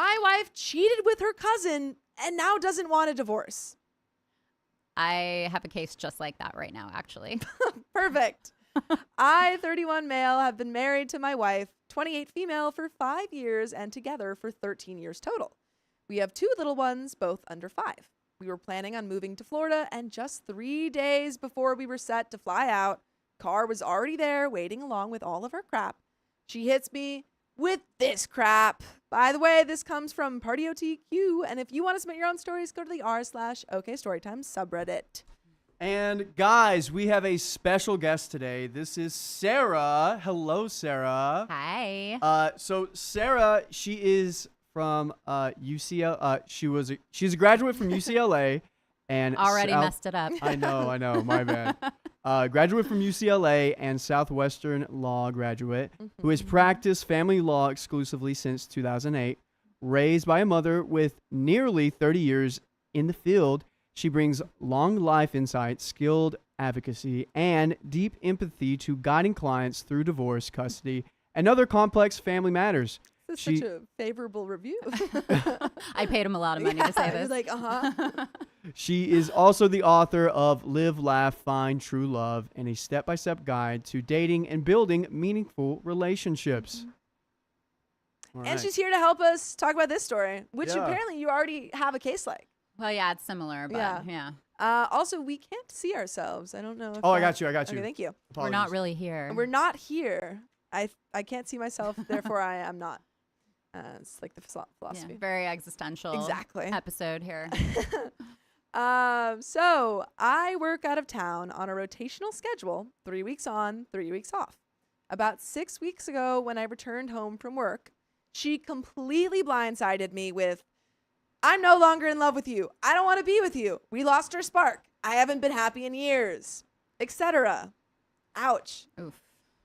My wife cheated with her cousin and now doesn't want a divorce. I have a case just like that right now, actually. Perfect. I, 31 male, have been married to my wife, 28 female, for 5 years and together for 13 years total. We have 2 little ones, both under 5. We were planning on moving to Florida, and just 3 days before we were set to fly out, car was already there waiting along with all of her crap. She hits me with this crap. By the way, this comes from Party OTQ, and if you want to submit your own stories, go to the r/OKStorytime subreddit. And guys, we have a special guest today. This is Sarah. Hello, Sarah. Hi. So Sarah, she is from UCL. She's a graduate from UCLA, and Already messed it up. I know. My bad. Graduate from UCLA and Southwestern Law graduate who has practiced family law exclusively since 2008. Raised by a mother with nearly 30 years in the field, she brings long life insight, skilled advocacy, and deep empathy to guiding clients through divorce, custody, and other complex family matters. This is such a favorable review. I paid him a lot of money to say this. Like, She is also the author of Live, Laugh, Find True Love, and a step-by-step guide to dating and building meaningful relationships. All And right. she's here to help us talk about this story, which apparently you already have a case like. Well, yeah, it's similar, but yeah. Also, we can't see ourselves. I don't know. If I got you. Okay, thank you. Apologies. We're not really here. We're not here. I can't see myself, therefore I am not. It's like the philosophy. Yeah, very existential episode here. So I work out of town on a rotational schedule, 3 weeks on, 3 weeks off. About 6 weeks ago, when I returned home from work, she completely blindsided me with, "I'm no longer in love with you. I don't want to be with you. We lost our spark. I haven't been happy in years," etc. Ouch. Oof.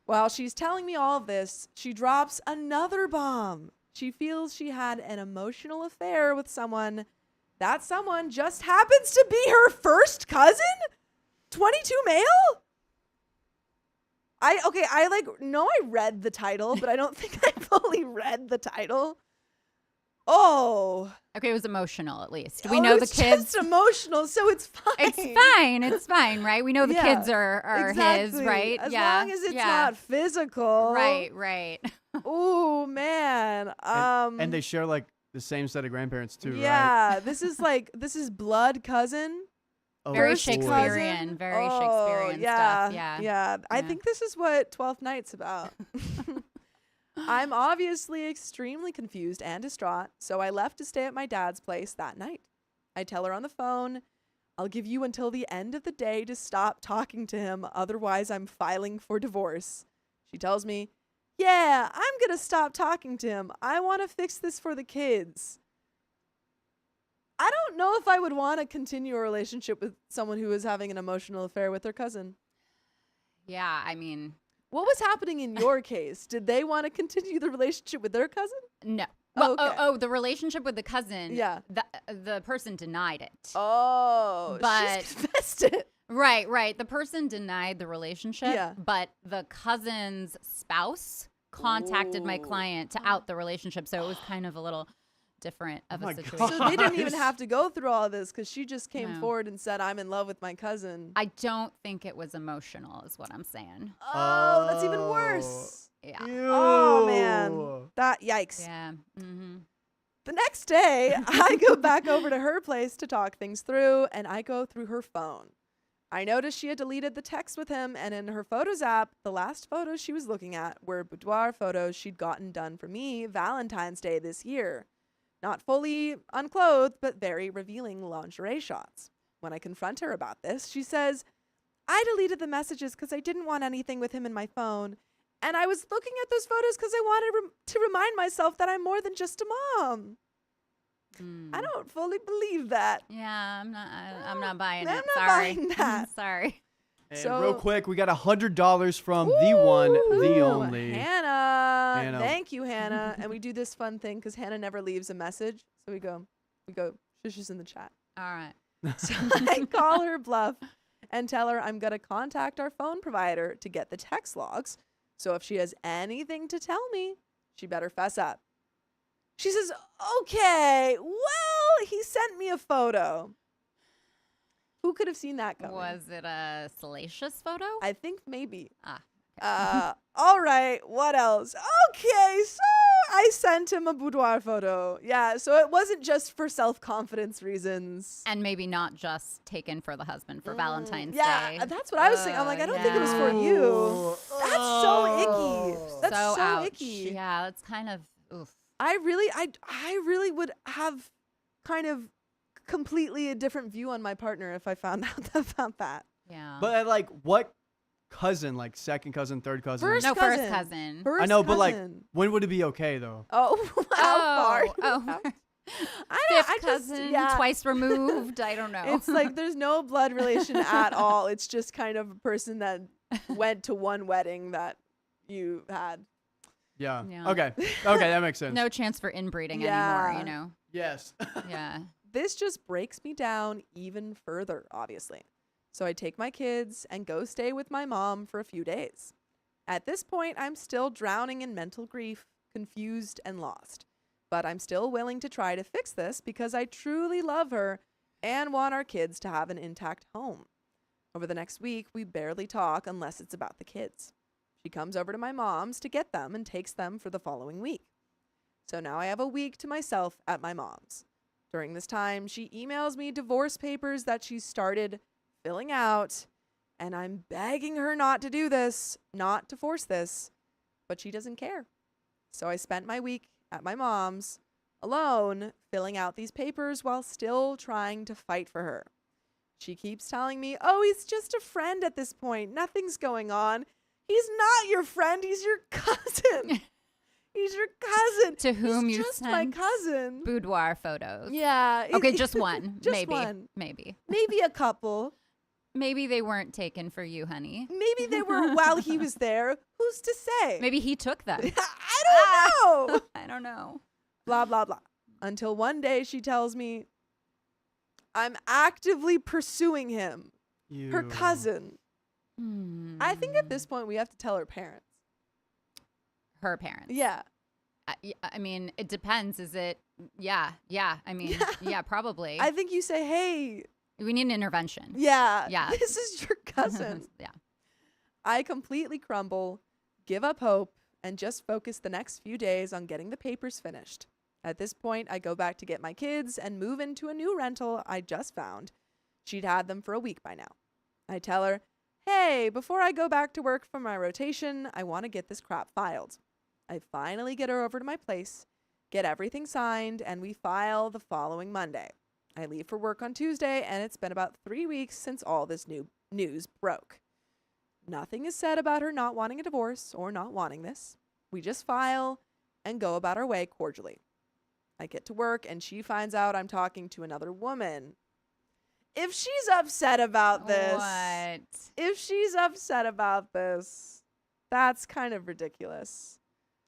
While she's telling me all of this, she drops another bomb. She feels she had an emotional affair with someone. That someone just happens to be her first cousin? 22 male? I read the title, but I don't think I fully read the title. Oh. Okay, it was emotional at least. We know the kids. It's just emotional, so it's fine. It's fine, right? We know the kids are exactly. his, right? As long as it's not physical. Right. Oh, man. And they share like the same set of grandparents too, right? Yeah, this is blood cousin. Oh, very first Shakespearean, cousin. very Shakespearean stuff. Yeah. I think this is what 12th Night's about. I'm obviously extremely confused and distraught, so I left to stay at my dad's place that night. I tell her on the phone, "I'll give you until the end of the day to stop talking to him, otherwise I'm filing for divorce." She tells me, "Yeah, I'm gonna stop talking to him. I want to fix this for the kids." I don't know if I would want to continue a relationship with someone who is having an emotional affair with their cousin. Yeah, I mean, what was happening in your case? Did they want to continue the relationship with their cousin? no. Oh, Well, okay. the relationship with the cousin. Yeah. The person denied it. Oh, But- she's confessed it. Right. The person denied the relationship, Yeah. but the cousin's spouse contacted my client to out the relationship, so it was kind of a little different of Oh a my situation. So they didn't even have to go through all of this because she just came No. forward and said, "I'm in love with my cousin." I don't think it was emotional, is what I'm saying. Oh, that's even worse. Yeah. Oh, man. Yikes. Yeah. Mm-hmm. The next day, I go back over to her place to talk things through, and I go through her phone. I noticed she had deleted the text with him, and in her Photos app, the last photos she was looking at were boudoir photos she'd gotten done for me Valentine's Day this year. Not fully unclothed, but very revealing lingerie shots. When I confront her about this, she says, "I deleted the messages because I didn't want anything with him in my phone. And I was looking at those photos because I wanted to remind myself that I'm more than just a mom." I don't fully believe that. Yeah, I'm not buying I'm it. not Sorry. buying that. Sorry. And So- real quick, we got $100 from the one, the Ooh, only. Hannah. Thank you, Hannah. And we do this fun thing because Hannah never leaves a message. So we go, she's in the chat. All right. So I call her bluff and tell her I'm going to contact our phone provider to get the text logs. So if she has anything to tell me, she better fess up. She says, okay, well, he sent me a photo. Who could have seen that coming? Was it a salacious photo? I think maybe. Ah. All right, what else? Okay, so I sent him a boudoir photo. Yeah, so it wasn't just for self-confidence reasons. And maybe not just taken for the husband for Valentine's Day. Yeah, that's what I was saying. I'm like, I don't think it was for you. That's so icky. That's so ouch. icky. Yeah, that's kind of oof. I really would have kind of completely a different view on my partner if I found out about that. Yeah. But like, what cousin? Like second cousin, third cousin? First first cousin. cousin. First I know, but like, cousin. when would it be okay though? Oh, how far? Oh. I Fifth cousin, just, yeah. twice removed. I don't know. It's like there's no blood relation at all. It's just kind of a person that went to one wedding that you had. Yeah. Yeah. Okay. Okay, that makes sense. no chance for inbreeding Yeah. anymore, you know? Yes. Yeah. This just breaks me down even further, obviously. So I take my kids and go stay with my mom for a few days. At this point, I'm still drowning in mental grief, confused and lost. But I'm still willing to try to fix this because I truly love her and want our kids to have an intact home. Over the next week, we barely talk unless it's about the kids. She comes over to my mom's to get them and takes them for the following week. So now I have a week to myself at my mom's. During this time, she emails me divorce papers that she started filling out, and I'm begging her not to do this, not to force this, but she doesn't care. So I spent my week at my mom's, alone, filling out these papers while still trying to fight for her. She keeps telling me, oh, he's just a friend at this point. Nothing's going on. He's not your friend. He's your cousin. He's your cousin. To whom He's you just sent my cousin. boudoir photos. Yeah. Okay, just one. Just maybe. one. Maybe. Maybe a couple. Maybe they weren't taken for you, honey. Maybe they were while he was there. Who's to say? Maybe he took them. I don't know. I don't know. Blah, blah, blah. Until one day she tells me I'm actively pursuing him. Her You. cousin. I think at Hmm. this point we have to tell her parents. Her parents. Yeah. I mean, it depends. Is it? Yeah. I mean, yeah, probably. I think you say, hey, we need an intervention. yeah, Yeah. this is your cousin. Yeah. I completely crumble, give up hope, and just focus the next few days on getting the papers finished. At this point, I go back to get my kids and move into a new rental I just found. She'd had them for a week by now. I tell her, hey, before I go back to work for my rotation, I want to get this crap filed. I finally get her over to my place, get everything signed, and we file the following Monday. I leave for work on Tuesday, and it's been about 3 weeks since all this new news broke. Nothing is said about her not wanting a divorce or not wanting this. We just file and go about our way cordially. I get to work, and she finds out I'm talking to another woman. If she's upset about this, What? if she's upset about this, that's kind of ridiculous.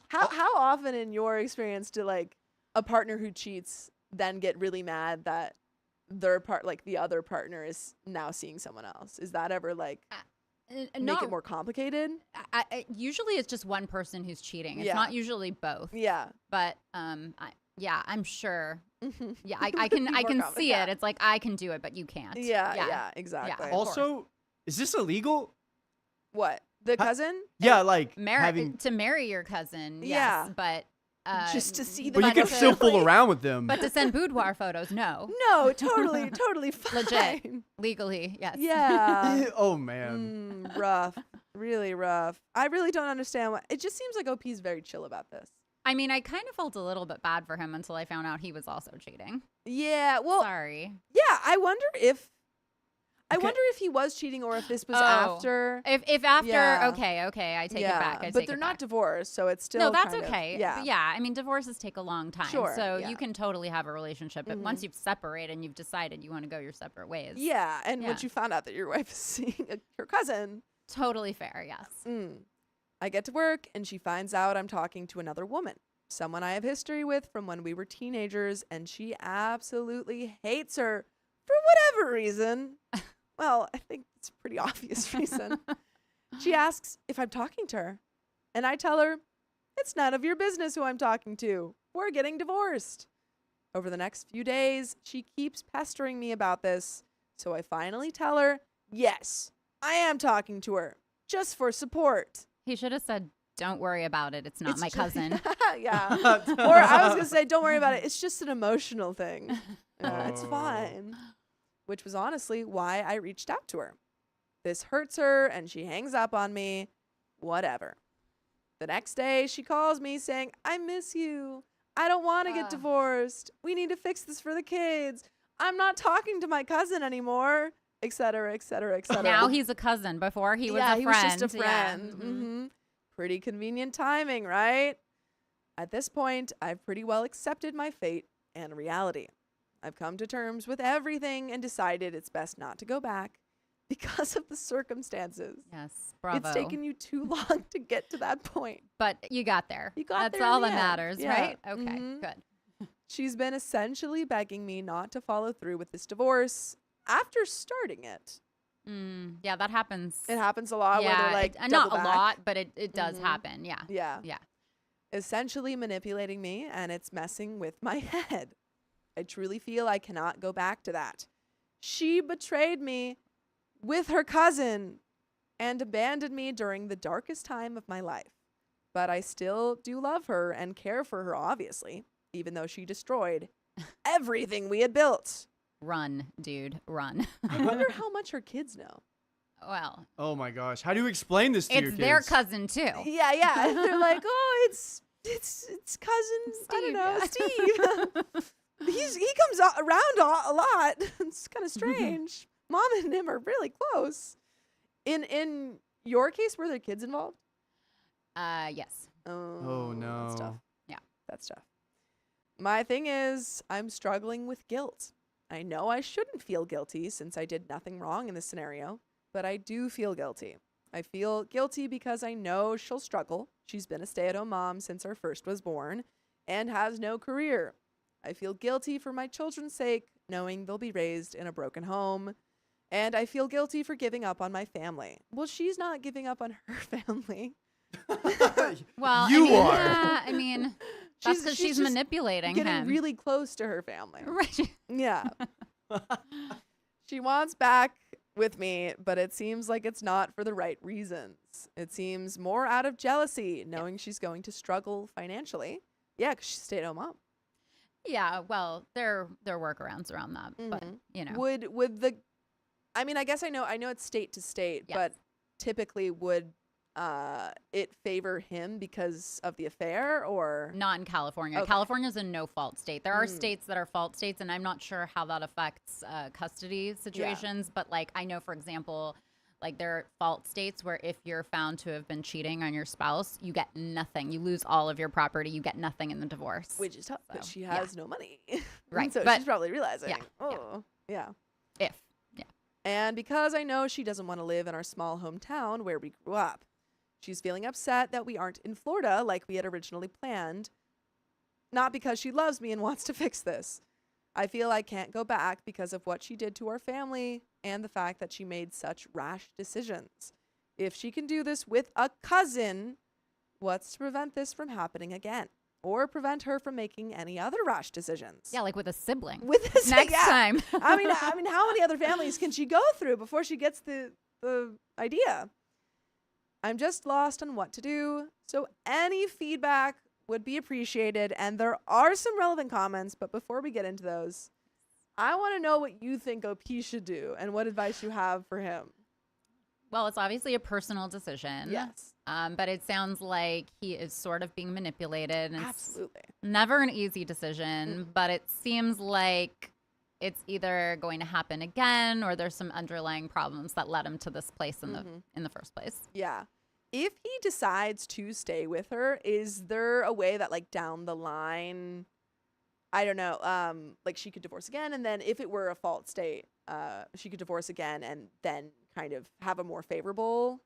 How often in your experience do like a partner who cheats then get really mad that their the other partner is now seeing someone else? Is that ever like make it more complicated? Usually it's just one person who's cheating. It's Yeah. not usually both. Yeah. But I'm sure. Mhm. Yeah, I can More see confident, yeah. it. It's like I can do it, but you can't. Yeah, exactly. Of Also, is this illegal? What? The cousin? Yeah, like To marry your cousin, Yeah. yes, but Just to see but them. you can still fool physically? around with them. but to send boudoir photos, no, No, totally fine. Legit. Legally, yes. Yeah. Oh man. Rough. Really rough. I really don't understand why. It just seems like OP is very chill about this. I mean, I kind of felt a little bit bad for him until I found out he was also cheating. Yeah. Well, Sorry. yeah. I wonder if he was cheating or if this was after. If after, Yeah. okay, I take it back. I take but it they're back. not divorced, so it's still No, that's kind of- okay. yeah. But yeah, I mean, divorces take a long time. Sure, So yeah. you can totally have a relationship. But once Mhm. you've separated and you've decided you want to go your separate ways. Yeah, and Yeah. once you found out that your wife is seeing her cousin, Totally fair, yes. I get to work and she finds out I'm talking to another woman, someone I have history with from when we were teenagers, and she absolutely hates her for whatever reason. Well, I think it's a pretty obvious reason. She asks if I'm talking to her, and I tell her, it's none of your business who I'm talking to. we're getting divorced. Over the next few days, she keeps pestering me about this, so I finally tell her, yes, I am talking to her, just for support. He should have said, don't worry about it. It's not It's my ju- cousin. Yeah. Or I was going to say, don't worry about it. It's just an emotional thing. Yeah, it's Oh. fine. Which was honestly why I reached out to her. This hurts her and she hangs up on me. Whatever. The next day, she calls me saying, I miss you. I don't want to get divorced. We need to fix this for the kids. I'm not talking to my cousin anymore, et cetera, et cetera, et cetera. Now he's a cousin. Before he was a friend. He was just a Yeah. friend. Pretty convenient timing, right? At this point, I've pretty well accepted my fate and reality. I've come to terms with everything and decided it's best not to go back because of the circumstances. Yes, bravo. It's taken you too long to get to that point. But you got there. You got That's there in all the that end. matters, Yeah. right? Okay, Mhm. good. She's been essentially begging me not to follow through with this divorce after starting it. Yeah, that happens. It happens a lot where they're like, not double a back. lot, but it does Mhm. happen. Yeah. Yeah. Yeah. Essentially manipulating me, and it's messing with my head. I truly feel I cannot go back to that. She betrayed me with her cousin and abandoned me during the darkest time of my life. But I still do love her and care for her, obviously, even though she destroyed everything we had built. Run, dude, run. I wonder how much her kids know. Well, Oh my gosh. How do you explain this to your it's kids? their cousin too. Yeah, yeah. They're like, oh, it's cousin, I don't know, Steve. He comes around a lot. It's kind of strange. Mom and him are really close. In your case, were there kids involved? Yes. Oh, no. That's tough. Yeah. That's tough. My thing is, I'm struggling with guilt. I know I shouldn't feel guilty since I did nothing wrong in this scenario, but I do feel guilty. I feel guilty because I know she'll struggle. She's been a stay-at-home mom since our first was born and has no career. I feel guilty for my children's sake, knowing they'll be raised in a broken home. And I feel guilty for giving up on my family. Well, she's not giving up on her family. Well, You I mean, are. yeah, I mean, that's because she's just manipulating getting him. really close to her family. Right. Yeah. She wants back with me, but it seems like it's not for the right reasons. It seems more out of jealousy, knowing she's going to struggle financially. Yeah, because she's a stay-at-home mom. Yeah. Well, there are workarounds around that, but you know. Would the, I mean, I guess I know it's state to state, Yes. but typically would it favor him because of the affair or? Not in California. Okay. California is a no-fault state. There are states that are fault states, and I'm not sure how that affects custody situations. But like, I know, for example, like there are fault states where if you're found to have been cheating on your spouse, you get nothing. You lose all of your property. You get nothing in the divorce. Which is tough because So, she yeah. has no money. Right, So but- she's probably realizing, yeah, oh, yeah. If. Yeah. And because I know she doesn't want to live in our small hometown where we grew up, she's feeling upset that we aren't in Florida like we had originally planned. Not because she loves me and wants to fix this. I feel I can't go back because of what she did to our family and the fact that she made such rash decisions. If she can do this with a cousin, what's to prevent this from happening again? Or prevent her from making any other rash decisions? Yeah, like with a sibling. With this Next yeah. time. I mean, how many other families can she go through before she gets the idea? I'm just lost on what to do. So any feedback would be appreciated. And there are some relevant comments, but before we get into those, I want to know what you think OP should do and what advice you have for him. Well, it's obviously a personal decision. Yes. But it sounds like he is sort of being manipulated. And Absolutely. It's never an easy decision, but it seems like it's either going to happen again or there's some underlying problems that led him to this place in the first place. Yeah. If he decides to stay with her, is there a way that like down the line, I don't know, like she could divorce again, and then if it were a fault state, she could divorce again and then kind of have a more favorable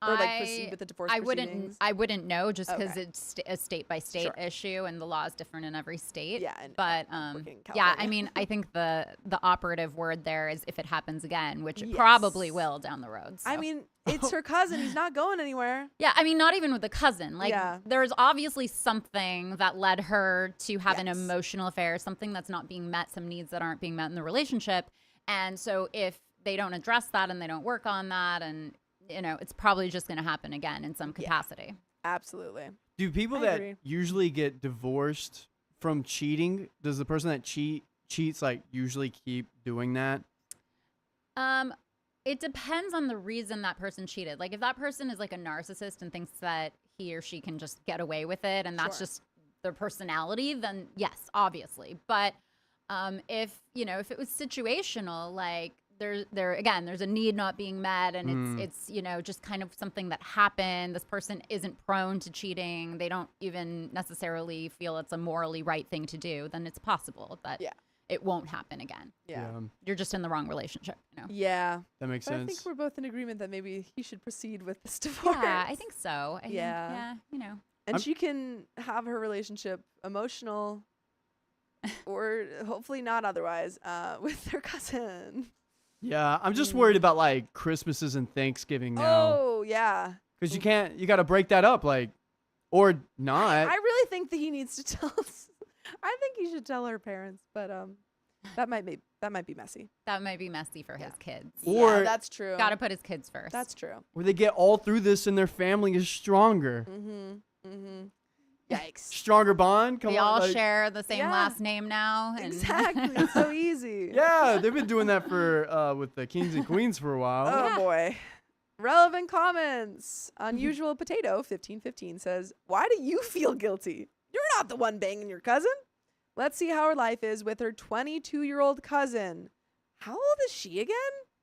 Or like proceed with the divorce proceedings? I wouldn't know just because Okay. it's a state by state issue and the law is different in every state. Yeah, and but working in yeah, I California. mean, I think the operative word there is if it happens again, which it Yes. probably will down the road. So. I mean, it's her cousin. He's not going anywhere. Yeah, I mean, not even with the cousin. Like, Yeah. there's obviously something that led her to have an Yes. emotional affair, something that's not being met, some needs that aren't being met in the relationship. And so if they don't address that and they don't work on that, and, you know, it's probably just going to happen again in some capacity. Absolutely. Do people I that agree. usually get divorced from cheating, does the person that cheats like usually keep doing that? It depends on the reason that person cheated. Like, if that person is like a narcissist and thinks that he or she can just get away with it and that's Sure. just their personality, then yes, obviously. But if it was situational, like there's a need not being met, and it's just kind of something that happened. This person isn't prone to cheating. They don't even necessarily feel it's a morally right thing to do. Then it's possible that it won't happen again. Yeah. You're just in the wrong relationship. Yeah. That makes But I sense. think we're both in agreement that maybe he should proceed with this divorce. Yeah, I think so. Yeah. And I'm- she can have her relationship emotional or hopefully not otherwise with her cousin. Yeah, I'm just worried about like Christmases and Thanksgiving now. Oh, yeah. Because you got to break that up, like, or not. I really think that he needs to tell us. I think he should tell her parents, but that might be messy. That might be messy for his kids. Or- yeah, that's true. Got to put his kids first. That's true. Where they get all through this and their family is stronger. Yikes. Stronger bond? Come we on. all like- share the same Yeah. last name now. And Exactly. It's so easy. Yeah, they've been doing that for with the kings and queens for a while. Oh boy. Relevant comments. Unusual Potato 1515 says, "Why do you feel guilty? You're not the one banging your cousin. Let's see how her life is with her 22-year-old cousin. How old is she again?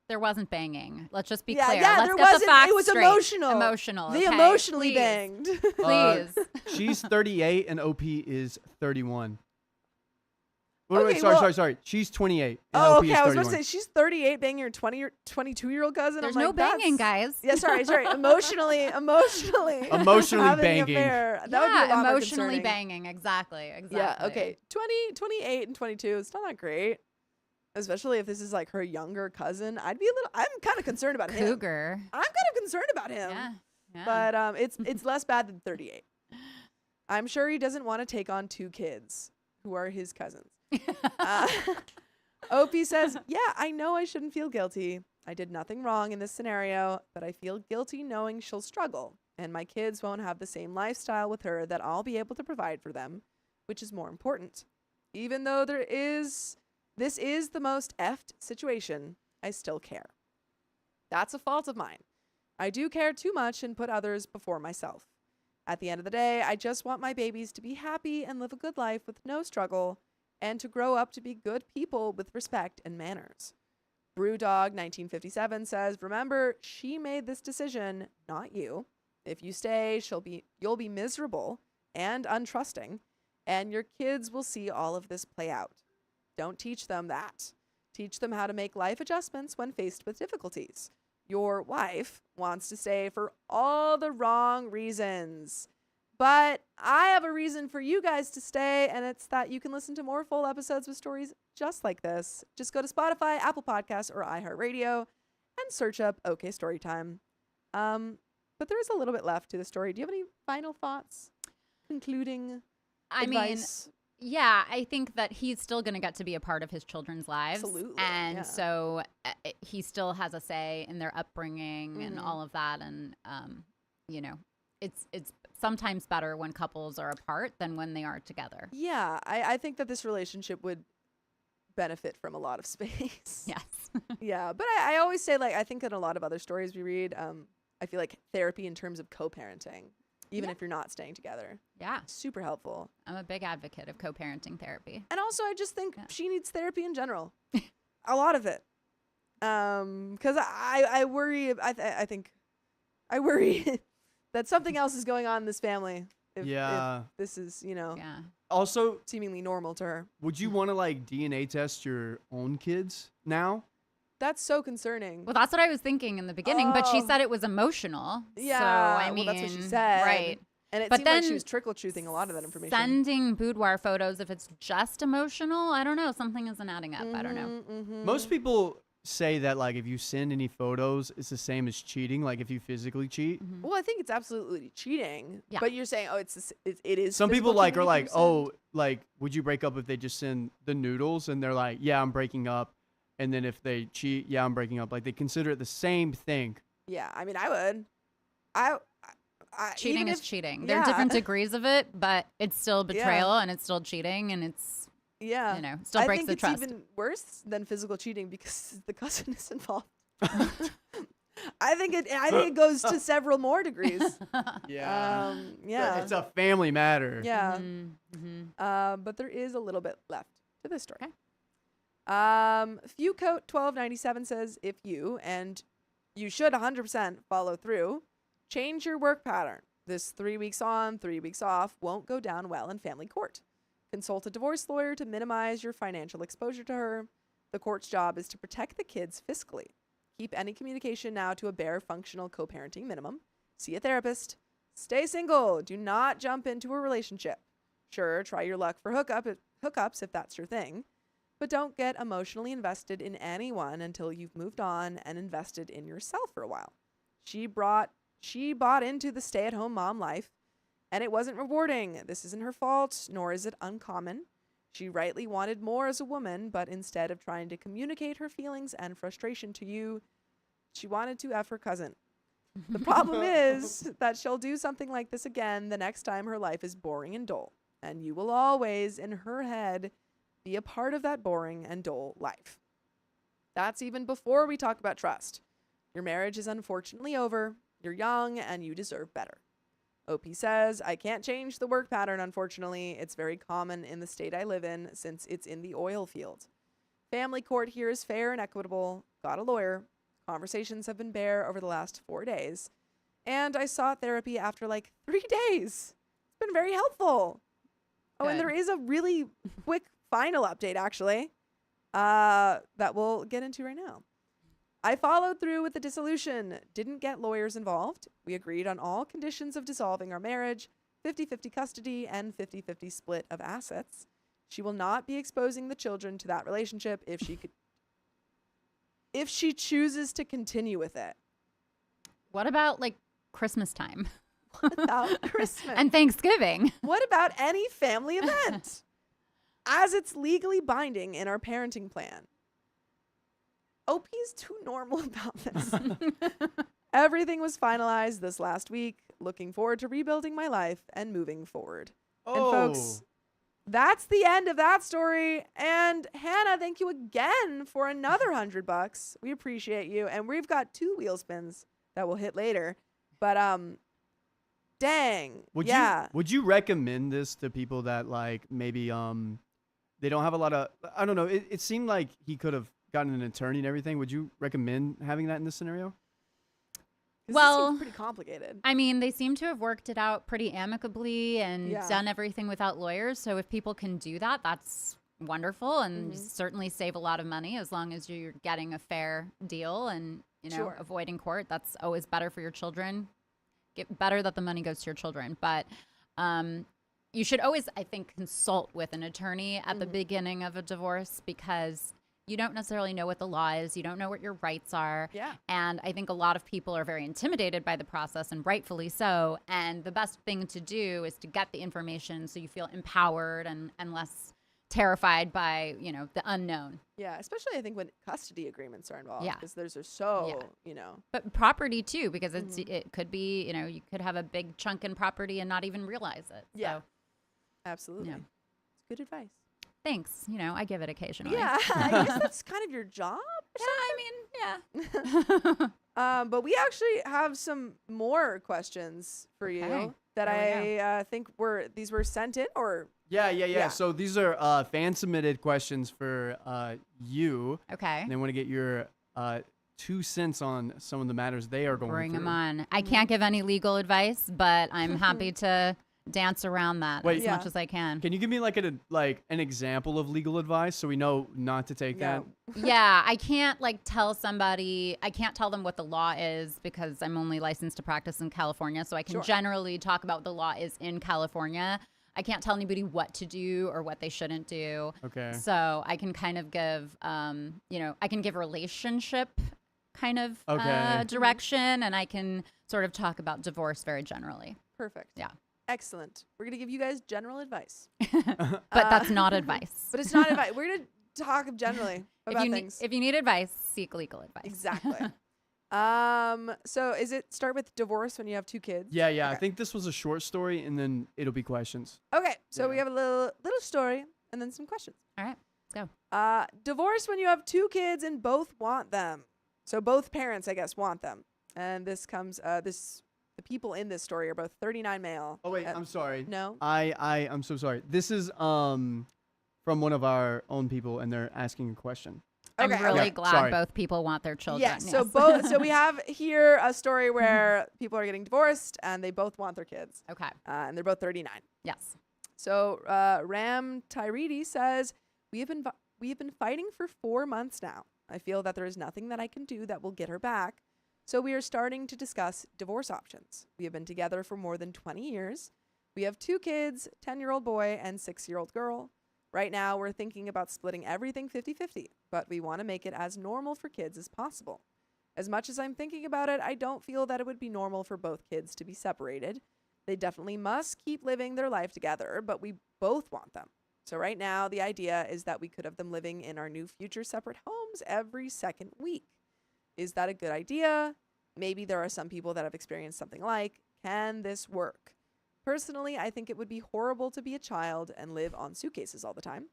there wasn't banging. Let's just be Yeah, clear. yeah, Let's there get the wasn't. facts It was straight. emotional. Emotional. They okay? emotionally Please. banged." Please. She's 38 and OP is 31. Wait, Okay, sorry. She's 28. And Oh, OP okay. is I was about to 31. say she's 38 banging her 22-year-old cousin. There's I'm no like, banging, that's- guys. Yeah, sorry. Emotionally Emotionally having banging. An affair. That would be a yeah, lot more emotionally concerning. banging. Exactly. Yeah, okay. 28 and 22, it's not that great. Especially if this is like her younger cousin. I'm kind of concerned about him. Cougar. I'm kind of concerned about him. Yeah. But it's less bad than 38. I'm sure he doesn't want to take on 2 kids who are his cousins. OP says, "Yeah, I know I shouldn't feel guilty. I did nothing wrong in this scenario, but I feel guilty knowing she'll struggle, and my kids won't have the same lifestyle with her that I'll be able to provide for them, which is more important. Even though this is the most effed situation, I still care. That's a fault of mine. I do care too much and put others before myself. At the end of the day, I just want my babies to be happy and live a good life with no struggle, and to grow up to be good people with respect and manners." Brewdog 1957 says, "Remember, she made this decision, not you. If you stay, you'll be miserable and untrusting, and your kids will see all of this play out. Don't teach them that. Teach them how to make life adjustments when faced with difficulties. Your wife wants to stay for all the wrong reasons. But I have a reason for you guys to stay, and it's that you can listen to more full episodes with stories just like this. Just go to Spotify, Apple Podcasts, or iHeartRadio and search up OK Storytime." But there is a little bit left to the story. Do you have any final thoughts? Concluding advice? Yeah, I think that he's still going to get to be a part of his children's lives. Absolutely, And yeah. so he still has a say in their upbringing and all of that. And, it's sometimes better when couples are apart than when they are together. Yeah, I think that this relationship would benefit from a lot of space. Yes. Yeah, but I always say, like, I think in a lot of other stories we read, I feel like therapy in terms of co-parenting, even if you're not staying together, Yeah. super helpful. I'm a big advocate of co-parenting therapy. And also, I just think she needs therapy in general, a lot of it, because I worry. I think I worry that something else is going on in this family. If this is Yeah. Also, seemingly normal to her. would you want to like DNA test your own kids now? That's so concerning. Well, that's what I was thinking in the beginning, but she Oh. said it was emotional. Yeah, So, I mean, well, that's what she said. Right. And it But seemed like she then was trickle-truthing a lot of that information. Sending boudoir photos, if it's just emotional, I don't know. Something isn't adding up. I don't know. Most people say that like if you send any photos, it's the same as cheating. Like if you physically cheat. Well, I think it's absolutely cheating. Yeah. But you're saying, oh, it is. Some people physical like cheating are if like, you send- oh, like would you break up if they just send the noodles? And they're like, yeah, I'm breaking up. And then if they cheat, yeah, I'm breaking up. Like they consider it the same thing. Yeah, I mean, I would. I Cheating even is if- cheating. There are yeah. different degrees of it, but it's still betrayal and it's still cheating and it's, Yeah. you know, still breaks I the think trust. it's even worse than physical cheating because the cousin is involved. I think it goes to several more degrees. Yeah. Yeah. It's a family matter. Yeah. Mm-hmm. But there is a little bit left to this story. Okay. FewCoat1297 says, if you, and you should 100% follow through, change your work pattern. This 3 weeks on, 3 weeks off won't go down well in family court. Consult a divorce lawyer to minimize your financial exposure to her. The court's job is to protect the kids fiscally. Keep any communication now to a bare functional co-parenting minimum. See a therapist. Stay single. Do not jump into a relationship. Sure, try your luck for hookups if that's your thing. But don't get emotionally invested in anyone until you've moved on and invested in yourself for a while. She bought into the stay-at-home mom life, and it wasn't rewarding. This isn't her fault, nor is it uncommon. She rightly wanted more as a woman, but instead of trying to communicate her feelings and frustration to you, she wanted to F her cousin. The problem is that she'll do something like this again the next time her life is boring and dull, and you will always, in her head, be a part of that boring and dull life. That's even before we talk about trust. Your marriage is unfortunately over. You're young and you deserve better. OP says, I can't change the work pattern, unfortunately. It's very common in the state I live in since it's in the oil field. Family court here is fair and equitable. Got a lawyer. Conversations have been bare over the last 4 days. And I sought therapy after like 3 days. It's been very helpful. Oh, and Good. there is a really quick final update, actually, that we'll get into right now. I followed through with the dissolution, didn't get lawyers involved. We agreed on all conditions of dissolving our marriage, 50-50 custody and 50-50 split of assets. She will not be exposing the children to that relationship if she chooses to continue with it. What about like Christmas time What about Christmas? and Thanksgiving? What about any family event? As it's legally binding in our parenting plan. OP is too normal about this. Everything was finalized this last week. Looking forward to rebuilding my life and moving forward. And folks, that's the end of that story. And Hannah, thank you again for another $100. We appreciate you. And we've got 2 wheel spins that we'll hit later. But dang. Would you recommend this to people that like maybe they don't have a lot of, I don't know, it seemed like he could have gotten an attorney and everything. Would you recommend having that in this scenario? This Well, seems pretty complicated. I mean, they seem to have worked it out pretty amicably and Yeah. done everything without lawyers. So if people can do that, that's wonderful and certainly save a lot of money as long as you're getting a fair deal and, you know, Sure. avoiding court. That's always better for your children. Better that the money goes to your children. But you should always, I think, consult with an attorney at the beginning of a divorce because you don't necessarily know what the law is. You don't know what your rights are. Yeah. And I think a lot of people are very intimidated by the process, and rightfully so. And the best thing to do is to get the information so you feel empowered and less terrified by, you know, the unknown. Yeah, especially I think when custody agreements are involved. Yeah. Because those are so, Yeah. you know. But property too, because it could be, you know, you could have a big chunk in property and not even realize it. Yeah. So, Absolutely. Yeah. It's good advice. thanks. You know, I give it occasionally. Yeah, I guess that's kind of your job. Yeah, I mean, yeah. But we actually have some more questions for you Okay. that There I think these were sent in or Yeah. So these are fan submitted questions for you. Okay. And they want to get your 2 cents on some of the matters they are going Bring through. them on. I can't give any legal advice, but I'm happy to dance around that Wait, as Yeah. much as I can. Can you give me like an example of legal advice so we know not to take Yeah. that? Yeah, I can't like tell somebody, I can't tell them what the law is because I'm only licensed to practice in California. So I can Sure. generally talk about what the law is in California. I can't tell anybody what to do or what they shouldn't do. Okay. So I can kind of give, I can give relationship kind of Okay. direction, and I can sort of talk about divorce very generally. Perfect. Yeah. Excellent. We're going to give you guys general advice. But that's not advice. But it's not advice. We're going to talk generally about things. If you need advice, seek legal advice. Exactly. So is it start with divorce when you have 2 kids? Yeah. I Okay. think this was a short story, and then it'll be questions. Okay. So we Yeah. have a little story and then some questions. All right, let's go. Divorce when you have 2 kids and both want them. So both parents, I guess, want them. And this comes the people in this story are both 39 male. Oh wait, I'm sorry. No. I'm so sorry. This is from one of our own people, and they're asking a question. I'm Okay, really okay. glad Sorry. both people want their children. Yes. So so we have here a story where people are getting divorced and they both want their kids. Okay. And they're both 39. Yes. So Ram Tyridi says, we have been fighting for 4 months now. I feel that there is nothing that I can do that will get her back. So we are starting to discuss divorce options. We have been together for more than 20 years. We have 2 kids, 10-year-old boy and 6-year-old girl. Right now, we're thinking about splitting everything 50-50, but we want to make it as normal for kids as possible. As much as I'm thinking about it, I don't feel that it would be normal for both kids to be separated. They definitely must keep living their life together, but we both want them. So right now, the idea is that we could have them living in our new future separate homes every second week. Is that a good idea? Maybe there are some people that have experienced something like, can this work? Personally, I think it would be horrible to be a child and live on suitcases all the time.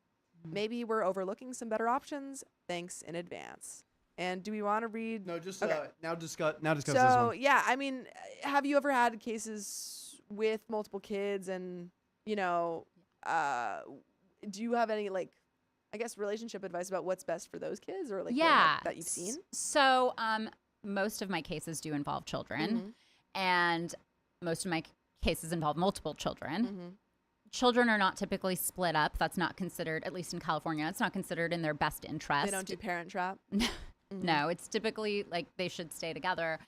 Maybe we're overlooking some better options. Thanks in advance. And do we want to read? No, just Okay. now discuss this So one. yeah, I mean, have you ever had cases with multiple kids and, do you have any I guess relationship advice about what's best for those kids or Yeah. that you've seen? So most of my cases do involve children, and most of my cases involve multiple children. Children are not typically split up. That's not considered, at least in California, it's not considered in their best interest. They don't do parent trap. No, it's typically like they should stay together.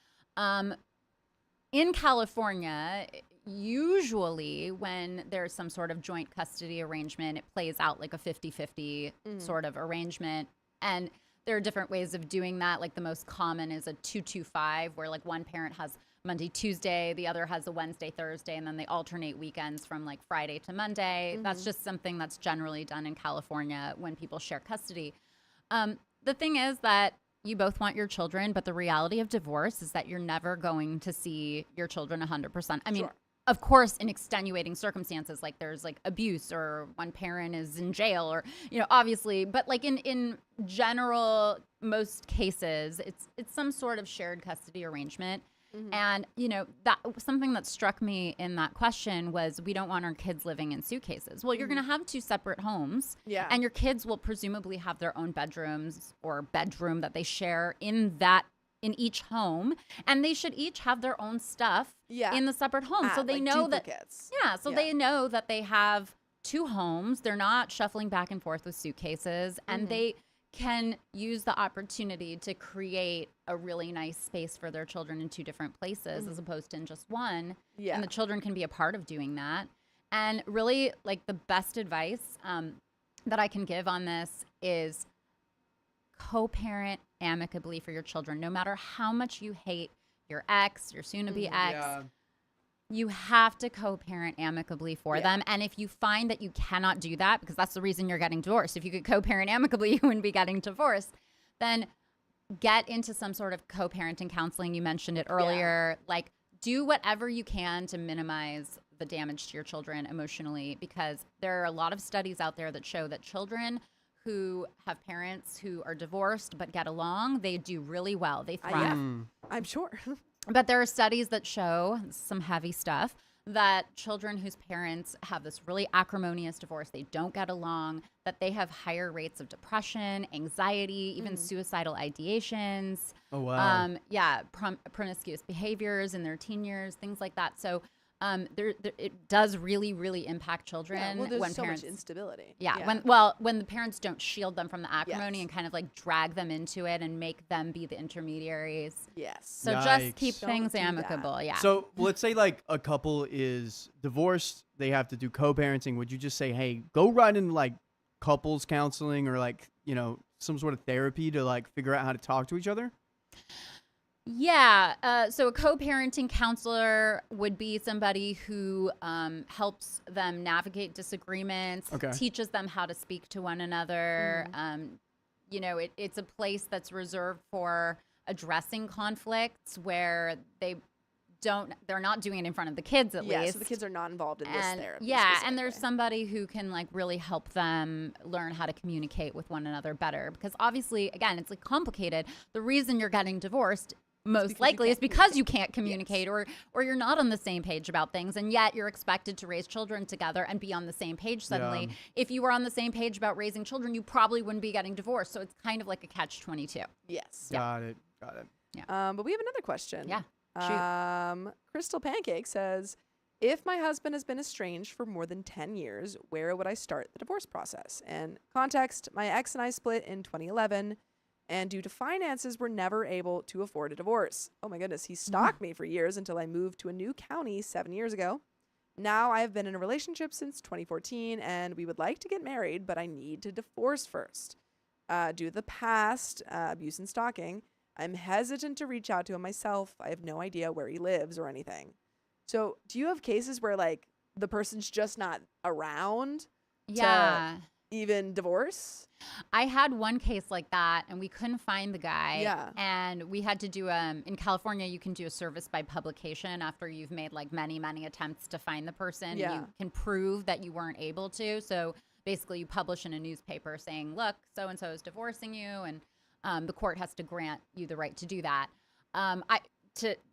In California, usually when there's some sort of joint custody arrangement, it plays out like a 50-50 sort of arrangement. And there are different ways of doing that. Like the most common is a 2-2-5, where like one parent has Monday, Tuesday, the other has a Wednesday, Thursday, and then they alternate weekends from like Friday to Monday. That's just something that's generally done in California when people share custody. The thing is that you both want your children, but the reality of divorce is that you're never going to see your children 100%. I mean, Sure. of course, in extenuating circumstances, like there's like abuse or one parent is in jail or, obviously, but like in general, most cases, it's some sort of shared custody arrangement. And, that something that struck me in that question was we don't want our kids living in suitcases. Well, you're going to have 2 separate homes. Yeah. And your kids will presumably have their own bedrooms or bedroom that they share in each home. And they should each have their own stuff in the separate home. So they know that. Duplicates. Yeah. So they know that they have 2 homes. They're not shuffling back and forth with suitcases. And they can use the opportunity to create a really nice space for their children in 2 different places as opposed to in just one. Yeah. And the children can be a part of doing that. And really, like the best advice that I can give on this is co-parent amicably for your children. No matter how much you hate your ex, your soon-to-be ex, you have to co-parent amicably for them. And if you find that you cannot do that, because that's the reason you're getting divorced, if you could co-parent amicably, you wouldn't be getting divorced, then get into some sort of co-parenting counseling. You mentioned it earlier. Like, do whatever you can to minimize the damage to your children emotionally, because there are a lot of studies out there that show that children who have parents who are divorced but get along, they do really well. They thrive. I'm sure. But there are studies that show, some heavy stuff, that children whose parents have this really acrimonious divorce, they don't get along, that they have higher rates of depression, anxiety, even suicidal ideations. Oh, wow. Promiscuous behaviors in their teen years, things like that. So It does really, really impact children well, there's when so parents much instability. when the parents don't shield them from the acrimony and kind of like drag them into it and make them be the intermediaries. Yes. So Yikes. just keep Don't things do that. amicable. Yeah. So let's say like a couple is divorced, they have to do co-parenting. Would you just say, hey, go right into like couples counseling or like, some sort of therapy to like figure out how to talk to each other? Yeah. So a co-parenting counselor would be somebody who helps them navigate disagreements, teaches them how to speak to one another. It's a place that's reserved for addressing conflicts where they're not doing it in front of the kids at least. So the kids are not involved in this therapy. Yeah, and there's somebody who can like really help them learn how to communicate with one another better. Because obviously, again, it's like complicated. The reason you're getting divorced most likely is because you can't communicate or you're not on the same page about things, and yet you're expected to raise children together and be on the same page suddenly. Yeah. If you were on the same page about raising children, you probably wouldn't be getting divorced. So it's kind of like a catch-22. Yes. Got it. Yeah. But we have another question. Yeah. Crystal Pancake says, if my husband has been estranged for more than 10 years, where would I start the divorce process? And context, my ex and I split in 2011. And due to finances, we're never able to afford a divorce. Oh my goodness, he stalked me for years until I moved to a new county 7 years ago. Now I have been in a relationship since 2014, and we would like to get married, but I need to divorce first. Due to the past abuse and stalking, I'm hesitant to reach out to him myself. I have no idea where he lives or anything. So do you have cases where like the person's just not around to even divorce? I had one case like that, and we couldn't find the guy. Yeah. And we had to do in California, you can do a service by publication after you've made like many, many attempts to find the person. Yeah. You can prove that you weren't able to. So basically you publish in a newspaper saying, look, so-and-so is divorcing you, and the court has to grant you the right to do that.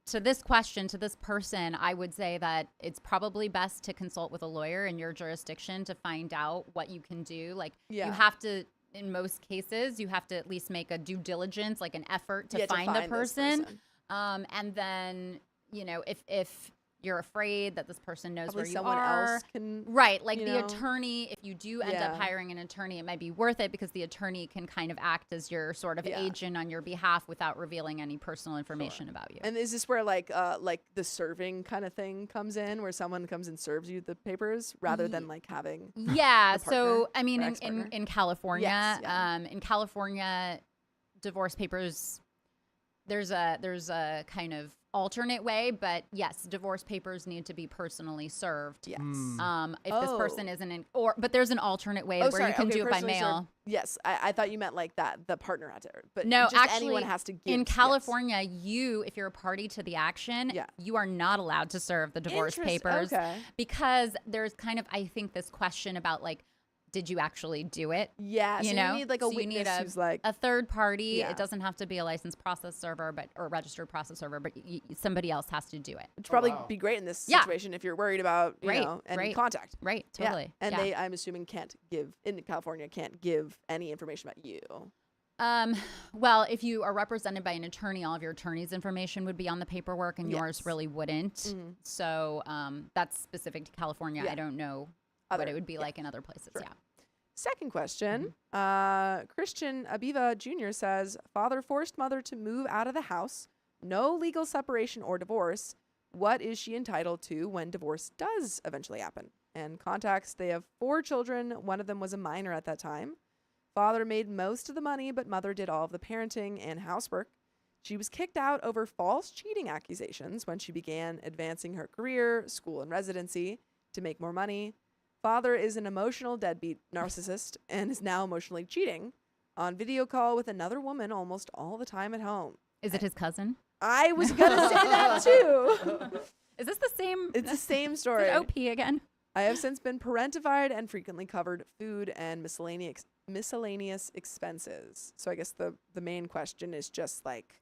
To this question, to this person, I would say that it's probably best to consult with a lawyer in your jurisdiction to find out what you can do. Like you have to, in most cases, you have to at least make a due diligence, like an effort to find the person. And then, if you're afraid that this person knows where you someone are. else can, right. Like the attorney, if you do end up hiring an attorney, it might be worth it because the attorney can kind of act as your sort of agent on your behalf without revealing any personal information about you. And is this where like the serving kind of thing comes in, where someone comes and serves you the papers rather than like having So I mean in California, in California, divorce papers, there's a kind of alternate way, but yes, divorce papers need to be personally served. Yes. If this person isn't but there's an alternate way where you can do it by mail. Served. Yes, I thought you meant like that the partner had to, but no, just actually, anyone has to give. In California, if you're a party to the action, you are not allowed to serve the divorce papers because there's kind of, I think, this question about like, did you actually do it? Yeah, so you need like a witness who's like a third party. Yeah. It doesn't have to be a licensed process server, or registered process server, but somebody else has to do it. Which probably be great in this situation if you're worried about any contact. Right, totally. Yeah. And they, I'm assuming, in California can't give any information about you. Well, if you are represented by an attorney, all of your attorney's information would be on the paperwork, and yours really wouldn't. Mm-hmm. So that's specific to California. Yeah. I don't know what it would be like in other places. Sure. Yeah. Second question. Christian Abiva Jr. says, father forced mother to move out of the house. No legal separation or divorce. What is she entitled to when divorce does eventually happen? And context, they have 4 children. One of them was a minor at that time. Father made most of the money, but mother did all of the parenting and housework. She was kicked out over false cheating accusations when she began advancing her career, school, and residency to make more money. Father is an emotional deadbeat narcissist and is now emotionally cheating on video call with another woman almost all the time at home. Is it his cousin? I was going to say that too. Is this the same? It's the same story. Is it OP again? I have since been parentified and frequently covered food and miscellaneous expenses. So I guess the main question is just like,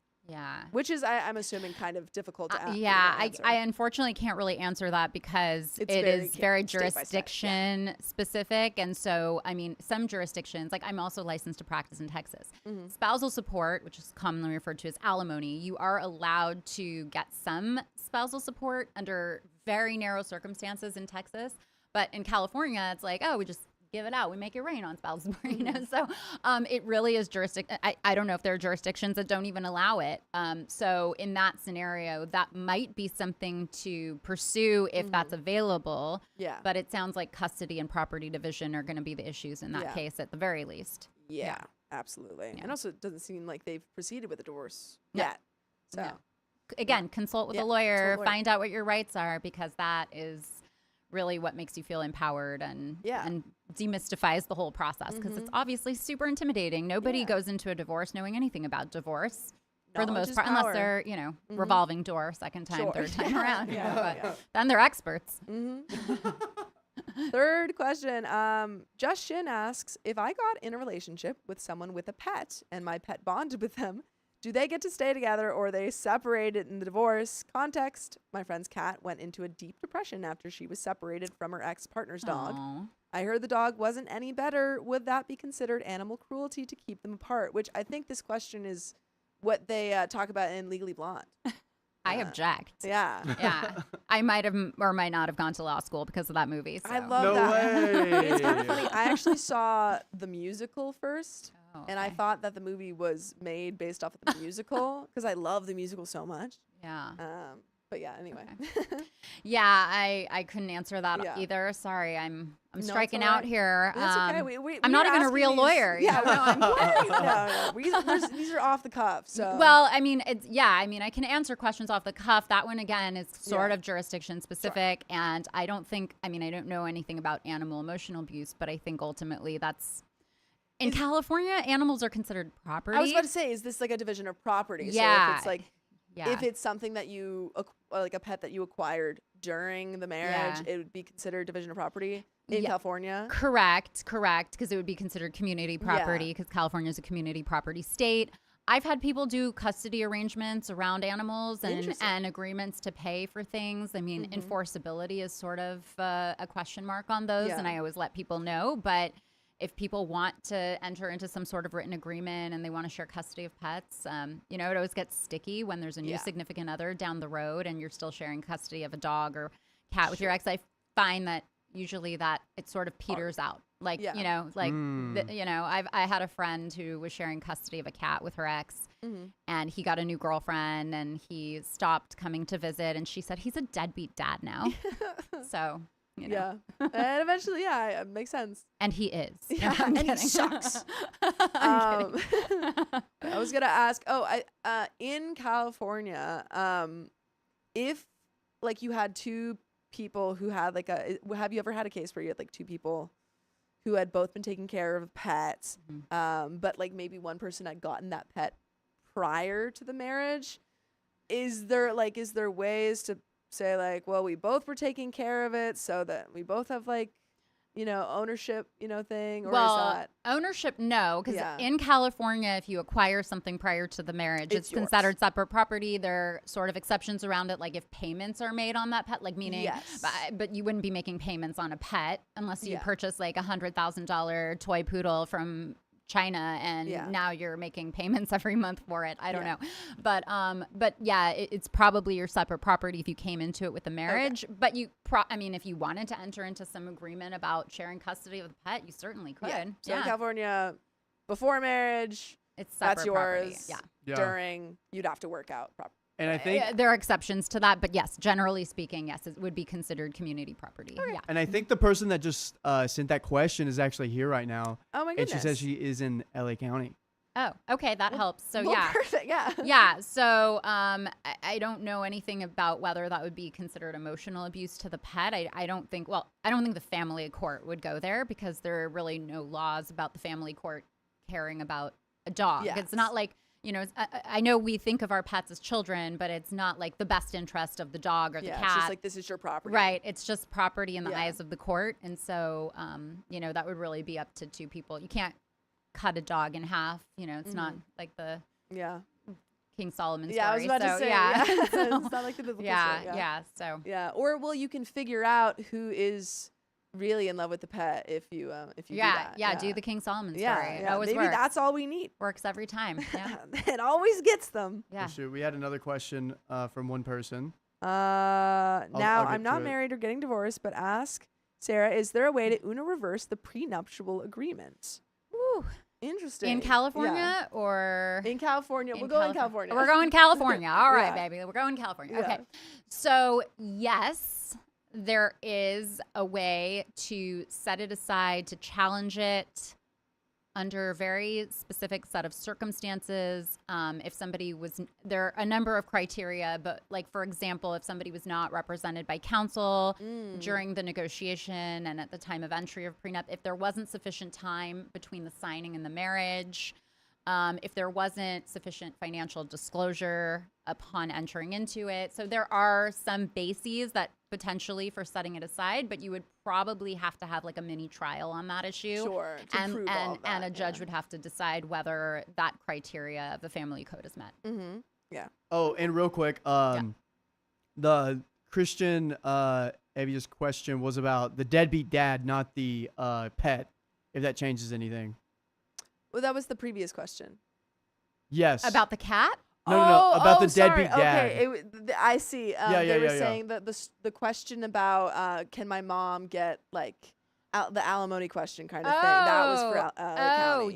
which is, I'm assuming, kind of difficult to answer. I unfortunately can't really answer that because it is very jurisdiction specific. And so, I mean, some jurisdictions, like I'm also licensed to practice in Texas. Mm-hmm. Spousal support, which is commonly referred to as alimony, you are allowed to get some spousal support under very narrow circumstances in Texas, but in California, it's like, oh, we just give it out. We make it rain on spousal, you know? So it really is I don't know if there are jurisdictions that don't even allow it. So in that scenario, that might be something to pursue if that's available. Yeah. But it sounds like custody and property division are going to be the issues in that case at the very least. Yeah, absolutely. Yeah. And also, it doesn't seem like they've proceeded with the divorce No. yet. So, No. Again, consult with a consult lawyer, a lawyer. find out what your rights are, because that is really what makes you feel empowered and demystifies the whole process, because it's obviously super intimidating. Nobody goes into a divorce knowing anything about divorce for the Knowledge most is part, unless power. they're, you know, revolving door, second time, Sure. third time around. You know, Yeah, but then they're experts. Third question. Justin asks, if I got in a relationship with someone with a pet and my pet bonded with them, do they get to stay together or are they separated in the divorce? Context, my friend's cat went into a deep depression after she was separated from her ex-partner's dog. Aw. I heard the dog wasn't any better. Would that be considered animal cruelty to keep them apart? Which I think this question is what they talk about in Legally Blonde. I object. Yeah. Yeah. I might have or might not have gone to law school because of that movie. So. I love No that. way. It's kind of funny. I actually saw the musical first, Oh, and I okay. thought that the movie was made based off of the musical because I love the musical so much. Yeah. But yeah, anyway. Yeah, I couldn't answer that Yeah. either. Sorry, I'm it's striking all out right. here. That's okay. I'm not we're even a asking real these- lawyer. you Yeah, know? no, no. These are off the cuff. So Well, I mean, I can answer questions off the cuff. That one again is sort Yeah. of jurisdiction specific, and I don't know anything about animal emotional abuse, but I think ultimately that's in California, animals are considered property. I was about to say, is this like a division of property? Yeah. So if it's like, yeah. if it's something that you like a pet that you acquired during the marriage, Yeah. it would be considered division of property in Yeah. California. Correct, because it would be considered community property because California is a community property state. I've had people do custody arrangements around animals and agreements to pay for things. I mean, enforceability is sort of a question mark on those, Yeah. and I always let people know. But if people want to enter into some sort of written agreement and they want to share custody of pets, it always gets sticky when there's a new significant other down the road and you're still sharing custody of a dog or cat with your ex. I find that usually that it sort of peters out. Like, I had a friend who was sharing custody of a cat with her ex and he got a new girlfriend and he stopped coming to visit. And she said, he's a deadbeat dad now. So, you know. Yeah. And eventually, it makes sense. And he is. Yeah, I'm and he kidding. sucks. I'm kidding. I was gonna ask. In California, if like you had two people who had like have you ever had a case where you had like two people who had both been taking care of pets, but like maybe one person had gotten that pet prior to the marriage? Is there ways to say like, well, we both were taking care of it so that we both have like, ownership, thing? Or Well, is that ownership, no, because in California, if you acquire something prior to the marriage, it's yours. considered separate property. There are sort of exceptions around it, like if payments are made on that pet, like meaning, Yes. but you wouldn't be making payments on a pet unless you Yeah. purchase like $100,000 toy poodle from China and now you're making payments every month for it. I don't know. But it's probably your separate property if you came into it with the marriage. Okay. But if you wanted to enter into some agreement about sharing custody of the pet, you certainly could. Yeah. So in California, before marriage, it's separate that's yours. property. Yeah. During, you'd have to work out property. And I think there are exceptions to that, but yes, generally speaking, yes, it would be considered community property. Okay. Yeah. And I think the person that just sent that question is actually here right now. Oh my And goodness. she says she is in LA County. Oh, okay, that helps. So Well, yeah. perfect. Yeah. Yeah. So I don't know anything about whether that would be considered emotional abuse to the pet. I don't think the family court would go there because there are really no laws about the family court caring about a dog. Yes. It's not like, I know we think of our pets as children, but it's not like the best interest of the dog or the cat. It's just like, this is your property. Right. It's just property in the eyes of the court. And so, that would really be up to two people. You can't cut a dog in half. It's not like the King Solomon story. Yeah, I was about to say. Yeah. It's not like the biblical story. Yeah. So. Yeah. Or you can figure out who is really in love with the pet if you do that. Yeah. Do the King Solomon story. Yeah. It always Maybe works. that's all we need. Works every time. Yeah. It always gets them. Yeah. Oh, shoot. We had another question from one person. Now I'll get I'm not to it. married or getting divorced, but ask Sarah, is there a way to Uno reverse the prenuptial agreement? Woo. Interesting. In Yeah. California or In California. We'll go in California. We're going California. All right, Yeah. baby. We're going California. Yeah. Okay. So, yes, there is a way to set it aside, to challenge it under a very specific set of circumstances. If somebody was, there are a number of criteria, but like, for example, if somebody was not represented by counsel during the negotiation and at the time of entry of prenup, if there wasn't sufficient time between the signing and the marriage, if there wasn't sufficient financial disclosure upon entering into it. So there are some bases that potentially for setting it aside, but you would probably have to have like a mini trial on that issue. Sure. To prove all of that, and a judge would have to decide whether that criteria of the family code is met. Mm-hmm. Yeah. Oh, and real quick, the Christian Evia's question was about the deadbeat dad, not the pet, if that changes anything. Well, that was the previous question. Yes. About the cat? No, about the sorry. deadbeat dad. Okay, I see. They were yeah. saying that the question about can my mom get like the alimony question kind of thing. That was for the county.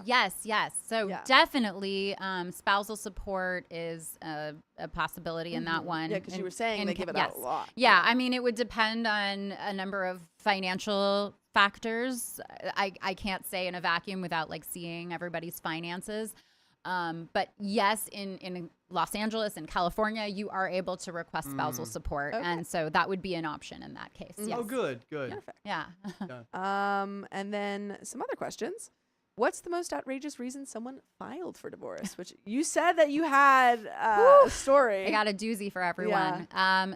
Yes. So definitely spousal support is a possibility in that one. Yeah, because you were saying they give it out a lot. Yeah, I mean, it would depend on a number of financial factors. I can't say in a vacuum without like seeing everybody's finances. But yes, in Los Angeles and California, you are able to request spousal support. Okay. And so that would be an option in that case. Yes. Oh, good. Perfect. Yeah. And then some other questions. What's the most outrageous reason someone filed for divorce? Which you said that you had a story. I got a doozy for everyone.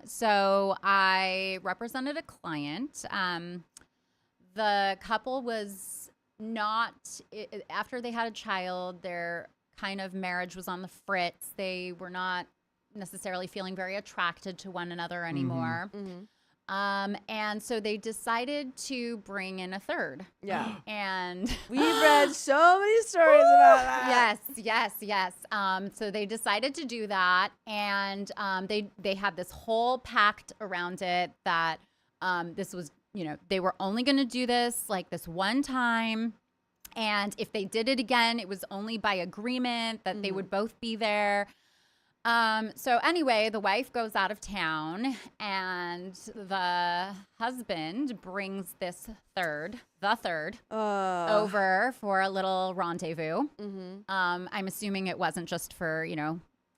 So I represented a client. The couple was not, after they had a child, their kind of marriage was on the fritz. They were not necessarily feeling very attracted to one another anymore. And so they decided to bring in a third. Yeah. And we've read so many stories about that. Yes. So they decided to do that. And they had this whole pact around it that this was, they were only going to do this like this one time. And if they did it again, it was only by agreement that they would both be there. So anyway, the wife goes out of town and the husband brings the third, over for a little rendezvous. I'm assuming it wasn't just for,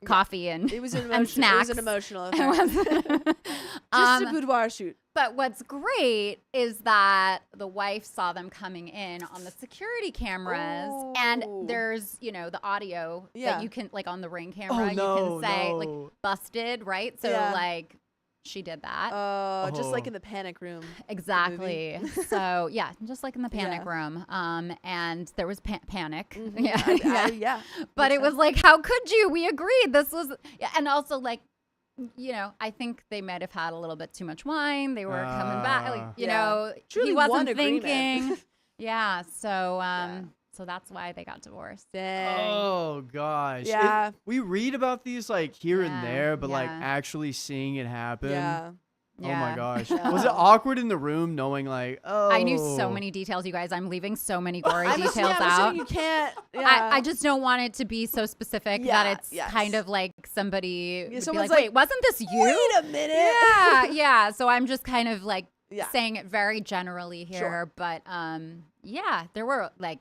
coffee and it was and snacks. It was an emotional event. Just a boudoir shoot. But what's great is that the wife saw them coming in on the security cameras, and there's, the audio that you can, like on the Ring camera, you can say like busted, right? So like she did that. Just like in the panic room. Exactly. So yeah, just like in the panic room. And there was panic. But it was like, how could you? We agreed. This was, and also like, I think they might have had a little bit too much wine. They were coming back, like, Truly he wasn't agreement. thinking. So that's why they got divorced. Dang. Oh gosh. Yeah. We read about these like here and there, but like actually seeing it happen. Yeah. Oh my gosh. Yeah. Was it awkward in the room knowing like, I knew so many details, you guys. I'm leaving so many gory details I'm out. you can't. I just don't want it to be so specific that it's kind of like somebody would be like, wait, wasn't this you? Wait a minute. Yeah. So I'm just kind of like saying it very generally here. Sure. But there were like,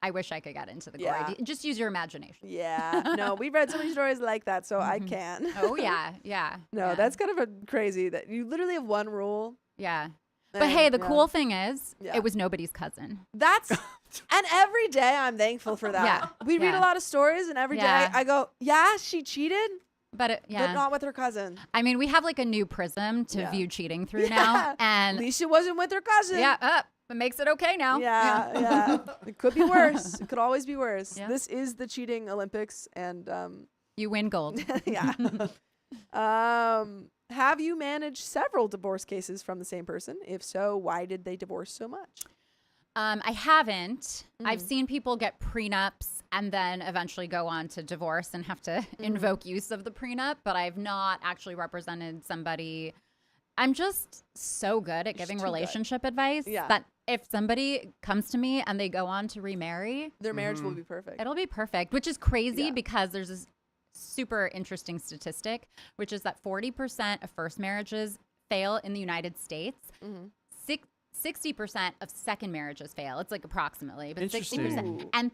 I wish I could get into the gory. Just use your imagination. Yeah. No, we've read so many stories like that, so I can. Oh, yeah. No, that's kind of a crazy that you literally have one rule. Yeah. But hey, the cool thing is it was nobody's cousin. That's, and every day I'm thankful for that. Yeah. We read a lot of stories, and every day I go, she cheated, but not with her cousin. I mean, we have like a new prism to view cheating through now. And at least it wasn't with her cousin. Yeah. It makes it okay now. Yeah. It could be worse. It could always be worse. Yeah. This is the cheating Olympics, and you win gold. Yeah. Have you managed several divorce cases from the same person? If so, why did they divorce so much? I haven't. I've seen people get prenups and then eventually go on to divorce and have to invoke use of the prenup. But I've not actually represented somebody. I'm just so good at giving relationship advice that if somebody comes to me and they go on to remarry, their marriage will be perfect. It'll be perfect, which is crazy because there's this super interesting statistic, which is that 40% of first marriages fail in the United States. 60% of second marriages fail. It's like approximately, but 60%. And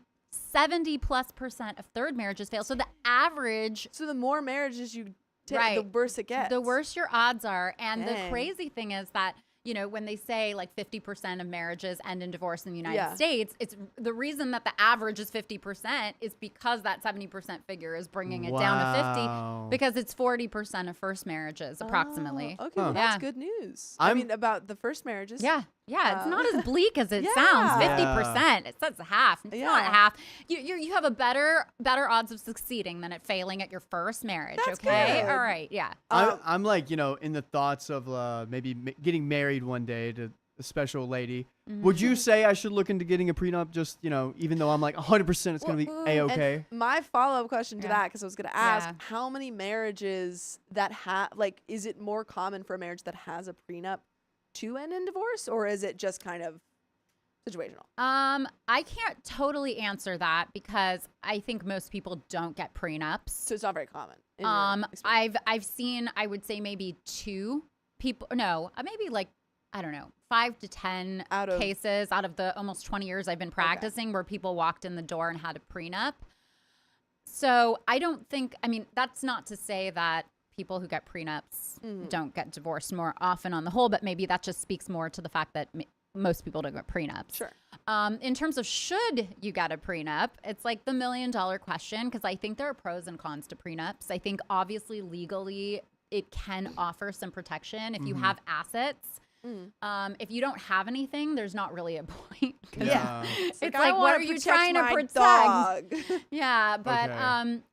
70+% of third marriages fail. So the average. So the more marriages you take, the worse it gets. The worse your odds are. And the crazy thing is that, you know, when they say like 50% of marriages end in divorce in the United States, it's the reason that the average is 50% is because that 70% figure is bringing it down to 50 because it's 40% of first marriages approximately. Okay, well, that's good news. I mean, about the first marriages. Yeah, it's not as bleak as it sounds. 50%. It says half. It's not half. You have a better odds of succeeding than at failing at your first marriage. That's okay, good. all right, yeah. I'm like, you know, in the thoughts of maybe getting married one day to a special lady. Would you say I should look into getting a prenup? Just, you know, even though I'm like 100%, it's gonna be a-okay. And my follow-up question to that, because I was gonna ask, how many marriages that is it more common for a marriage that has a prenup to end in divorce, or is it just kind of situational? I can't totally answer that because I think most people don't get prenups. So it's not very common. I've seen, I would say maybe 2 people. No, maybe like, I don't know, 5 to 10 cases out of the almost 20 years I've been practicing where people walked in the door and had a prenup. So I don't think. I mean, that's not to say that people who get prenups don't get divorced more often on the whole, but maybe that just speaks more to the fact that most people don't get prenups. Sure. In terms of should you get a prenup, it's like the $1 million question, because I think there are pros and cons to prenups. I think obviously legally it can offer some protection if you have assets. If you don't have anything, there's not really a point. It's like what are you trying to protect? Dog.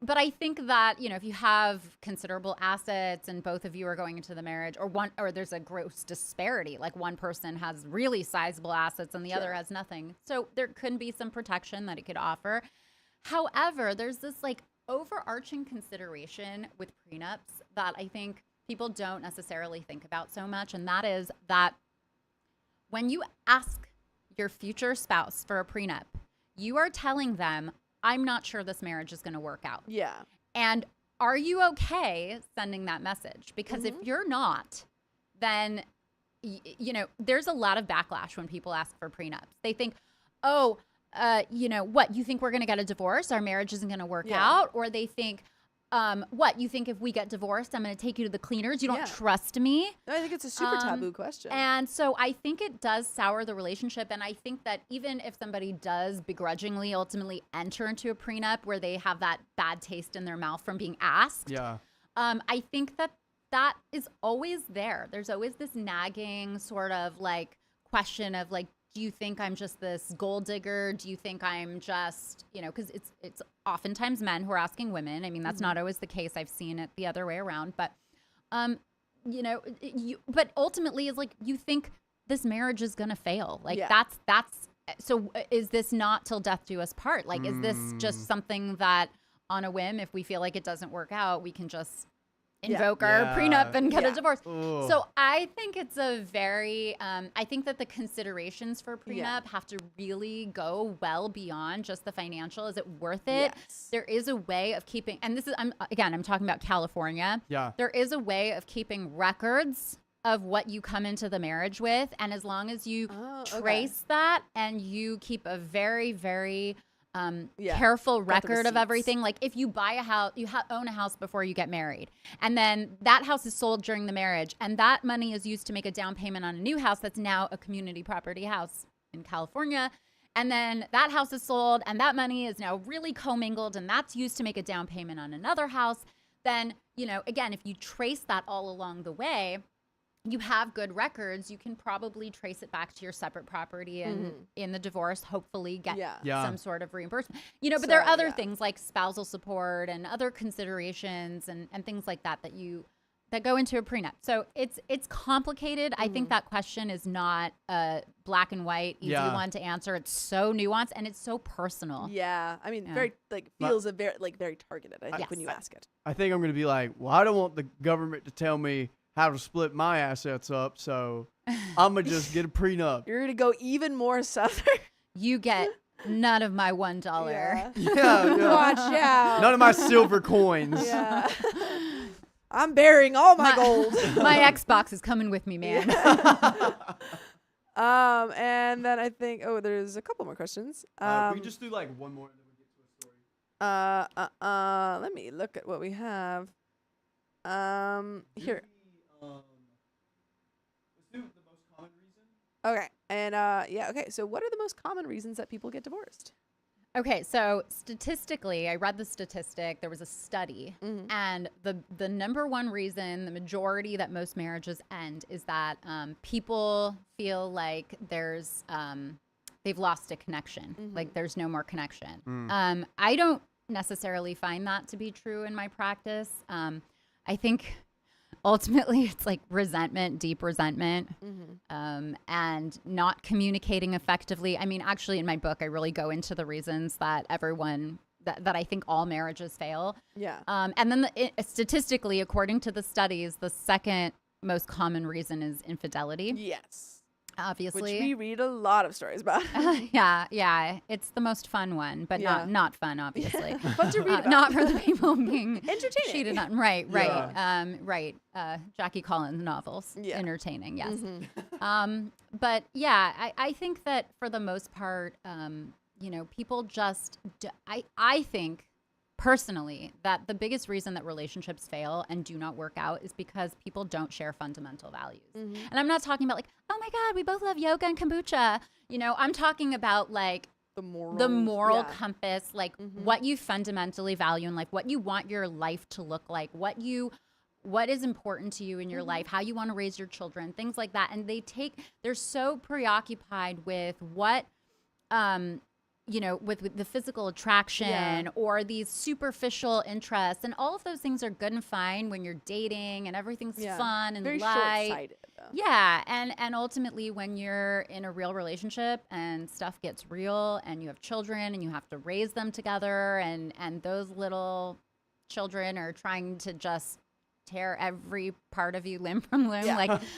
But I think that, you know, if you have considerable assets and both of you are going into the marriage, or there's a gross disparity, like one person has really sizable assets and the other has nothing, so there could be some protection that it could offer. However, there's this like overarching consideration with prenups that I think people don't necessarily think about so much, and that is that when you ask your future spouse for a prenup, you are telling them, I'm not sure this marriage is going to work out. Yeah. And are you okay sending that message? Because if you're not, then, you know, there's a lot of backlash when people ask for prenups. They think, you know, what, you think we're going to get a divorce? Our marriage isn't going to work out? Or they think, what, you think if we get divorced, I'm going to take you to the cleaners? You don't trust me? I think it's a super taboo question. And so I think it does sour the relationship. And I think that even if somebody does begrudgingly ultimately enter into a prenup where they have that bad taste in their mouth from being asked, I think that is always there. There's always this nagging sort of like question of like, do you think I'm just this gold digger? Do you think I'm just, you know, because it's oftentimes men who are asking women. I mean, that's not always the case. I've seen it the other way around. But, you know, but ultimately is like, you think this marriage is going to fail. Like that's, so is this not till death do us part? Like, is this just something that on a whim, if we feel like it doesn't work out, we can just invoke our prenup and get a divorce? Ooh. So I think it's a very, I think that the considerations for prenup have to really go well beyond just the financial. Is it worth it? Yes. There is a way of keeping, and this is, I'm talking about California. Yeah. There is a way of keeping records of what you come into the marriage with. And as long as you trace that and you keep a very, very careful record of everything. Like if you buy a house, you own a house before you get married, and then that house is sold during the marriage, and that money is used to make a down payment on a new house that's now a community property house in California. And then that house is sold and that money is now really commingled and that's used to make a down payment on another house. Then, you know, again, if you trace that all along the way, you have good records, you can probably trace it back to your separate property and in the divorce, hopefully get some sort of reimbursement. You know, but there are other things like spousal support and other considerations and things like that that you that go into a prenup. So it's complicated. I think that question is not a black and white, easy one to answer. It's so nuanced and it's so personal. Yeah. I mean, very feels a very targeted, I think, when you ask it. I think I'm going to be like, well, I don't want the government to tell me how to split my assets up, so I'm going to just get a prenup. You're going to go even more southern. You get none of my $1. Yeah. Watch out. None of my silver coins. Yeah. I'm burying all my gold. My Xbox is coming with me, man. And then I think, there's a couple more questions. We can just do like one more and then we get to a story. Let me look at what we have. Here. Let's do the most common reason. Okay. And okay. So what are the most common reasons that people get divorced? Okay, so statistically, I read the statistic. There was a study, and the number one reason, the majority that most marriages end, is that people feel like there's they've lost a connection, like there's no more connection. I don't necessarily find that to be true in my practice. I think ultimately it's like resentment, deep resentment, and not communicating effectively. I mean, actually in my book, I really go into the reasons that that I think all marriages fail. Yeah. And then statistically, according to the studies, the second most common reason is infidelity. Yes. Obviously. Which we read a lot of stories about. Yeah. It's the most fun one, but not fun, obviously. Fun to read about. Not for the people being entertaining. Cheated on. Right. Jackie Collins novels. Yeah. Entertaining, yes. But yeah, I think that for the most part, people just, I think personally that the biggest reason that relationships fail and do not work out is because people don't share fundamental values. And I'm not talking about like, oh my God, we both love yoga and kombucha. I'm talking about like the moral compass, like what you fundamentally value in life, what you want your life to look like, what is important to you in your life, how you want to raise your children, things like that. And they're so preoccupied with what, with the physical attraction or these superficial interests, and all of those things are good and fine when you're dating and everything's fun and very light. short-sighted, though. Yeah, and ultimately when you're in a real relationship and stuff gets real and you have children and you have to raise them together, and those little children are trying to just tear every part of you limb from limb,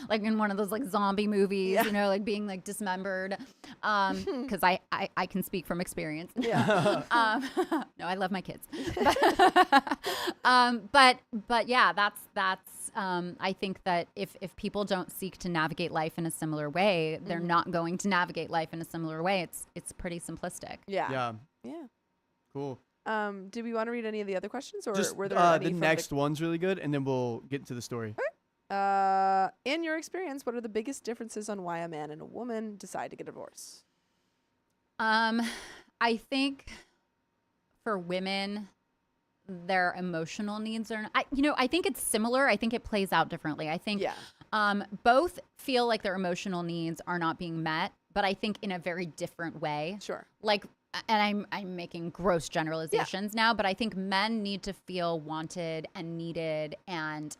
like in one of those like zombie movies, like being like dismembered. Because I can speak from experience. Yeah. No, I love my kids. But yeah, that's I think that if people don't seek to navigate life in a similar way, they're not going to navigate life in a similar way. It's pretty simplistic. Yeah. Cool. Do we want to read any of the other questions, or Just, were there any the from next one's really good, and then we'll get into the story. Okay. In your experience, what are the biggest differences on why a man and a woman decide to get a divorce? I think for women, their emotional needs are. I think it's similar. I think it plays out differently. I think both feel like their emotional needs are not being met, but I think in a very different way. Sure. Like. And I'm making gross generalizations now, but I think men need to feel wanted and needed, and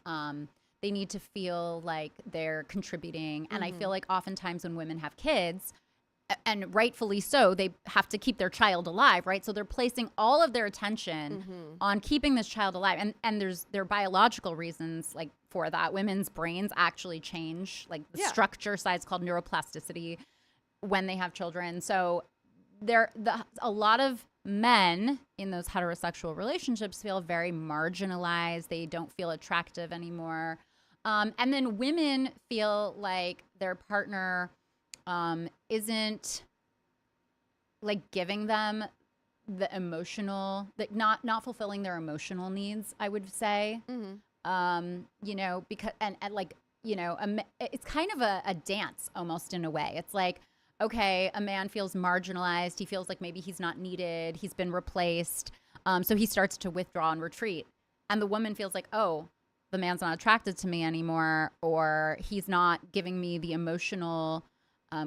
they need to feel like they're contributing. And I feel like oftentimes when women have kids, and rightfully so, they have to keep their child alive, right? So they're placing all of their attention on keeping this child alive. And there are biological reasons like for that. Women's brains actually change, like the structure size called neuroplasticity when they have children. So a lot of men in those heterosexual relationships feel very marginalized. They don't feel attractive anymore. And then women feel like their partner isn't like giving them the emotional, like not fulfilling their emotional needs, I would say. Because and like, it's kind of a dance almost in a way. It's like, okay, a man feels marginalized. He feels like maybe he's not needed. He's been replaced. So he starts to withdraw and retreat. And the woman feels like, oh, the man's not attracted to me anymore, or he's not giving me the emotional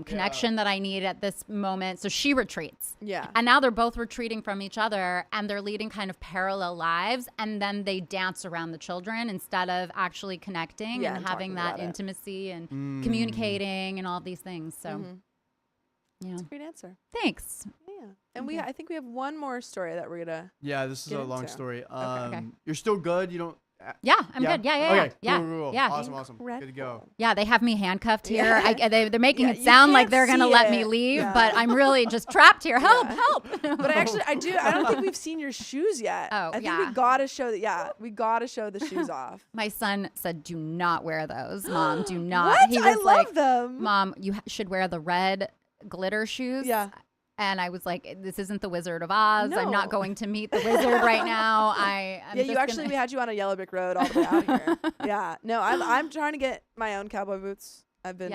connection that I need at this moment. So she retreats. Yeah. And now they're both retreating from each other and they're leading kind of parallel lives. And then they dance around the children instead of actually connecting Yeah, and and having talking that about it. intimacy and communicating and all of these things. So, yeah. That's a great answer. Thanks. Yeah. And I think we have one more story that we're gonna. Yeah, this is Get a long into. story. Okay. You're still good. You don't. Yeah, I'm good. Yeah, Okay. yeah. Cool. Yeah. Awesome. Good to go. Yeah, they have me handcuffed here. Yeah. They're making Yeah, it you sound like can't they're gonna see let me it. leave, Yeah. but I'm really just trapped here. Help! Yeah. Help! But I don't think we've seen your shoes yet. Oh, I think yeah. we gotta show that. Yeah, we gotta show the shoes off. My son said, "Do not wear those, Mom. Do not." What? He I was love like, them. "Mom, you should wear the red glitter shoes." Yeah. And I was like, "This isn't the Wizard of Oz. I'm not No. going to meet the wizard right now." We had you on a yellow brick road all the way out here. Yeah. No, I'm trying to get my own cowboy boots. I've been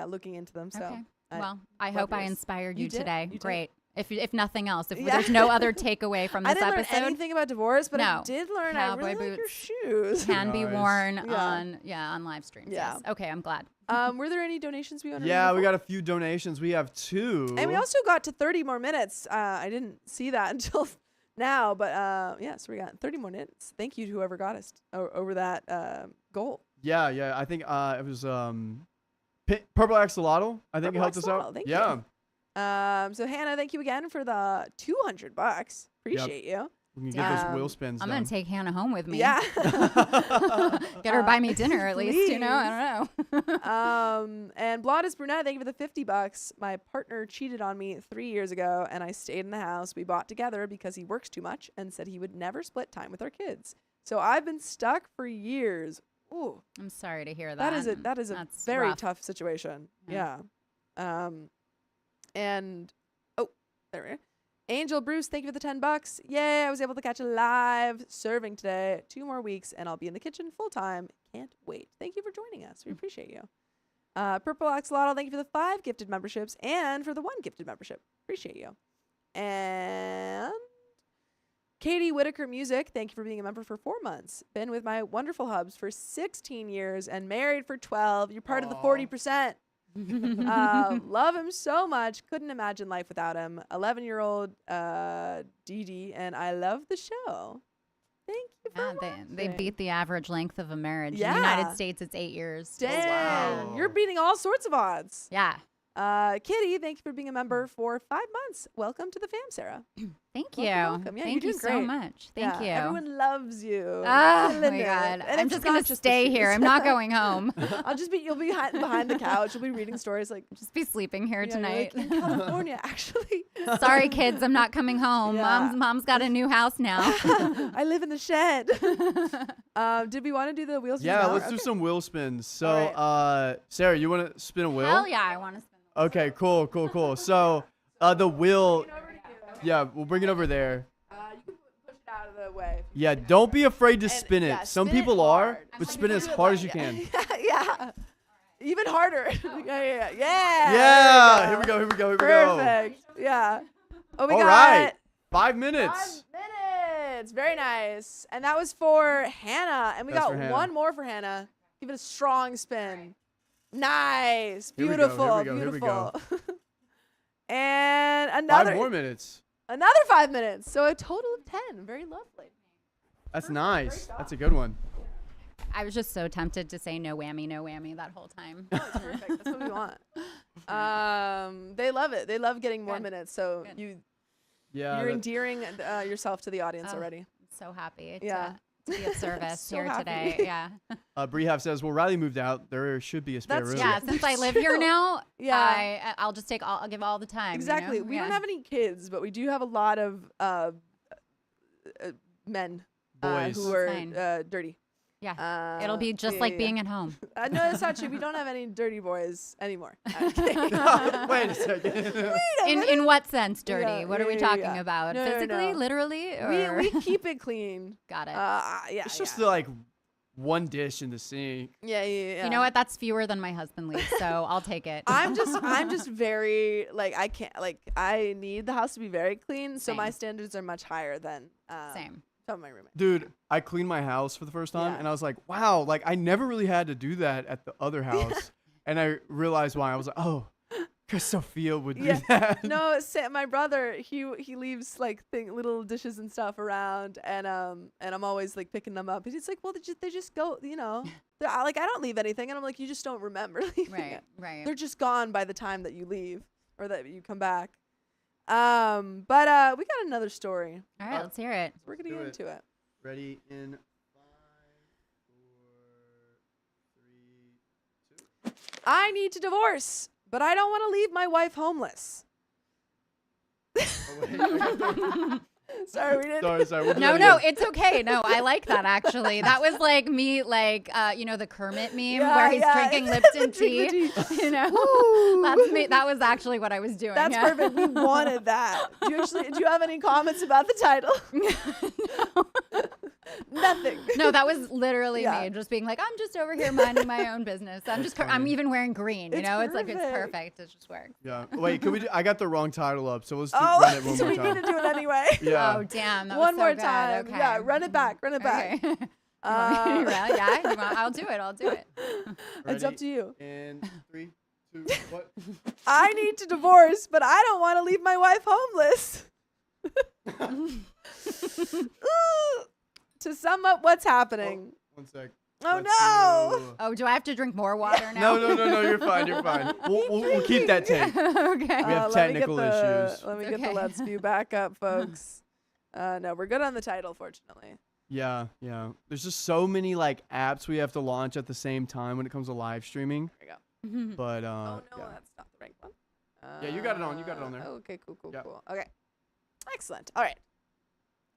looking into them. So. Okay. Well, I hope I inspired you, You did. today. You did. Great. If nothing else, if Yeah. there's no other takeaway from I this didn't episode, learn anything about divorce, but I No. did learn I Cowboy really like your boots. shoes. can be Nice. worn Yeah. on live streams. Yeah. Yes. Okay, I'm glad. Were there any donations we want to Yeah, read we before? got a few donations. We have 2. And we also got to 30 more minutes. I didn't see that until now, but so we got 30 more minutes. Thank you to whoever got us over that goal. Yeah. I think it was Purple Axolotl. I think Purple it helped us Axolotl, out. thank Yeah. you. So Hannah, thank you again for the $200. Appreciate you. We can get those wheel Um, spins I'm done. gonna take Hannah home with me. Yeah. Get her buy me dinner at least. You know, I don't know. And Blonde is Brunette, thank you for the $50. My partner cheated on me 3 years ago, and I stayed in the house we bought together because he works too much and said he would never split time with our kids. So I've been stuck for years. Ooh, I'm sorry to hear that. that is a That's very rough. tough situation. Yeah. Yeah. And there we are. Angel Bruce, thank you for the $10. Yay, I was able to catch a live serving today. 2 more weeks and I'll be in the kitchen full time. Can't wait. Thank you for joining us. We appreciate you. Purple Axolotl, thank you for the 5 gifted memberships and for the 1 gifted membership. Appreciate you. And Katie Whitaker Music, thank you for being a member for 4 months. Been with my wonderful hubs for 16 years and married for 12. You're part of the 40%. Love him so much. Couldn't imagine life without him. 11-year-old Dee Dee, and I love the show. Thank you for They watching. beat the average length of a marriage. In Yeah. the United States, it's 8 years. Dang, wow. you're beating all sorts of odds. Yeah. Kitty, thank you for being a member for 5 months. Welcome to the fam, Sarah. Thank you. welcome. Yeah, Thank you're you doing so great. much. Thank you. Everyone loves you. Oh Killing my it. God. And I'm it's just not going to the stay here. shoes. I'm not going home. You'll be behind the couch. You'll be reading stories like Just be sleeping here yeah, tonight. you're like, in California, actually. Sorry, kids, I'm not coming home. Yeah. Mom's got a new house now. I live in the shed. Did we want to do the wheels? Yeah, now? let's do Okay. some wheel spins. So, All Sarah, you want to spin a wheel? Hell yeah, I want to spend. Okay, cool. So, the wheel, yeah, we'll bring it over there. You can push it out of the way. Yeah, don't be afraid to And, spin it. yeah, Some spin it people are, hard. but I'm spin it gonna as do it hard as like- you can. Yeah. Even harder. Yeah. Yeah, here we go. Perfect. Yeah. Oh, we All got right, 5 minutes. 5 minutes. Very nice. And that was for Hannah. And we That's got for Hannah. one more for Hannah. Give it a strong spin. Nice. Here we go, Beautiful. here we go, Beautiful. And 5 another more minutes. 5 minutes. So a total of 10. Very lovely. That's nice. That's a good one. I was just so tempted to say no whammy that whole time. Perfect. That's what we want. They love it. They love getting more Good. minutes. So Good. Yeah. you're that- endearing yourself to the audience Oh. already. I'm so happy Yeah. to be of service So here happy. today. Yeah. Brehab says, well, Riley moved out. There should be a spare That's room. Yeah, since I live here true. now, Yeah. I'll just take I'll give all the time. Exactly. You know? We don't Yeah. have any kids, but we do have a lot of men Boys. who are Fine. dirty. Yeah. It'll be just like being at home. No, that's not true. We don't have any dirty boys anymore. I'm kidding. Wait a second. In what sense, dirty? Yeah, what are yeah, we yeah, talking yeah. about? No, Physically, no. literally? Or? we keep it clean. Got it. Yeah. It's just like one dish in the sink. Yeah. You know what? That's fewer than my husband leaves, so I'll take it. I'm just very I can't I need the house to be very clean, so my Same. standards are much higher than Same. some of my roommates. Dude, I cleaned my house for the first time, Yeah. and I was like, wow, I never really had to do that at the other house. And I realized why. I was like, oh, Because Sophia would do Yeah. that. No, my brother, he leaves like little dishes and stuff around, and I'm always like picking them up. And he's like, well, they just go, you know. Like, I don't leave anything, and I'm like, you just don't remember leaving it. Right. They're just gone by the time that you leave or that you come back. But we got another story. All right, let's hear it. So we're gonna get into it. Ready in 5, 4, 3, 2. I need to divorce, but I don't want to leave my wife homeless. Oh, wait. Sorry, we didn't. Sorry. We'll do No, that no, again. it's okay. No, I like that actually. That was like me, like the Kermit meme Yeah, where he's yeah. drinking Lipton Drink tea. the tea. You know, Woo. that's me. That was actually what I was doing. That's yeah. perfect. We wanted that. Do you have any comments about the title? Nothing. No, that was literally Yeah. me, just being like, I'm just over here minding my own business. I'm funny. even wearing green. You It's know, it's like it's perfect. perfect. It just works. Yeah. Wait, I got the wrong title up, so let's run it one so more we time. need to do it anyway. Yeah. Oh damn! That One was so more good. time. Okay. Yeah, run it back. Run it back. Okay. I'll do it. I'll do it. It's up Ready? to you. In 3, 2, what? I need to divorce, but I don't want to leave my wife homeless. Ooh. To sum up what's happening. One sec. Oh, Let's no. do- Oh, do I have to drink more water now? No, you're fine. You're fine. We'll keep that tape. Okay. We have let me get technical issues. Let me get the Okay. Let's View back up, folks. No, we're good on the title, fortunately. Yeah. There's just so many like apps we have to launch at the same time when it comes to live streaming. There we go. But Oh, no, yeah. that's not the right one. Yeah, you got it on. You got it on there. Okay, cool. Yep. Okay. Excellent. All right.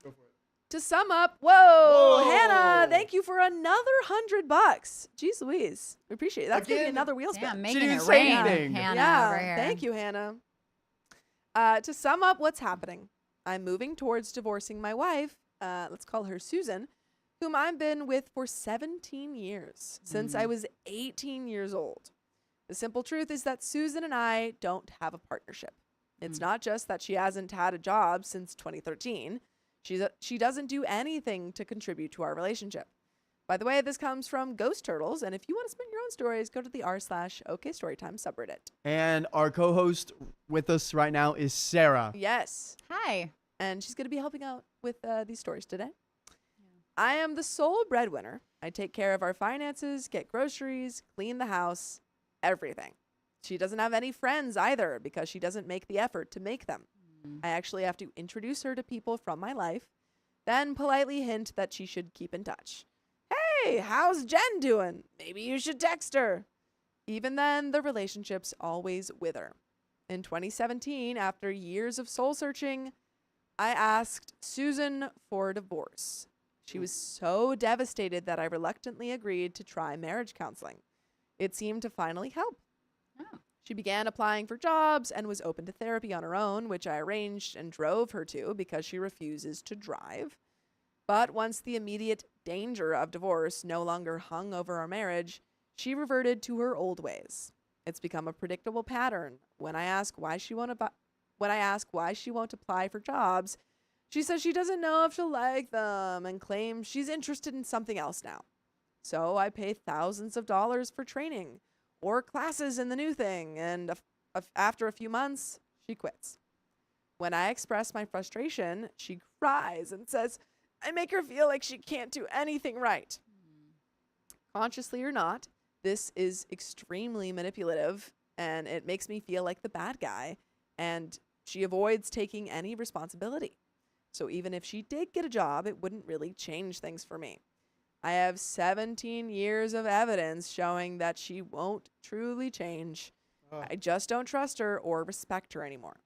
Go for it. To sum up, Whoa. Hannah, thank you for another $100. Jeez Louise. We appreciate it. That's going to be Again? another wheel spin. Damn, She making didn't it say rain, anything. Hannah Yeah, over here. thank you, Hannah. To sum up what's happening, I'm moving towards divorcing my wife, let's call her Susan, whom I've been with for 17 years, since I was 18 years old. The simple truth is that Susan and I don't have a partnership. It's not just that she hasn't had a job since 2013. She doesn't do anything to contribute to our relationship. By the way, this comes from Ghost Turtles, and if you want to spin your own stories, go to the r/OKStorytime subreddit. And our co-host with us right now is Sarah. Yes. Hi. And she's going to be helping out with these stories today. I am the sole breadwinner. I take care of our finances, get groceries, clean the house, everything. She doesn't have any friends either because she doesn't make the effort to make them. I actually have to introduce her to people from my life, then politely hint that she should keep in touch. Hey, how's Jen doing? Maybe you should text her. Even then, the relationships always wither. In 2017, after years of soul searching, I asked Susan for a divorce. She was so devastated that I reluctantly agreed to try marriage counseling. It seemed to finally help. Oh. She began applying for jobs and was open to therapy on her own, which I arranged and drove her to because she refuses to drive. But once the immediate danger of divorce no longer hung over our marriage, she reverted to her old ways. It's become a predictable pattern. When I ask why she won't apply for jobs, she says she doesn't know if she'll like them and claims she's interested in something else now. So I pay thousands of dollars for training or classes in the new thing, and after a few months, she quits. When I express my frustration, she cries and says, I make her feel like she can't do anything right. Consciously or not, this is extremely manipulative, and it makes me feel like the bad guy, and she avoids taking any responsibility. So even if she did get a job, it wouldn't really change things for me. I have 17 years of evidence showing that she won't truly change. Oh. I just don't trust her or respect her anymore.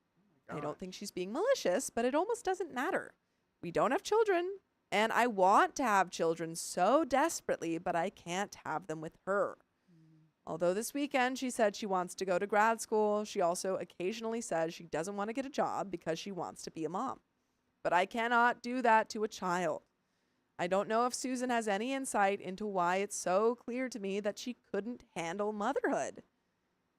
I don't think she's being malicious, but it almost doesn't matter. We don't have children, and I want to have children so desperately, but I can't have them with her. Although this weekend she said she wants to go to grad school, she also occasionally says she doesn't want to get a job because she wants to be a mom. But I cannot do that to a child. I don't know if Susan has any insight into why it's so clear to me that she couldn't handle motherhood.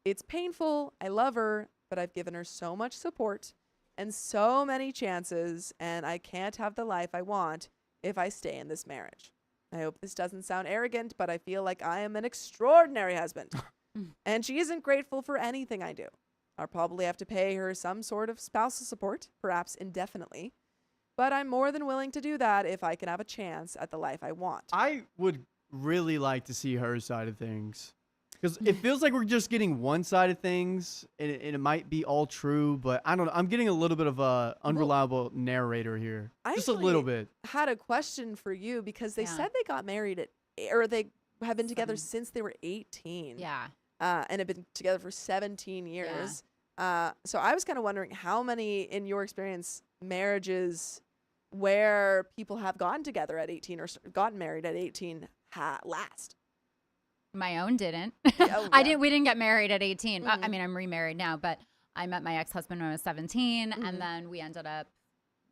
It's painful, I love her, but I've given her so much support and so many chances, and I can't have the life I want if I stay in this marriage. I hope this doesn't sound arrogant, but I feel like I am an extraordinary husband, and she isn't grateful for anything I do. I'll probably have to pay her some sort of spousal support, perhaps indefinitely. But I'm more than willing to do that if I can have a chance at the life I want. I would really like to see her side of things. Because it feels like we're just getting one side of things, and it might be all true, but I don't know. I'm getting a little bit of a unreliable narrator here. Just a little bit. Had a question for you because they said they got married or they have been together since they were 18. Yeah. And have been together for 17 years. So I was kind of wondering how many, in your experience, marriages where people have gotten together at 18 or gotten married at 18 last. My own didn't. Oh, We didn't get married at 18. I mean, I'm remarried now, but I met my ex-husband when I was 17, and then we ended up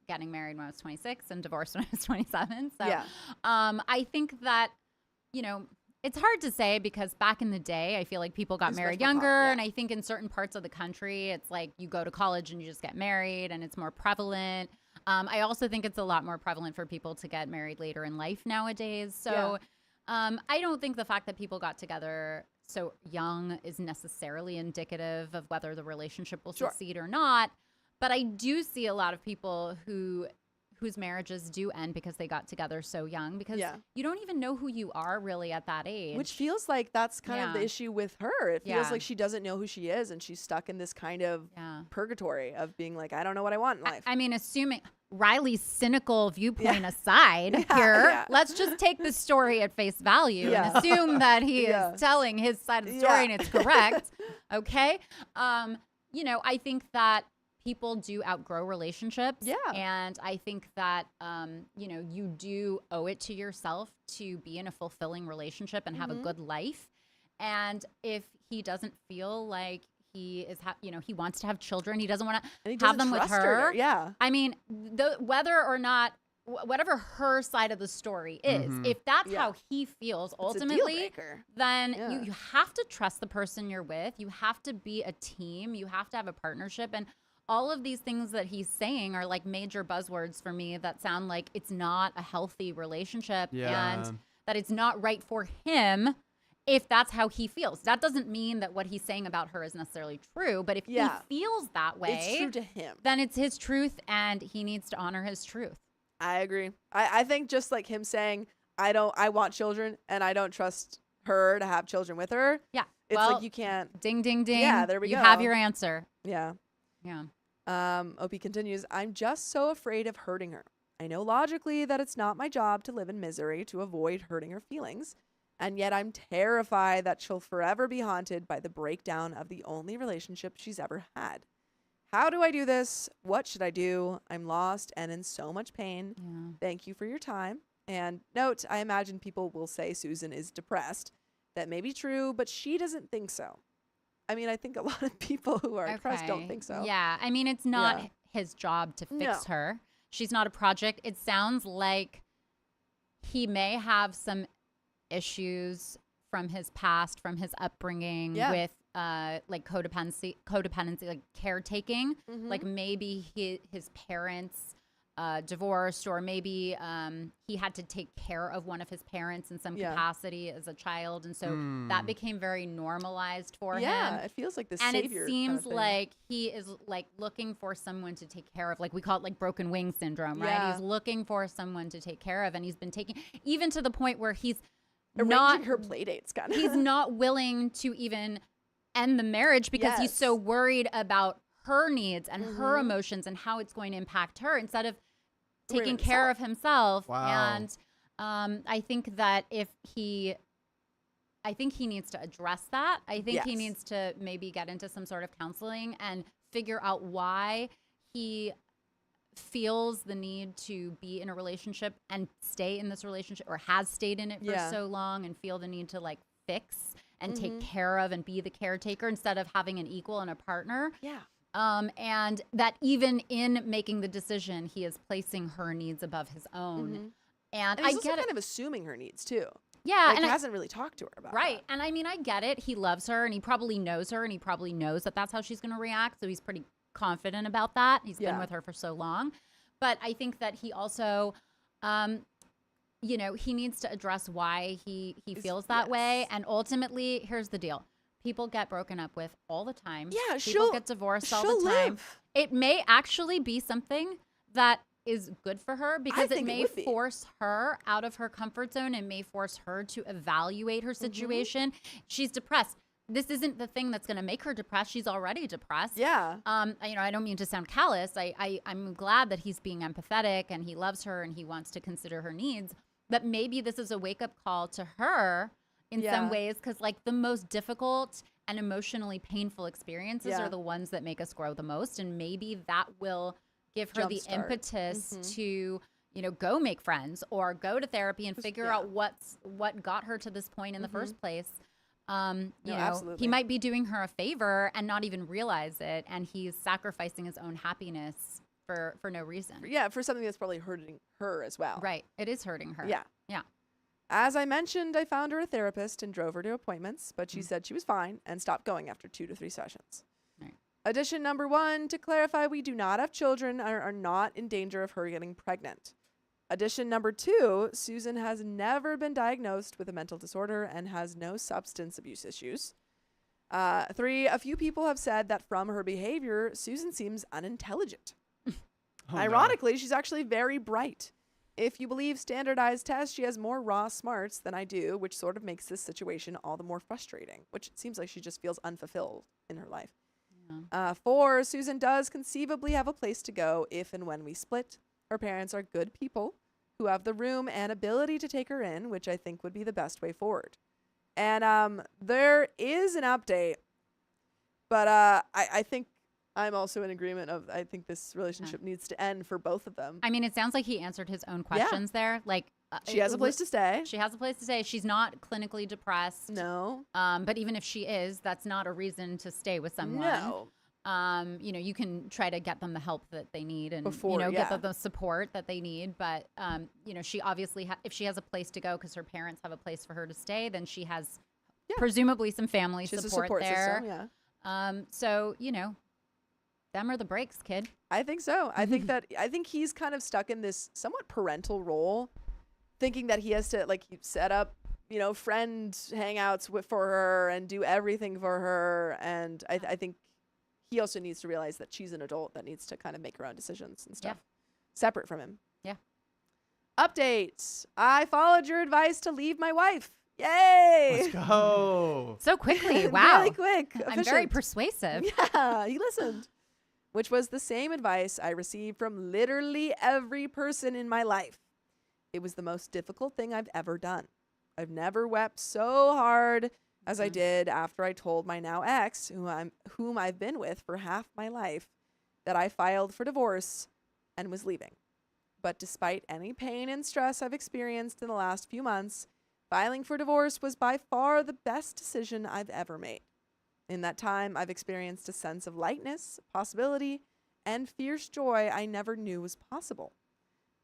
getting married when I was 26 and divorced when I was 27. So I think that, it's hard to say because back in the day, I feel like people got married younger. And I think in certain parts of the country, it's like you go to college and you just get married and it's more prevalent. I also think it's a lot more prevalent for people to get married later in life nowadays. So I don't think the fact that people got together so young is necessarily indicative of whether the relationship will succeed or not. But I do see a lot of people whose marriages do end because they got together so young because you don't even know who you are really at that age. Which feels like that's kind of the issue with her. It feels like she doesn't know who she is and she's stuck in this kind of purgatory of being like, I don't know what I want in life. I mean, assuming Riley's cynical viewpoint aside here, let's just take the story at face value and assume that he is telling his side of the story and it's correct. Okay. I think that people do outgrow relationships. Yeah. And I think that, you do owe it to yourself to be in a fulfilling relationship and have a good life. And if he doesn't feel like he is, he wants to have children, he doesn't want to have them with her. Yeah. I mean, whether or not, whatever her side of the story is, if that's how he feels ultimately, then you have to trust the person you're with. You have to be a team. You have to have a partnership. And all of these things that he's saying are like major buzzwords for me that sound like it's not a healthy relationship and that it's not right for him if that's how he feels. That doesn't mean that what he's saying about her is necessarily true, but if he feels that way, it's true to him. Then it's his truth and he needs to honor his truth. I agree. I think just like him saying, I want children and I don't trust her to have children with her. Yeah. It's like you can't. Ding, ding, ding. Yeah, there we go. You have your answer. Yeah. Yeah. OP continues, I'm just so afraid of hurting her. I know logically that it's not my job to live in misery to avoid hurting her feelings. And yet I'm terrified that she'll forever be haunted by the breakdown of the only relationship she's ever had. How do I do this? What should I do? I'm lost and in so much pain. Yeah. Thank you for your time. And note, I imagine people will say Susan is depressed. That may be true, but she doesn't think so. I mean, I think a lot of people who are depressed don't think so. Yeah. I mean, it's not his job to fix her. She's not a project. It sounds like he may have some issues from his past, from his upbringing with like codependency, like caretaking. Like maybe his parents divorced, or maybe he had to take care of one of his parents in some capacity as a child, and so that became very normalized for him. Yeah, it feels like the savior. And it seems kind of like he is like looking for someone to take care of. Like we call it like broken wing syndrome, right? He's looking for someone to take care of, and he's been taking even to the point where he's arranging her play dates. Kind of. He's not willing to even end the marriage because he's so worried about her needs and her emotions and how it's going to impact her instead of taking care of himself. Wow. And I think that he needs to address that. I think he needs to maybe get into some sort of counseling and figure out why he feels the need to be in a relationship and stay in this relationship, or has stayed in it for so long, and feel the need to like fix and take care of and be the caretaker instead of having an equal and a partner. Yeah. And that even in making the decision, he is placing her needs above his own. And he's I also get kind of assuming her needs too. Yeah. Like, and he hasn't really talked to her about Right. that. And I mean, I get it. He loves her and he probably knows her and he probably knows that that's how she's going to react. So he's pretty confident about that. He's been with her for so long. But I think that he also, he needs to address why he feels that way. And ultimately, here's the deal. People get broken up with all the time. Yeah, People get divorced all she'll the time. live. It may actually be something that is good for her because it think it may would be. force her out of her comfort zone and may force her to evaluate her situation. She's depressed. This isn't the thing that's going to make her depressed. She's already depressed. Yeah. I don't mean to sound callous. I'm glad that he's being empathetic and he loves her and he wants to consider her needs. But maybe this is a wake-up call to her in some ways, because like the most difficult and emotionally painful experiences are the ones that make us grow the most. And maybe that will give her the impetus to, go make friends or go to therapy and figure out what got her to this point in the first place. Absolutely. He might be doing her a favor and not even realize it. And he's sacrificing his own happiness for no reason. Yeah, for something that's probably hurting her as well. Right. It is hurting her. Yeah. Yeah. As I mentioned, I found her a therapist and drove her to appointments, but she said she was fine and stopped going after 2 to 3 sessions. Right. Addition number 1, to clarify, we do not have children and are not in danger of her getting pregnant. Addition number 2, Susan has never been diagnosed with a mental disorder and has no substance abuse issues. 3, a few people have said that from her behavior, Susan seems unintelligent. Ironically, she's actually very bright. If you believe standardized tests, she has more raw smarts than I do, which sort of makes this situation all the more frustrating, which it seems like she just feels unfulfilled in her life. 4, Susan does conceivably have a place to go if and when we split. Her parents are good people who have the room and ability to take her in, which I think would be the best way forward. And there is an update, but I think I'm also in agreement of, I think this relationship needs to end for both of them. I mean, it sounds like he answered his own questions there. Like she has a place to stay. She has a place to stay. She's not clinically depressed. No. But even if she is, that's not a reason to stay with someone. No. You can try to get them the help that they need and, Before, get them the support that they need. But, she obviously, if she has a place to go because her parents have a place for her to stay, then she has presumably some family support there. System, yeah. So, them are the breaks, kid. I think so. I think he's kind of stuck in this somewhat parental role, thinking that he has to set up, friend hangouts for her and do everything for her. And I think he also needs to realize that she's an adult that needs to kind of make her own decisions and stuff, separate from him. Yeah. Updates. I followed your advice to leave my wife. Yay! Let's go. So quickly. Wow. Really quick. I'm very persuasive. Yeah, he listened. Which was the same advice I received from literally every person in my life. It was the most difficult thing I've ever done. I've never wept so hard as I did after I told my now ex, whom I've been with for half my life, that I filed for divorce and was leaving. But despite any pain and stress I've experienced in the last few months, filing for divorce was by far the best decision I've ever made. In that time, I've experienced a sense of lightness, possibility, and fierce joy I never knew was possible.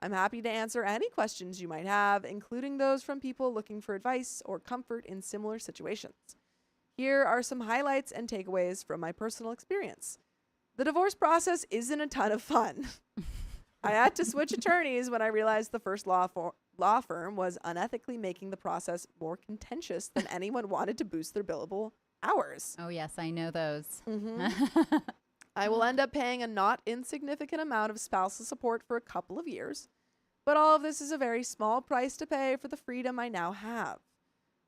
I'm happy to answer any questions you might have, including those from people looking for advice or comfort in similar situations. Here are some highlights and takeaways from my personal experience. The divorce process isn't a ton of fun. I had to switch attorneys when I realized the first law firm was unethically making the process more contentious than anyone wanted to boost their billable hours. Oh, yes, I know those. I will end up paying a not insignificant amount of spousal support for a couple of years, but all of this is a very small price to pay for the freedom I now have.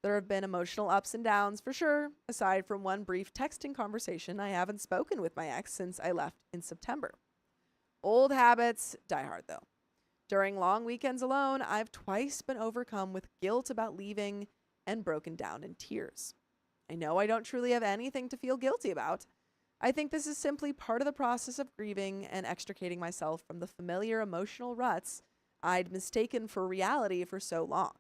There have been emotional ups and downs for sure. Aside from one brief texting conversation, I haven't spoken with my ex since I left in September. Old habits die hard though. During long weekends alone, I've twice been overcome with guilt about leaving and broken down in tears. I know I don't truly have anything to feel guilty about. I think this is simply part of the process of grieving and extricating myself from the familiar emotional ruts I'd mistaken for reality for so long.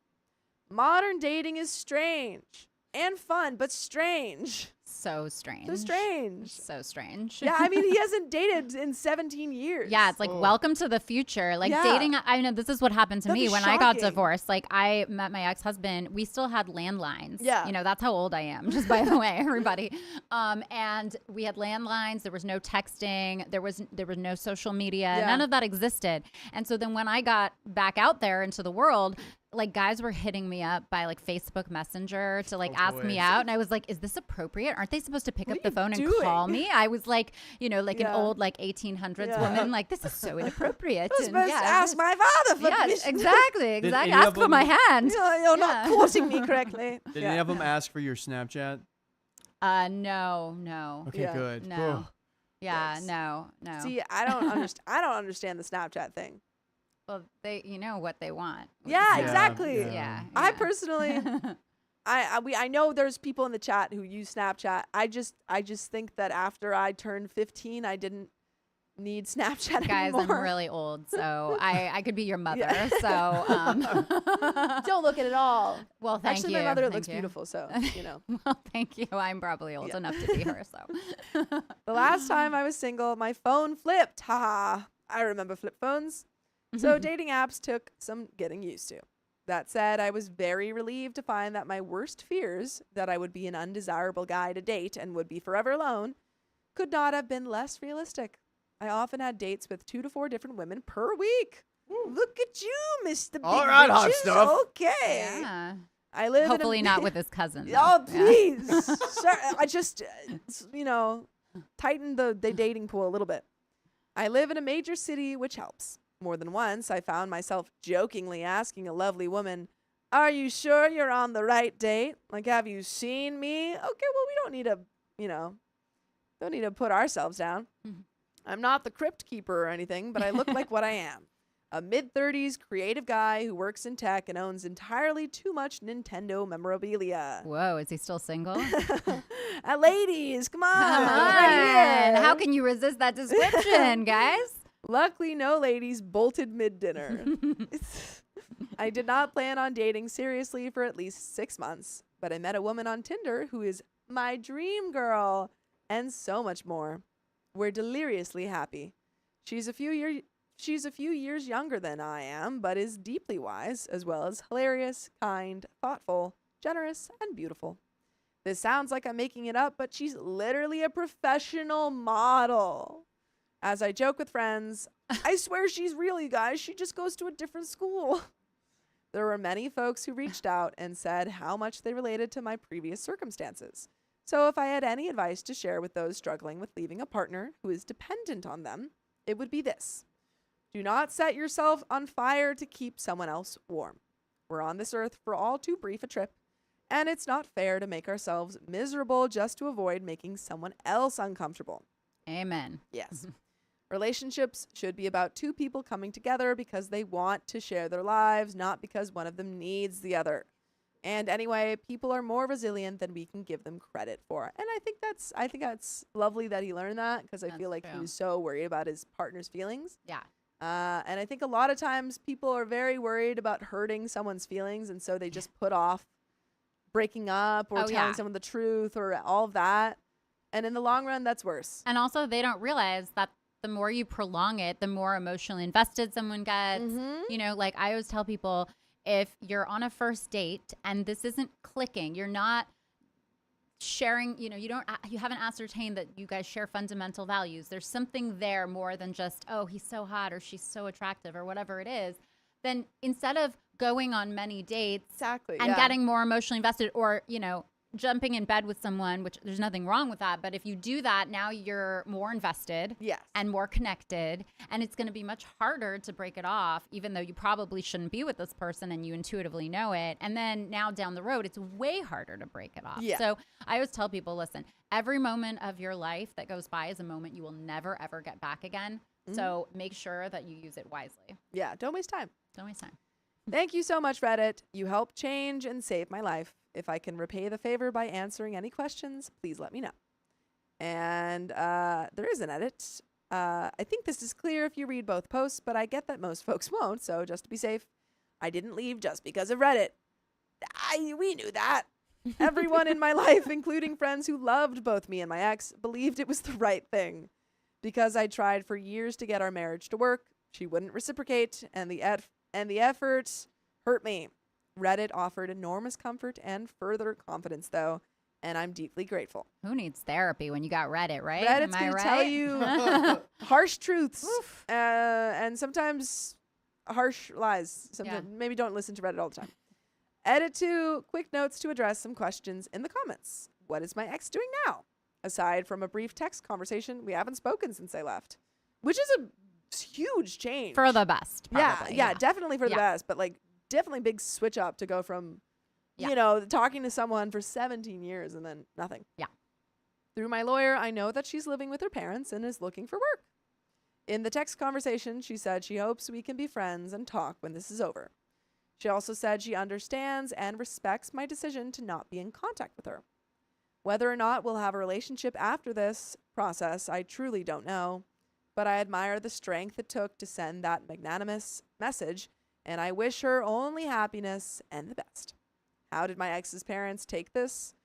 Modern dating is strange and fun, but strange. So strange. So strange. So strange. Yeah, I mean, he hasn't dated in 17 years. Yeah, it's like, welcome to the future. Like dating, I know this is what happened to me when I got divorced. Like I met my ex-husband. We still had landlines. Yeah. That's how old I am, just by the way, everybody. And we had landlines. There was no texting. There was no social media. Yeah. None of that existed. And so then when I got back out there into the world, like guys were hitting me up by like Facebook Messenger to like Oh, ask boy. me out, and I was like, is this appropriate? Aren't they supposed to pick What up are the phone you and call doing? me? I was like, you know, like an Yeah. old like 1800s Yeah. woman, like this is so inappropriate. I was And supposed to ask my father for yeah, permission. exactly, any exactly. of Ask for my them- hand. You're not Yeah. courting me correctly. Did Yeah. any of them ask for your Snapchat? No. Okay, Yeah. good. No. Whew. Yeah, Thanks. no. See, I don't understand the Snapchat thing. Well, they, you know what they want. with Yeah, the exactly. Yeah. Yeah. I personally, I know there's people in the chat who use Snapchat. I just think that after I turned 15, I didn't need Snapchat Guys, anymore. I'm really old, so I could be your mother. Yeah. So, Don't look at it all. well, thank Actually, you. my mother Thank looks you. beautiful, so you know. Well, thank you. I'm probably old Yeah. enough to be her, so. The last time I was single, my phone flipped. Ha! I remember flip phones. So dating apps took some getting used to. That said, I was very relieved to find that my worst fears, that I would be an undesirable guy to date and would be forever alone, could not have been less realistic. I often had dates with 2 to 4 different women per week. Look at you, Mr. Big All right, hot Bitches. stuff. Okay. Yeah. I live Hopefully in a not with his cousin. though. Oh, Yeah. please. Sir, I just, tighten the dating pool a little bit. I live in a major city, which helps. More than once, I found myself jokingly asking a lovely woman, "Are you sure you're on the right date? Like, have you seen me?" Okay, well, we don't need to put ourselves down. Mhm. I'm not the crypt keeper or anything, but I look like what I am. A mid-30s creative guy who works in tech and owns entirely too much Nintendo memorabilia. Whoa, is he still single? Ladies, come on. Come right on. here. How can you resist that description, guys? Luckily, no ladies bolted mid-dinner. I did not plan on dating seriously for at least 6 months, but I met a woman on Tinder who is my dream girl and so much more. We're deliriously happy. She's a few years younger than I am, but is deeply wise, as well as hilarious, kind, thoughtful, generous, and beautiful. This sounds like I'm making it up, but she's literally a professional model. As I joke with friends, I swear she's real, you guys. She just goes to a different school. There were many folks who reached out and said how much they related to my previous circumstances. So if I had any advice to share with those struggling with leaving a partner who is dependent on them, it would be this. Do not set yourself on fire to keep someone else warm. We're on this earth for all too brief a trip, and it's not fair to make ourselves miserable just to avoid making someone else uncomfortable. Amen. Yes. Relationships should be about 2 people coming together because they want to share their lives, not because one of them needs the other. And anyway, people are more resilient than we can give them credit for. And I think that's lovely that he learned that, because I That's feel like he true. was so worried about his partner's feelings. Yeah. And I think a lot of times people are very worried about hurting someone's feelings, and so they just put off breaking up or Oh, telling yeah. someone the truth or all of that. And in the long run, that's worse. And also, they don't realize that the more you prolong it, the more emotionally invested someone gets. Mhm. You know, like I always tell people, if you're on a first date and this isn't clicking, you're not sharing, you haven't ascertained that you guys share fundamental values. There's something there more than just, oh, he's so hot or she's so attractive or whatever it is. Then instead of going on many dates Exactly. and yeah. getting more emotionally invested, or, jumping in bed with someone, which there's nothing wrong with that. But if you do that, now you're more invested Yes. and more connected, and it's going to be much harder to break it off, even though you probably shouldn't be with this person and you intuitively know it. And then now down the road, it's way harder to break it off. Yeah. So I always tell people, listen, every moment of your life that goes by is a moment you will never, ever get back again. So make sure that you use it wisely. Yeah. Don't waste time. Don't waste time. Thank you so much, Reddit. You helped change and save my life. If I can repay the favor by answering any questions, please let me know. And there is an edit. I think this is clear if you read both posts, but I get that most folks won't. So just to be safe, I didn't leave just because of Reddit. We knew that. Everyone in my life, including friends who loved both me and my ex, believed it was the right thing. Because I tried for years to get our marriage to work, she wouldn't reciprocate, and the effort hurt me. Reddit offered enormous comfort and further confidence, though, and I'm deeply grateful. Who needs therapy when you got Reddit, right? Reddit's Am I going to tell right? you harsh truths, Oof. and sometimes harsh lies. Sometimes maybe don't listen to Reddit all the time. Edit 2 quick notes to address some questions in the comments. What is my ex doing now? Aside from a brief text conversation, we haven't spoken since I left, which is a huge change. For the best, probably. Yeah, definitely for the best, but like definitely big switch up to go from, you know, talking to someone for 17 years and then nothing. Yeah. Through my lawyer, I know that she's living with her parents and is looking for work. In the text conversation, she said she hopes we can be friends and talk when this is over. She also said she understands and respects my decision to not be in contact with her. Whether or not we'll have a relationship after this process, I truly don't know, but I admire the strength it took to send that magnanimous message, and I wish her only happiness and the best. How did my ex's parents take this?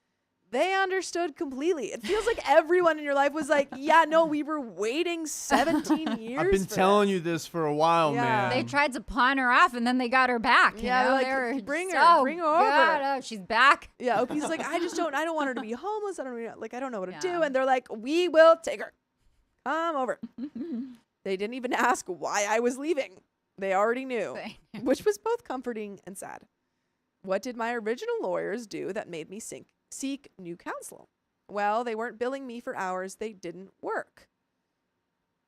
They understood completely. It feels like everyone in your life was like, yeah, no, we were waiting 17 years. I've been telling you this for a while, man. They tried to pawn her off and then they got her back. Yeah, you know? they're like, bring her over. God, oh, she's back. Yeah, OP's like, I don't want her to be homeless. I don't know what to do. And they're like, we will take her. Come over. They didn't even ask why I was leaving. They already knew, which was both comforting and sad. What did my original lawyers do that made me seek new counsel? Well, they weren't billing me for hours they didn't work.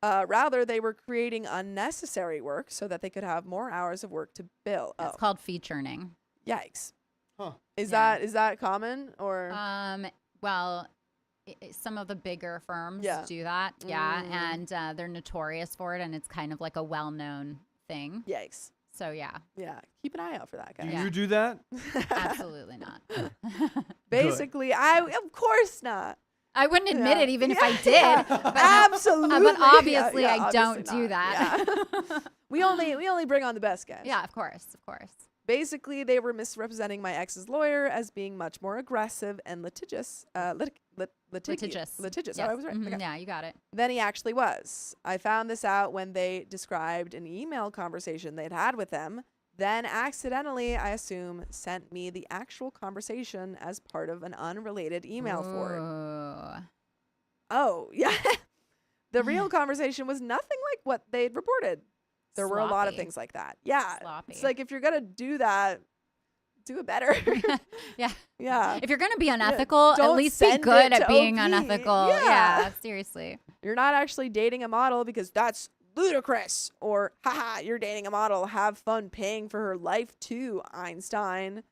Rather, they were creating unnecessary work so that they could have more hours of work to bill. It's called fee churning. Yikes. Huh. Is that common or? Well, some of the bigger firms do that. Yeah. And they're notorious for it. And it's kind of like a well-known thing. Yikes. So, yeah. Yeah. Keep an eye out for that, guys. Do you do that? Absolutely not. Basically, of course not. I wouldn't admit it even if I did. But Absolutely. But obviously, Yeah, I don't do not. that. Yeah. we only bring on the best guys. Yeah, of course. Of course. Basically, they were misrepresenting my ex's lawyer as being much more aggressive and litigious. Litigious. Yes. Oh, I was right. Okay. Yeah, you got it. Than he actually was. I found this out when they described an email conversation they'd had with him, then accidentally, I assume, sent me the actual conversation as part of an unrelated email forward. Oh, yeah. The real conversation was nothing like what they'd reported. There were a lot of things like that. Yeah. Sloppy. It's like if you're going to do that, do it better. Yeah. Yeah. If you're going to be unethical, at least be good at being unethical. Yeah, seriously. You're not actually dating a model because that's ludicrous. Or, haha, you're dating a model. Have fun paying for her life too, Einstein.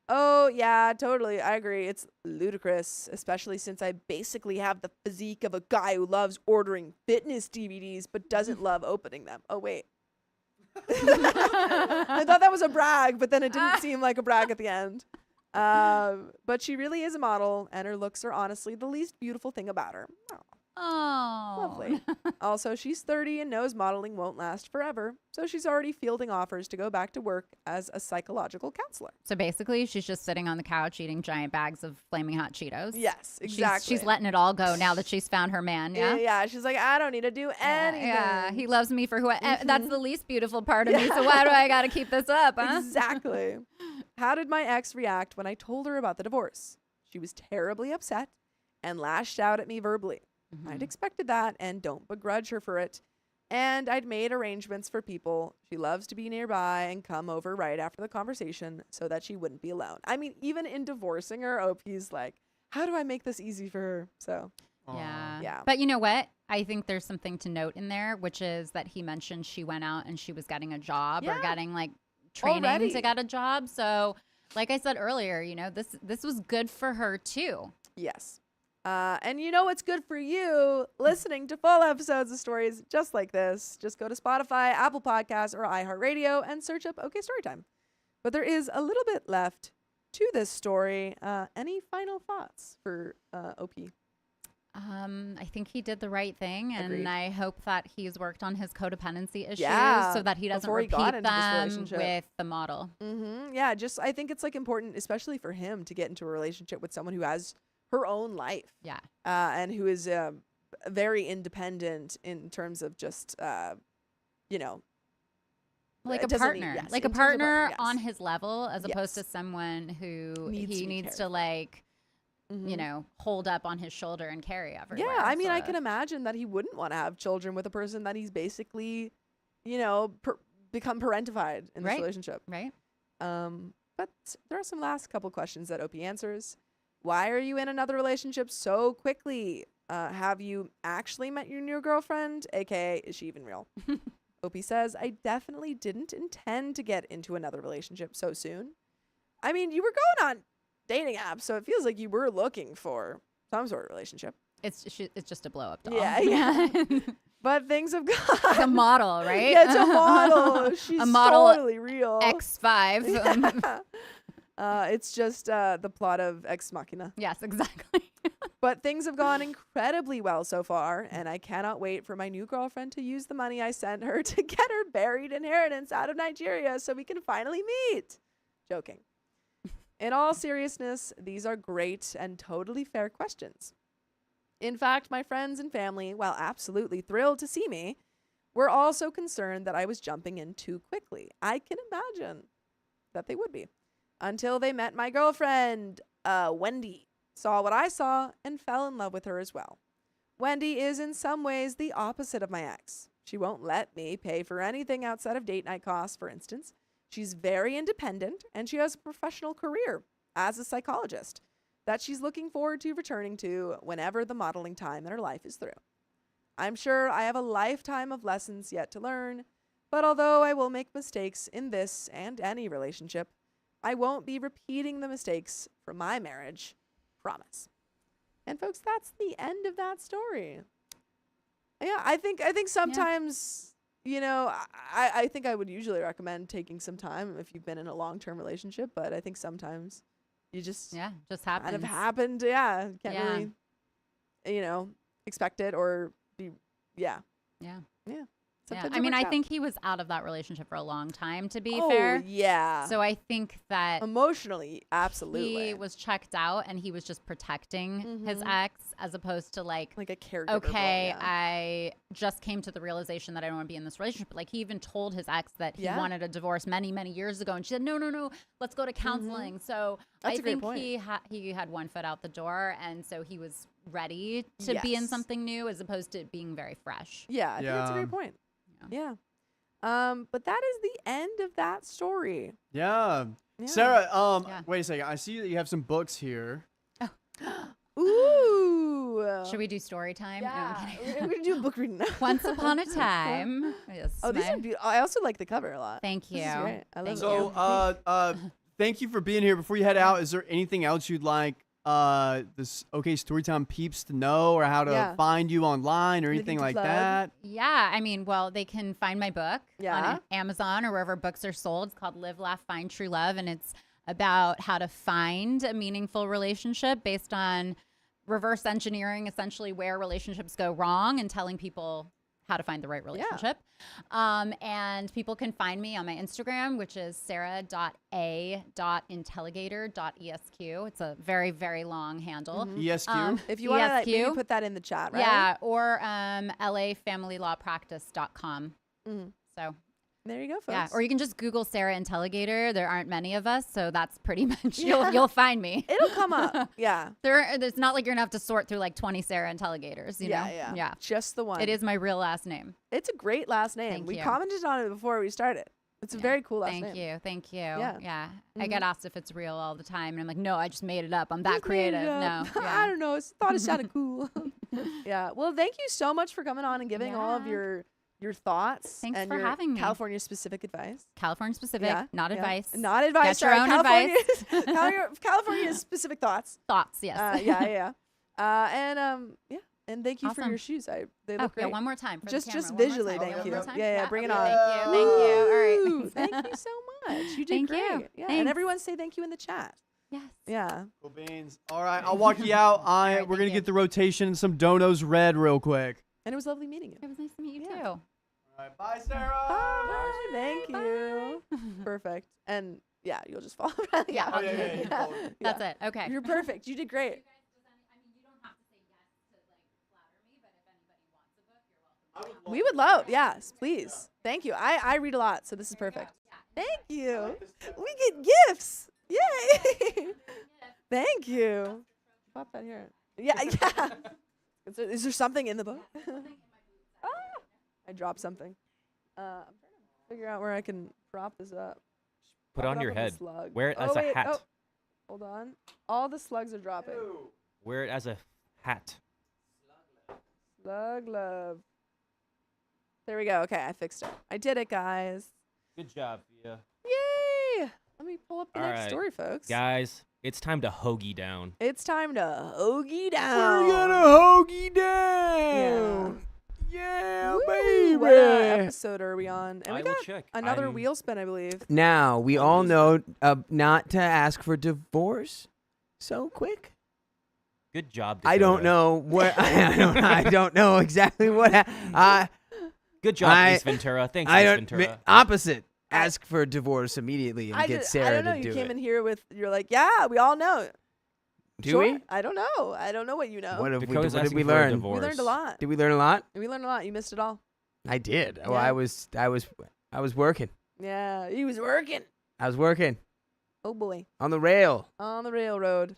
Oh, yeah, totally. I agree. It's ludicrous, especially since I basically have the physique of a guy who loves ordering fitness DVDs but doesn't love opening them. Oh, wait. I thought that was a brag, but then it didn't seem like a brag at the end. But she really is a model, and her looks are honestly the least beautiful thing about her. Oh, lovely. Also, she's 30 and knows modeling won't last forever, so she's already fielding offers to go back to work as a psychological counselor. So basically, she's just sitting on the couch eating giant bags of Flaming Hot Cheetos. Yes, exactly. She's letting it all go now that she's found her man. Yeah. Yeah. She's like, I don't need to do anything. Yeah. He loves me for who I. That's the least beautiful part of me. So why do I got to keep this up? Huh? Exactly. How did my ex react when I told her about the divorce? She was terribly upset and lashed out at me verbally. I'd expected that and don't begrudge her for it. And I'd made arrangements for people she loves to be nearby and come over right after the conversation so that she wouldn't be alone. I mean, even in divorcing her, OP's like, how do I make this easy for her? So, yeah. But you know what? I think there's something to note in there, which is that he mentioned she went out and she was getting a job or getting like training to get a job. So like I said earlier, you know, this was good for her too. Yes. And you know what's good for you? Listening to full episodes of stories just like this. Just go to Spotify, Apple Podcasts, or iHeartRadio and search up OK Storytime. But there is a little bit left to this story. Any final thoughts for OP? I think he did the right thing, and Agreed. I hope that he's worked on his codependency issues so that he doesn't before he got repeat into this them relationship. with the model. Yeah, just I think it's like important, especially for him, to get into a relationship with someone who has her own life. Yeah. And who is very independent in terms of just, you know, like a doesn't partner, need- yes, like in a terms of partner yes. on his level, as opposed Yes. to someone who Needs to he be needs cared to for. like, you know, hold up on his shoulder and carry everywhere. Yeah, I mean, I sort can of. imagine that he wouldn't want to have children with a person that he's basically, you know, become parentified in this Right. relationship. Right. But there are some last couple questions that OP answers. Why are you in another relationship so quickly? Have you actually met your new girlfriend? AKA, is she even real? OP says, I definitely didn't intend to get into another relationship so soon. I mean, you were going on dating apps, so it feels like you were looking for some sort of relationship. It's just a blow up doll. Yeah. But things have gone. It's a model, right? Yeah, it's a model. She's A model totally real. X5. It's just the plot of Ex Machina. Yes, exactly. But things have gone incredibly well so far, and I cannot wait for my new girlfriend to use the money I sent her to get her buried inheritance out of Nigeria so we can finally meet. Joking. In all seriousness, these are great and totally fair questions. In fact, my friends and family, while absolutely thrilled to see me, were also concerned that I was jumping in too quickly. I can imagine that they would be. Until they met my girlfriend, Wendy, saw what I saw, and fell in love with her as well. Wendy is in some ways the opposite of my ex. She won't let me pay for anything outside of date night costs, for instance. She's very independent, and she has a professional career as a psychologist that she's looking forward to returning to whenever the modeling time in her life is through. I'm sure I have a lifetime of lessons yet to learn, but although I will make mistakes in this and any relationship, I won't be repeating the mistakes from my marriage. Promise. And folks, that's the end of that story. Yeah, I think sometimes, you know, I think I would usually recommend taking some time if you've been in a long-term relationship, but I think sometimes you just just happens. kind of happened. Yeah. Can't really, you know, expect it or be, Yeah. Sometimes I it mean, works I out. think he was out of that relationship for a long time, to be Oh, fair. yeah. So I think that Emotionally, absolutely. he was checked out and he was just protecting his ex as opposed to like like a caregiver. okay, role, yeah. I just came to the realization that I don't want to be in this relationship. Like he even told his ex that he wanted a divorce many, many years ago. And she said, no, let's go to counseling. So That's I a great think point. he had one foot out the door. And so he was ready to be in Yes. something new as opposed to it being very fresh. Yeah, I think that's a Yeah. great point. Yeah. But that is the end of that story. Yeah. Yeah. Sarah, Yeah. wait a second. I see that you have some books here. Ooh. Should we do story time? No, I'm Yeah. kidding. We're going to do a book reading now. Once upon a time. Yes, Oh, these are beautiful. I also like the cover a lot. Thank you. This is great. I love Thank it. So, thank you for being here. Before you head out, is there anything else you'd like this Storytime peeps to know, or how to find you online or anything Anything to like plug? that? Yeah, I mean, well, they can find my book Yeah. on Amazon or wherever books are sold. It's called Live, Laugh, Find True Love, and it's about how to find a meaningful relationship based on reverse engineering, essentially where relationships go wrong and telling people how to find the right relationship. And people can find me on my Instagram, which is sarah.a.intelligator.esq. It's a very, very long handle. ESQ? If you want to like, maybe ESQ. put that in the chat, right? Yeah, or lafamilylawpractice.com. So There you go, folks. yeah, or you can just Google Sarah Intelligator. There aren't many of us, so that's pretty much you'll find me. It'll come up. Yeah. It's not like you're gonna have to sort through like 20 Sarah Intelligators. You know? Yeah. Just the one. It is my real last name. It's a great last name. Thank We you. commented on it before we started. It's a very cool last name. Thank you. Yeah. Yeah. I get asked if it's real all the time, and I'm like, no, I just made it up. I'm Just that made it creative. No, up. yeah. I don't know. I thought it sounded cool. Yeah. Well, thank you so much for coming on and giving all of Yeah. your thoughts. Thanks and for your having me. California specific advice. California specific, not advice. Not advice. Get your own advice. California specific thoughts. Thoughts, yes. Yeah. And thank you for Awesome. your shoes. They Oh, look great. yeah, one more time. For Just the camera. just One more visually, time. thank One you. more time? Yeah, bring it on. Thank you. Thank you. All right. Woo! Thank you so much. You did Thank great. you. Yeah. And Thanks. everyone say thank you in the chat. Yes. Yeah. Cool beans. All right, I'll walk you out. right, We're going to thank you. get the rotation and some donos read real quick. And it was lovely meeting you. It was nice to meet you Yeah. too. All right, bye, Sarah. Bye. Thank you. Perfect. And yeah, you'll just follow around. Yeah, Oh, yeah. That's it. Okay. You're perfect. You did great. We would love, yes, please. Thank you. I read a lot, so this is perfect. Thank you. We get gifts. Yay. Thank you. Pop that here. Yeah. Is there something in the book? Ah, I dropped something. I'm trying to figure out where I can prop this up. Put Prop on it your up with a head. slug. Wear it as a wait, hat. Oh, hold on. All the slugs are dropping. Wear it as a hat. Slug love. There we go. Okay, I fixed it. I did it, guys. Good job, Fia. Yay! Let me pull up the All next right. story, folks. Guys, it's time to hoagie down. It's time to hoagie down. We're gonna hoagie down. Yeah, Woo! baby. What episode are we on? And I we will got check. another wheel spin, I believe. Now, we all know not to ask for divorce so quick. Good job, I don't Dakota. know what I don't know exactly what Good job, Ace Ventura. Thanks, I Ace don't Ventura. opposite. Ask for divorce immediately and get Sarah I don't know. to do You came it. in here with, you're like, yeah, we all know. Do Sure. we? I don't know. I don't know what you know. What Dakota's did asking we for a learn? divorce. We learned a lot. Did we learn a lot? We learned a lot. You missed it all. I did. Oh, Yeah. I was working. Yeah, he was working. I was working Oh boy, on the rail. on the railroad.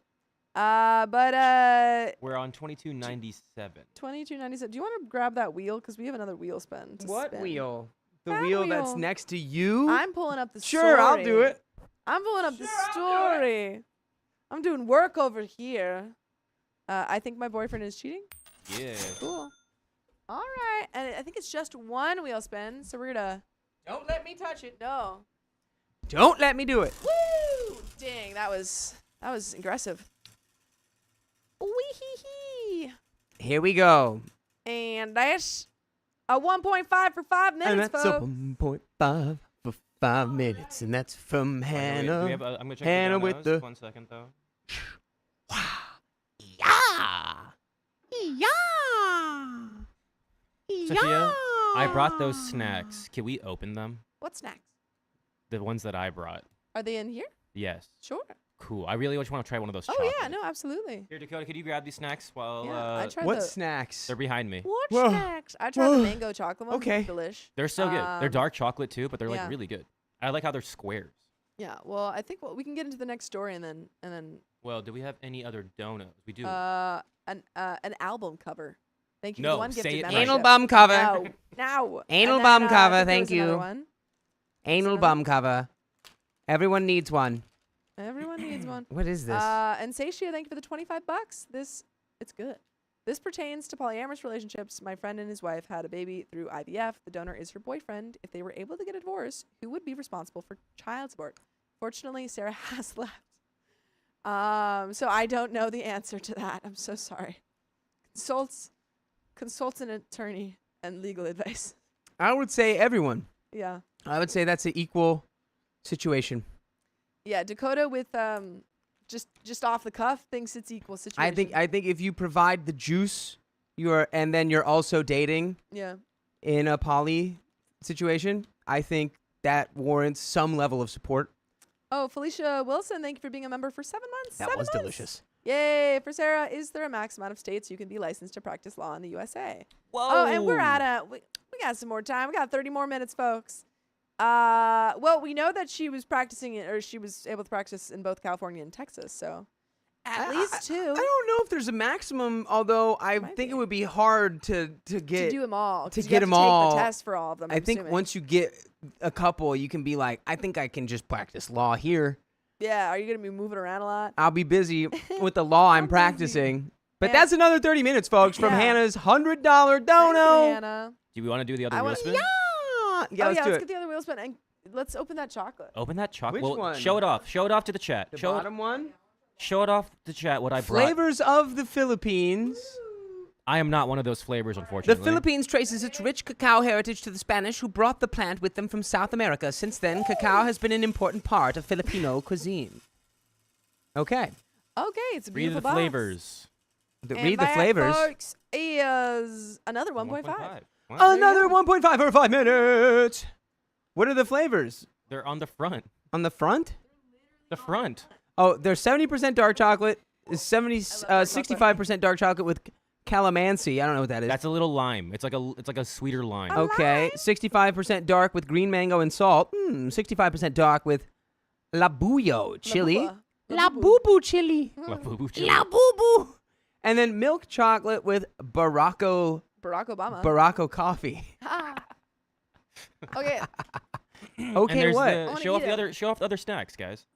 But We're on 2297. 2297. Do you want to grab that wheel? Because we have another wheel spin. To spin. wheel? The That wheel that's wheel. next to you? I'm pulling up the Sure, I'll do story. it. I'm pulling up the story. I'm doing work over here. I think my boyfriend is cheating. Yeah. Cool. All right, and I think it's just one wheel spin, so we're gonna. Don't let me touch it. No. Don't let me do it. Woo! Dang, that was aggressive. Wee hee hee. Here we go. And that's a 1.5 for 5 And minutes, that's a folks. 1.5 for 5 minutes. And that's from Wait, do Hannah. we have I'm gonna check Hannah the with donos. the- 1 second though. Sophia, I brought those snacks. Can we open them? What snacks? The ones that I brought. Are they in here? Yes. Sure. Cool. I really just want to try one of those. Oh chocolate. yeah, no, absolutely. Here, Dakota, could you grab these snacks while Yeah, I tried What the snacks? they're behind me? what Whoa. snacks? I tried the Whoa. mango chocolate one. Okay. Delish. They're so good. They're Um, dark chocolate too, but they're yeah. like really good. I like how they're squares. Yeah. Well, I think we can get into the next story and then Well, do we have any other donuts? We do. an album cover. Thank you. No, for the one say gifted it right. membership. Anal bum cover. No. Now. Anal And bum then, cover, I think there thank was another you. one. Anal So- bum cover. Everyone needs one. Everyone needs one. What is this? And Sashia, thank you for the $25. It's good. This pertains to polyamorous relationships. My friend and his wife had a baby through IVF. The donor is her boyfriend. If they were able to get a divorce, who would be responsible for child support? Fortunately, Sarah has left. So I don't know the answer to that. I'm so sorry. Consult an attorney and legal advice. I would say everyone. Yeah. I would say that's an equal situation. Yeah, Dakota with just off the cuff thinks it's equal situation. I think if you provide the juice, and then you're also dating yeah. in a poly situation, I think that warrants some level of support. Oh, Felicia Wilson, thank you for being a member for 7 months. That 7 was months. delicious. Yay. For Sarah, is there a max amount of states you can be licensed to practice law in the USA? Whoa. Oh, and we're at we got some more time. We got 30 more minutes, folks. Well, we know that she was practicing it, or she was able to practice in both California and Texas, so at least 2 I don't know if there's a maximum, although I Might think be. it would be hard to to get. do them all. 'cause to you get have 'em to take all, the test for all of them. I I'm think assuming. once you get a couple, you can be like, I think I can just practice law here. Yeah, are you gonna be moving around a lot? I'll be busy with the law I'm busy. practicing. But And- that's another 30 minutes, folks, from Yeah. Hannah's $100 Thank you, dono. Hannah. Do we want to do the other I wheel wanna- spin? Yeah, Oh let's yeah, do let's it. get the other wheel spin and let's open that chocolate. Open that chocolate. Which Well, one? Show it off. Show it off to the chat. The show bottom one. Show it off to chat what I brought. Flavors of the Philippines. I am not one of those flavors, The unfortunately. Philippines traces its rich cacao heritage to the Spanish, who brought the plant with them from South America. Since then, cacao has been an important part of Filipino cuisine. Okay. Okay, it's a Read beautiful the box. flavors. And Read the that, flavors. folks, is another 1.5. 1.5. Wow. Another 1.5 for 5 minutes. What are the flavors? They're on the front. On the front? The front. Oh, there's 70% dark chocolate, 65% dark chocolate with calamansi. I don't know what that is. That's a little lime. It's like a sweeter lime. Okay, 65% dark with green mango and salt. 65% dark with labuyo chili. La Labubu chili. La Boo chili. Labubu. And then milk chocolate with Baracco Barack Obama. Baracco coffee. Okay. And Okay, there's what? I the- wanna show off eat the 'em. other snacks, guys.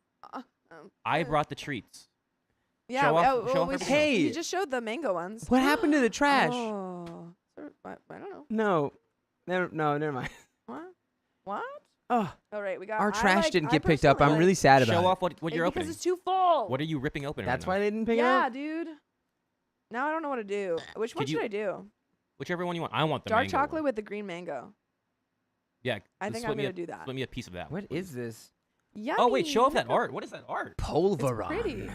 I uh, brought the treats. Yeah, Show off- oh, show well, off we everything. Hey. you just showed the mango ones. What happened to the trash? Oh, I don't know. No. Never mind. What? Oh, All right, we got our trash didn't I get picked up. personally I'm really sad about Show it. off what you're because opening. it's too full. What are you ripping open? That's right why now? they didn't pick it Yeah, up? dude. Now I don't know what to do. Which one Could you- should I do? Whichever one you want. I want the Dark mango chocolate one. with the green mango. Yeah. I just think split I'm me gonna a- do that. Split me a piece of that. What please. is this? Yummy. Oh wait, show off that look at- art. What is that art? Pulveron. It's pretty.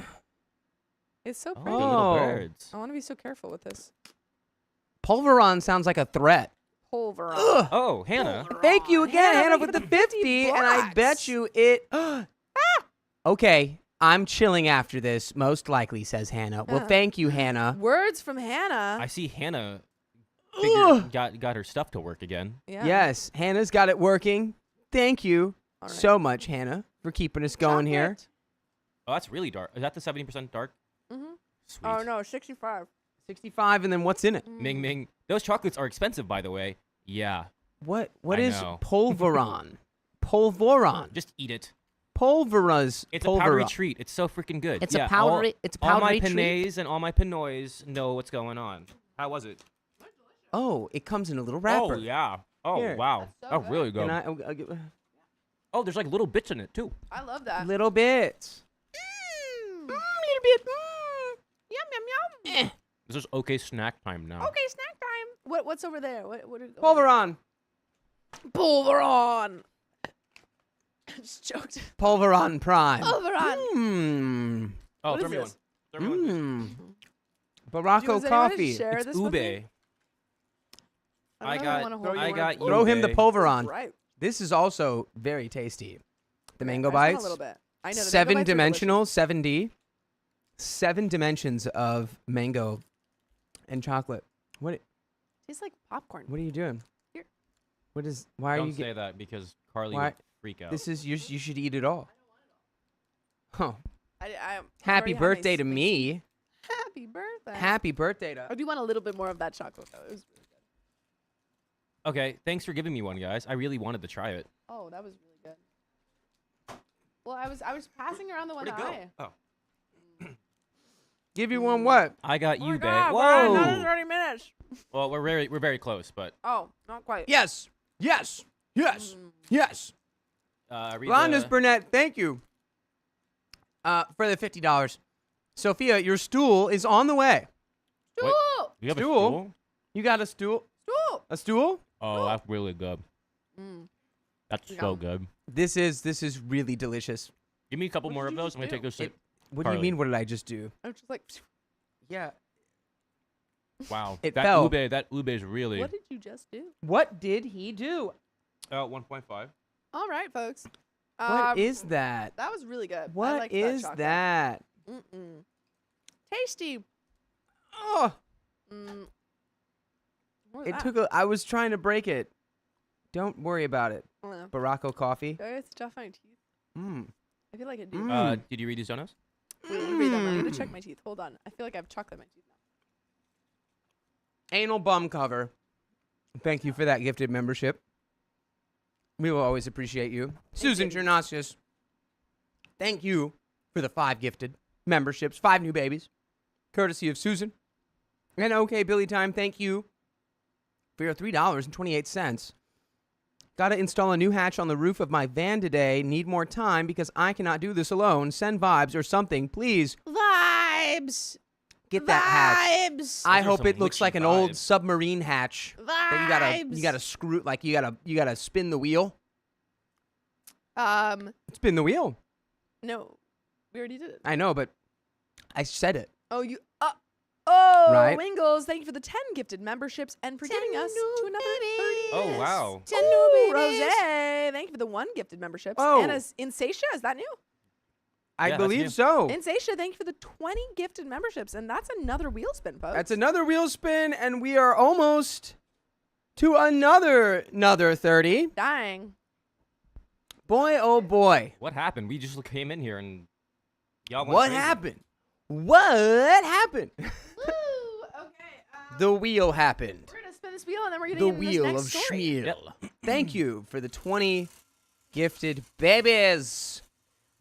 It's so Oh, pretty. the little Oh. birds. I want to be so careful with this. Pulveron sounds like a threat. Pulveron. Ugh. Oh, Hannah. Thank you again, Hannah, Hannah, thank with you the for the 50, and I bucks. bet you it. Okay, I'm chilling after this, most likely, says Hannah. Well, thank you, Hannah. Words from Hannah. I see Hannah Ugh. got her stuff to work again. Yeah. Yes, Hannah's got it working. Thank you All right. so much, Hannah, for keeping us going here. Chocolate. Oh, that's really dark. Is that the 70% dark? Mhm. Sweet. Oh no, 65. 65, and then what's in it? Ming Ming. Those chocolates are expensive, by the way. Yeah. What I is know. Pulveron? Pulveron. Just eat it. Pulvera's It's a powdery Pulveron. treat. It's so freaking good. It's a yeah, powdery- it's a all my powdery treat? panays and all my pinoys know what's going on. How was it? Oh, it comes in a little wrapper. Oh yeah. Oh Here. wow. so Oh good. really good. And I'll give Oh, there's like little bits in it too. I love that. little bits. Little bit. Yum yum yum. This is okay snack time now. Okay, snack time. What's over there? What are, Pulveron. Pulveron. Just choked. Pulveron Prime. Pulveron. Mmm. Oh, What throw is me one. this? Throw me one. Mmm. Does Baracco anyone coffee. share It's this with me? ube. I, I don't know if got- wanna hold I it. got Throw him the ube. pulveron. Right. This is also very tasty. The mango I just want bites. A little bit. I know. The mango Seven bites are dimensional, 7D. 7 dimensions of mango and chocolate. What? delicious. Tastes like popcorn. What are you doing? Here. What is? Why are Don't you? say that because Carly Why- would freak out. This is you should eat it all. Huh. I Happy already have my birthday to sweet- me. Happy birthday. Happy birthday I to. do want a little bit more of that chocolate though. It was really good. Okay, thanks for giving me one, guys. I really wanted to try it. Oh, that was really good. Well, I was passing around the one Where'd it eye. go? Oh, Give you one what? I got Oh you, my babe. God, we're at another Whoa. 30 minutes. Well, we're very close, but Oh, not quite. Yes. Yes. Yes. Yes. read Rhonda's the- Burnett, thank you. For the $50. Sophia, your stool is on the way. Stool! You have a Stool? stool? You got a stool? Stool! A stool? Oh, that's really good. Mm. That's so Yum. good. This is really delicious. Give me a couple What more did of you those. just I'm gonna do? take those. It- What do you Carly. mean? What did I just do? I was just like, Yeah. Wow. It that fell. ube is really. what did you just do? What did he do? 1.5. All right, folks. What is that? That was really good. I What liked is chocolate. that? Mm-mm. Tasty. Oh, Mm. What was it that? took a. I was trying to break it. Don't worry about it. I don't know. Baracco coffee. Do I have stuff on my teeth? Mmm. I feel like I do. Mm. Did you read these donuts? Wait, let me read them. I'm gonna check my teeth. Hold on. I feel like I have chocolate in my teeth now. Anal bum cover. Thank you for that gifted membership. We will always appreciate you. Susan you. Chernasius. Thank you for the 5 gifted memberships. 5 new babies. Courtesy of Susan. And OK Billy Time, thank you for your $3.28. Gotta install a new hatch on the roof of my van today. Need more time because I cannot do this alone. Send vibes or something, please. Vibes. Get that hatch. Vibes. I Those are hope some it looks witchy like an old vibes. submarine hatch that you gotta screw, like you gotta spin the wheel. Spin the wheel. No, we already did it. I know, but I said it. Oh, you. Oh, Right. Wingles, thank you for the 10 gifted memberships and for giving us to another 30 Oh, minutes. wow. 10 new babies. Rose, thank you for the 1 gifted memberships. Oh. And Insatia, is that new? I Yeah, that's believe you. so. Insatia, thank you for the 20 gifted memberships. And that's another wheel spin, folks. That's another wheel spin, and we are almost to another 30. Dying. Boy, oh boy. What happened? We just came in here and y'all went What crazy. happened? What happened? Woo! Okay. The wheel happened. We're going to spin this wheel and then we're going to The get into this wheel next of story. Schmiel. Thank you for the 20 gifted babies.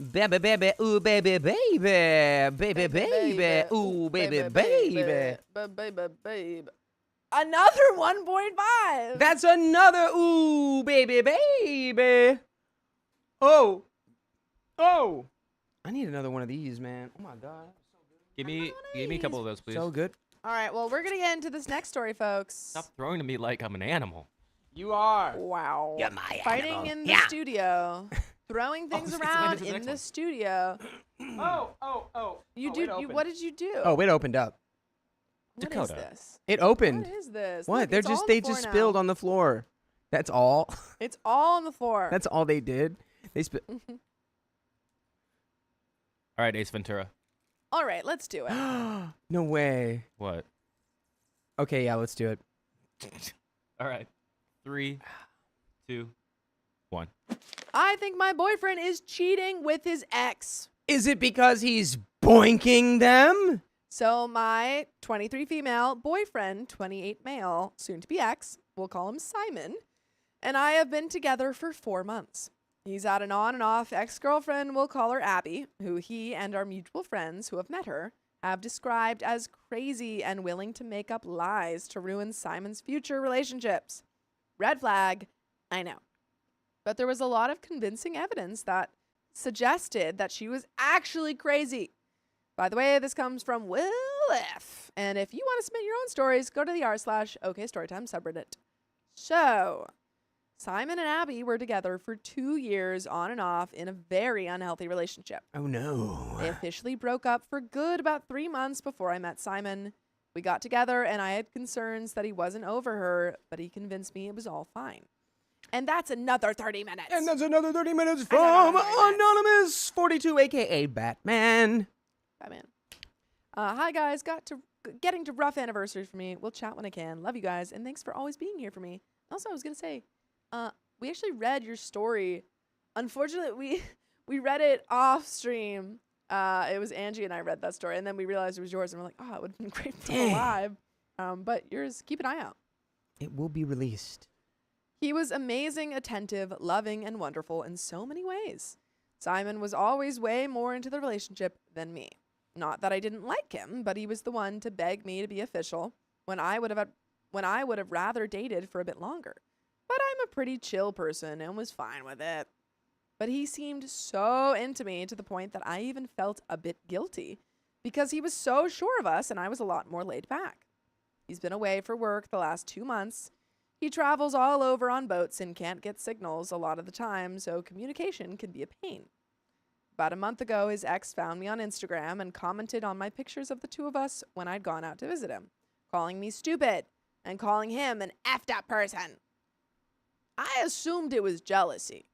Baby, baby, ooh, baby, baby. Baby, baby, ooh, baby, baby. Baby. Another 1.5. That's another ooh, baby, baby. Oh. I need another one of these, man. Oh, my God. Give me a couple of those, please. So good. All right, well, we're going to get into this next story, folks. Stop throwing to me like I'm an animal. You are. Wow. You're my Fighting animal. in the Yeah. studio. Throwing things it's the around next in the one. studio. Oh. What did you do? Oh, it opened up. What Dakota. is this? It opened. What is this? What? Look, They're it's all just on they the floor just now. spilled on the floor. That's all. It's all on the floor. That's all they did. They spilled. All right, Ace Ventura. All right, let's do it. No way. What? Okay, yeah, let's do it. All right. 3, 2, 1. I think my boyfriend is cheating with his ex. Is it because he's boinking them? So my 23 female boyfriend, 28 male, soon to be ex, we'll call him Simon, and I have been together for 4 months. He's had an on and off ex-girlfriend, we'll call her Abby, who he and our mutual friends who have met her have described as crazy and willing to make up lies to ruin Simon's future relationships. Red flag, I know. But there was a lot of convincing evidence that suggested that she was actually crazy. By the way, this comes from Will F. And if you want to submit your own stories, go to the r/OKStorytime subreddit. So, Simon and Abby were together for 2 years on and off in a very unhealthy relationship. Oh, no. They officially broke up for good about 3 months before I met Simon. We got together and I had concerns that he wasn't over her, but he convinced me it was all fine. And that's another 30 minutes. And that's another 30 minutes That's another from 30 minutes. Anonymous42, a.k.a. Batman. Batman. Hi, guys. Getting to rough anniversary for me. We'll chat when I can. Love you guys. And thanks for always being here for me. Also, I was going to say, we actually read your story. Unfortunately, we read it off stream. It was Angie and I read that story. And then we realized it was yours. And we're like, oh, it would have been great to go live. But yours, keep an eye out. It will be released. He was amazing, attentive, loving, and wonderful in so many ways. Simon was always way more into the relationship than me. Not that I didn't like him, but he was the one to beg me to be official when I would have rather dated for a bit longer. But I'm a pretty chill person and was fine with it. But he seemed so into me to the point that I even felt a bit guilty because he was so sure of us and I was a lot more laid back. He's been away for work the last 2 months. He travels all over on boats and can't get signals a lot of the time, so communication can be a pain. About a month ago, his ex found me on Instagram and commented on my pictures of the two of us when I'd gone out to visit him, calling me stupid and calling him an effed up person. I assumed it was jealousy.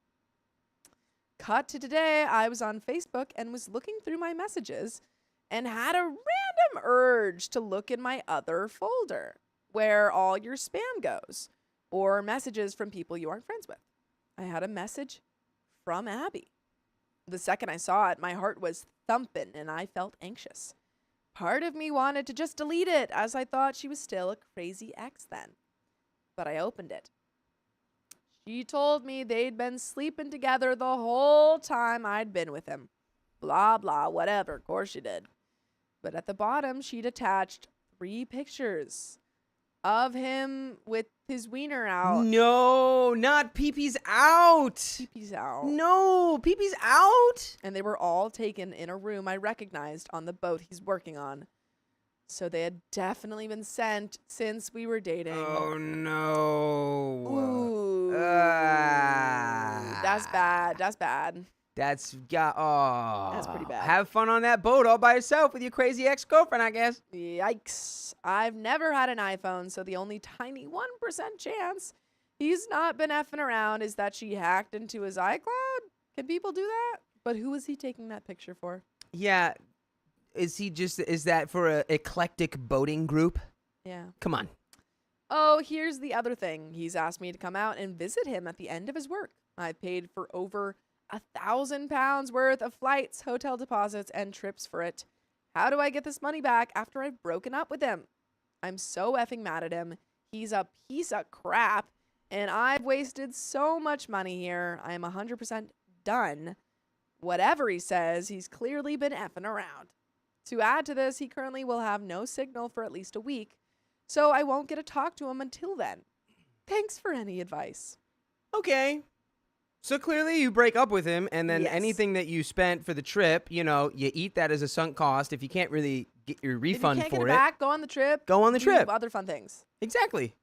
Cut to today, I was on Facebook and was looking through my messages and had a random urge to look in my other folder, where all your spam goes, or messages from people you aren't friends with. I had a message from Abby. The second I saw it, my heart was thumping and I felt anxious. Part of me wanted to just delete it, as I thought she was still a crazy ex then. But I opened it. She told me they'd been sleeping together the whole time I'd been with him. Blah, blah, whatever. Of course she did. But at the bottom, she'd attached 3 pictures of him with his wiener out. No, not pee-pee's out. Peepee's out. No, pee-pee's out. And they were all taken in a room I recognized on the boat he's working on. So they had definitely been sent since we were dating. Oh, no. Ooh. That's bad. That's bad. That's pretty bad. Have fun on that boat all by yourself with your crazy ex-girlfriend, I guess. Yikes. I've never had an iPhone, so the only tiny 1% chance he's not been effing around is that she hacked into his iCloud. Can people do that? But who is he taking that picture for? Yeah. Is that for a eclectic boating group? Yeah. Come on. Oh, here's the other thing. He's asked me to come out and visit him at the end of his work. I paid for over £1,000 worth of flights, hotel deposits, and trips for it. How do I get this money back after I've broken up with him? I'm so effing mad at him. He's a piece of crap, And I've wasted so much money here. I am 100% done. Whatever he says, he's clearly been effing around. To add to this, he currently will have no signal for at least a week, so I won't get to talk to him until then. Thanks for any advice. Okay. So clearly you break up with him, and then Yes. anything that you spent for the trip, you eat that as a sunk cost. If you can't really get your refund if you can't for get it, it back, go on the trip. go on the do trip. Other fun things. Exactly.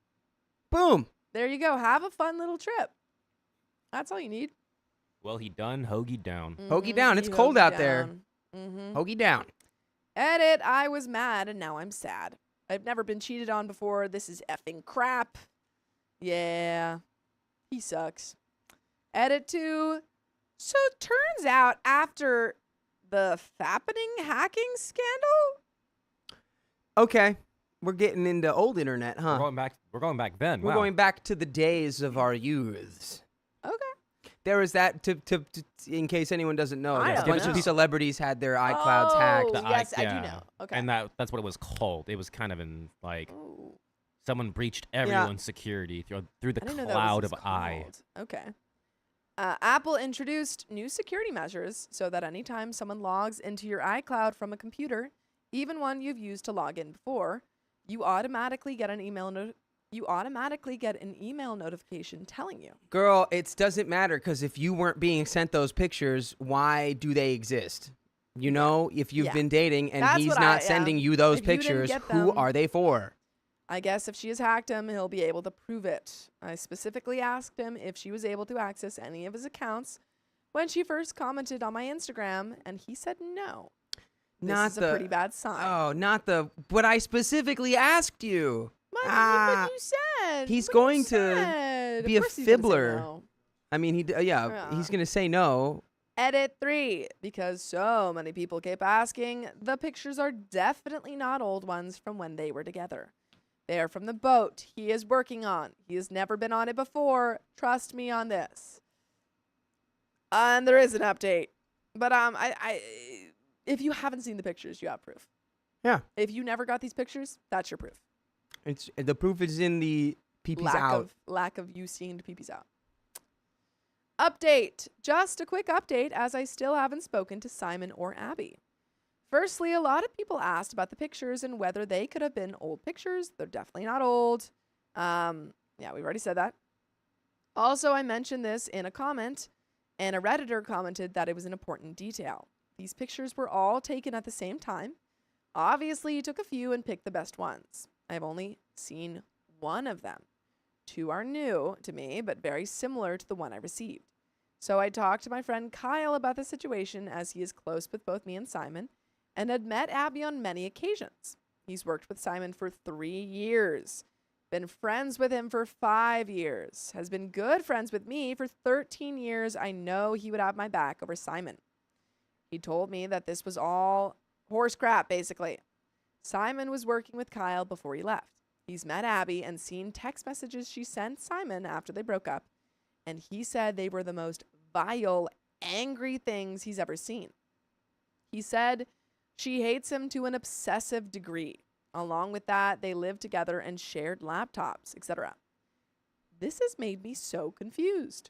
Boom. There you go. Have a fun little trip. That's all you need. Well, he done hoagie down. Hoagie down. It's You cold hoagie out there. down. Mm-hmm. Hoagie down. Edit. I was mad and now I'm sad. I've never been cheated on before. This is effing crap. Yeah. He sucks. Edit 2. So it turns out after the fappening hacking scandal, Okay. We're getting into old internet, huh? We're going back then. We're Wow. going back to the days of our youths. okay. There was that, to in case anyone doesn't know, I a don't bunch know. of celebrities had their iClouds hacked. Oh, yes, I do know. Okay. And that's what it was called. It was kind of in like Oh, someone breached everyone's security through the I didn't know that cloud was of what I. it's called. Okay. Apple introduced new security measures so that anytime someone logs into your iCloud from a computer, even one you've used to log in before, you automatically get an email notification telling you. Girl, it doesn't matter, because if you weren't being sent those pictures, why do they exist? You know, if you've Yeah. been dating and That's he's what not sending you those If you didn't pictures, get who them- are they for? I guess if she has hacked him, he'll be able to prove it. I specifically asked him if she was able to access any of his accounts when she first commented on my Instagram, and he said no. This is a pretty bad sign. Oh, not the. But I specifically asked you. But you said. He's but going you to said. be a Of course he's gonna say fibbler. no. I mean, Yeah. he's gonna say no. Edit 3. Because so many people keep asking, the pictures are definitely not old ones from when they were together. They are from the boat he is working on. He has never been on it before. Trust me on this. And there is an update. But if you haven't seen the pictures, you have proof. Yeah. If you never got these pictures, that's your proof. It's the proof is in the peepees out. Lack of you seeing the peepees out. Update. Just a quick update, as I still haven't spoken to Simon or Abby. Firstly, a lot of people asked about the pictures and whether they could have been old pictures. They're definitely not old. Yeah, we've already said that. Also, I mentioned this in a comment, and a Redditor commented that it was an important detail. These pictures were all taken at the same time. Obviously, you took a few and picked the best ones. I've only seen one of them. 2 are new to me, but very similar to the one I received. So I talked to my friend Kyle about the situation, as he is close with both me and Simon, and had met Abby on many occasions. He's worked with Simon for 3 years, been friends with him for 5 years, has been good friends with me for 13 years. I know he would have my back over Simon. He told me that this was all horse crap, basically. Simon was working with Kyle before he left. He's met Abby and seen text messages she sent Simon after they broke up, and he said they were the most vile, angry things he's ever seen. He said she hates him to an obsessive degree. Along with that, they lived together and shared laptops, etc. This has made me so confused.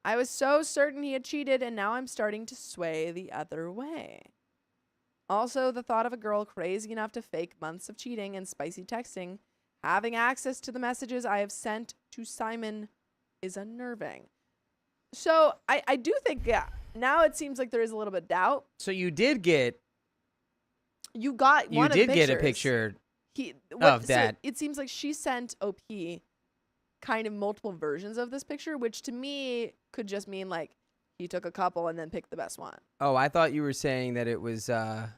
I was so certain he had cheated, and now I'm starting to sway the other way. Also, the thought of a girl crazy enough to fake months of cheating and spicy texting, having access to the messages I have sent to Simon, is unnerving. So I do think, yeah, now it seems like there is a little bit of doubt. So you did get. You got You one did of the get a pictures. picture. So that. it seems like she sent OP kind of multiple versions of this picture, which to me could just mean like he took a couple and then picked the best one. Oh, I thought you were saying that it was. I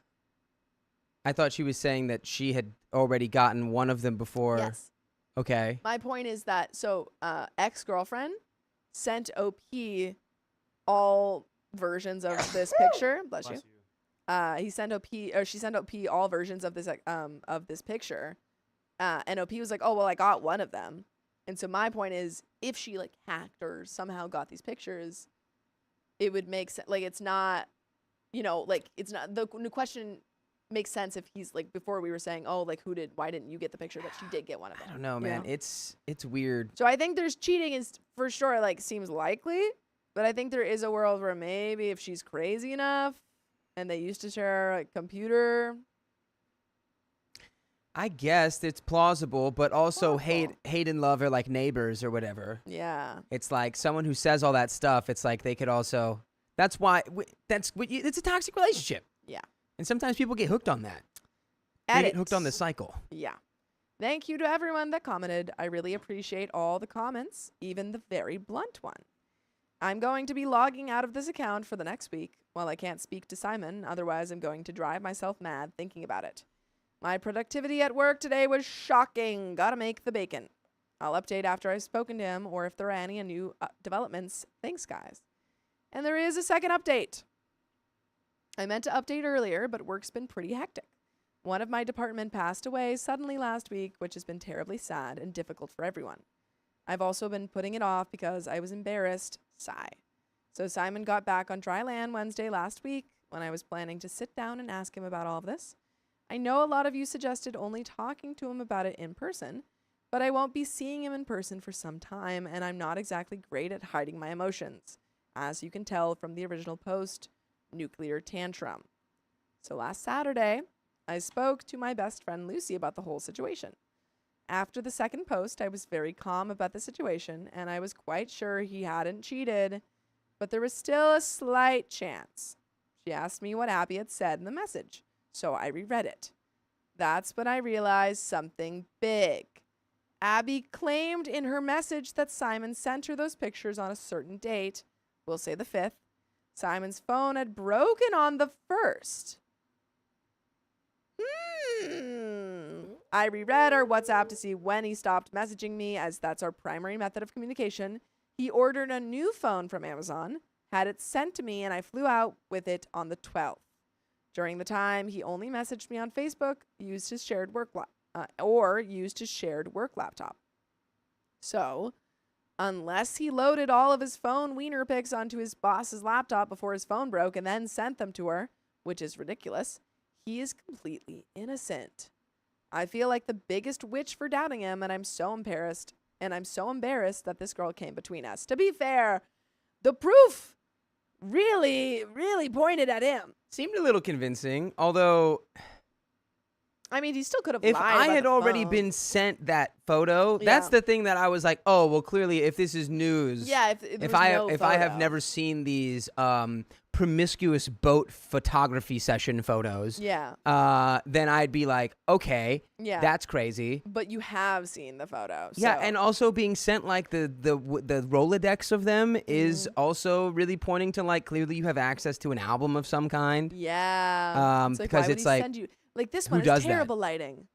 thought she was saying that she had already gotten one of them before. Yes. Okay. My point is that ex-girlfriend sent OP all versions of this picture. Bless you. He sent OP, or she sent OP all versions of this picture. And OP was like, "Oh, well, I got one of them." And so my point is, if she like hacked or somehow got these pictures, it would make sense. Like, it's not, like, it's not, the question makes sense if he's like, before we were saying, oh, like why didn't you get the picture, that she did get one of them. I don't know, you man. know? It's weird. So I think there's cheating is for sure, like, seems likely, but I think there is a world where maybe if she's crazy enough and they used to share a computer. I guess it's plausible, but also Plausible. hate and love are like neighbors or whatever. Yeah. It's like someone who says all that stuff. It's like they could also. That's why it's a toxic relationship. Yeah. And sometimes people get hooked on that. They get hooked on the cycle. Yeah. Thank you to everyone that commented. I really appreciate all the comments, even the very blunt one. I'm going to be logging out of this account for the next week while I can't speak to Simon. Otherwise, I'm going to drive myself mad thinking about it. My productivity at work today was shocking. Gotta make the bacon. I'll update after I've spoken to him or if there are any new developments. Thanks, guys. And there is a second update. I meant to update earlier, but work's been pretty hectic. One of my department passed away suddenly last week, which has been terribly sad and difficult for everyone. I've also been putting it off because I was embarrassed. Sigh. So Simon got back on dry land Wednesday last week when I was planning to sit down and ask him about all of this. I know a lot of you suggested only talking to him about it in person, but I won't be seeing him in person for some time, and I'm not exactly great at hiding my emotions, as you can tell from the original post, Nuclear Tantrum. So last Saturday, I spoke to my best friend Lucy about the whole situation. After the second post, I was very calm about the situation, and I was quite sure he hadn't cheated, but there was still a slight chance. She asked me what Abby had said in the message, so I reread it. That's when I realized something big. Abby claimed in her message that Simon sent her those pictures on a certain date, we'll say the 5th. Simon's phone had broken on the 1st. I reread our WhatsApp to see when he stopped messaging me, as that's our primary method of communication. He ordered a new phone from Amazon, had it sent to me, and I flew out with it on the 12th. During the time, he only messaged me on Facebook, used his shared work laptop. So, unless he loaded all of his phone wiener pics onto his boss's laptop before his phone broke and then sent them to her, which is ridiculous, he is completely innocent. I feel like the biggest witch for doubting him, and I'm so embarrassed that this girl came between us. To be fair, the proof really, really pointed at him. Seemed a little convincing, although I mean, he still could have if lied I about had the already phone. been sent that photo, Yeah. that's the thing that I was like, oh, well, clearly, if this is news, Yeah, if if I have photo. never seen these promiscuous boat photography session photos, Yeah, then I'd be like, okay, yeah. that's crazy. But you have seen the photo. Yeah, so- and also being sent like the Rolodex of them is also really pointing to like clearly you have access to an album of some kind. yeah. It's like, because why would it's he like, send you like this who one does is that? terrible lighting.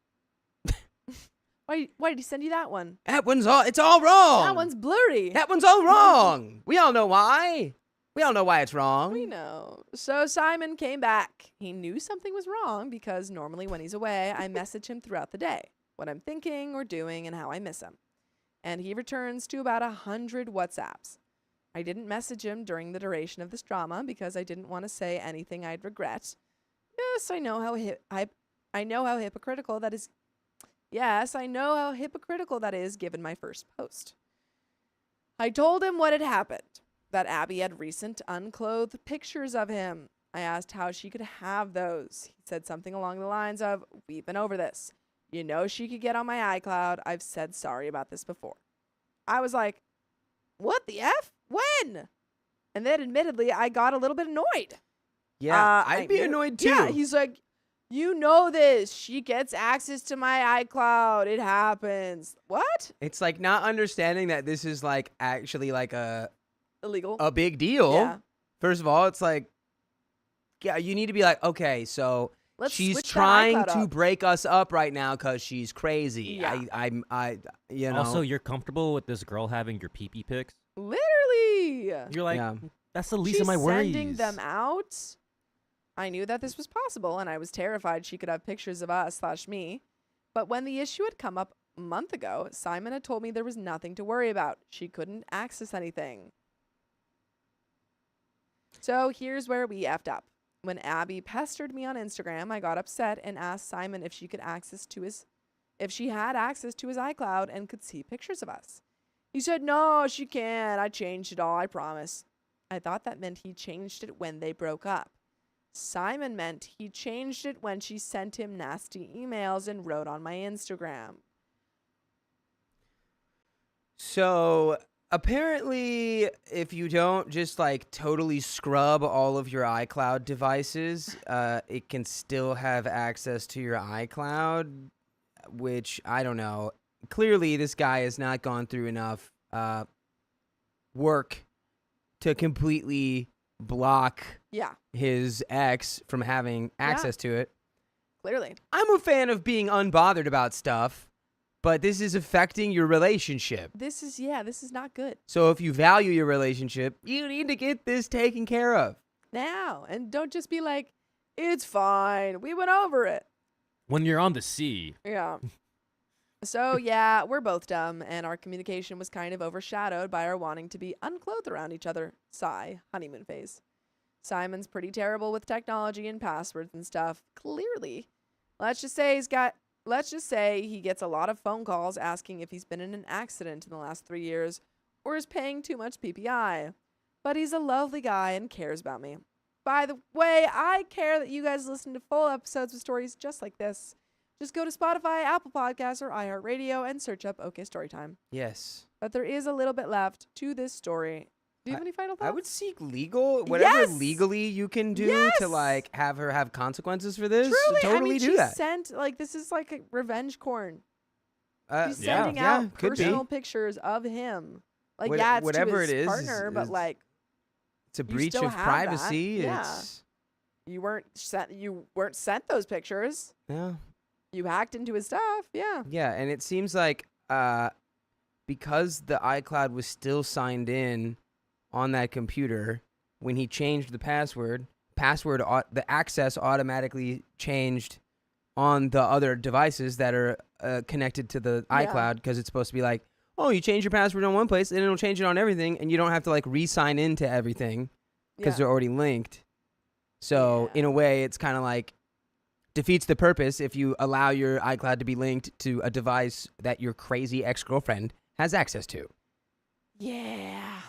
Why did he send you that one? It's all wrong. That one's blurry. That one's all wrong. We all know why. We all know why it's wrong. We know. So Simon came back. He knew something was wrong because normally when he's away, I message him throughout the day, what I'm thinking or doing and how I miss him. And he returns to about 100 WhatsApps. I didn't message him during the duration of this drama because I didn't want to say anything I'd regret. Yes, I know how hypocritical that is. Yes, I know how hypocritical that is given my first post. I told him what had happened, that Abby had recent unclothed pictures of him. I asked how she could have those. He said something along the lines of, "We've been over this. You know she could get on my iCloud. I've said sorry about this before." I was like, what the F? When? And then admittedly, I got a little bit annoyed. Yeah, I I'd be knew- annoyed too. Yeah, he's like, you know this. She gets access to my iCloud. It happens. What? It's like not understanding that this is like actually like a Illegal. big deal. Yeah. First of all, it's like, yeah, you need to be like, okay, so Let's she's switch that trying iCloud to up. break us up right now because she's crazy. Yeah. I, you know. Also, you're comfortable with this girl having your pee-pee pics? Literally. You're like, Yeah. that's the least She's of my worries. sending them out. I knew that this was possible, and I was terrified she could have pictures of us/me. But when the issue had come up a month ago, Simon had told me there was nothing to worry about. She couldn't access anything. So here's where we effed up. When Abby pestered me on Instagram, I got upset and asked Simon if she had access to his iCloud and could see pictures of us. He said, "No, she can't. I changed it all, I promise." I thought that meant he changed it when they broke up. Simon meant he changed it when she sent him nasty emails and wrote on my Instagram. So apparently, if you don't just like totally scrub all of your iCloud devices, it can still have access to your iCloud, which I don't know. Clearly, this guy has not gone through enough work to completely block Yeah, his ex from having access to it. clearly. I'm a fan of being unbothered about stuff, but this is affecting your relationship. This is not good. So if you value your relationship, you need to get this taken care of. Now, and don't just be like, "It's fine. We went over it." When you're on the sea. Yeah. So, yeah, we're both dumb, and our communication was kind of overshadowed by our wanting to be unclothed around each other. Sigh, honeymoon phase. Simon's pretty terrible with technology and passwords and stuff, clearly. Let's just say he gets a lot of phone calls asking if he's been in an accident in the last 3 years or is paying too much PPI. But he's a lovely guy and cares about me. By the way, I care that you guys listen to full episodes with stories just like this. Just go to Spotify, Apple Podcasts, or iHeartRadio and search up OK Storytime. Yes. But there is a little bit left to this story. Do you have any final thoughts? I would seek whatever Yes! legally you can do Yes! to like have her have consequences for this. Truly, Totally I mean, do she that. sent, like, this is like a revenge corn. She's Yeah. sending out could be. personal pictures of him. Like, What- yeah, it's whatever to his it is, partner, but is- like, It's a You breach still of have privacy. that. Yeah. It's you weren't sent those pictures. yeah. You hacked into his stuff. Yeah. Yeah, and it seems like because the iCloud was still signed in on that computer when he changed the password, the access automatically changed on the other devices that are connected to the Yeah. iCloud, because it's supposed to be like, oh, you change your password on one place and it'll change it on everything, and you don't have to like re-sign into everything because Yeah. they're already linked. So Yeah. in a way, it's kind of like defeats the purpose if you allow your iCloud to be linked to a device that your crazy ex-girlfriend has access to. Yeah.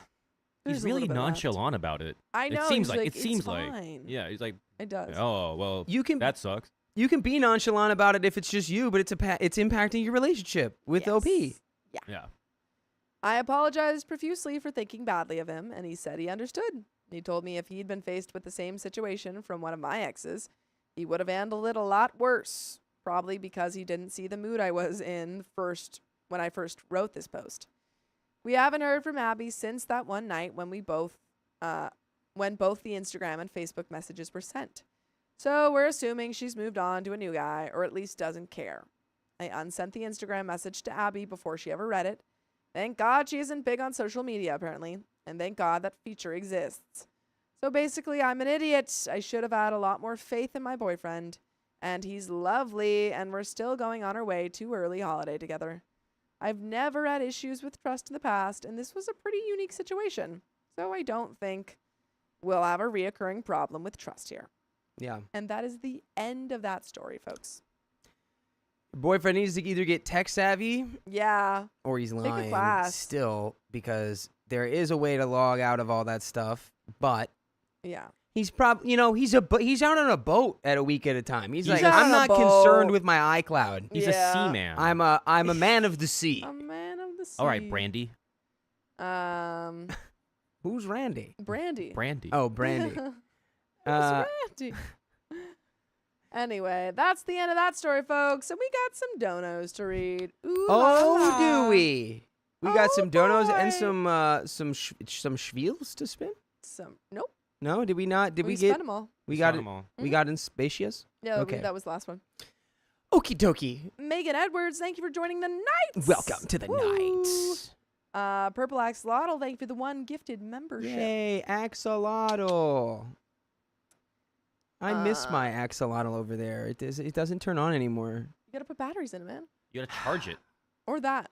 He's There's a really little bit left. nonchalant about it. I know. It seems he's like it's fine. yeah, he's like, It does. oh well, You can that sucks. you can be nonchalant about it if it's just you, but it's impacting your relationship with OP. Yes. Yeah. I apologized profusely for thinking badly of him, and he said he understood. He told me if he'd been faced with the same situation from one of my exes, he would have handled it a lot worse, probably because he didn't see the mood I was in when I first wrote this post. We haven't heard from Abby since that one night when both the Instagram and Facebook messages were sent. So we're assuming she's moved on to a new guy, or at least doesn't care. I unsent the Instagram message to Abby before she ever read it. Thank God she isn't big on social media, apparently, and thank God that feature exists. So basically, I'm an idiot. I should have had a lot more faith in my boyfriend, and he's lovely, and we're still going on our way to early holiday together. I've never had issues with trust in the past, and this was a pretty unique situation, so I don't think we'll have a reoccurring problem with trust here. Yeah. And that is the end of that story, folks. Boyfriend needs to either get tech savvy Yeah. or he's a lying class. still, because there is a way to log out of all that stuff, but Yeah. he's probably, he's out on a boat at a week at a time. He's He's like, out I'm on a not boat. concerned with my iCloud. He's Yeah. a seaman. I'm a man of the sea. A man of the sea. All right, Brandy. Who's Randy? Brandy. Brandy. Oh, Brandy. Who's Uh, Randy? Anyway, that's the end of that story, folks. And we got some donos to read. Ooh, la Oh, la. do we? We got Oh, some donos and boy. some schwiels to spin. Nope. No, did we not? Did we spent get? them all. We got it. Them all. We got in spacious. Yeah, Okay. that was the last one. Okie dokie. Megan Edwards, thank you for joining the night. Welcome to the Woo. night. Purple Axolotl, thank you for the one gifted membership. Yay, axolotl. I miss my axolotl over there. It doesn't turn on anymore. You gotta put batteries in it, man. You gotta charge it. Or that.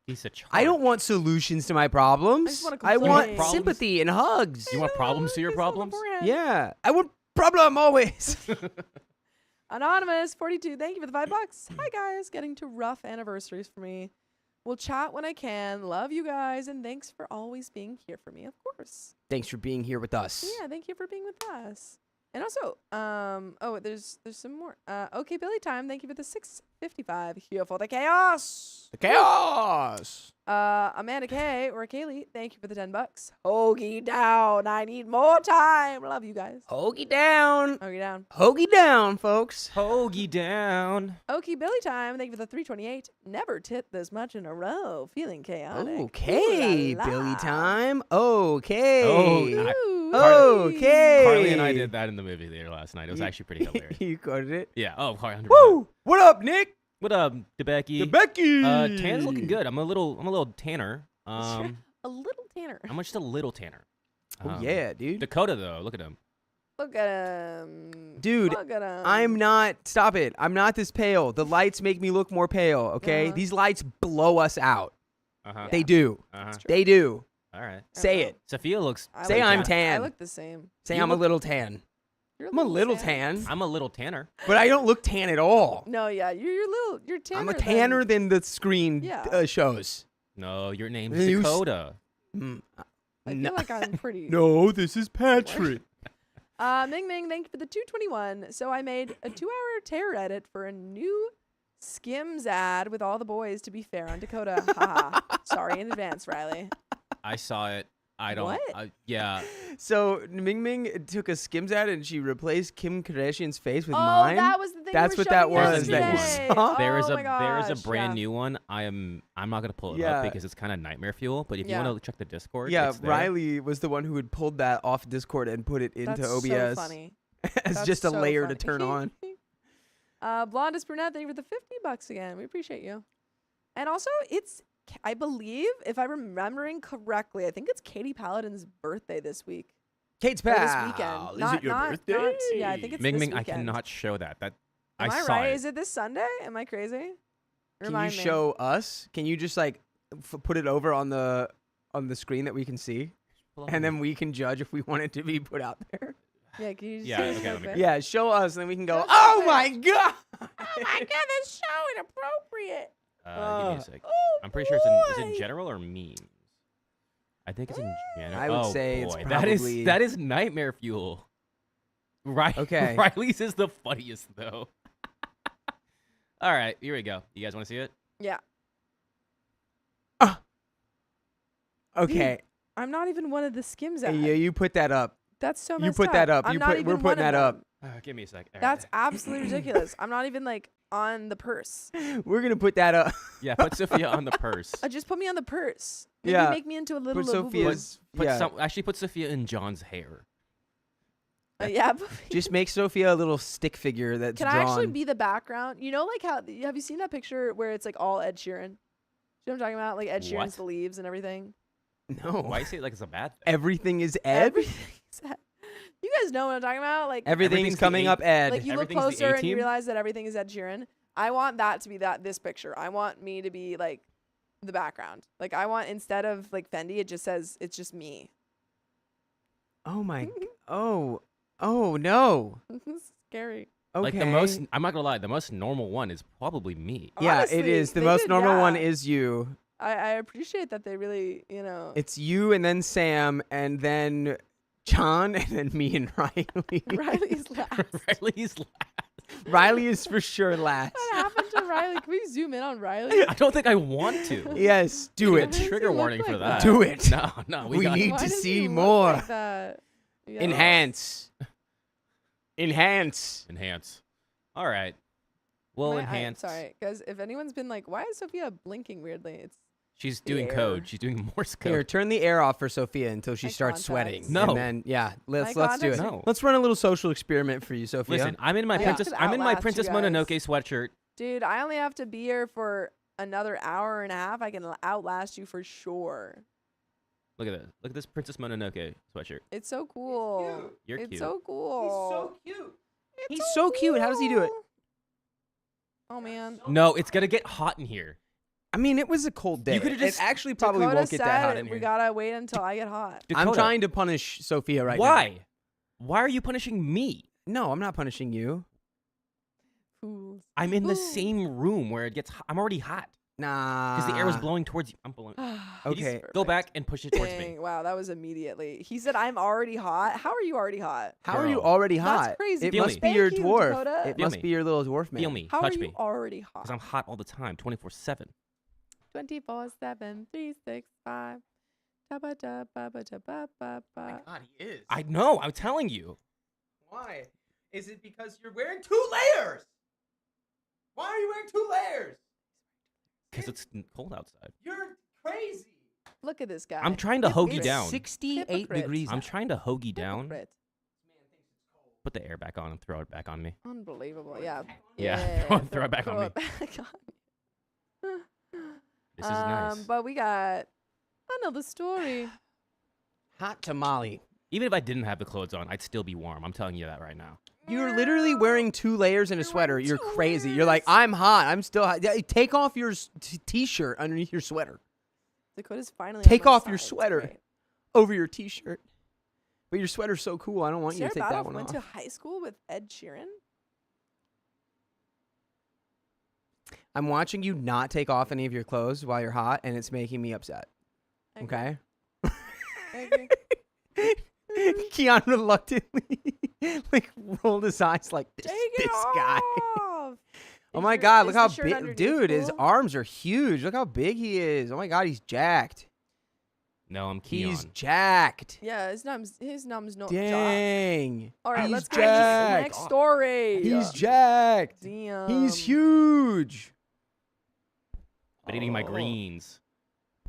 It's a charge. I don't want solutions to my problems. I just wanna I complain. want You want sympathy and hugs. You want problems to your Kiss on the problems? forehead. Yeah, I want Problem always. Anonymous 42, thank you for the $5. Hi guys, getting to rough anniversaries for me. We'll chat when I can. Love you guys, and thanks for always being here for me, of course. Thanks for being here with us. Yeah, thank you for being with us. And also, there's some more. Okay, Billy time. Thank you for the 655 here for the chaos. The chaos. Amanda K or Kaylee, thank you for the $10. Hoagie down. I need more time. Love you guys. Hoagie down. Hoagie down. Hoagie down, folks. Hoagie down. Okay, Billy time. Thank you for the 328. Never tit this much in a row. Feeling chaotic. Okay, Ooh la la. Billy time. Okay. Ooh, Okay. Carly and I did that in the movie theater last night. It was actually pretty hilarious. You quoted it. Yeah. Oh, 100%. Woo! What up, Nick? What up, DeBecky? Becky. Tan's looking good. I'm a little tanner. A little tanner. I'm just a little tanner. Oh yeah, dude. Dakota though, look at him. Look at him. Dude, Look at him. I'm not. Stop it. I'm not this pale. The lights make me look more pale. Okay, Uh-huh. these lights blow us out. Uh-huh. They do. Uh-huh. true. They do. All right. Say know. it. Sophia looks. I Say look I'm tan. tan. I look the same. Say You I'm look- a little tan. You're I'm a little tan, I'm a little tanner. but I don't look tan at all. No, yeah, you're tanner. I'm a tanner than the screen Yeah. shows. No, your name's You s- Dakota. Mm, I no. feel like I'm pretty. No, this is Patrick. Ming Ming, thank you for the 221. So I made a 2-hour terror edit for a new Skims ad with all the boys. To be fair on Dakota. Haha. Sorry in advance, Riley. I saw it. I don't. What? Yeah. So Ming Ming took a Skims ad and she replaced Kim Kardashian's face with Oh, mine. that was the thing. That's you were what that showing was that you yesterday. saw? There is Oh a my there is gosh, a brand yeah. new one. I'm not gonna pull it Yeah. up because it's kind of nightmare fuel. But if Yeah. you want to check the Discord, Yeah, it's there. Riley was the one who had pulled that off Discord and put it into That's OBS so funny. as That's just a so layer funny. to turn on. Blondest brunette, thank you for the $50 again. We appreciate you. And also, it's, I believe, if I'm remembering correctly, I think it's Katie Paladin's birthday this week. Kate's Or pal. this weekend. Is not, it your not, birthday? Not, yeah, I think it's Ming this Ming, I weekend. cannot show that. That Am I saw right? it. Is it this Sunday? Am I crazy? Can you Remind me. show us? Can you just like put it over on the screen that we can see, and then we can judge if we want it to be put out there? Yeah, can you just Yeah, say it's okay, so let me- quick? Yeah, show us, and then we can go. Show us Oh the my face." god! Oh my god, this show inappropriate. Give me a sec. Oh, I'm pretty sure it's in boy. general or memes. I think it's in general. I would oh, say boy. it's that probably- is nightmare fuel. Right. Okay. Riley's is the funniest though. All right, here we go. You guys want to see it? Yeah. Okay, I'm not even one of the Skims yeah, ads. you put that up. That's so You messed put that up. I'm You not put- we're even putting one that of up. them. Give me a sec. All right. That's absolutely ridiculous. I'm not even like on the purse. We're gonna put that up. Yeah, put Sophia on the purse. Just put me on the purse. Maybe Yeah. make me into a little Put Labubu. Sophia's. Put Yeah, actually put Sophia in John's hair. Yeah. just make Sophia a little stick figure that's Can drawn. I actually be the background? You know, like how have you seen that picture where it's like all Ed Sheeran? You know what I'm talking about? Like Ed Sheeran's What? the leaves and everything. No. Why you say it like it's a bad thing? Everything is Ed. Everything's Ed. You guys know what I'm talking about? Like Everything's Everything's the coming A- up Ed. like you look everything's the closer and you A-team? realize that everything is Ed Sheeran. I want that to be this picture. I want me to be like the background. Like I want instead of like Fendi, it just says it's just me. Oh my. Oh. Oh no. It's scary. Okay. Like the most, I'm not gonna lie, the most normal one is probably me. Yeah, Honestly, it is. The they most did, normal one yeah. is you. I appreciate that they really, you know. It's you and then Sam and then John and then me and Riley. Riley's last. Riley's last. Riley is for sure last. What happened to Riley? Can we zoom in on Riley? I don't think I want to. Yes, do Why it. does he Trigger look warning like for that? that. Do it. No, We got need Why to does see he look more. like that? Yeah. Enhance. Enhance. enhance. All right. We'll enhance. Sorry, guys. If anyone's been like, why is Sophia blinking weirdly? It's She's doing Air. code. She's doing Morse code. Here, turn the air off for Sophia until she My starts sweating. contacts. No. And then yeah, let's My do it. contacts are- No. Let's run a little social experiment for you, Sophia. Listen, I'm in my Yeah. princess. Could I'm in my outlast you Princess guys. Mononoke sweatshirt. dude. I only have to be here for another hour and a half. I can outlast you for sure. Look at this. Look at this Princess Mononoke sweatshirt. It's so cool. You're it's cute. so cool. cute. It's He's so cute. How does he do it? cool. Oh man. No, it's gonna get hot in here. I mean, it was a cold day. could've just- it actually probably Dakota won't get that hot said in here. we gotta wait until I get hot. I'm Dakota, trying to punish Sophia right now. Why? Why are you punishing me? No, I'm not punishing you. Fools. I'm in the same room where it gets hot. I'm already hot. Nah. Because the air was blowing towards you. I'm blowing. Okay. Go back and push it towards me. Dang, wow, that was immediately. He said, "I'm already hot." How are you already hot? How are you Girl. already hot? That's crazy. It Feel must me. be your Thank you, dwarf. Dakota. It Feel must me. be your little dwarf man. Feel me. How Touch are me. you already hot? Because I'm hot all the time, 24/7. 24/7, 365. Ba-ba-da-ba-ba-da-ba-ba-ba. God, he is. I know. I'm telling you. Why? Is it because you're wearing 2 layers? Why are you wearing 2 layers? Because it's cold outside. You're crazy. Look at this guy. I'm trying to hoagie Hypocrite. down. 68 Hypocrite. degrees. I'm trying to hoagie down. Hypocrite. Put the air back on and throw it back on me. Unbelievable. Yeah. Yeah, throw it back on me. back on me. This is nice. But we got another story. Hot tamale. Even if I didn't have the clothes on, I'd still be warm. I'm telling you that right now. You're literally wearing 2 layers and a You're sweater. wearing You're 2 crazy. You're like, layers. I'm hot. I'm still hot. Yeah, take off your t-shirt underneath your sweater. Dakota's finally Take on my off your side. It's sweater. great. Over your t-shirt. But your sweater's so cool. I don't want you Sarah to take that Battle one went off. to high school with Ed Sheeran. I'm watching you not take off any of your clothes while you're hot, and it's making me upset. I agree. Okay? I agree. Keanu reluctantly like rolled his eyes like this Take it guy. off. Oh Is my your- god, is look the how shirt big, underneath dude, his cool? arms are huge. Look how big he is. Oh my god, he's jacked. No, I'm Keon. He's jacked. Yeah, his num's not. Dang. All right, he's let's go to the jacked. next story. He's jacked. Damn. He's huge. Been eating my Oh. greens.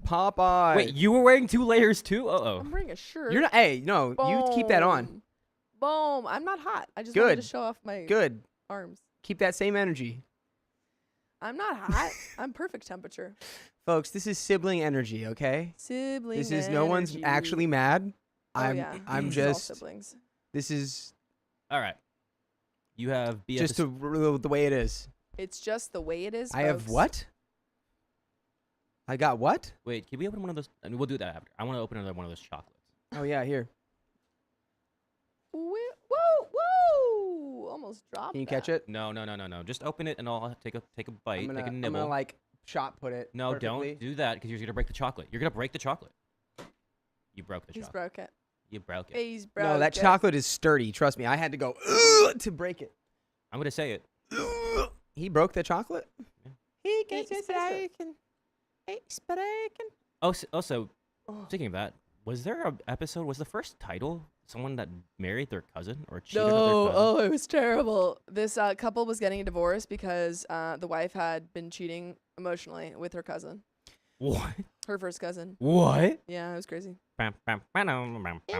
Popeye. Wait, you were wearing 2 layers too? Uh-oh. I'm wearing a shirt. You're not, hey, no, you keep that on. Boom. Boom. I'm not hot. I just wanted to Good. show off my Good. arms. Keep that same energy. I'm not hot. I'm perfect temperature. Folks, this is sibling energy, okay? Sibling This is no one's energy. actually mad. Oh, I'm yeah. I'm This is all just siblings. this is All right. You have BS. just the way it is. It's just the way it is. I have folks. what? I got what? Wait, can we open one of those? I mean, we'll do that after. I want to open another one of those chocolates. Oh yeah, here. Woo! Woo! Almost dropped. Can you that. catch it? No. Just open it and I'll take a bite, take a I'm nibble. gonna like shot put it. No, perfectly. don't do that because you're gonna break the chocolate. You're gonna break the chocolate. You broke the He's chocolate. broke it. You broke it. He's broke No, that it. chocolate is sturdy. Trust me. I had to go to break it. I'm gonna say it. He broke the chocolate. He He's gets broken. He's broken. Also, speaking of that, was there an episode? Was the first title someone that married their cousin or cheated on their No, cousin? oh, it was terrible. This couple was getting a divorce because the wife had been cheating emotionally with her cousin, What? her first cousin. What? Yeah, it was crazy. It It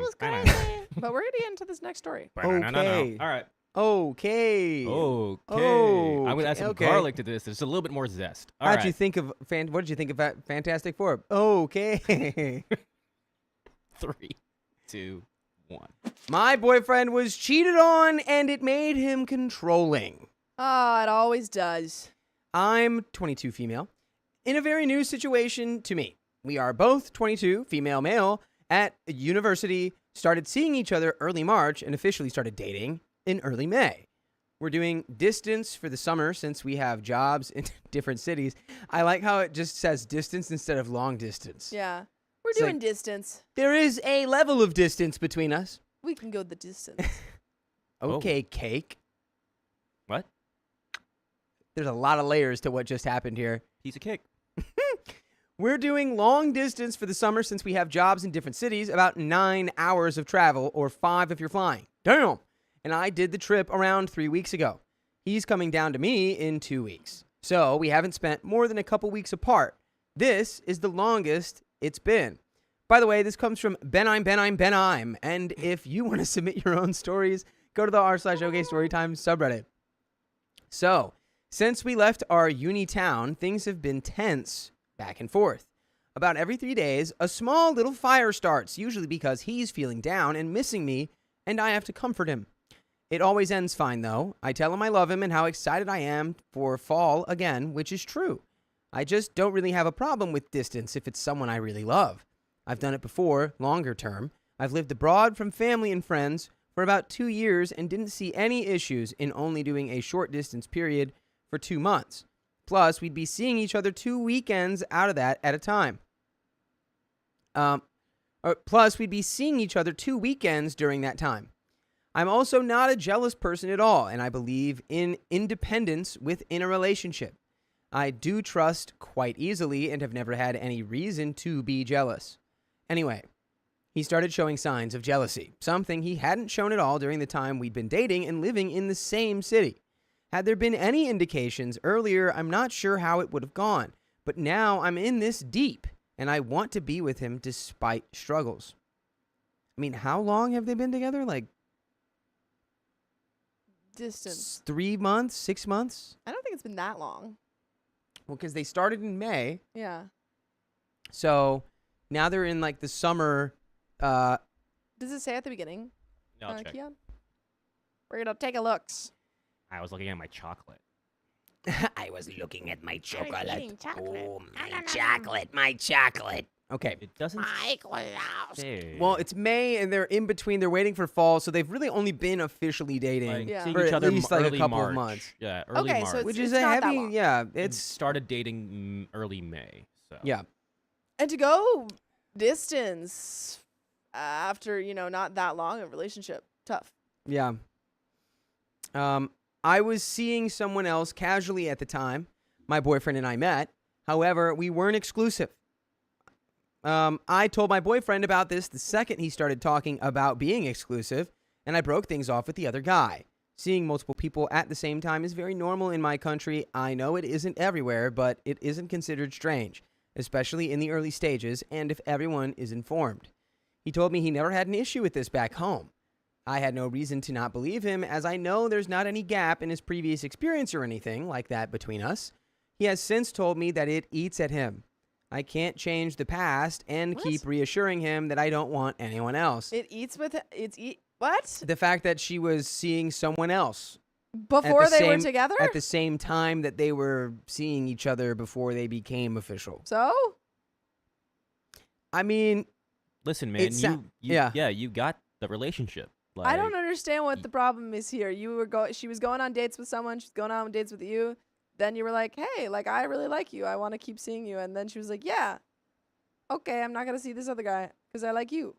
was crazy. But we're gonna get into this next story. Okay. All right. Okay. Okay. I'm gonna add some Okay. garlic to this. There's a little bit more zest. All How'd right. you think of what did you think of Fantastic Four? Okay. 3, 2, 1. My boyfriend was cheated on and it made him controlling. Oh, it always does. I'm 22 female. In a very new situation to me. We are both 22 female male at a university, started seeing each other early March and officially started dating in early May. We're doing distance for the summer since we have jobs in different cities. I like how it just says distance instead of long distance. Yeah, we're It's doing like- distance. There is a level of distance between us. We can go the distance. Okay, cake. What? There's a lot of layers to what just happened here. Piece of cake. We're doing long distance for the summer since we have jobs in different cities, about 9 hours of travel, or 5 if you're flying. Damn! And I did the trip around 3 weeks ago. He's coming down to me in 2 weeks. So we haven't spent more than a couple weeks apart. This is the longest it's been. By the way, this comes from Ben I'm. And if you want to submit your own stories, go to the r/OK Storytime subreddit. So, since we left our uni town, things have been tense back and forth. About every 3 days, a small little fire starts, usually because he's feeling down and missing me, and I have to comfort him. It always ends fine, though. I tell him I love him and how excited I am for fall again, which is true. I just don't really have a problem with distance if it's someone I really love. I've done it before, longer term. I've lived abroad from family and friends for about 2 years and didn't see any issues in only doing a short distance period for 2 months. Plus, we'd be seeing each other 2 weekends out of that at a time. Plus, we'd be seeing each other 2 weekends during that time. I'm also not a jealous person at all, and I believe in independence within a relationship. I do trust quite easily and have never had any reason to be jealous. Anyway, he started showing signs of jealousy, something he hadn't shown at all during the time we'd been dating and living in the same city. Had there been any indications earlier, I'm not sure how it would have gone, but now I'm in this deep, and I want to be with him despite struggles. I mean, how long have they been together? Like Distance. 3 months, 6 months? I don't think it's been that long. Well, because they started in May, Yeah. so now they're in like the summer. Does it say at the beginning? No, I'll check. Keon? We're gonna take a look. I was looking at my chocolate. I was looking at my chocolate. eating chocolate. Oh, my chocolate. Okay. It doesn't say. Well, it's May, and they're in between. They're waiting for fall, so they've really only been officially dating like Yeah. seeing for each at other least like a early couple March. of months. Yeah, early Okay, so March. it's- Which is a not that heavy, long. yeah. And It's started dating early May. So yeah. And to go distance after, not that long of a relationship, tough. Yeah. I was seeing someone else casually at the time my boyfriend and I met. However, we weren't exclusive. I told my boyfriend about this the second he started talking about being exclusive, and I broke things off with the other guy. Seeing multiple people at the same time is very normal in my country. I know it isn't everywhere, but it isn't considered strange, especially in the early stages and if everyone is informed. He told me he never had an issue with this back home. I had no reason to not believe him, as I know there's not any gap in his previous experience or anything like that between us. He has since told me that it eats at him. I can't change the past and What? keep reassuring him that I don't want anyone else. What? The fact that she was seeing someone else Before they were together? at the same time that they were seeing each other before they became official. So? I mean, listen, man, It sou- yeah. you got the relationship. Like, I don't understand what the problem is here. She was going on dates with someone. She's going on dates with you. Then you were like, hey, like, I really like you. I want to keep seeing you. And then she was like, yeah. Okay, I'm not going to see this other guy because I like you.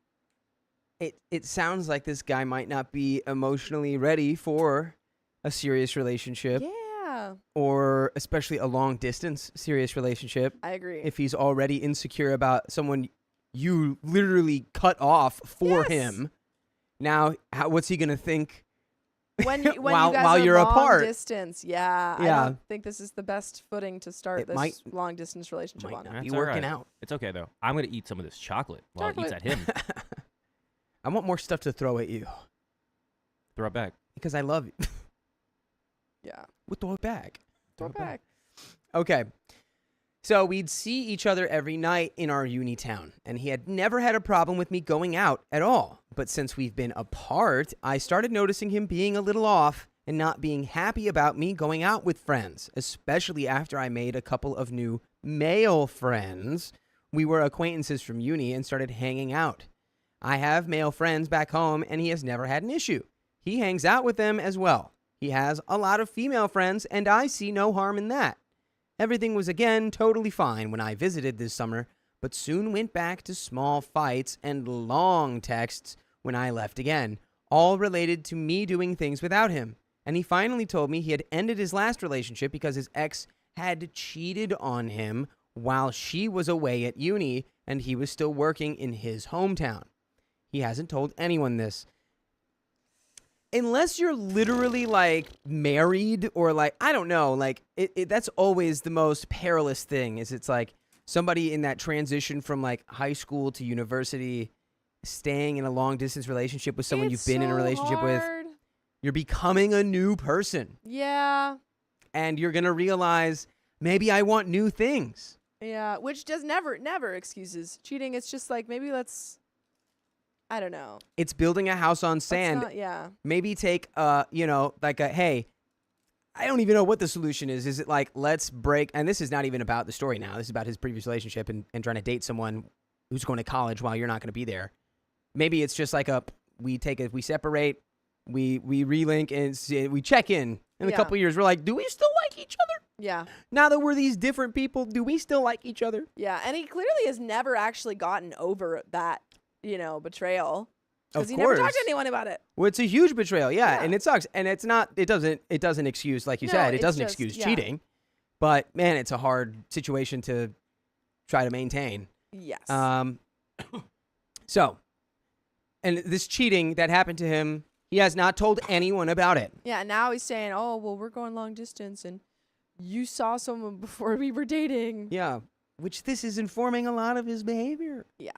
it sounds like this guy might not be emotionally ready for a serious relationship Yeah. or especially a long distance serious relationship. I agree. If he's already insecure about someone you literally cut off for Yes. him, now what's he going to think? when you while- guys while are you're long apart. distance, yeah, I Yeah. don't think this is the best footing to start It this might- long distance relationship might on. not That's be all working right. out. It's okay though. I'm gonna eat some of this chocolate while it eats at him. I want more stuff to throw at you Throw it back. because I love you. Yeah, We'll throw it back. throw it back. Okay. So we'd see each other every night in our uni town, and he had never had a problem with me going out at all. But since we've been apart, I started noticing him being a little off and not being happy about me going out with friends, especially after I made a couple of new male friends. We were acquaintances from uni and started hanging out. I have male friends back home, and he has never had an issue. He hangs out with them as well. He has a lot of female friends, and I see no harm in that. Everything was again totally fine when I visited this summer, but soon went back to small fights and long texts when I left again, all related to me doing things without him. And he finally told me he had ended his last relationship because his ex had cheated on him while she was away at uni and he was still working in his hometown. He hasn't told anyone this. Unless you're literally like married or like, I don't know, like that's always the most perilous thing is it's like somebody in that transition from like high school to university, staying in a long distance relationship with someone It's you've been in a so relationship with. hard. You're becoming a new person Yeah, and you're going to realize maybe I want new things. yeah. Which does never excuses cheating. It's just like maybe I don't know. It's building a house on Let's sand. not- yeah. Maybe take like hey, I don't even know what the solution is. Is it like let's break, and this is not even about the story now, this is about his previous relationship and trying to date someone who's going to college while you're not going to be there. Maybe it's just like we separate, We relink and we check in a Yeah. couple years. We're like, do we still like each other? Yeah. Now that we're these different people, do we still like each other? Yeah. And he clearly has never actually gotten over that, betrayal. Of Because he never talked to course. anyone about it. Well, it's a huge betrayal, Yeah. and it sucks. And it doesn't excuse, like you No, said, it it's doesn't just- excuse yeah. cheating. But man, it's a hard situation to try to maintain. Yes. So, and this cheating that happened to him, he has not told anyone about it. Yeah, and now he's saying, "Oh, well, we're going long distance, and you saw someone before we were dating." Yeah, which this is informing a lot of his behavior. Yeah.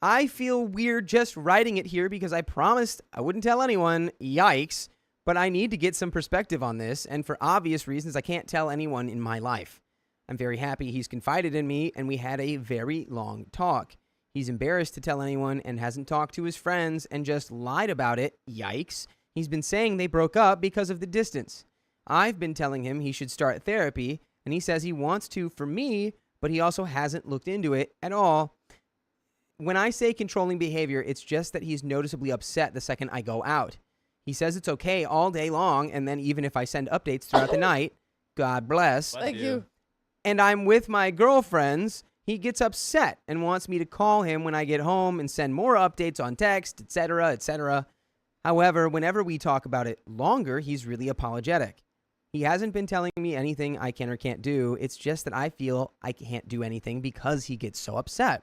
I feel weird just writing it here because I promised I wouldn't tell anyone. Yikes. But I need to get some perspective on this, and for obvious reasons, I can't tell anyone in my life. I'm very happy he's confided in me, and we had a very long talk. He's embarrassed to tell anyone and hasn't talked to his friends and just lied about it. Yikes. He's been saying they broke up because of the distance. I've been telling him he should start therapy, and he says he wants to for me, but he also hasn't looked into it at all. When I say controlling behavior, it's just that he's noticeably upset the second I go out. He says it's okay all day long, and then even if I send updates throughout the night, God bless, Thank you. and I'm with my girlfriends, he gets upset and wants me to call him when I get home and send more updates on text, etc., etc. However, whenever we talk about it longer, he's really apologetic. He hasn't been telling me anything I can or can't do. It's just that I feel I can't do anything because he gets so upset.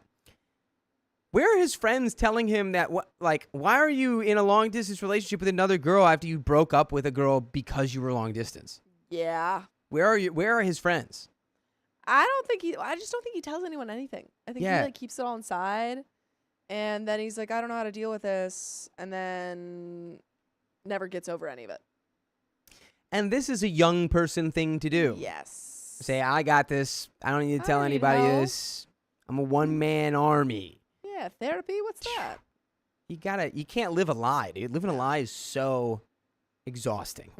Where are his friends telling him that, why are you in a long distance relationship with another girl after you broke up with a girl because you were long distance? Yeah. Where are his friends? I just don't think he tells anyone anything. I think Yeah. he keeps it all inside, and then he's like, I don't know how to deal with this, and then never gets over any of it. And this is a young person thing to do. Yes. Say, I got this. I don't need to I tell don't need anybody help. this. I'm a one-man army. Yeah, therapy. What's that? You can't live a lie, dude. Living a lie is so exhausting.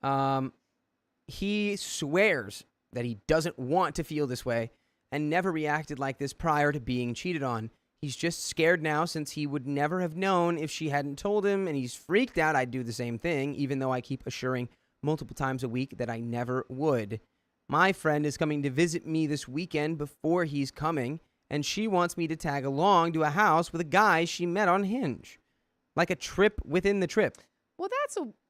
Mm-hmm. He swears that he doesn't want to feel this way and never reacted like this prior to being cheated on. He's just scared now since he would never have known if she hadn't told him, and he's freaked out I'd do the same thing, even though I keep assuring multiple times a week that I never would. My friend is coming to visit me this weekend before he's coming, and she wants me to tag along to a house with a guy she met on Hinge. Like a trip within the trip. Well,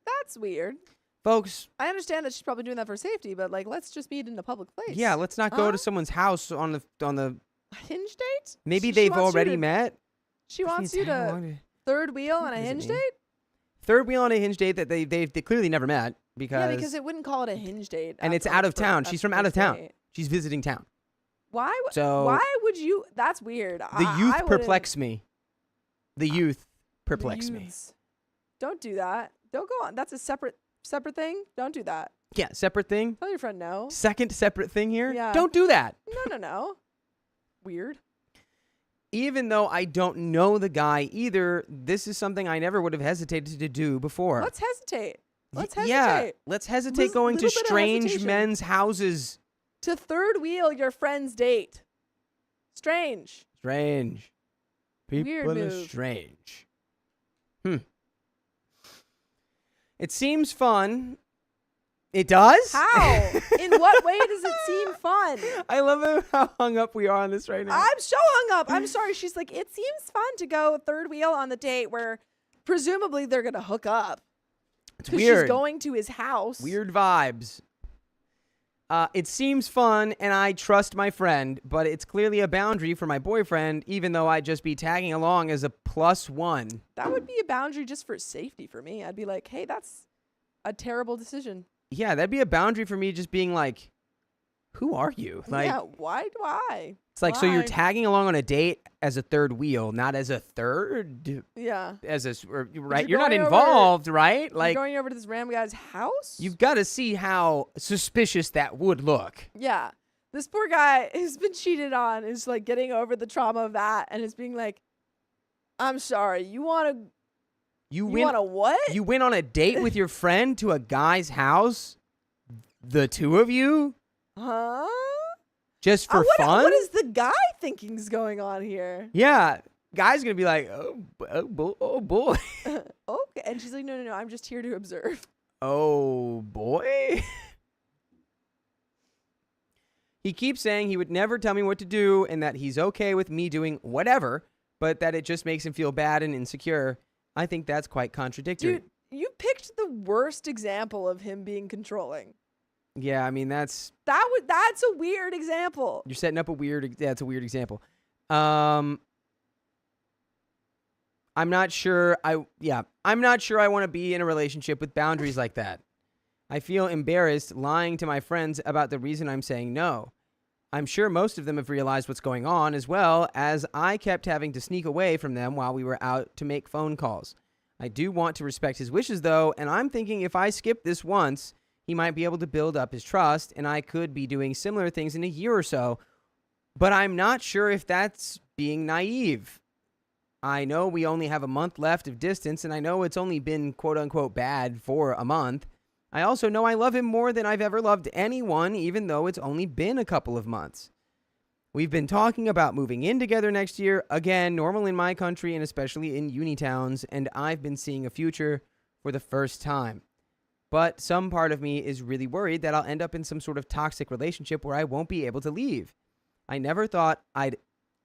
that's weird. Folks, I understand that she's probably doing that for safety, but let's just meet in a public place. yeah, let's not go Huh? to someone's house on the A Hinge date? maybe She they've wants you already to- met. She wants you Tag to along third wheel on a Visit Hinge me. date? third wheel on a Hinge date that they clearly never met Yeah, because it wouldn't call it a Hinge date. and it's after out of the town. after She's the from out of first town. date. She's visiting town. Why So would you? That's weird. the youth perplex me. The youth perplex me. Don't do that. Don't go on. That's a separate thing. Don't do that. Yeah, separate thing. Tell your friend no. Second separate thing here. Yeah. Don't do that. No. Weird. Even though I don't know the guy either, this is something I never would have hesitated to do before. Let's hesitate. Let's Yeah, hesitate. let's hesitate Lis- going to little bit of strange hesitation. men's houses. To third wheel your friend's date. Strange. Strange. People Weird are move. strange. It seems fun. It does? How? In what way does it seem fun? I love how hung up we are on this right now. I'm so hung up. I'm sorry. She's like, it seems fun to go third wheel on the date where presumably they're going to hook up. It's 'Cause weird. she's going to his house. Weird vibes. It seems fun, and I trust my friend, but it's clearly a boundary for my boyfriend, even though I'd just be tagging along as a +1. That would be a boundary just for safety for me. I'd be like, hey, that's a terrible decision. Yeah, that'd be a boundary for me just being like, who are you? Like, yeah, why do I? it's like, so you're why? tagging along on a date as a third wheel, not as a third, Yeah. right? You're not going over- involved, right? Like Like, going over to this random guy's house? you've got to see how suspicious that would look. Yeah. This poor guy who's been cheated on is like getting over the trauma of that and is being like, I'm sorry, you want You to what? You went on a date with your friend to a guy's house? The two of you? Huh? Just for What fun? is the guy thinking's going on here? Yeah. guy's gonna be like, oh boy, Okay. And she's like, no, I'm just here to observe. oh boy. He keeps saying he would never tell me what to do and that he's okay with me doing whatever, but that it just makes him feel bad and insecure. I think that's quite contradictory. Dude, you picked the worst example of him being controlling. Yeah, I mean, that's That's a weird example. you're setting up a weird. That's a weird example. I'm not sure. I'm not sure I want to be in a relationship with boundaries like that. I feel embarrassed lying to my friends about the reason I'm saying no. I'm sure most of them have realized what's going on, as well as I kept having to sneak away from them while we were out to make phone calls. I do want to respect his wishes, though, and I'm thinking if I skip this once, he might be able to build up his trust, and I could be doing similar things in a year or so. But I'm not sure if that's being naive. I know we only have a month left of distance, and I know it's only been quote-unquote bad for a month. I also know I love him more than I've ever loved anyone, even though it's only been a couple of months. We've been talking about moving in together next year, again, normal in my country and especially in uni towns, and I've been seeing a future for the first time. But some part of me is really worried that I'll end up in some sort of toxic relationship where I won't be able to leave. I never thought I'd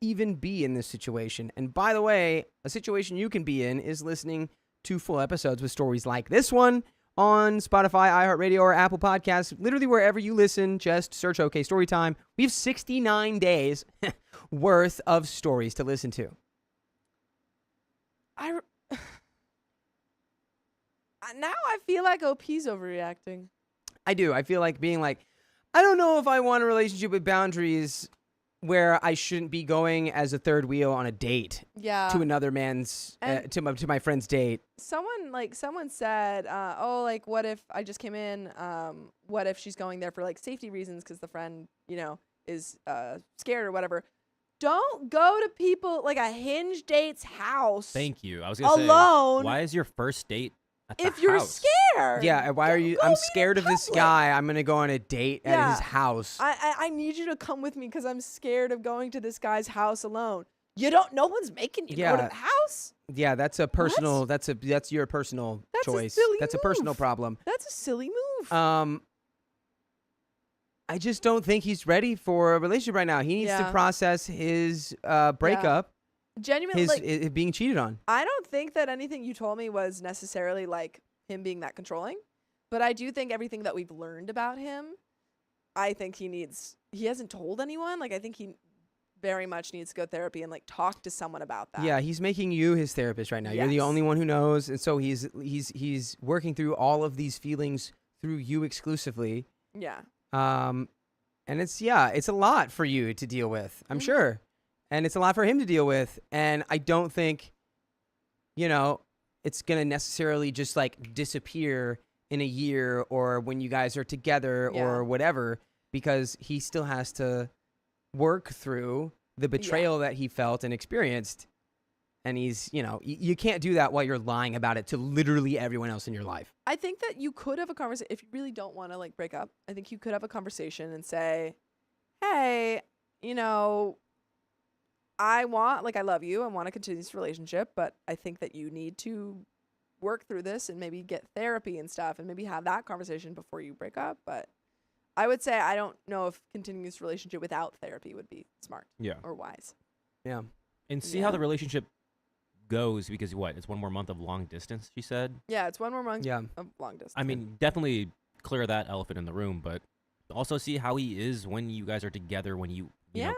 even be in this situation. And by the way, a situation you can be in is listening to full episodes with stories like this one on Spotify, iHeartRadio, or Apple Podcasts. Literally wherever you listen, just search OK Storytime. We have 69 days worth of stories to listen to. Now I feel like OP's overreacting. I do. I feel like being like, I don't know if I want a relationship with boundaries where I shouldn't be going as a third wheel on a date to another man's, to my friend's date. Someone said, what if I just came in? What if she's going there for like safety reasons because the friend, is scared or whatever. Don't go to people like a Hinge date's house. Thank you. I was gonna alone. Say, why is your first date at the if you're house? scared? Yeah, why are you? I'm scared of this guy. I'm gonna go on a date at his house. I need you to come with me because I'm scared of going to this guy's house alone. No one's making you go to the house. Yeah, that's a personal. That's your personal choice. That's a personal problem. That's a silly move. I just don't think he's ready for a relationship right now. He needs to process his breakup. Genuinely, his being cheated on. I don't think that anything you told me was necessarily like him being that controlling, but I do think everything that we've learned about him, I think he hasn't told anyone. Like, I think he very much needs to go to therapy and like talk to someone about that. Yeah, he's making you his therapist right now. Yes. You're the only one who knows, and so he's working through all of these feelings through you exclusively. Yeah. And it's a lot for you to deal with, I'm sure. And it's a lot for him to deal with. And I don't think, it's going to necessarily just like disappear in a year or when you guys are together or whatever, because he still has to work through the betrayal that he felt and experienced. And he's, you can't do that while you're lying about it to literally everyone else in your life. I think that you could have a conversation if you really don't want to like break up. I think you could have a conversation and say, hey, I love you. I want to continue this relationship, but I think that you need to work through this and maybe get therapy and stuff and maybe have that conversation before you break up. But I would say I don't know if continuing this relationship without therapy would be smart or wise. Yeah. And see how the relationship goes, because it's 1 more month of long distance, she said. Yeah, it's 1 more month of long distance. I mean, definitely clear that elephant in the room, but also see how he is when you guys are together, when you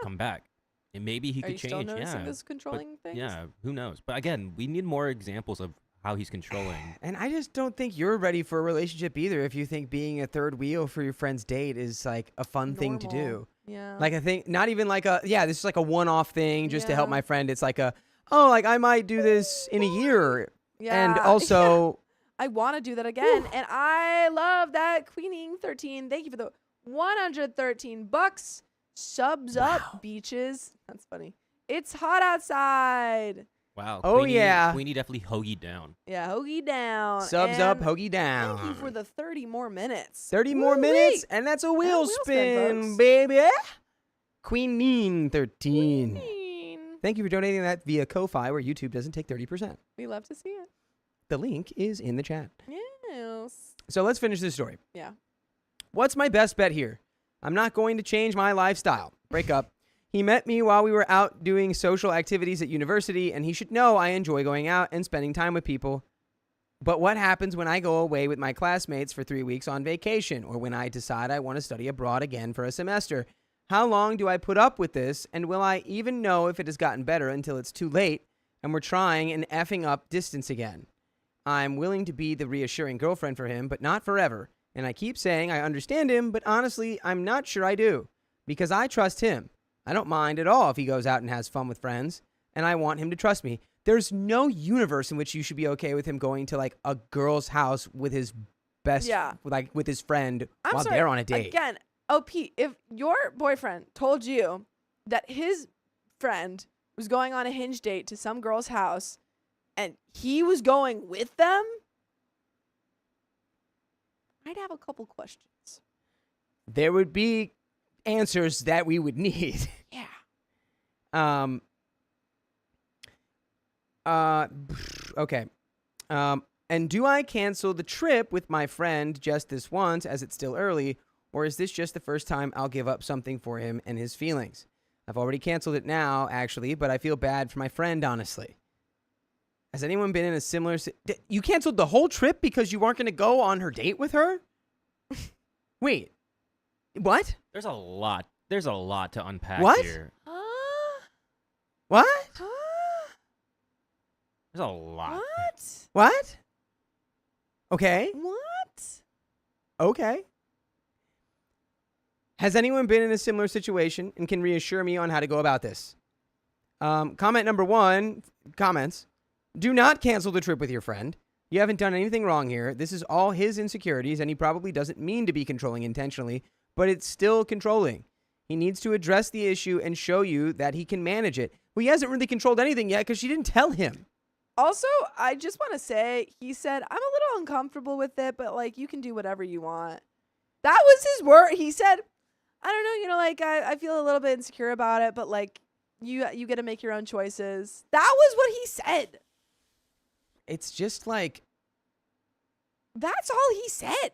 come back. And maybe he could change. Are you still noticing those controlling things? Yeah, who knows? But again, we need more examples of how he's controlling. And I just don't think you're ready for a relationship either if you think being a third wheel for your friend's date is like a fun thing to do. Yeah. Like, I think not even like this is like a one-off thing just to help my friend. It's like I might do this in a year. Yeah. And also I want to do that again. And I love that. Queening13. Thank you for the $113. Subs up, beaches. That's funny. It's hot outside. Wow. Oh, Queenie, yeah. Queenie definitely hoagied down. Yeah, hoagie down. Subs up, hoagie down. Thank you for the 30 more minutes. 30 more minutes, and that's a wheel spin, folks. baby. Queening13. Queen. Thank you for donating that via Ko-Fi, where YouTube doesn't take 30%. We love to see it. The link is in the chat. Yes. So let's finish this story. Yeah. What's my best bet here? I'm not going to change my lifestyle. Break up. He met me while we were out doing social activities at university, and he should know I enjoy going out and spending time with people. But what happens when I go away with my classmates for 3 weeks on vacation, or when I decide I want to study abroad again for a semester? How long do I put up with this, and will I even know if it has gotten better until it's too late and we're trying and effing up distance again? I'm willing to be the reassuring girlfriend for him, but not forever. And I keep saying I understand him, but honestly, I'm not sure I do. Because I trust him. I don't mind at all if he goes out and has fun with friends, and I want him to trust me. There's no universe in which you should be okay with him going to like a girl's house with his with his friend while they're on a date. Again, OP, if your boyfriend told you that his friend was going on a Hinge date to some girl's house and he was going with them, I'd have a couple questions. There would be answers that we would need. Yeah. Okay. And do I cancel the trip with my friend just this once as it's still early, or is this just the first time I'll give up something for him and his feelings? I've already canceled it now, actually, but I feel bad for my friend, honestly. Has anyone been in a similar... You canceled the whole trip because you weren't going to go on her date with her? Wait. What? There's a lot to unpack What? here. What? There's a lot. What? Okay. What? Okay. Has anyone been in a similar situation and can reassure me on how to go about this? Comment number 1, comments. Do not cancel the trip with your friend. You haven't done anything wrong here. This is all his insecurities, and he probably doesn't mean to be controlling intentionally, but it's still controlling. He needs to address the issue and show you that he can manage it. Well, he hasn't really controlled anything yet because she didn't tell him. Also, I just want to say, he said, I'm a little uncomfortable with it, but like, you can do whatever you want. That was his word. He said, I don't know, like, I feel a little bit insecure about it, but like, you get to make your own choices. That was what he said. It's just like... That's all he said.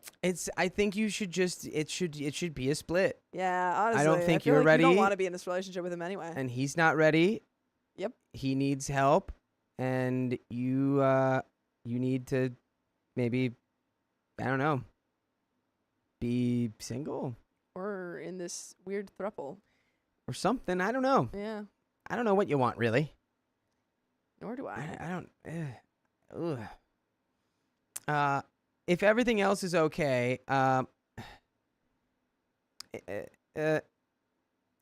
I think you should just... It should be a split. Yeah, honestly. I don't think feel you're like ready. You don't want to be in this relationship with him anyway. And he's not ready. Yep. He needs help. And you need to maybe, I don't know, be single. Or in this weird throuple. Or something. I don't know. Yeah. I don't know what you want, really. Nor do I. I don't. If everything else is okay,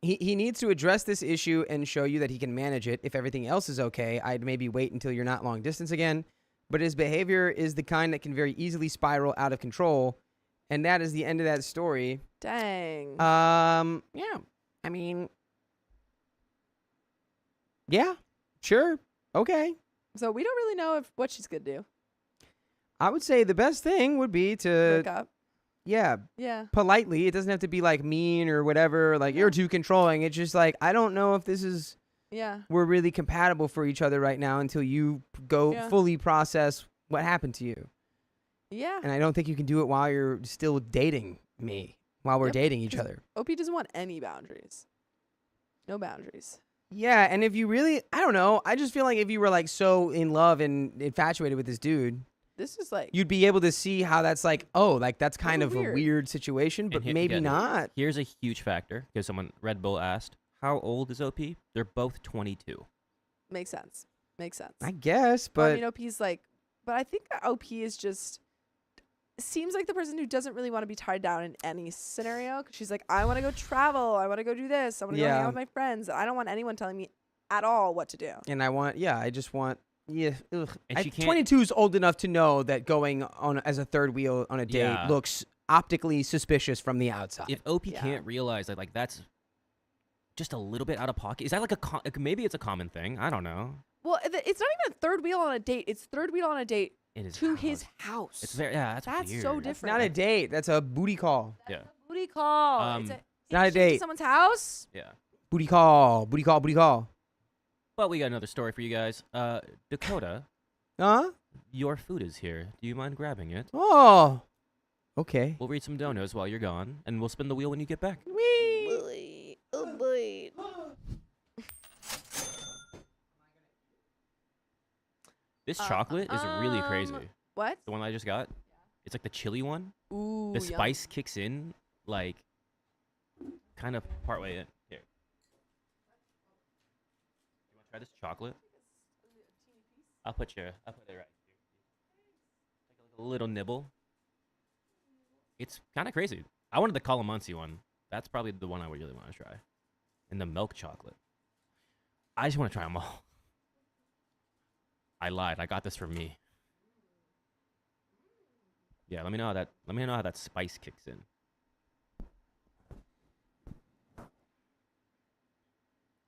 he needs to address this issue and show you that he can manage it. If everything else is okay, I'd maybe wait until you're not long distance again. But his behavior is the kind that can very easily spiral out of control. And that is the end of that story. Dang. Yeah. I mean, yeah, sure. Okay. So we don't really know what she's going to do. I would say the best thing would be to... Break up. Yeah. Yeah. Politely. It doesn't have to be like mean or whatever. Like, you're too controlling. It's just like, I don't know if this is... Yeah. We're really compatible for each other right now until you go fully process what happened to you. Yeah. And I don't think you can do it while you're still dating me, while we're dating each other. OP doesn't want any boundaries. No boundaries. Yeah, and if you really, I don't know, I just feel like if you were like so in love and infatuated with this dude, this is like, you'd be able to see how that's like, oh, like that's kind of a weird situation, but maybe not. Here's a huge factor, because Red Bull asked, how old is OP? They're both 22. Makes sense. I guess, but... Well, I mean, OP's like, but I think that OP is just, seems like the person who doesn't really want to be tied down in any scenario. 'Cause she's like, I want to go travel. I want to go do this. I want to go hang out with my friends. I don't want anyone telling me at all what to do. And I just want... Yeah, ugh. And she can't, 22 is old enough to know that going on as a third wheel on a date looks optically suspicious from the outside. If OP can't realize that, like, that's just a little bit out of pocket. Is that like maybe it's a common thing? I don't know. Well, it's not even a third wheel on a date. It's third wheel on a date to his house. It's very that's weird. So different. It's not a date. That's a booty call. That's a booty call. It's not a date. To someone's house. Yeah. Booty call. Booty call. Booty call. But we got another story for you guys. Dakota, Huh? your food is here. Do you mind grabbing it? Oh. Okay. We'll read some donos while you're gone, and we'll spin the wheel when you get back. Wee. Oh boy. This chocolate is really crazy. What? The one I just got. It's like the chili one. Ooh. The yum. spice kicks in like kind of partway in. Here. You want to try this chocolate? I'll put it right here. Take a little nibble. It's kind of crazy. I wanted the calamansi one. That's probably the one I would really want to try. And the milk chocolate. I just want to try them all. I lied. I got this for me. Yeah, let me know how that spice kicks in.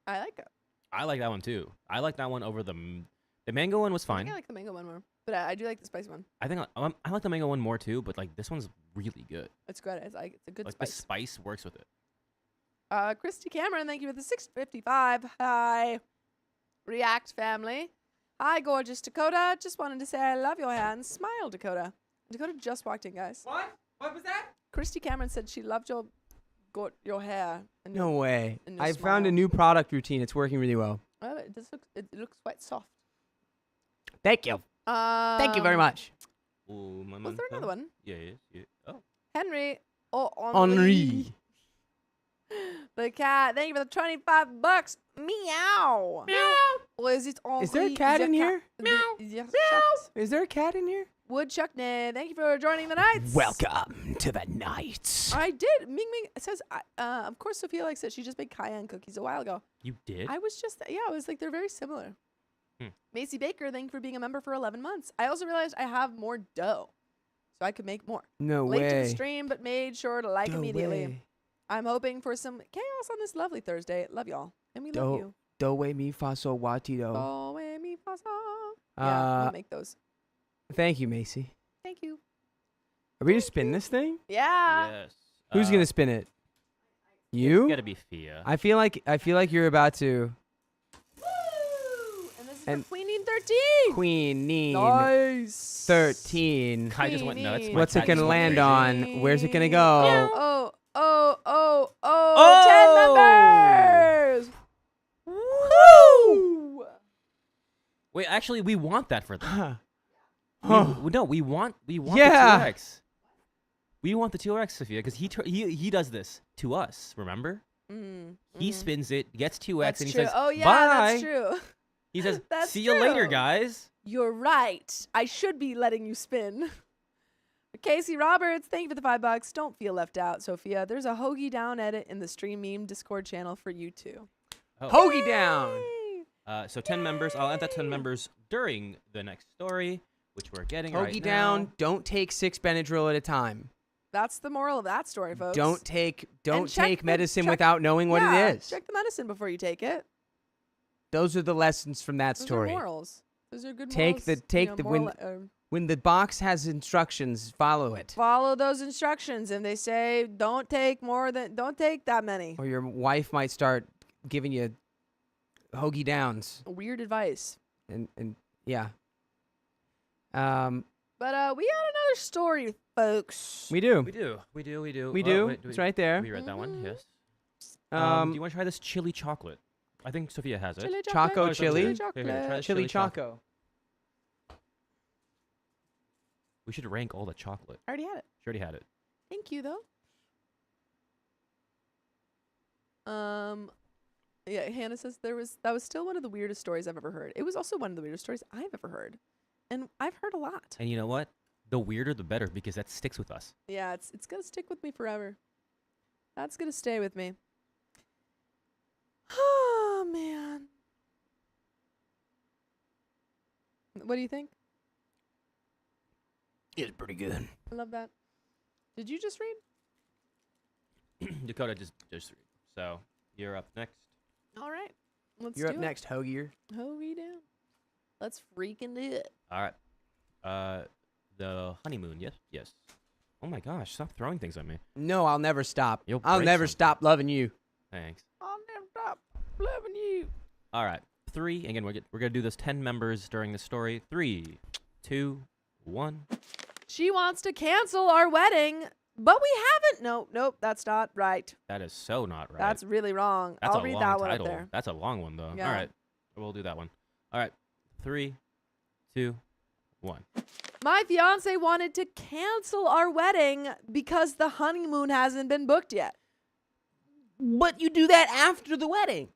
I like it. I like that one too. I like that one over the mango one was I fine. think I like the mango one more, but I do like the spicy one. I think I like the mango one more too, but like this one's really good. It's good. It's a good Like the spice. spice works with it. Christy Cameron, thank you for the 655. Hi, React family. Hi, gorgeous Dakota. Just wanted to say I love your hands. Smile, Dakota. Dakota just walked in, guys. What? What was that? Christy Cameron said she loved your hair. And No way. and your I found a smile. new product routine. It's working really well. Well, it looks quite soft. Thank you. Thank you very much. Ooh, my Was there another one? Yeah. Oh. Henry. Oh, Henri. The cat. Thank you for the $25. Meow. Meow. Or is it Henri? Is there a cat in here? Meow. Yes, Is there a cat in here? Woodchuck Nay, thank you for joining the nights. Welcome to the nights. I did. Ming Ming says, of course, Sophia likes it. She just made cayenne cookies a while ago. You did? I was just, I was like, they're very similar. Macy Baker, thank you for being a member for 11 months. I also realized I have more dough, so I could make more. No Late to the way. stream, but made sure to like No immediately. way. I'm hoping for some chaos on this lovely Thursday. Love y'all. And we love you. Do re mi fa sol wa ti do. Do, re, mi, fa, sol. Yeah, I'll make those. Thank you, Macy. Thank you. Are we gonna spin this thing? Yeah. Yes. Who's gonna spin it? You? Gotta be Fia. I feel like you're about to. Woo! And this is And- for Queenine 13. Queenine Nice. 13. Kai just went nuts. Queenine. My What's it cat gonna just went land crazy. on? Where's it gonna go? Oh, Oh! 10 members. Woo! Wait, actually, we want that for them. Huh. No, we want Yeah. the 2x. We want the 2x, Sophia, because he does this to us. Remember? He spins it, gets 2x, That's and he true. says, Oh, yeah, "Bye." that's true. He says, That's "See you later, true. guys." You're right. I should be letting you spin. Casey Roberts, thank you for the $5. Don't feel left out, Sophia. There's a hoagie down edit in the Stream Meme Discord channel for you too. Oh. Hoagie down. Yay! So 10 members. I'll add that 10 members during the next story, which we're getting right Hoagie now. down. Don't take 6 Benadryl at a time. That's the moral of that story, folks. Don't take check medicine check- without knowing what yeah, it is. Check the medicine before you take it. Those are the lessons from that Those story. are morals. Those are good Take morals. the- When the box has instructions, follow it. follow those instructions, and they say don't take that many. Or your wife might start giving you hoagie downs. Weird advice. And yeah. But we got another story, folks. We do. We do. It's right there. We read that one. Mhm. Yes. Do you want to try this chili chocolate? I think Sophia has it. Chili Choco chocolate. chili? Chili Here, try chocolate. this Chili chocolate. Choco. We should rank all the chocolate. I already had it. She already had it. Thank you, though. Yeah, Hannah says that was still one of the weirdest stories I've ever heard. It was also one of the weirdest stories I've ever heard. And I've heard a lot. And you know what? The weirder, the better, because that sticks with us. Yeah, it's gonna stick with me forever. That's gonna stay with me. Oh man. What do you think? It's pretty good. I love that. Did you just read? Dakota just so you're up next. All right. Let's You're do up next, Hoagier. it. Hoagie down. Let's freaking do it. All right. The honeymoon. Yes. Oh my gosh! Stop throwing things at me. No, I'll never stop. You'll I'll break never something. stop loving you. Thanks. I'll never stop loving you. All right. three. Again, we're gonna do this 10 members during the story. 3, 2, 1. She wants to cancel our wedding, but we haven't. Nope, that's not right. That is so not right. That's really wrong. That's I'll a read long that one title. up there. That's a long one though. Yeah. All right, we'll do that one. All right, 3, 2, 1. My fiance wanted to cancel our wedding because the honeymoon hasn't been booked yet. But you do that after the wedding.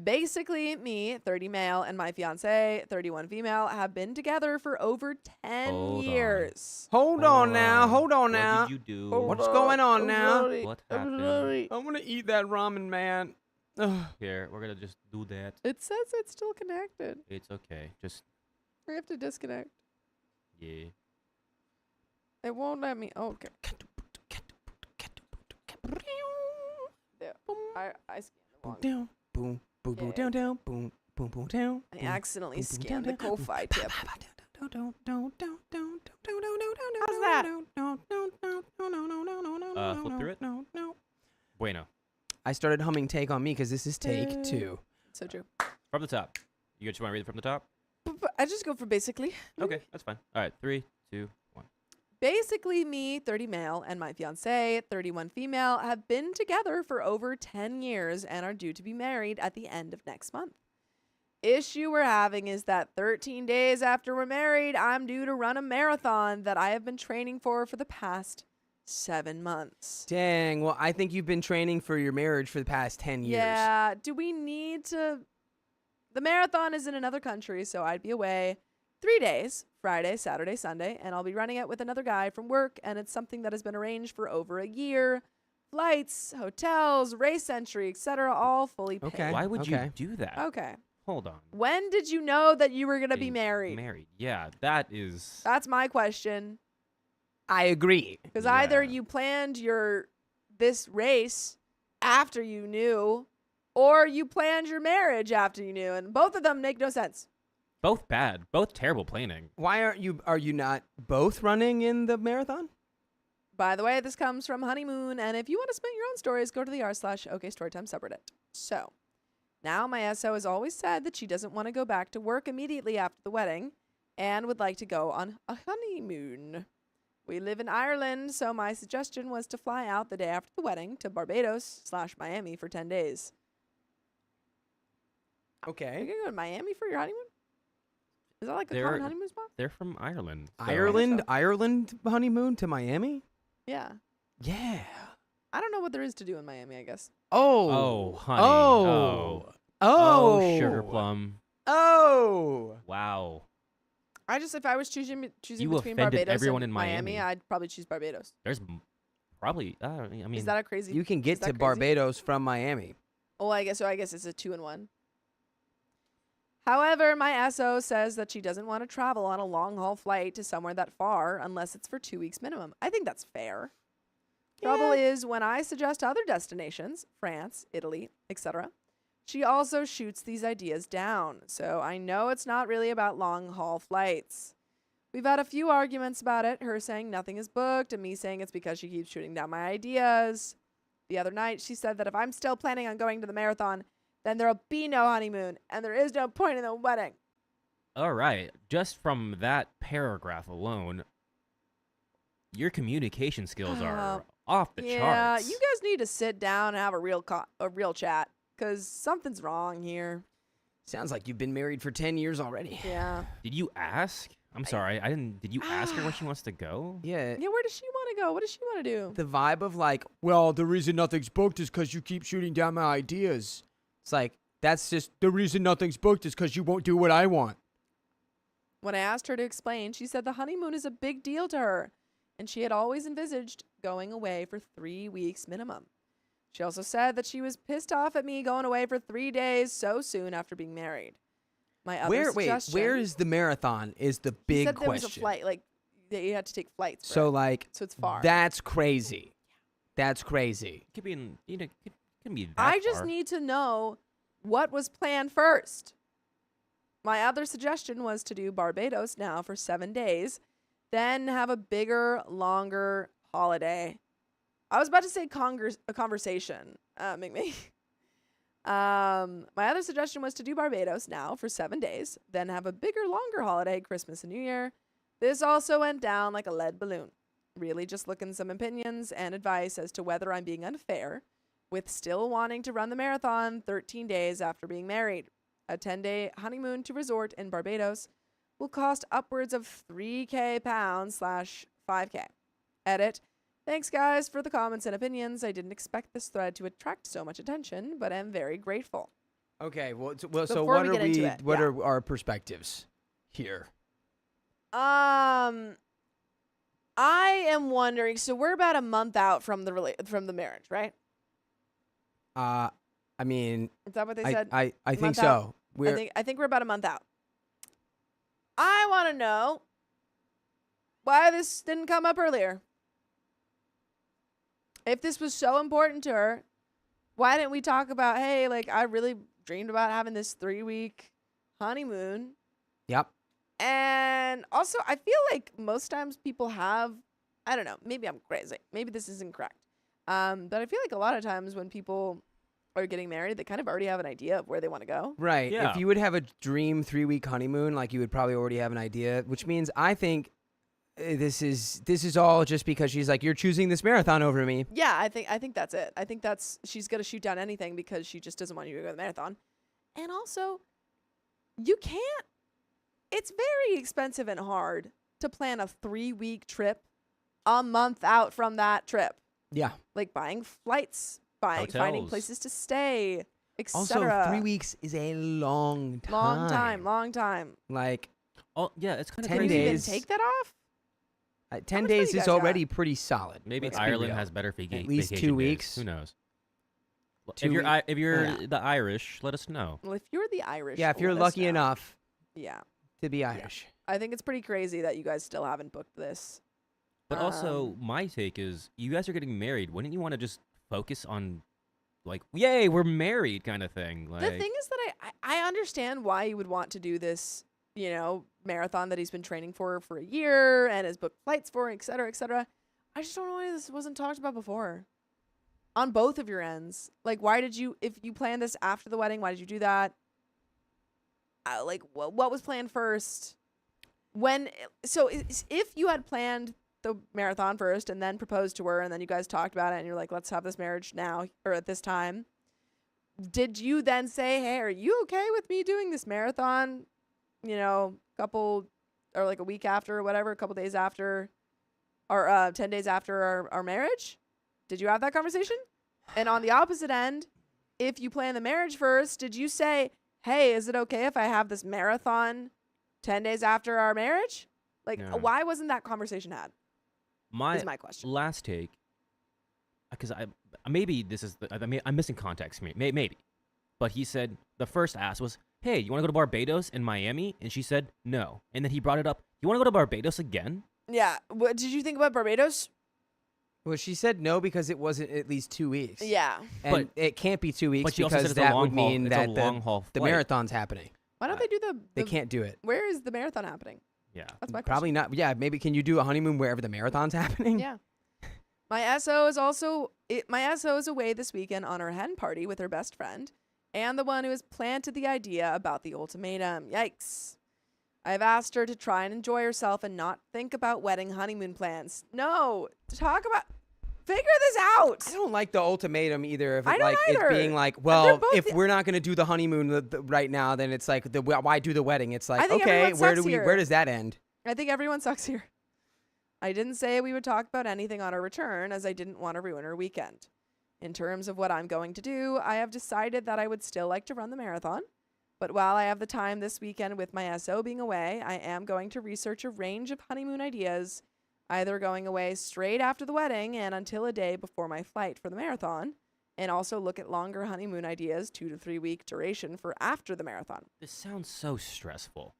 Basically, me, 30 male, and my fiance, 31 female, have been together for over 10 Hold on. years. Hold on now. Hold on now. What did you do? What's going on now? What happened? I want to eat that ramen, man. Ugh. Here, we're gonna just do that. It says it's still connected. It's okay. Just We have to disconnect. yeah. It won't let me. Oh, okay. There. I scanned the wrong. Down, boom, boom, boom, Yeah. down, down, boom, boom, boom, down. I boom, accidentally boom, boom, scanned the down, down, Ko-Fi tip. How's that? Flip through it. Bueno. I started humming "Take on Me" because this is take 2. So true. From the top. You just want to read it from the top? But I just go for basically. Okay, that's fine. All right, 3, 2, 1. Basically, me, 30 male, and my fiance, 31 female, have been together for over 10 years and are due to be married at the end of next month. Issue we're having is that 13 days after we're married, I'm due to run a marathon that I have been training for the past 7 months. Dang. Well, I think you've been training for your marriage for the past 10 years. Yeah, do we need to... The marathon is in another country, so I'd be away 3 days, Friday, Saturday, Sunday, and I'll be running it with another guy from work, and it's something that has been arranged for over a year. Flights, hotels, race entry, etc., all fully paid. Okay. Why would okay. you do that? Okay. Hold on. When did you know that you were going to be Being married? Married. Yeah, that is. That's my question. I agree. Because Yeah. either you planned this race after you knew, or you planned your marriage after you knew, and both of them make no sense. Both bad. Both terrible planning. Why are you not both running in the marathon? By the way, this comes from Honeymoon, and if you want to submit your own stories, go to the r/OKStorytime subreddit. So, now my SO has always said that she doesn't want to go back to work immediately after the wedding and would like to go on a honeymoon. We live in Ireland, so my suggestion was to fly out the day after the wedding to Barbados/Miami for 10 days. Are you Okay. going to go to Miami for your honeymoon? Is that like a They're- common honeymoon spot? They're from Ireland. so- Ireland honeymoon to Miami? Yeah. Yeah. I don't know what there is to do in Miami, I guess. Oh, honey. Oh. Oh, sugar plum. Oh. Wow. If I was choosing You between offended Barbados everyone and in Miami. I'd probably choose Barbados. There's probably. I mean, Is that a crazy? You can is get that to crazy? Barbados from Miami. Oh, I guess it's a 2-in-1. However, my SO says that she doesn't want to travel on a long haul flight to somewhere that far unless it's for 2 weeks minimum. I think that's fair. Trouble is when I suggest other destinations, France, Italy, etc., she also shoots these ideas down. So I know it's not really about long haul flights. We've had a few arguments about it, her saying nothing is booked and me saying it's because she keeps shooting down my ideas. The other night, she said that if I'm still planning on going to the marathon, then there'll be no honeymoon and there is no point in the wedding. all right. Just from that paragraph alone, your communication skills are off the Yeah, charts. you guys need to sit down and have a real chat because something's wrong here. Sounds like you've been married for 10 years already. Yeah. Did you ask? I'm sorry, I didn't. Did you ask her where she wants to go? Yeah. Yeah, where does she want to go? What does she want to do? The vibe of like, well, the reason nothing's booked is because you keep shooting down my ideas. It's like, that's just the reason nothing's booked is because you won't do what I want. When I asked her to explain, she said the honeymoon is a big deal to her, and she had always envisaged going away for 3 weeks minimum. She also said that she was pissed off at me going away for 3 days so soon after being married. My other suggestion, Where is the marathon is the he big said there question. was a flight, like that you had to take flights. For So it. like, So it's far. that's crazy. That's crazy. It could be in. It could be that I just far. need to know what was planned first. My other suggestion was to do Barbados now for 7 days, then have a bigger, longer holiday. I was about to say a conversation, McMe. My other suggestion was to do Barbados now for 7 days, then have a bigger, longer holiday, Christmas and New Year. This also went down like a lead balloon. Really just looking some opinions and advice as to whether I'm being unfair with still wanting to run the marathon 13 days after being married. A 10-day honeymoon to resort in Barbados will cost upwards of 3K pounds / 5K. Edit. Thanks, guys, for the comments and opinions. I didn't expect this thread to attract so much attention, but am very grateful. Okay, so Before what we are get into we? it, What yeah. are our perspectives here? I am wondering. So we're about a month out from the marriage, right? I mean, Is that what they said? I think Month so. out? We're I think we're about a month out. I want to know why this didn't come up earlier. If this was so important to her, why didn't we talk about, hey, like, I really dreamed about having this 3-week honeymoon. Yep. And also, I feel like most times people have, I don't know, maybe I'm crazy. Maybe this isn't correct. But I feel like a lot of times when people are getting married, they kind of already have an idea of where they want to go. Right. Yeah. If you would have a dream 3-week honeymoon, like you would probably already have an idea, which means I think this is all just because she's like, you're choosing this marathon over me. Yeah, I think that's it. I think she's gonna shoot down anything because she just doesn't want you to go to the marathon. And also, you can't. It's very expensive and hard to plan a 3-week trip a month out from that trip. Yeah. Like buying flights, finding Hotels. places to stay, Also, etc. 3 weeks is a long time. Long time. Like Oh, yeah, it's kind of 10 Can crazy. you even days. take that off? 10 much money days you is guys got? already pretty solid. Maybe Let's be Ireland real. has better At least 2 vacation days. weeks. Who knows? Two If you're yeah. the Irish, let us know. Well, if you're the Irish, Yeah, if you're let us lucky know. enough Yeah, to be Irish. I think it's pretty crazy that you guys still haven't booked this. But also, Um, my take is, you guys are getting married. Wouldn't you want to just focus on, like, yay, we're married kind of thing? Like, The thing is that I understand why you would want to do this, marathon that he's been training for a year and has booked flights for, et cetera, et cetera. I just don't know why this wasn't talked about before. On both of your ends. Like, why did you, if you planned this after the wedding, why did you do that? What was planned first? If you had planned the marathon first and then proposed to her and then you guys talked about it and you're like, let's have this marriage now or at this time, did you then say, hey, are you okay with me doing this marathon, couple or like a week after or whatever, a couple days after or 10 days after our marriage? Did you have that conversation? And on the opposite end, if you plan the marriage first, did you say, hey, is it okay if I have this marathon 10 days after our marriage? Like, No. why wasn't that conversation had? Is my question. last take, because maybe this is I'm missing context. Maybe, but he said the first ask was, "Hey, you want to go to Barbados and Miami?" And she said no. And then he brought it up. You want to go to Barbados again? Yeah. What did you think about Barbados? Well, she said no because it wasn't at least 2 weeks. Yeah. And it can't be 2 weeks But she also said because it's a that long would haul. mean It's that a long haul the flight. marathon's happening. Why don't they do the They can't do it. Where is the marathon happening? Yeah. That's my Probably not. Yeah, maybe can you do a honeymoon wherever the marathon's happening? question. Yeah. My SO is away this weekend on her hen party with her best friend and the one who has planted the idea about the ultimatum. Yikes. I've asked her to try and enjoy herself and not think about wedding honeymoon plans. No, figure this out. I don't like the ultimatum either. If I it, don't like either. it's being like, They're well, both if the- we're not going to do the honeymoon right now, then it's like why do the wedding? It's I like, think okay, everyone sucks here. where does that end? I think everyone sucks here. I didn't say we would talk about anything on our return as I didn't want to ruin her weekend. In terms of what I'm going to do, I have decided that I would still like to run the marathon. But while I have the time this weekend with my SO being away, I am going to research a range of honeymoon ideas, either going away straight after the wedding and until a day before my flight for the marathon, and also look at longer honeymoon ideas, 2 to 3 week duration for after the marathon. This sounds so stressful.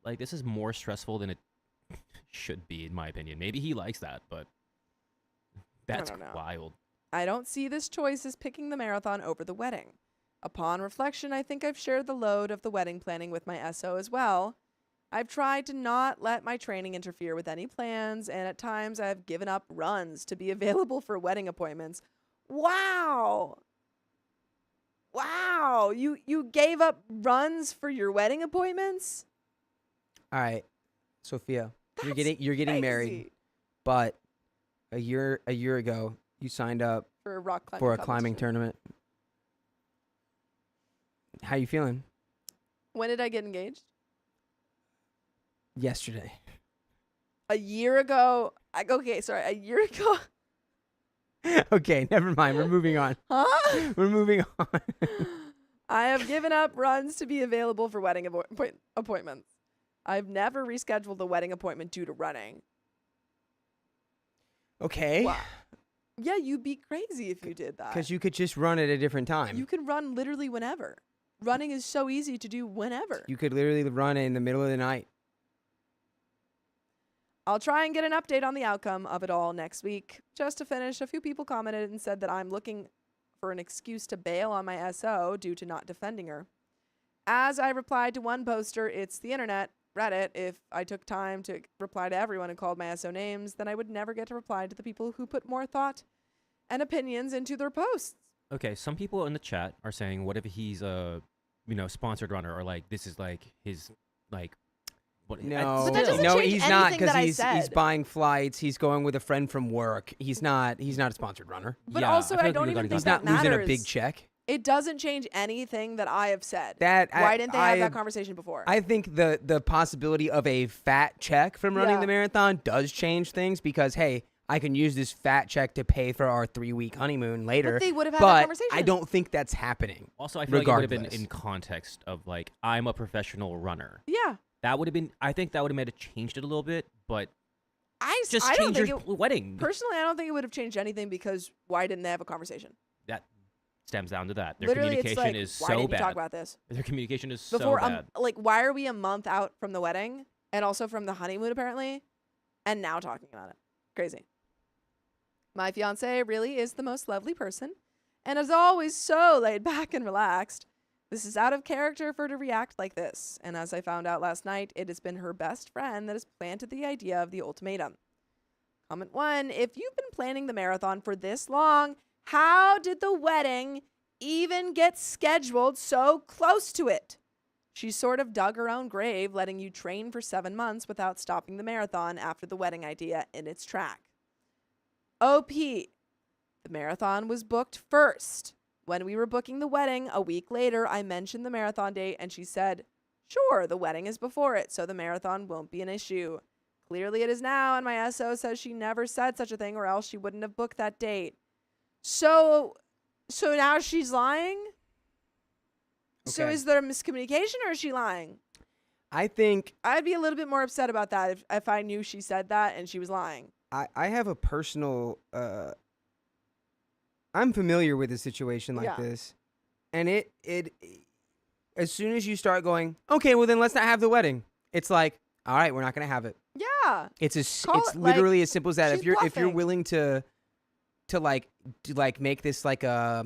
Like, this is more stressful than it should be, in my opinion. Maybe he likes that, but that's don't know. wild. I don't see this choice as picking the marathon over the wedding. Upon reflection, I think I've shared the load of the wedding planning with my SO as well. I've tried to not let my training interfere with any plans, and at times I've given up runs to be available for wedding appointments. Wow! Wow, you gave up runs for your wedding appointments? All right, Sophia, you're That's getting married, crazy. but a year ago you signed up For a rock climbing for a climbing competition. tournament. How you feeling? When did I get engaged? Yesterday. A year ago. Okay, sorry, a year ago. Okay, never mind. We're moving on. Huh? We're moving on. I have given up runs to be available for wedding appointments. I've never rescheduled a wedding appointment due to running. Okay. Wow. Yeah, you'd be crazy if you did that. Because you could just run at a different time. You can run literally whenever. Running is so easy to do whenever. You could literally run in the middle of the night. I'll try and get an update on the outcome of it all next week. Just to finish, a few people commented and said that I'm looking for an excuse to bail on my SO due to not defending her. As I replied to one poster, it's the internet, Reddit. If I took time to reply to everyone who called my SO names, then I would never get to reply to the people who put more thought and opinions into their posts. Okay, some people in the chat are saying, what if he's a, sponsored runner, or like this is like his like. What, No, But that doesn't no, change he's not, anything because that I he's said. buying flights. He's going with a friend from work. He's not a sponsored runner. But Yeah, also, I feel I like don't we even already think He's that not losing matters. a big check. It doesn't change anything that I have said. That Why didn't they have I- that conversation before? I think the possibility of a fat check from running Yeah. the marathon does change things, because hey, I can use this fat check to pay for our 3-week honeymoon later. But they would have had that But conversation. I don't think that's happening. Also, I feel like it would have been Regardless. in context of like, I'm a professional runner. Yeah. That would have been. I think that would have made it changed it a little bit, but I just don't change think your it, wedding. personally, I don't think it would have changed anything, because why didn't they have a conversation? That stems down to that. Their Literally, it's communication like, is why so didn't you talk bad. about this? Their communication is Before, so bad. why are we a month out from the wedding and also from the honeymoon, apparently, and now talking about it? Crazy. My fiance really is the most lovely person and is always so laid back and relaxed. This is out of character for her to react like this, and as I found out last night, it has been her best friend that has planted the idea of the ultimatum. Comment 1, if you've been planning the marathon for this long, how did the wedding even get scheduled so close to it? She sort of dug her own grave, letting you train for 7 months without stopping the marathon after the wedding idea in its track. OP, the marathon was booked first. When we were booking the wedding a week later, I mentioned the marathon date and she said, sure, the wedding is before it, so the marathon won't be an issue. Clearly it is now, and my SO says she never said such a thing, or else she wouldn't have booked that date. So now she's lying? So Okay. is there a miscommunication, or is she lying? I think I'd be a little bit more upset about that if I knew she said that and she was lying. I have a personal I'm familiar with a situation like Yeah. this, and it as soon as you start going, okay, well then let's not have the wedding, it's like, all right, we're not gonna have it. Yeah. It's Call it's it, like, literally as simple as that. she's If you're bluffing. willing to make this like a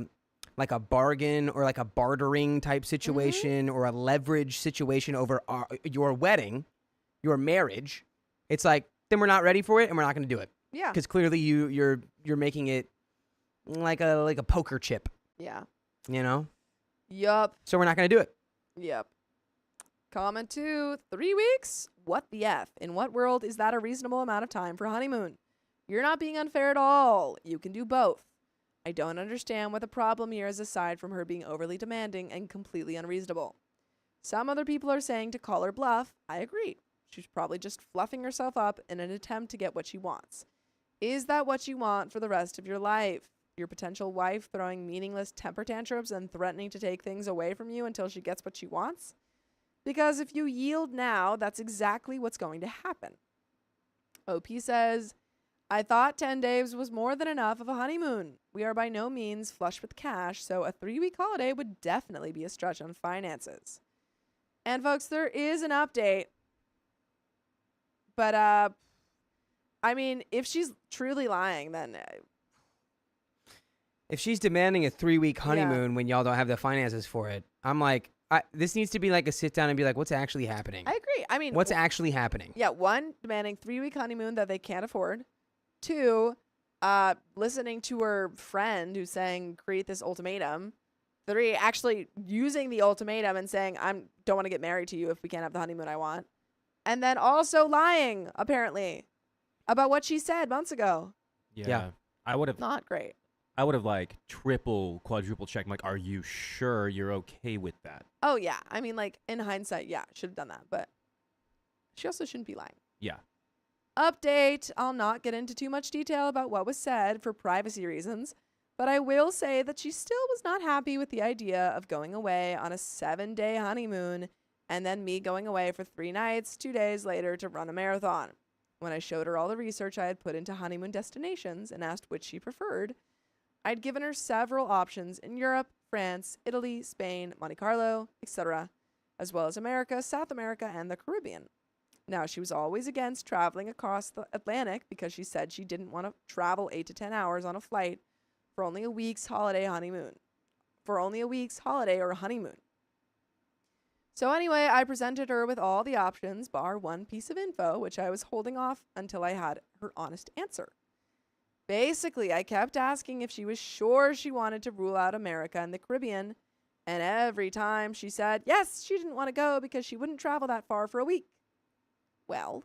bargain or like a bartering type situation or a leverage situation over your wedding, your marriage, it's like, then we're not ready for it and we're not going to do it, Yeah. because clearly you're making it like a poker chip, Yeah. Yup. so we're not going to do it. Yep. Comment 2, 3 weeks? What the F? In what world is that a reasonable amount of time for a honeymoon? You're not being unfair at all. You can do both. I don't understand what the problem here is aside from her being overly demanding and completely unreasonable. Some other people are saying to call her bluff. I agree. She's probably just fluffing herself up in an attempt to get what she wants. Is that what you want for the rest of your life? Your potential wife throwing meaningless temper tantrums and threatening to take things away from you until she gets what she wants? Because if you yield now, that's exactly what's going to happen. OP says, I thought 10 days was more than enough of a honeymoon. We are by no means flush with cash, so a 3-week holiday would definitely be a stretch on finances. And folks, there is an update. But, I mean, if she's truly lying, then If she's demanding a 3-week honeymoon when y'all don't have the finances for it, I'm like, this needs to be like a sit down and be like, what's actually happening? I agree. I mean, What's actually happening? yeah, 1, demanding 3-week honeymoon that they can't afford. 2, listening to her friend who's saying create this ultimatum 3, actually using the ultimatum and saying, don't want to get married to you if we can't have the honeymoon I want. And then also lying, apparently, about what she said months ago. Yeah. I would have Not great. like triple, quadruple checked. Like, are you sure you're okay with that? Oh, yeah. I mean, like, in hindsight, yeah, should have done that. But she also shouldn't be lying. Yeah. Update. I'll not get into too much detail about what was said for privacy reasons, but I will say that she still was not happy with the idea of going away on a 7-day honeymoon and then me going away for 3 nights, 2 days later to run a marathon. When I showed her all the research I had put into honeymoon destinations and asked which she preferred, I'd given her several options in Europe, France, Italy, Spain, Monte Carlo, etc., as well as America, South America, and the Caribbean. Now, she was always against traveling across the Atlantic because she said she didn't want to travel 8 to 10 hours on a flight for only a week's holiday honeymoon. For only a week's holiday or honeymoon. So anyway, I presented her with all the options, bar one piece of info, which I was holding off until I had her honest answer. Basically, I kept asking if she was sure she wanted to rule out America and the Caribbean, and every time she said yes, she didn't want to go because she wouldn't travel that far for a week. Well,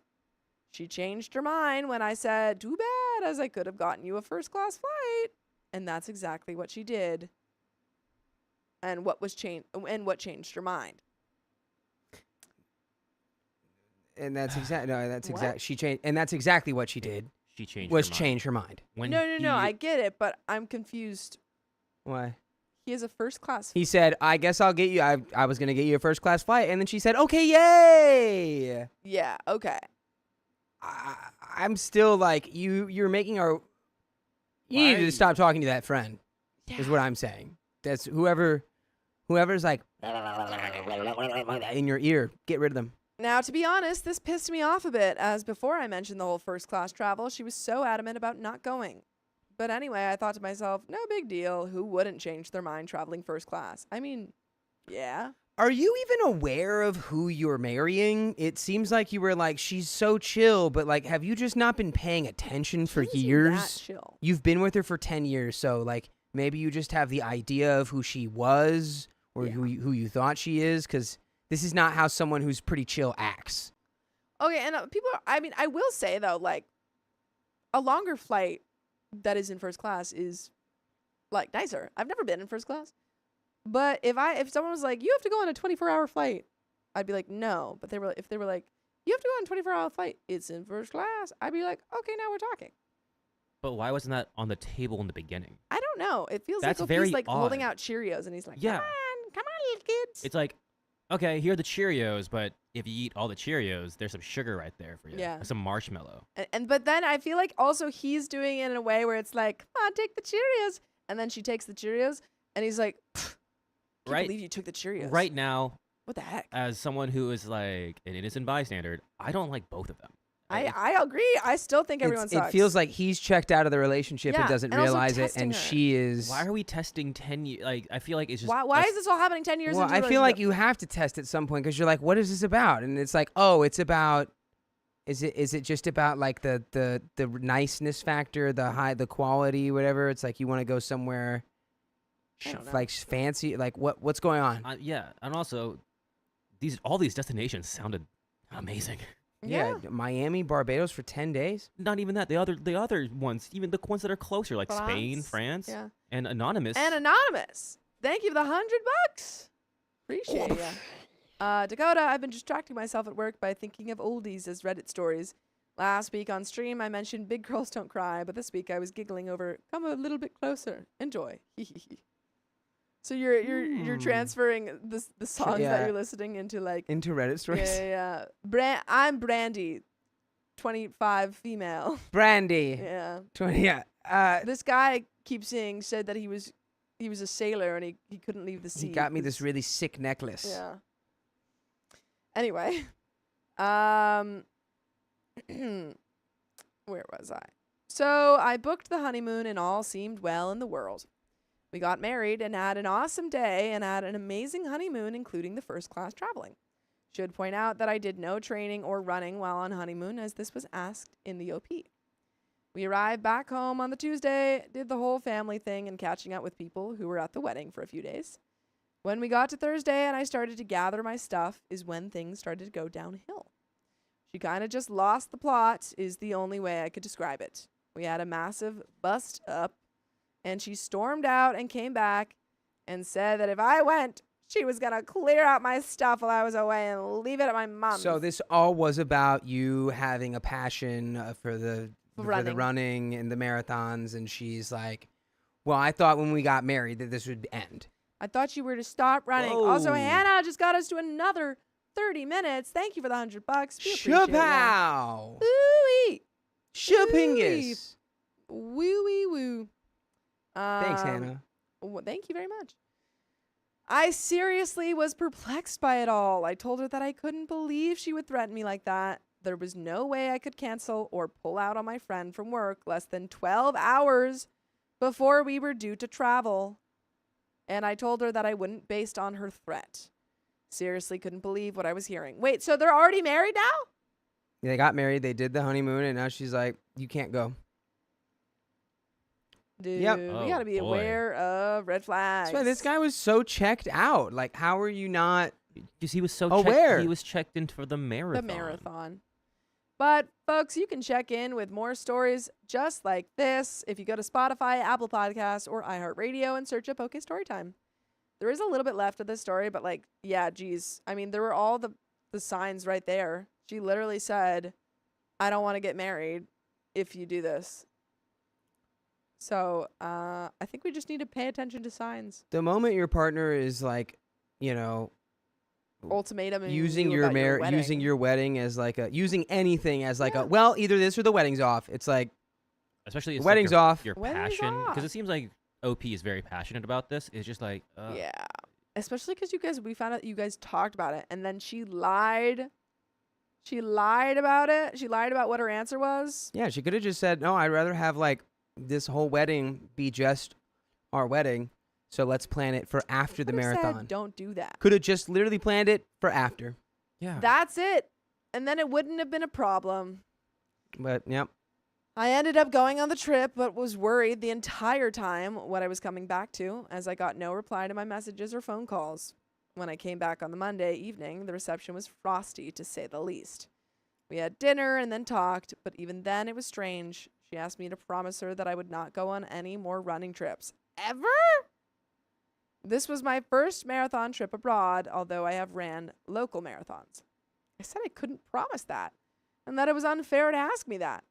she changed her mind when I said, too bad, as I could have gotten you a first-class flight. And that's exactly what she did. And what changed her mind. And that's exactly What? she changed, and that's exactly what she did. She changed Was her mind. change her mind. When No, I get it, but I'm confused. Why? He has a first-class He said, "I guess I'll get you. I was gonna get you a first class flight," and then she said, "Okay, yay!" Yeah, okay. I'm still like you're making our. You need to stop talking to that friend. Is what I'm saying. That's whoever's like in your ear. Get rid of them. Now, to be honest, this pissed me off a bit, as before I mentioned the whole first-class travel, she was so adamant about not going. But anyway, I thought to myself, no big deal. Who wouldn't change their mind traveling first class? I mean, yeah. Are you even aware of who you're marrying? It seems like you were like, she's so chill, but like, have you just not been paying attention for She wasn't years? that chill. You've been with her for 10 years, so like maybe you just have the idea of who she was or Yeah. who you thought she is, because this is not how someone who's pretty chill acts. Okay, and I will say, though, like, a longer flight that is in first class is, like, nicer. I've never been in first class. But if someone was like, you have to go on a 24-hour flight, I'd be like, no. But if they were like, you have to go on a 24-hour flight, it's in first class, I'd be like, okay, now we're talking. But why wasn't that on the table in the beginning? I don't know. It feels That's like very he's like holding odd. out Cheerios, and he's like, Yeah. come on, little kids. It's like, okay, here are the Cheerios, but if you eat all the Cheerios, there's some sugar right there for you. Yeah. Some marshmallow. But then I feel like also he's doing it in a way where it's like, come on, take the Cheerios. And then she takes the Cheerios, and he's like, I can't believe you took the Cheerios. Right now, What the heck? as someone who is like an innocent bystander, I don't like both of them. I agree. I still think everyone It sucks. feels like he's checked out of the relationship Yeah, and doesn't and also realize it, testing and her. she is. Why are we testing 10 years? Like, I feel like it's just. Why is this all happening 10 years Well, into I the feel like relationship? you have to test at some point because you're like, what is this about? And it's like, oh, it's about. Is it just about like the niceness factor, the quality, whatever? It's like you want to go somewhere, I don't know. like fancy, like what's going on? Yeah, and also, all these destinations sounded amazing. Yeah. Miami, Barbados for 10 days. Not even that. The other ones, even the ones that are closer, like Spain, France, Yeah. and Anonymous. And Anonymous. Thank you for the $100. Appreciate ya. Dakota, I've been distracting myself at work by thinking of oldies as Reddit stories. Last week on stream, I mentioned Big Girls Don't Cry, but this week I was giggling over Come a Little Bit Closer. Enjoy. So you're transferring the songs that you're listening into like Into Reddit stories. yeah. I'm Brandy, 25 female. Brandy. Yeah. 20. Yeah. This guy said that he was a sailor and he couldn't leave the sea. He got me this 'cause- really sick necklace. Yeah. Anyway, where was I? So I booked the honeymoon and all seemed well in the world. We got married and had an awesome day and had an amazing honeymoon, including the first class traveling. Should point out that I did no training or running while on honeymoon, as this was asked in the OP. We arrived back home on the Tuesday, did the whole family thing and catching up with people who were at the wedding for a few days. When we got to Thursday and I started to gather my stuff is when things started to go downhill. She kind of just lost the plot is the only way I could describe it. We had a massive bust up and she stormed out and came back and said that if I went, she was going to clear out my stuff while I was away and leave it at my mom's. So this all was about you having a passion for the running and the marathons, and she's like, well, I thought when we got married that this would end. I thought you were to stop running. Whoa. Also, Hannah just got us to another 30 minutes. Thank you for the $100. We appreciate it. Shapow! Ooh-wee. Shapingus! Woo-wee woo. Thanks, Hannah. Well, thank you very much. I seriously was perplexed by it all. I told her that I couldn't believe she would threaten me like that. There was no way I could cancel or pull out on my friend from work less than 12 hours before we were due to travel. And I told her that I wouldn't based on her threat. Seriously couldn't believe what I was hearing. Wait, so they're already married now? They got married, they did the honeymoon, and now she's like, you can't go. Dude, Yep. we Oh, gotta be boy. aware of red flags. That's why this guy was so checked out. Like, how are you not? Because he was so Aware. he was checked in for the marathon. The marathon. But, folks, you can check in with more stories just like this if you go to Spotify, Apple Podcasts, or iHeartRadio and search up OK Storytime. There is a little bit left of this story, but, like, yeah, geez. I mean, there were all the signs right there. She literally said, I don't want to get married if you do this. So, I think we just need to pay attention to signs. The moment your partner is like, you know, Ultimatum and using you your about wedding. using your wedding as like using anything as like well, either this or the wedding's off. It's like Especially it's wedding's like your, off. Your Wedding's passion, off. because it seems like OP is very passionate about this. It's just like, Yeah. Especially because we found out you guys talked about it, and then she lied. She lied about it. She lied about what her answer was. Yeah, she could have just said, no, I'd rather have like this whole wedding be just our wedding. So let's plan it for after the Could've marathon. said, don't do that. Could have just literally planned it for after. yeah. That's it. And then it wouldn't have been a problem. But yep. I ended up going on the trip, but was worried the entire time what I was coming back to, as I got no reply to my messages or phone calls. When I came back on the Monday evening, the reception was frosty, to say the least. We had dinner and then talked, but even then it was strange. She asked me to promise her that I would not go on any more running trips. Ever? This was my first marathon trip abroad, although I have ran local marathons. I said I couldn't promise that, and that it was unfair to ask me that.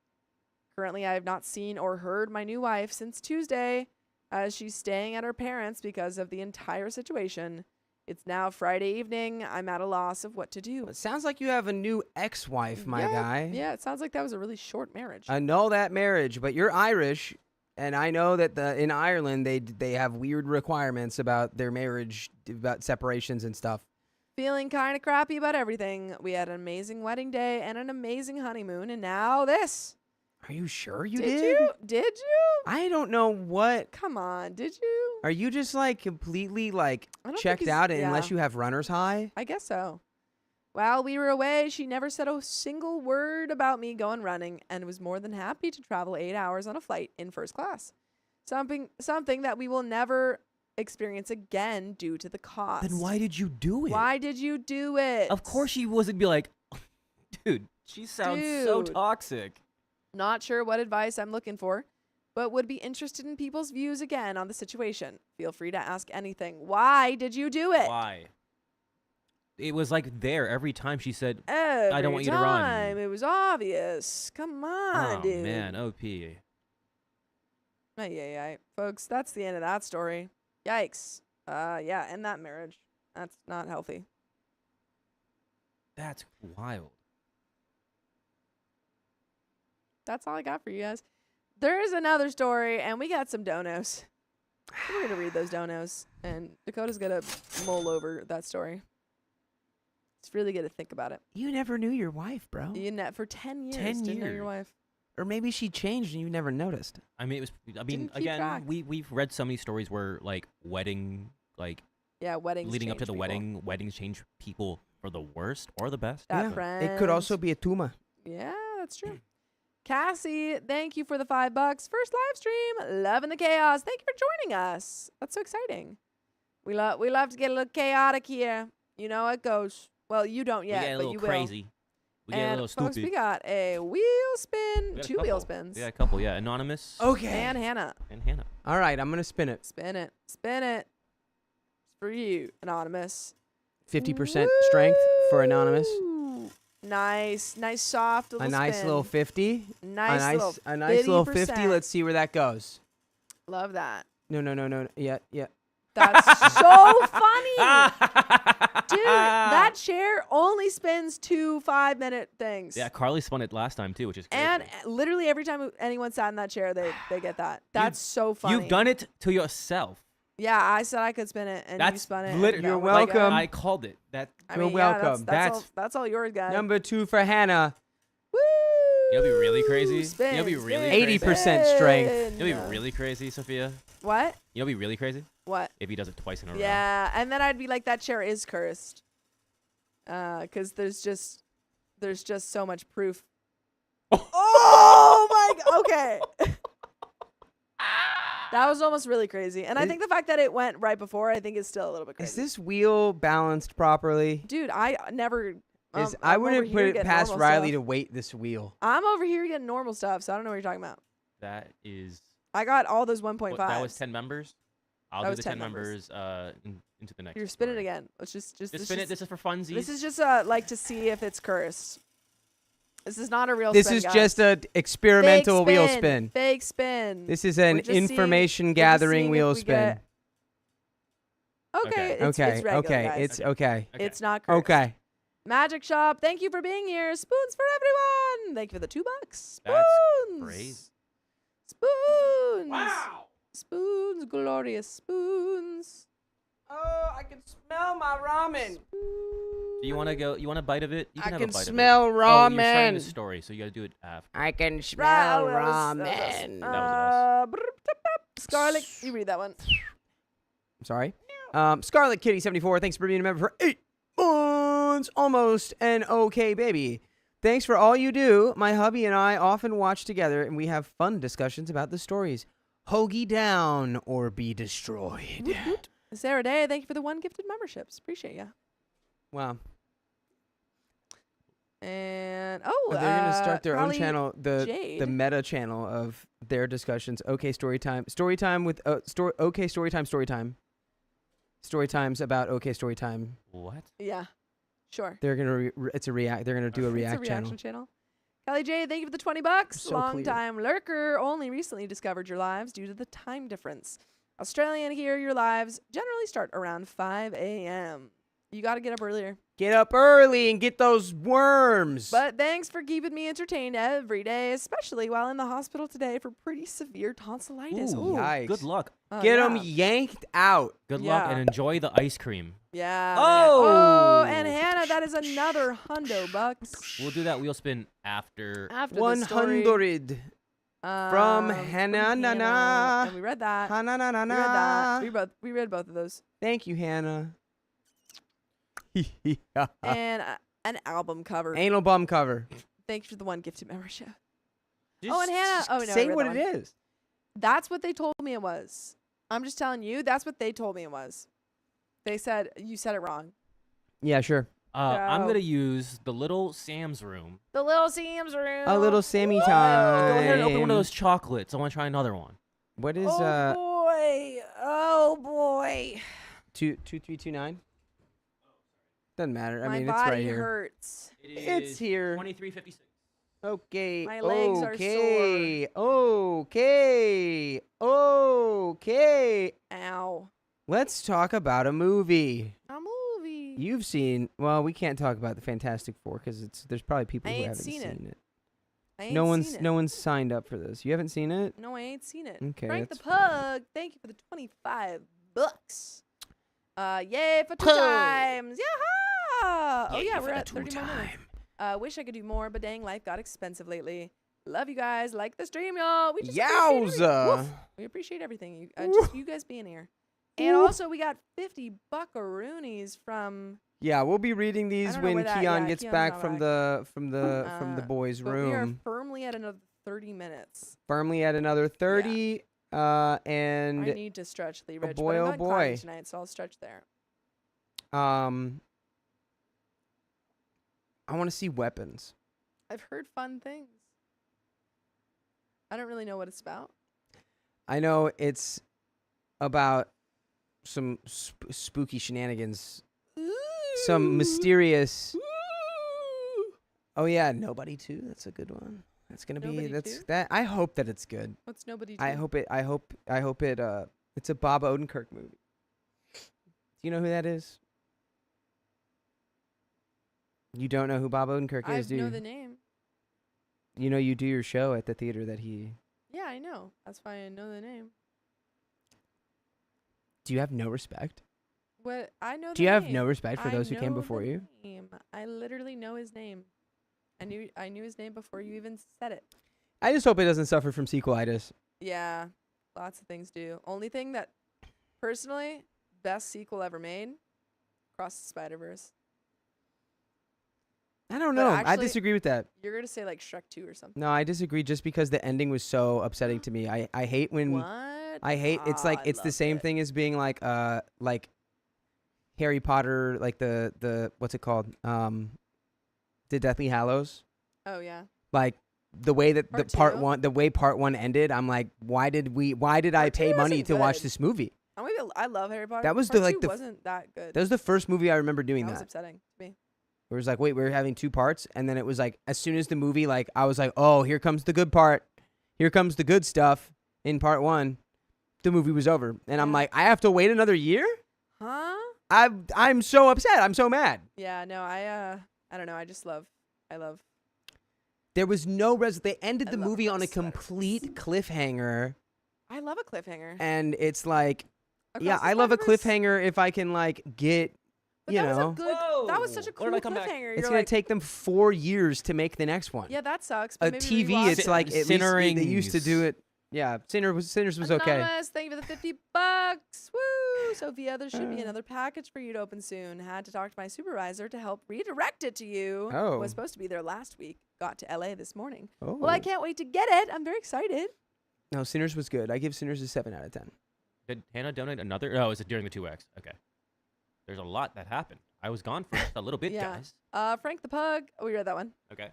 Currently, I have not seen or heard my new wife since Tuesday, as she's staying at her parents' because of the entire situation. It's now Friday evening. I'm at a loss of what to do. It sounds like you have a new ex-wife, my guy. Yeah, it sounds like that was a really short marriage. I know that marriage, but you're Irish, and I know that in Ireland they have weird requirements about their marriage, about separations and stuff. Feeling kind of crappy about everything. We had an amazing wedding day and an amazing honeymoon, and now this. Are you sure you Did did? you? Did you? I don't know what. Come on, did you? Are you just like completely like I don't think checked he's- out yeah. unless you have runner's high? I guess so. While we were away, she never said a single word about me going running and was more than happy to travel 8 hours on a flight in first class. Something that we will never experience again due to the cost. Then why did you do it? Why did you do it? Of course she wasn't be like, dude, she sounds so Dude. toxic. Not sure what advice I'm looking for, but would be interested in people's views again on the situation. Feel free to ask anything. Why did you do it? Why? It was like there every time she said, Every don't want you to run. time. It was obvious. Come on, oh dude. man, OP. Ay. Folks, that's the end of that story. Yikes. Yeah, end that marriage. That's not healthy. That's wild. That's all I got for you guys. There is another story, and we got some donos. We're going to read those donos, and Dakota's going to mull over that story. It's really good to think about it. You never knew your wife, bro. You net for 10 years. 10 Didn't know years. your wife. Or maybe she changed and you never noticed. I mean, it was. I mean, Didn't keep again, track. we've read so many stories where like wedding, like Yeah, weddings leading up to change the people. wedding, weddings change people for the worst or the best. That Yeah. friend. It could also be a tumor. Yeah, that's true. Cassie, thank you for the $5. First live stream. Loving the chaos. Thank you for joining us. That's so exciting. We love to get a little chaotic here. You know how it goes. Well, you don't We yet, get a but little you crazy. We get a and little folks, stupid. we got a wheel spin, We got a 2 wheel couple. spins, We got a couple, yeah. Anonymous Okay. and Hannah. and Hannah. All right, I'm gonna spin it. Spin it. Spin it. It's for you, Anonymous. 50% strength for Anonymous. Woo! Nice soft little A nice spin. little 50. Nice a nice little 50. 50%. Let's see where that goes. Love that. No. Yeah. That's so funny. Dude, that chair only spins 2 5-minute things. Yeah, Carly spun it last time too, which is crazy. And literally every time anyone sat in that chair, they get that. That's so funny. You've done it to yourself. Yeah, I said I could spin it, and you That's spun it. and literally. you got You're one to go. welcome. I called it. That You're welcome. That's all yours, guys. Number 2 for Hannah. Woo! You know what'd be really crazy? Spin, You know what'd be really spin, 80% strength. spin. You know what'd be really crazy, Sophia? What? You know what'd be really crazy? What? If he does it twice in a row. Yeah, and then I'd be like, that chair is cursed. 'Cause there's just so much proof. Oh my god. Okay. That was almost really crazy. And I think the fact that it went right before, I think is still a little bit crazy. Is this wheel balanced properly? Dude, I never I I'm wouldn't over put here it getting past normal Riley to stuff. weight this wheel. I'm over here getting normal stuff, so I don't know what you're talking about. That is. I got all those 1.5. That was 10 members. I'll That do was the 10 10 members into the next. You're spinning story. again. Let's just spin it. This is for funsies. This is just like to see if it's cursed. This is not a real This spin, is guys. just a experimental Fake wheel spin. Fake spin. This is an We're just seeing- information we're just gathering seeing wheel if we spin. get- Okay, it's regular, guys. It's okay. Okay. It's not cursed. Okay. Magic Shop, thank you for being here. Spoons for everyone. Thank you for the $2. Spoons. That's crazy. Spoons. Spoons, glorious spoons. Oh, I can smell my ramen. Do you want to go? You want a bite of it? You I can have can a bite smell of it. Oh, you're starting the ramen. story, so you got to do it after. I can Right, smell that was- ramen. That was Scarlet, you read that one. Sorry. Scarlet Kitty 74. Thanks for being a member for 8 months. Almost an okay baby. Thanks for all you do. My hubby and I often watch together, and we have fun discussions about the stories. Hoagie down or be destroyed. Sarah Day, thank you for the 1 gifted memberships. Appreciate ya. Wow. And They're gonna start their own Carly channel, the Jade. meta channel of their discussions. Okay, story time with okay story time. Story times about okay story time. What? Yeah, sure. They're gonna They're gonna do a It's react a channel. reaction channel. Kelly J, thank you for the $20. So Long clear. time lurker. Only recently discovered your lives due to the time difference. Australian here, your lives generally start around 5 a.m. You got to get up earlier. Get up early and get those worms. But thanks for keeping me entertained every day, especially while in the hospital today for pretty severe tonsillitis. Ooh, yikes. Good luck. Oh, Get yeah. them yanked out. Good luck Yeah. and enjoy the ice cream. Yeah. Oh. Oh, and Hannah, that is another $100 We'll do that wheel spin after. after the story. 100. From Hannah, na-na. And we read that. Ha na na na We read that. na. We read both of those. Thank you, Hannah. And an album cover. Anal bum cover. Thank you for the 1 gifted membership. Just and Hannah. Oh, no, I say read what that it one. is. That's what they told me it was. I'm just telling you, that's what they told me it was. They said, you said it wrong. Yeah, sure. I'm No. gonna use the little Sam's room. The Little Sam's room. A little Sammy Go time. ahead and open one of those chocolates. I want to try another one. What is Oh, boy. Oh, boy. 2329? Doesn't matter. I My mean, body it's right here. hurts. It's here. 2356. Okay. My legs are okay. Okay. Okay. Ow. Let's talk about a movie. A movie. You've seen. Well, we can't talk about the Fantastic Four because there's probably people I who ain't haven't seen seen it. it. I ain't No seen one's signed up for this. You haven't seen it? No, I ain't seen it. Okay, Frank the that's fine. Pug, thank you for the $25. Yay for 2 Pug. times. Yeah. Oh yeah, for we're the at 30 more minutes. Wish I could do more, but dang, life got expensive lately. Love you guys. Like the stream, y'all. We just appreciate everything. Yowza. Woof. We appreciate everything. Just you guys being here. And also, we got 50 buckaroonies from. Yeah, we'll be reading I these don't know when where that- Keon yeah, gets Keon's back not from back. the boys' But we are room. firmly at another 30 minutes. Firmly at another 30 I And need to stretch, Lee Rich. boy, but I'm oh going cloudy boy. tonight, so I'll stretch there. I want to see Weapons. I've heard fun things. I don't really know what it's about. I know it's about some spooky shenanigans, some mysterious. Oh yeah, Nobody 2. That's a good one. That's gonna be Nobody that's 2? that. I hope that it's good. What's Nobody I Do? hope it. I hope it. It's a Bob Odenkirk movie. Do you know who that is? You don't know who Bob Odenkirk I is, do know you? the name. You know you do your show at the theater that he. Yeah, I know. That's why I know the name. Do you have no respect? What I know. Do you have no respect for I those who came know before the you? name. I literally know his name. I knew his name before you even said it. I just hope it doesn't suffer from sequelitis. Yeah, lots of things do. Only thing that, personally, best sequel ever made, Across the Spider-Verse. I don't But know. I actually- disagree with that. You're gonna say like Shrek 2 or something. No, I disagree just because the ending was so upsetting to me. I hate when What? I hate it's like I it's the loved same it. thing as being like Harry Potter, like the what's it called? The Deathly Hallows. Oh yeah. Like the way that the Part two? the way part 1 ended, I'm like, why did I Part pay two money wasn't to watch good. this movie? I love Harry Potter. That was Part the, like, two the f- wasn't that good. That was the first movie I remember doing That was that. upsetting to me. It was like, wait, we're having 2 parts, and then it was like, as soon as the movie, like, I was like, oh, here comes the good part, here comes the good stuff in part 1. The movie was over, and I'm Yeah. like, I have to wait another year? Huh? I'm so upset. I'm so mad. Yeah. No. I don't know. I love. There was no They ended I the love movie on a Across the Spider-Verse. complete cliffhanger, I love a cliffhanger. and it's like, yeah, Across the I love a Spider-Verse- cliffhanger if I can like get, But you that know, was a good. That was such a Whoa, cool where did I come back? cliffhanger. it's You're gonna like, take them 4 years to make the next one. yeah, that sucks. A But maybe TV, rewatch it's it. like at least they used to do Sinnerings. it. Yeah, Sinners was okay. Anonymous, thank you for the $50. Woo! Sophia, there should be another package for you to open soon. Had to talk to my supervisor to help redirect it to you. Oh. Was supposed to be there last week. Got to LA this morning. Oh. Well, I can't wait to get it. I'm very excited. No, Sinners was good. I give Sinners a 7 out of 10. Did Hannah donate another? Oh, is it during the 2X? Okay. There's a lot that happened. I was gone for just a little bit, Yeah. guys. Frank the Pug. Oh, we read that one. Okay.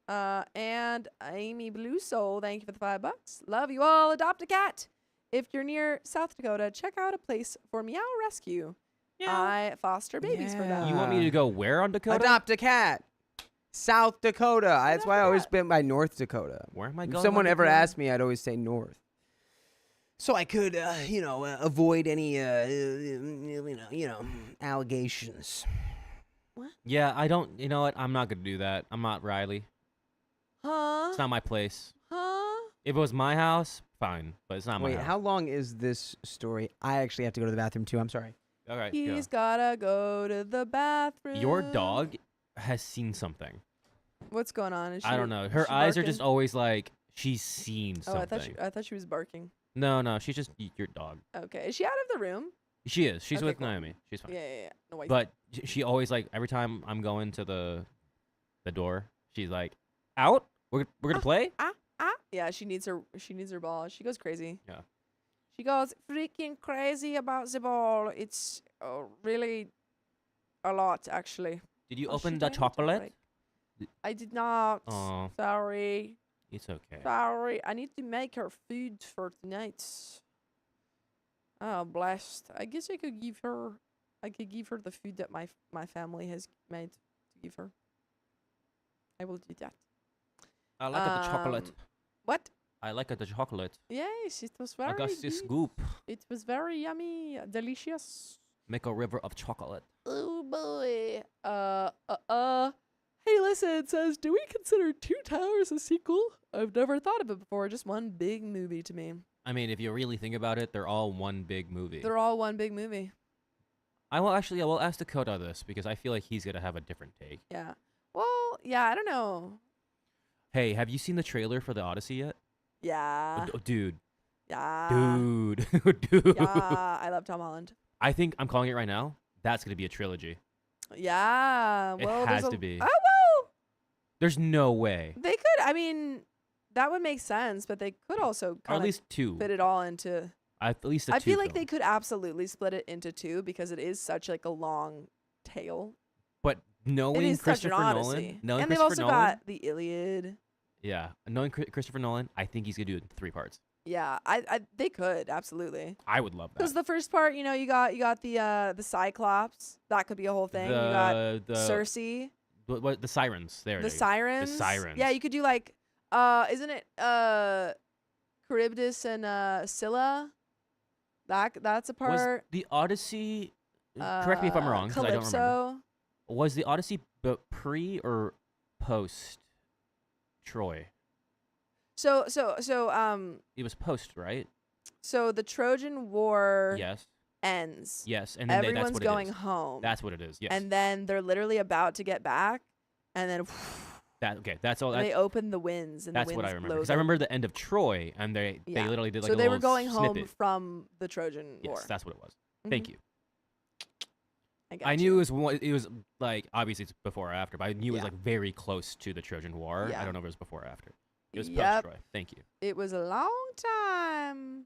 And Amy Blue Soul, thank you for the $5. Love you all. Adopt a cat. If you're near South Dakota, check out a place for Meow Rescue. I foster babies for them. You want me to go where on Dakota? Adopt a cat. South Dakota. That's why I always Dakota. been by North Dakota. Where am I If going? someone on ever Dakota? asked me, I'd always say North. So I could, avoid any, allegations. Yeah, I don't. You know what? I'm not gonna do that. I'm not Riley. Huh? It's not my place. Huh? If it was my house, fine, but it's not my Wait, house. how long is this story? I actually have to go to the bathroom too. I'm sorry. All right, go. He's gotta go to the bathroom. Your dog has seen something. What's going on? Is I she- don't know. is Her she eyes are barking? just always like she's seen Oh, something. I thought she was barking. No, she's just your dog. Okay. Is she out of the room? She is. She's Okay, with cool. Naomi. She's fine. Yeah. No wait. But she always like every time I'm going to the door, she's like, "Out? We're gonna play." Yeah, she needs her ball. She goes crazy. Yeah. She goes freaking crazy about the ball. It's really a lot, actually. Did you Oh, open shoot, the I need to chocolate? break. I did not. Oh, Sorry. it's okay. Sorry. I need to make her food for tonight. Oh, blessed. I guess I could give her the food that my family has made to give her. I will do that. I like the chocolate. What? I like the chocolate. Yes, it was very I got this good. scoop. It was very yummy, delicious. Make a river of chocolate. Oh boy. Hey, listen, it says, do we consider Two Towers a sequel? I've never thought of it before. Just one big movie to me. I mean, if you really think about it, they're all one big movie. They're all one big movie. I will ask Dakota this because I feel like he's gonna have a different take. Yeah. Well, yeah, I don't know. Hey, have you seen the trailer for the Odyssey yet? Yeah. Dude. Yeah. Dude. Dude. Yeah. I love Tom Holland. I think I'm calling it right now. That's gonna be a trilogy. Yeah. It Well, has there's to be. Oh, well. There's no way. They could. I mean, that would make sense, but they could also Or at kind of least two. fit it all into. At least a I two feel like they film. could absolutely split it into two because it is such like a long tale. But It knowing is such an Christopher odyssey. Nolan, knowing And they've Christopher also Nolan, got the Iliad. yeah, knowing Christopher Nolan, I think he's gonna do it in 3 parts. Yeah, I they could absolutely. I would love that. Because the first part, you got the Cyclops. That could be a whole thing. You got the Cersei, what the sirens there. the sirens. sirens. Yeah, you could do like isn't it Charybdis and Scylla? That's a Was part. the Odyssey? Correct me if I'm wrong, because I don't remember. Calypso. Was the Odyssey pre or post Troy? So It was post, right? so the Trojan War Yes. ends. Yes. And then that's Everyone's what going it is. home. That's what it is. Yes. And then they're literally about to get back, and then That's all. they open the winds, and That's the what winds I remember. blow Because I them. remember the end of Troy, and they Yeah. literally did like So a they were little going home snippet. from the Trojan Yes, War. that's what it was. Thank Mhm. you. I knew it was like obviously it's before or after, but I knew it was Yeah. like very close to the Trojan War. Yeah. I don't know if it was before or after. It was Yep. post Troy. Thank you. It was a long time.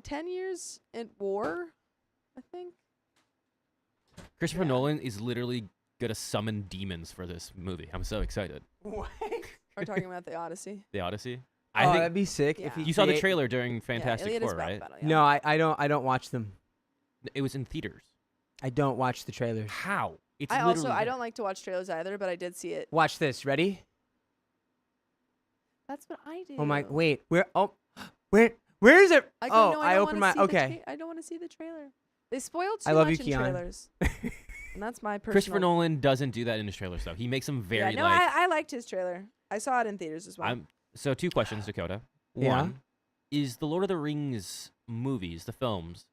10 years in war, I think. Christopher Yeah. Nolan is literally gonna summon demons for this movie. I'm so excited. What? We're talking about the Odyssey. The Odyssey. Oh, I think that'd be sick if Yeah. he you saw the create- trailer during Fantastic yeah, Iliad is Four, back right? battle, yeah. No, I don't watch them. It was in theaters. I don't watch the trailers. How? It's I literally there. don't like to watch trailers either, but I did see it. Watch this. Ready? That's what I do. Oh my! Wait. Where is it? I Oh, no, I don't opened wanna my. see the Okay. I don't want to see the trailer. They spoiled too I love much you, in Keon. trailers, and that's my personal. Christopher Nolan doesn't do that in his trailers though. He makes them very yeah, no, like. I liked his trailer. I saw it in theaters as well. So 2 questions, Dakota. Yeah. One, is the Lord of the Rings movies, the films,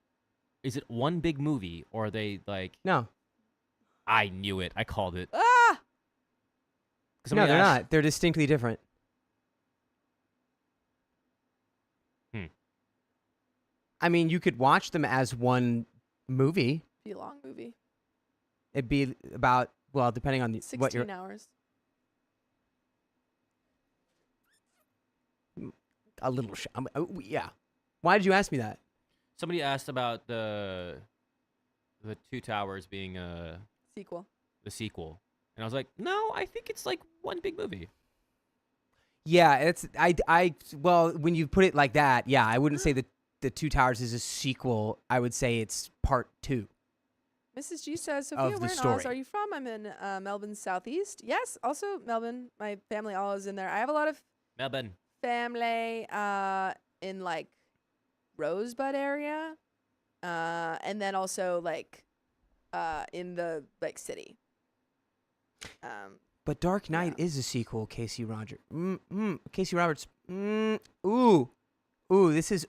is it one big movie or are they like? No. I knew it. I called it. Ah! 'Cause No, somebody they're asked- not. They're distinctly different. I mean, you could watch them as one movie. Be a long movie. It'd be about, well, depending on what 16 you're. hours. A little. Yeah. Why did you ask me that? Somebody asked about the Two Towers being Sequel. the sequel, and I was like, no, I think it's like one big movie. Yeah, it's well, when you put it like that, yeah, I wouldn't say that the Two Towers is a sequel. I would say it's part 2. Mrs. G says, Of Sophia, the where in story. Oz are you from? I'm in Melbourne Southeast. Yes, also Melbourne. My family all is in there. I have a lot of Melbourne. family in like Rosebud area, and then also like in the like city. But Dark Knight Yeah. is a sequel, Casey Casey Roberts. Ooh. This is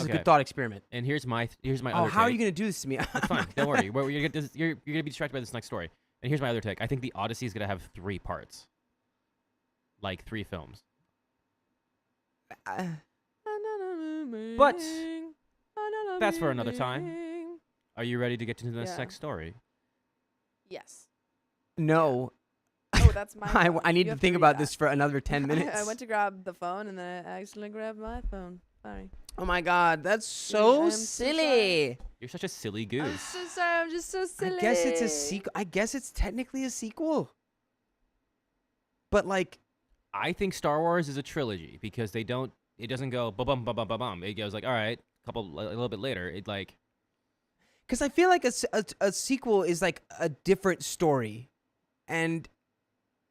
a Okay. good thought experiment. And here's my Oh, other how are take. you going to do this to me? It's fine. Don't worry. You're gonna be distracted by this next story. And here's my other take. I think the Odyssey is gonna have 3 parts, like 3 films. But that's for another time. Are you ready to get into this Yeah. next story? Yes. No. Oh, that's my. I phone. need You to have think read about that. this for another 10 minutes. I went to grab the phone and then I accidentally grabbed my phone. Sorry. Oh my God, that's I'm so so silly. You're such a silly I'm goose. so sorry. I'm just so silly. I guess it's a sequel. I guess it's technically a sequel. But like, I think Star Wars is a trilogy because it doesn't go ba bum ba bum ba bum. It goes like, all right, a little bit later, it like. because I feel like a sequel is like a different story, and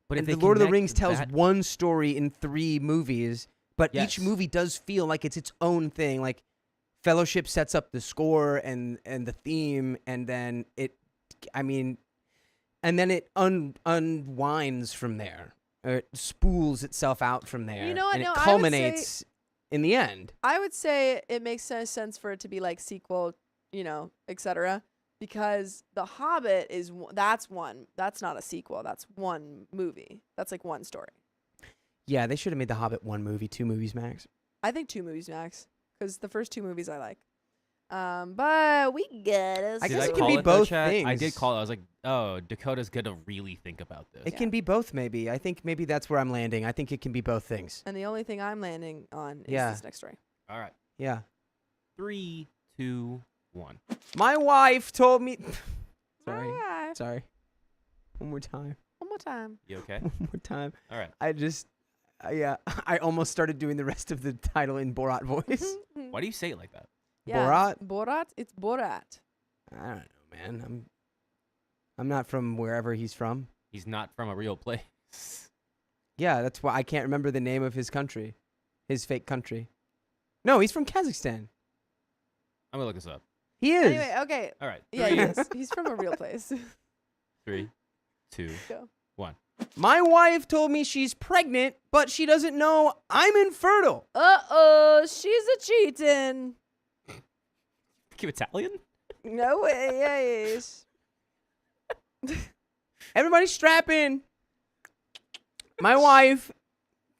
But if the they Lord of the connect Rings tells that- one story in 3 movies, but Yes. each movie does feel like it's its own thing. Like Fellowship sets up the score and the theme, and then it unwinds from there. Or it spools itself out from there. You know what? And No, it I would culminates in the end. I would say it makes sense for it to be like sequel, etc. Because The Hobbit that's not a sequel. That's one movie. That's like one story. Yeah, they should have made The Hobbit 1 movie, 2 movies max. I think 2 movies max. Because the first 2 movies I like. But we get it. I Did guess I it can call be though, both chat? I things. did call it. I was like, oh, Dakota's gonna really think about this. It can be both, maybe. I think maybe that's where I'm landing. I think it can be both things. And the only thing I'm landing on is Yeah. this next story. All right. Yeah. 3, 2, 1. My wife told me. Sorry. Alright. Sorry. One more time. One more time. You okay? One more time. All right. I almost started doing the rest of the title in Borat voice. Why do you say it like that? Yeah, Borat? Borat? It's Borat. I don't know, man. I'm not from wherever he's from. He's not from a real place. Yeah, that's why I can't remember the name of his country. His fake country. No, he's from Kazakhstan. I'm gonna look this up. He is. Anyway, okay. All right. Yeah, 3, he is. He's from a real place. 3, 2, Go. 1. My wife told me she's pregnant, but she doesn't know I'm infertile. Uh-oh, she's a cheating. Keep Italian? No way, yes. Everybody strap in. My wife,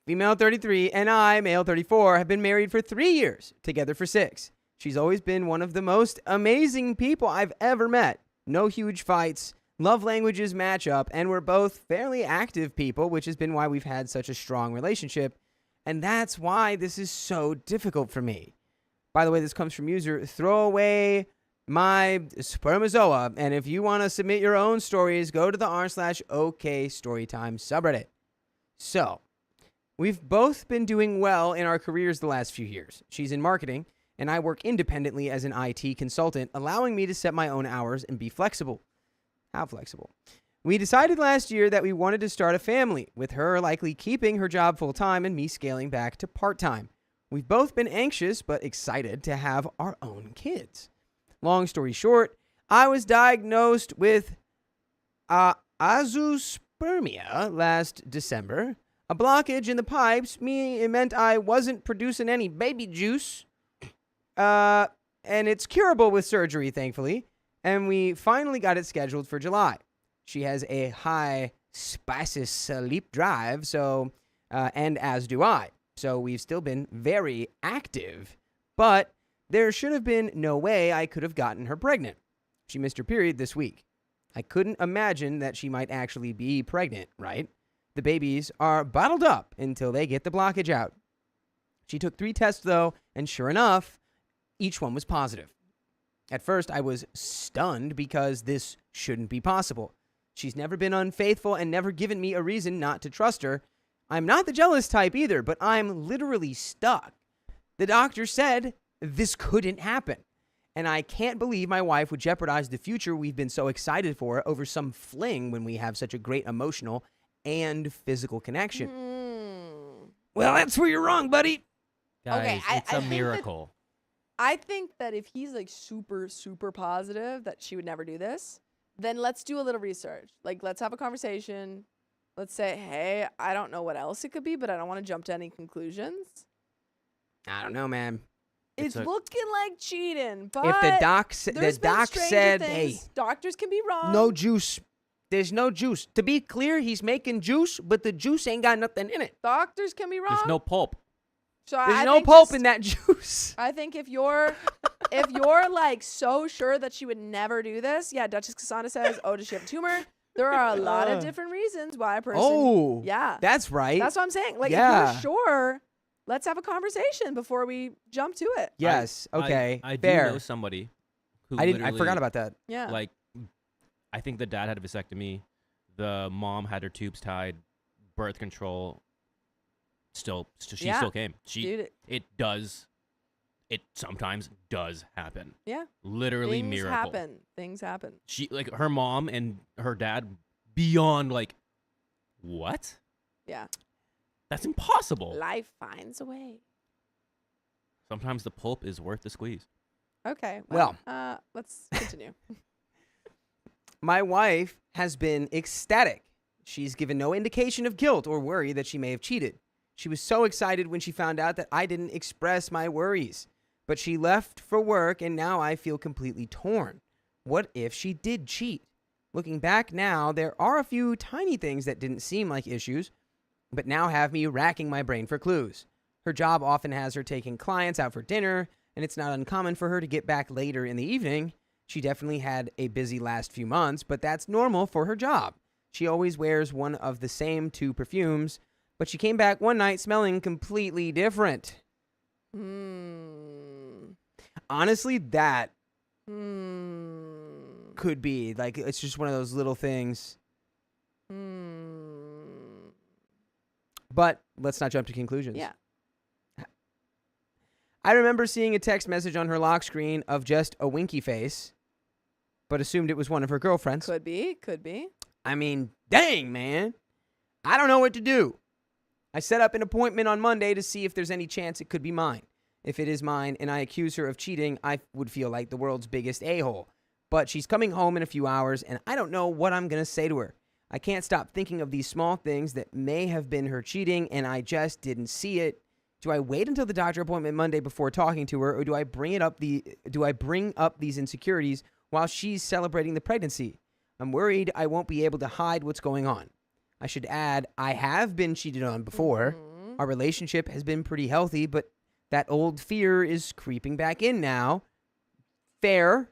female 33, and I, male 34, have been married for 3 years, together for 6. She's always been one of the most amazing people I've ever met. No huge fights, love languages match up, and we're both fairly active people, which has been why we've had such a strong relationship. And that's why this is so difficult for me. By the way, this comes from user Throwaway My Spermazoa. And if you want to submit your own stories, go to the r/OK Storytime subreddit. So, we've both been doing well in our careers the last few years. She's in marketing, and I work independently as an IT consultant, allowing me to set my own hours and be flexible. How flexible? We decided last year that we wanted to start a family, with her likely keeping her job full-time and me scaling back to part-time. We've both been anxious but excited to have our own kids. Long story short, I was diagnosed with azoospermia last December. A blockage in the pipes it meant I wasn't producing any baby juice. And it's curable with surgery, thankfully. And we finally got it scheduled for July. She has a high spicy sleep drive, and as do I. So we've still been very active. But there should have been no way I could have gotten her pregnant. She missed her period this week. I couldn't imagine that she might actually be pregnant, right? The babies are bottled up until they get the blockage out. She took 3 tests, though, and sure enough, each one was positive. At first, I was stunned because this shouldn't be possible. She's never been unfaithful and never given me a reason not to trust her. I'm not the jealous type either, but I'm literally stuck. The doctor said this couldn't happen, and I can't believe my wife would jeopardize the future we've been so excited for over some fling when we have such a great emotional and physical connection. Well, that's where you're wrong, buddy. Guys, Okay, it's I a think that- miracle. I think that if he's like super, super positive that she would never do this, then let's do a little research. Like, let's have a conversation. Let's say, hey, I don't know what else it could be, but I don't want to jump to any conclusions. I don't know, man. It's a- looking like cheating, but If the doc there's been stranger said, things. hey, Doctors can be wrong. no juice. There's no juice. To be clear, he's making juice, but the juice ain't got nothing in it. Doctors can be wrong. There's no pulp. So There's I no think pulp just- in that juice. I think if you're like so sure that she would never do this, yeah, Duchess Cassandra says, oh, does she have a tumor? There are a lot of different reasons why a person. Oh, yeah, that's right. that's what I'm saying. Like, Yeah. if you're sure, let's have a conversation before we jump to it. Yes. Okay. I do fair. know somebody who I literally, forgot about that. Yeah. Like, I think the dad had a vasectomy. The mom had her tubes tied. Birth control. She Yeah. still came. Dude, It sometimes does happen. yeah. Literally Things miracle. happen. Things happen. She, like, her mom and her dad, beyond, like, what? Yeah. That's impossible. Life finds a way. Sometimes the pulp is worth the squeeze. Okay. Well. Let's continue. My wife has been ecstatic. She's given no indication of guilt or worry that she may have cheated. She was so excited when she found out that I didn't express my worries. But she left for work, and now I feel completely torn. What if she did cheat? Looking back now, there are a few tiny things that didn't seem like issues, but now have me racking my brain for clues. Her job often has her taking clients out for dinner, and it's not uncommon for her to get back later in the evening. She definitely had a busy last few months, but that's normal for her job. She always wears one of the same 2 perfumes, but she came back one night smelling completely different. Honestly, that could be like, it's just one of those little things. But let's not jump to conclusions. Yeah. I remember seeing a text message on her lock screen of just a winky face, but assumed it was one of her girlfriends. Could be. I mean, dang, man. I don't know what to do. I set up an appointment on Monday to see if there's any chance it could be mine. If it is mine and I accuse her of cheating, I would feel like the world's biggest a-hole. But she's coming home in a few hours, and I don't know what I'm going to say to her. I can't stop thinking of these small things that may have been her cheating, and I just didn't see it. Do I wait until the doctor appointment Monday before talking to her, or do I bring up these insecurities while she's celebrating the pregnancy? I'm worried I won't be able to hide what's going on. I should add, I have been cheated on before. Our relationship has been pretty healthy, but that old fear is creeping back in now. Fair.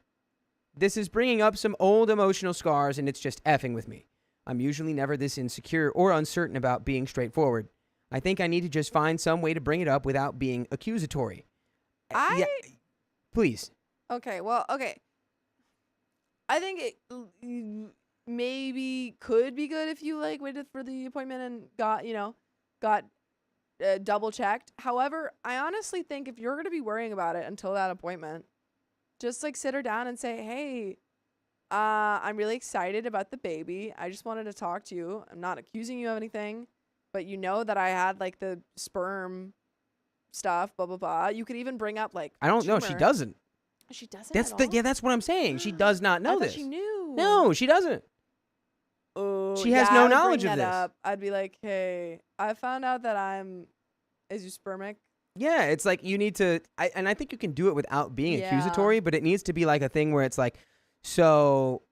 This is bringing up some old emotional scars, and it's just effing with me. I'm usually never this insecure or uncertain about being straightforward. I think I need to just find some way to bring it up without being accusatory. Yeah, please. Okay. I think it maybe could be good if you like waited for the appointment and got double checked. However, I honestly think if you're going to be worrying about it until that appointment, just like sit her down and say, hey, I'm really excited about the baby. I just wanted to talk to you. I'm not accusing you of anything, but you know that I had like the sperm stuff, blah, blah, blah. You could even bring up like, I don't know. She doesn't. She doesn't. That's what I'm saying. She does not know this. She knew. No, she doesn't. Oh, she has no knowledge of this. Up. I'd be like, hey, I found out that I'm azoospermic. Yeah, it's like you need to, and I think you can do it without being accusatory, but it needs to be like a thing where it's like, so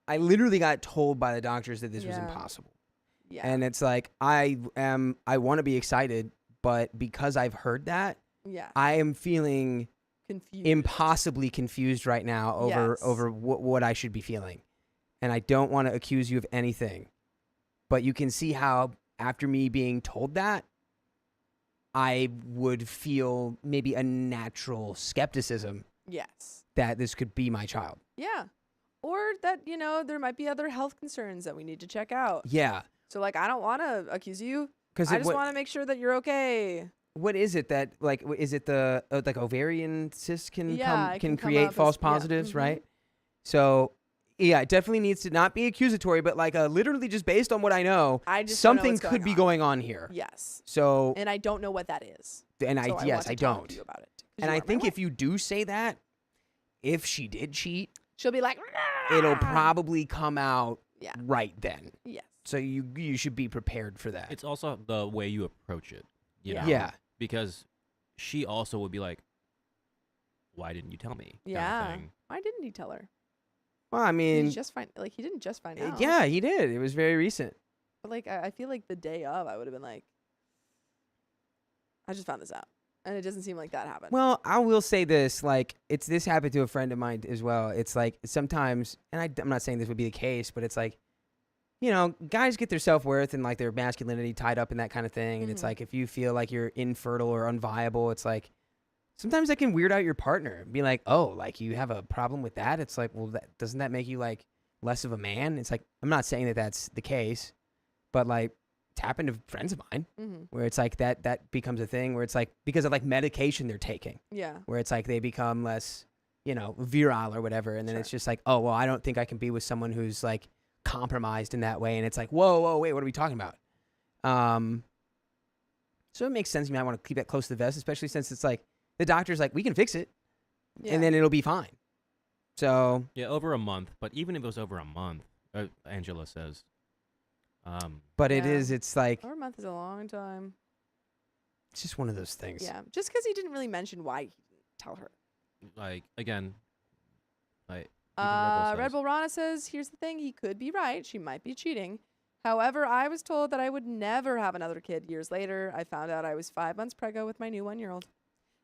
I literally got told by the doctors that this was impossible. Yeah. And it's like, I want to be excited, but because I've heard that, I am feeling impossibly confused right now over what I should be feeling. And I don't want to accuse you of anything. But you can see how after me being told that, I would feel maybe a natural skepticism. Yes. That this could be my child. Yeah. Or that, there might be other health concerns that we need to check out. Yeah. So, like, I don't want to accuse you. I just want to make sure that you're okay. What is it that, like, is it the, like, ovarian cysts can create come false positives, right? So, yeah, it definitely needs to not be accusatory, but, like, literally just based on what I know, something could be going on here. Yes. So. And I don't know what that is. And I don't. Talk to you about it, and I think if you do say that, if she did cheat, she'll be like, it'll probably come out right then. Yes. So you should be prepared for that. It's also the way you approach it. You know? Yeah. Because she also would be like, why didn't you tell me? Yeah. Kind of why didn't he tell her? Well, I mean, he didn't just find out. Yeah, he did. It was very recent. But like, I feel like the day of, I would have been like, I just found this out. And it doesn't seem like that happened. Well, I will say this, like, this happened to a friend of mine as well. It's like sometimes, and I'm not saying this would be the case, but it's like, guys get their self-worth and like their masculinity tied up in that kind of thing. And it's like, if you feel like you're infertile or unviable, it's like, sometimes that can weird out your partner. Be like, oh, like you have a problem with that? It's like, well, doesn't that make you like less of a man? It's like, I'm not saying that that's the case, but like, it's happened to friends of mine where it's like that becomes a thing where it's like because of like medication they're taking. Yeah. Where it's like they become less, virile or whatever. And then it's just like, oh, well, I don't think I can be with someone who's like compromised in that way. And it's like, whoa, wait, what are we talking about? So it makes sense to me. I want to keep that close to the vest, especially since it's like the doctor's like, we can fix it and then it'll be fine. So. Yeah, over a month. But even if it was over a month, Angela says. But it's like. Over a month is a long time. It's just one of those things. Yeah. Just because he didn't really mention why he didn't tell her. Like, again. Like, Red Bull Rana says, here's the thing. He could be right. She might be cheating. However, I was told that I would never have another kid years later. I found out I was 5 months preggo with my new 1-year-old.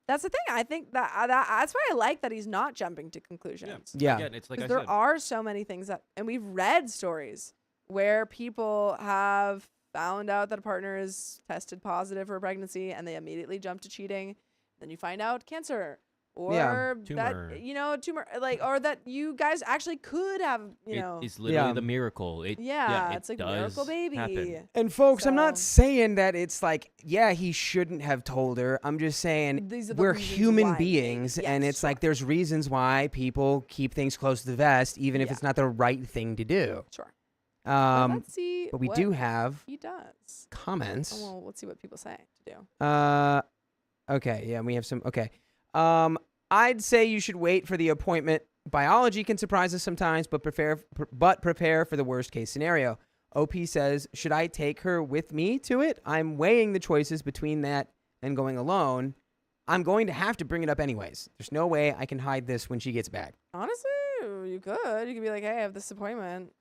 That's the thing. I think that's why I like that he's not jumping to conclusions. Yeah. Again, it's like I Because there said. are so many things and we've read stories where people have found out that a partner is tested positive for a pregnancy and they immediately jump to cheating. Then you find out cancer or Tumor. that, tumor, or that you guys actually could have, It's literally Yeah. the miracle. it's like does miracle baby. happen. And folks, I'm not So- saying that it's like, yeah, he shouldn't have told her. I'm just saying These are the we're reasons human why, maybe. beings, and Yes, it's like there's reasons why people keep things close to the vest, even if Yeah. it's not the right thing to do. Sure. Let's see. but we what do have he does. comments. Oh, well, let's see what people say to do. Okay, yeah, we have some. Okay, I'd say you should wait for the appointment. Biology can surprise us sometimes, but prepare for the worst case scenario. OP says, should I take her with me to it? I'm weighing the choices between that and going alone. I'm going to have to bring it up anyways. There's no way I can hide this when she gets back. Honestly, you could. You could be like, hey, I have this appointment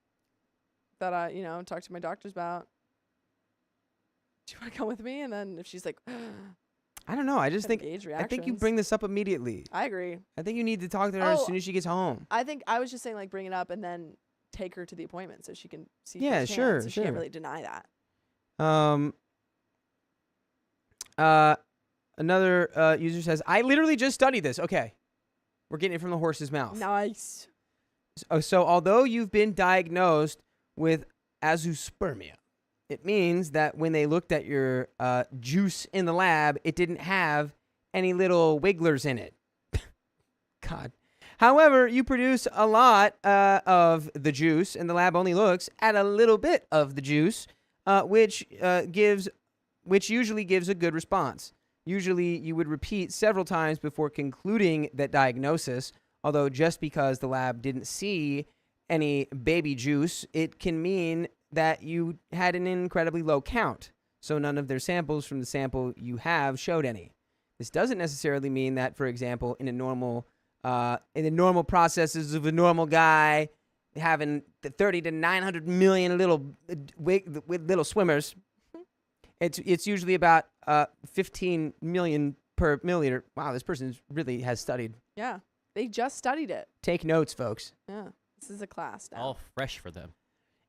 that I, talked to my doctors about. Do you want to come with me? And then if she's like, I don't know. I just think gauge I think you reactions. bring this up immediately. I agree. I think you need to talk to her as Oh, soon as she gets home. I think I was just saying, like, bring it up and then take her to the appointment so she can see. Yeah, firsthand, sure, so she sure. can't really deny that. Another user says, I literally just studied this. Okay. We're getting it from the horse's mouth. Nice. So although you've been diagnosed with azoospermia, it means that when they looked at your juice in the lab, it didn't have any little wigglers in it. God. However, you produce a lot of the juice, and the lab only looks at a little bit of the juice, which usually gives a good response. Usually, you would repeat several times before concluding that diagnosis. Although just because the lab didn't see any baby juice, it can mean that you had an incredibly low count. So none of their samples from the sample you have showed any. This doesn't necessarily mean that, for example, in the normal processes of a normal guy having the 30 to 900 million little swimmers, it's usually about 15 million per milliliter. Wow, this person really has studied. Yeah. They just studied it. Take notes, folks. Yeah. This is a class now. All fresh for them.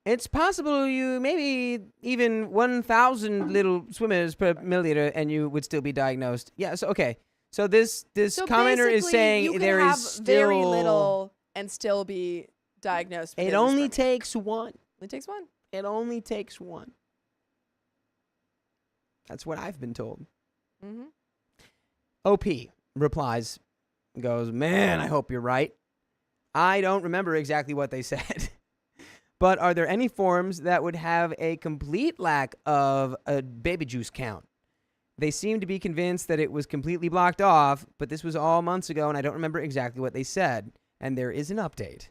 It's possible you maybe even 1,000 little swimmers per milliliter and you would still be diagnosed. Yeah, so okay. So this So commenter is basically, saying you can there have is still very little and still be diagnosed. with It only azoospermia. takes one. Only takes one. It only takes one. That's what I've been told. Mm-hmm. OP replies, goes, man, I hope you're right. I don't remember exactly what they said. But are there any forms that would have a complete lack of a baby juice count? They seem to be convinced that it was completely blocked off, but this was all months ago, and I don't remember exactly what they said. And there is an update.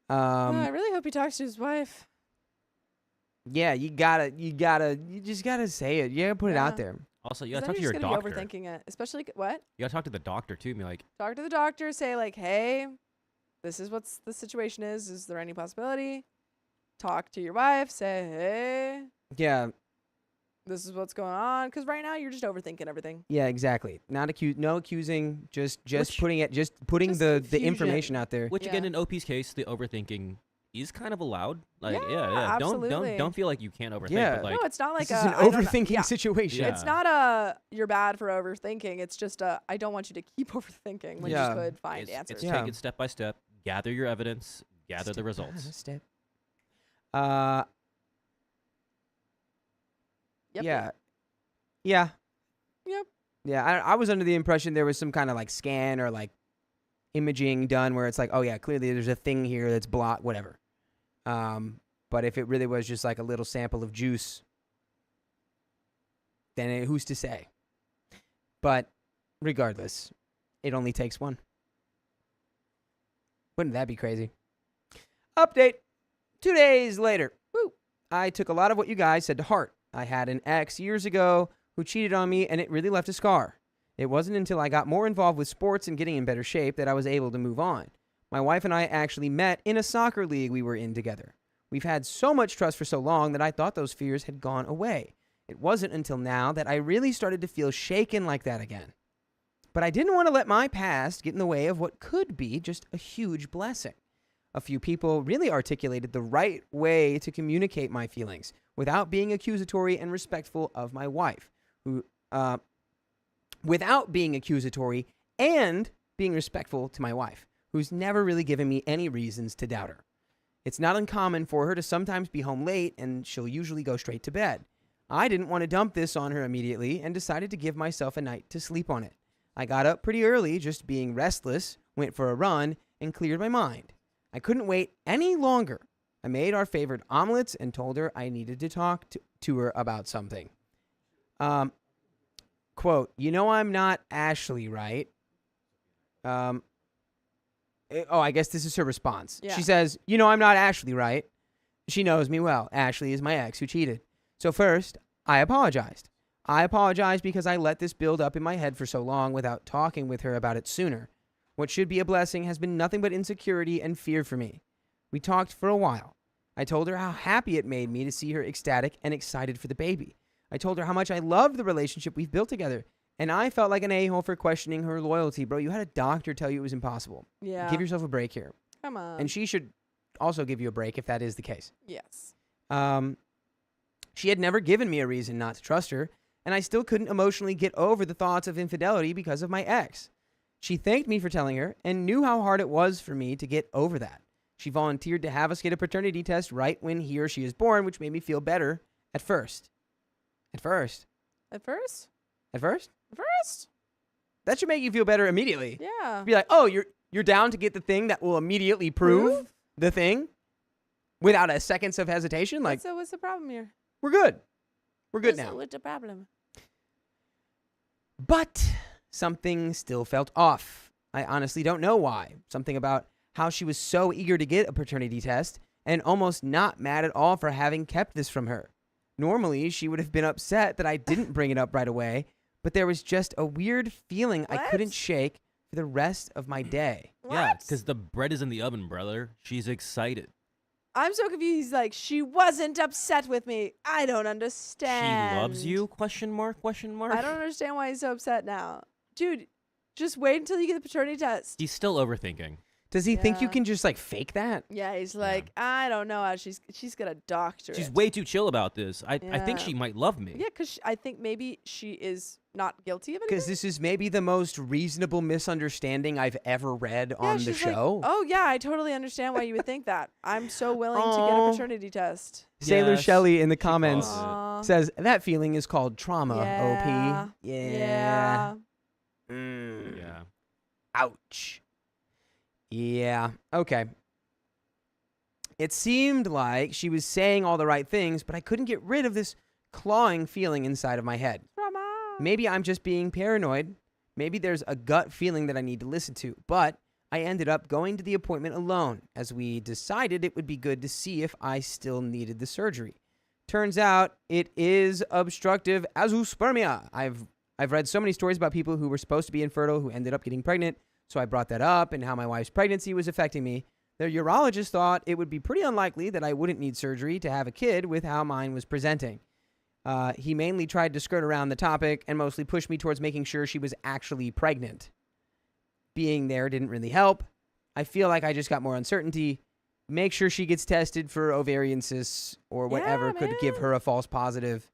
I really hope he talks to his wife. Yeah, you just gotta say it. You gotta put it out there. Also, you 'Cause gotta then talk to you're your just gonna doctor. be overthinking it, especially what? You gotta talk to the doctor too. And be like, Talk to the doctor. Say like, hey, this is what the situation is. Is there any possibility? Talk to your wife. Say, hey, Yeah, this is what's going on. Because right now you're just overthinking everything. yeah, exactly. No accusing, just Which- putting Just the confusion. information out there. which again, Yeah. in OP's case, the overthinking is kind of allowed. Like, Yeah, absolutely. Don't feel like you can't overthink. Yeah. But like, No, it's not like This is an I don't know- overthinking yeah. situation. Yeah. It's not a you're bad for overthinking. It's just a I don't want you to keep overthinking when Yeah. you could find it's, answers. It's Yeah. take it step by step. Gather your evidence. Gather the results. Step. Yep. Yeah. Yeah. Yep. Yeah. I was under the impression there was some kind of like scan or like imaging done where it's like, oh yeah, clearly there's a thing here that's blocked, whatever. But if it really was just like a little sample of juice, then who's to say? But regardless, it only takes one. Wouldn't that be crazy? Update. 2 days later. Woo. I took a lot of what you guys said to heart. I had an ex years ago who cheated on me, and it really left a scar. It wasn't until I got more involved with sports and getting in better shape that I was able to move on. My wife and I actually met in a soccer league we were in together. We've had so much trust for so long that I thought those fears had gone away. It wasn't until now that I really started to feel shaken like that again. but I didn't want to let my past get in the way of what could be just a huge blessing. A few people really articulated the right way to communicate my feelings without being accusatory and respectful of my wife, without being accusatory and being respectful to my wife, who's never really given me any reasons to doubt her. It's not uncommon for her to sometimes be home late, and she'll usually go straight to bed. I didn't want to dump this on her immediately and decided to give myself a night to sleep on it. I got up pretty early, just being restless, went for a run, and cleared my mind. I couldn't wait any longer. I made our favorite omelets and told her I needed to talk to her about something. Quote, "You know I'm not Ashley, right?" I guess this is her response. Yeah. She says, "You know I'm not Ashley, right?" She knows me well. Ashley is my ex who cheated. So first, I apologized. I apologized because I let this build up in my head for so long without talking with her about it sooner. What should be a blessing has been nothing but insecurity and fear for me. We talked for a while. I told her how happy it made me to see her ecstatic and excited for the baby. I told her how much I loved the relationship we've built together. And I felt like an a-hole for questioning her loyalty. Bro, you had a doctor tell you it was impossible. Yeah. Give yourself a break here. Come on. And she should also give you a break if that is the case. Yes. She had never given me a reason not to trust her, and I still couldn't emotionally get over the thoughts of infidelity because of my ex. She thanked me for telling her and knew how hard it was for me to get over that. She volunteered to have us get a paternity test right when he or she is born, which made me feel better at first. At first? At first? At first? At first? That should make you feel better immediately. Yeah. Be like, oh, you're down to get the thing that will immediately prove the thing without a seconds of hesitation? Like, So what's the problem here? we're good. We're good now. What's the problem? But something still felt off. I honestly don't know why. Something about how she was so eager to get a paternity test and almost not mad at all for having kept this from her. Normally, she would have been upset that I didn't bring it up right away, but there was just a weird feeling I couldn't shake for the rest of my day. Yeah, because the bread is in the oven, brother. She's excited. I'm so confused. He's like, she wasn't upset with me. I don't understand. She loves you? Question mark? Question mark? I don't understand why he's so upset now. Dude, just wait until you get the paternity test. He's still overthinking. Does he think you Yeah. can just like fake that? Yeah, he's like, I don't know how she's got a doctorate. She's way too chill about this. I think Yeah. she might love me. Yeah, because I think maybe she is not guilty of anything. Because this is maybe the most reasonable misunderstanding I've ever read on the she's like, show. oh, yeah, I totally understand why you would think that. I'm so willing to get Aw. a paternity test. Sailor Yes, Shelley in the she comments calls it. Aw. says, that feeling is called trauma, Yeah. OP. Yeah. Yeah. Yeah. Ouch. Yeah. Okay. It seemed like she was saying all the right things, but I couldn't get rid of this clawing feeling inside of my head. Trauma. Maybe I'm just being paranoid. Maybe there's a gut feeling that I need to listen to. But I ended up going to the appointment alone, as we decided it would be good to see if I still needed the surgery. Turns out it is obstructive azoospermia. I've read so many stories about people who were supposed to be infertile who ended up getting pregnant, so I brought that up and how my wife's pregnancy was affecting me. The urologist thought it would be pretty unlikely that I wouldn't need surgery to have a kid with how mine was presenting. He mainly tried to skirt around the topic and mostly pushed me towards making sure she was actually pregnant. Being there didn't really help. I feel like I just got more uncertainty. Make sure she gets tested for ovarian cysts or whatever could give man. her a false positive.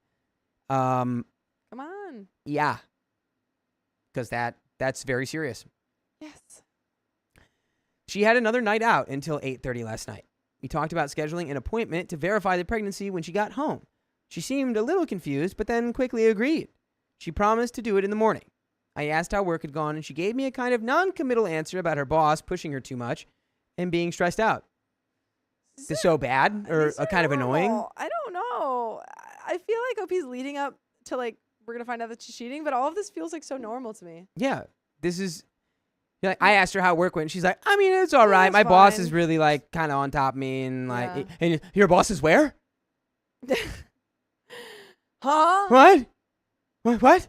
Come on. Yeah. Because that's very serious. Yes. She had another night out until 8:30 last night. We talked about scheduling an appointment to verify the pregnancy when she got home. She seemed a little confused, but then quickly agreed. She promised to do it in the morning. I asked how work had gone, and she gave me a kind of non-committal answer about her boss pushing her too much and being stressed out. Is this so bad or These are kind of annoying? normal. I don't know. I feel like OP's leading up to like we're gonna find out that she's cheating, but all of this feels like so normal to me. Yeah, this is. Like, I asked her how work went. She's like, I mean, it's all right. it's My boss fine. is really like kind of on top of me, and like, Yeah. and your boss is where? Huh? What? What?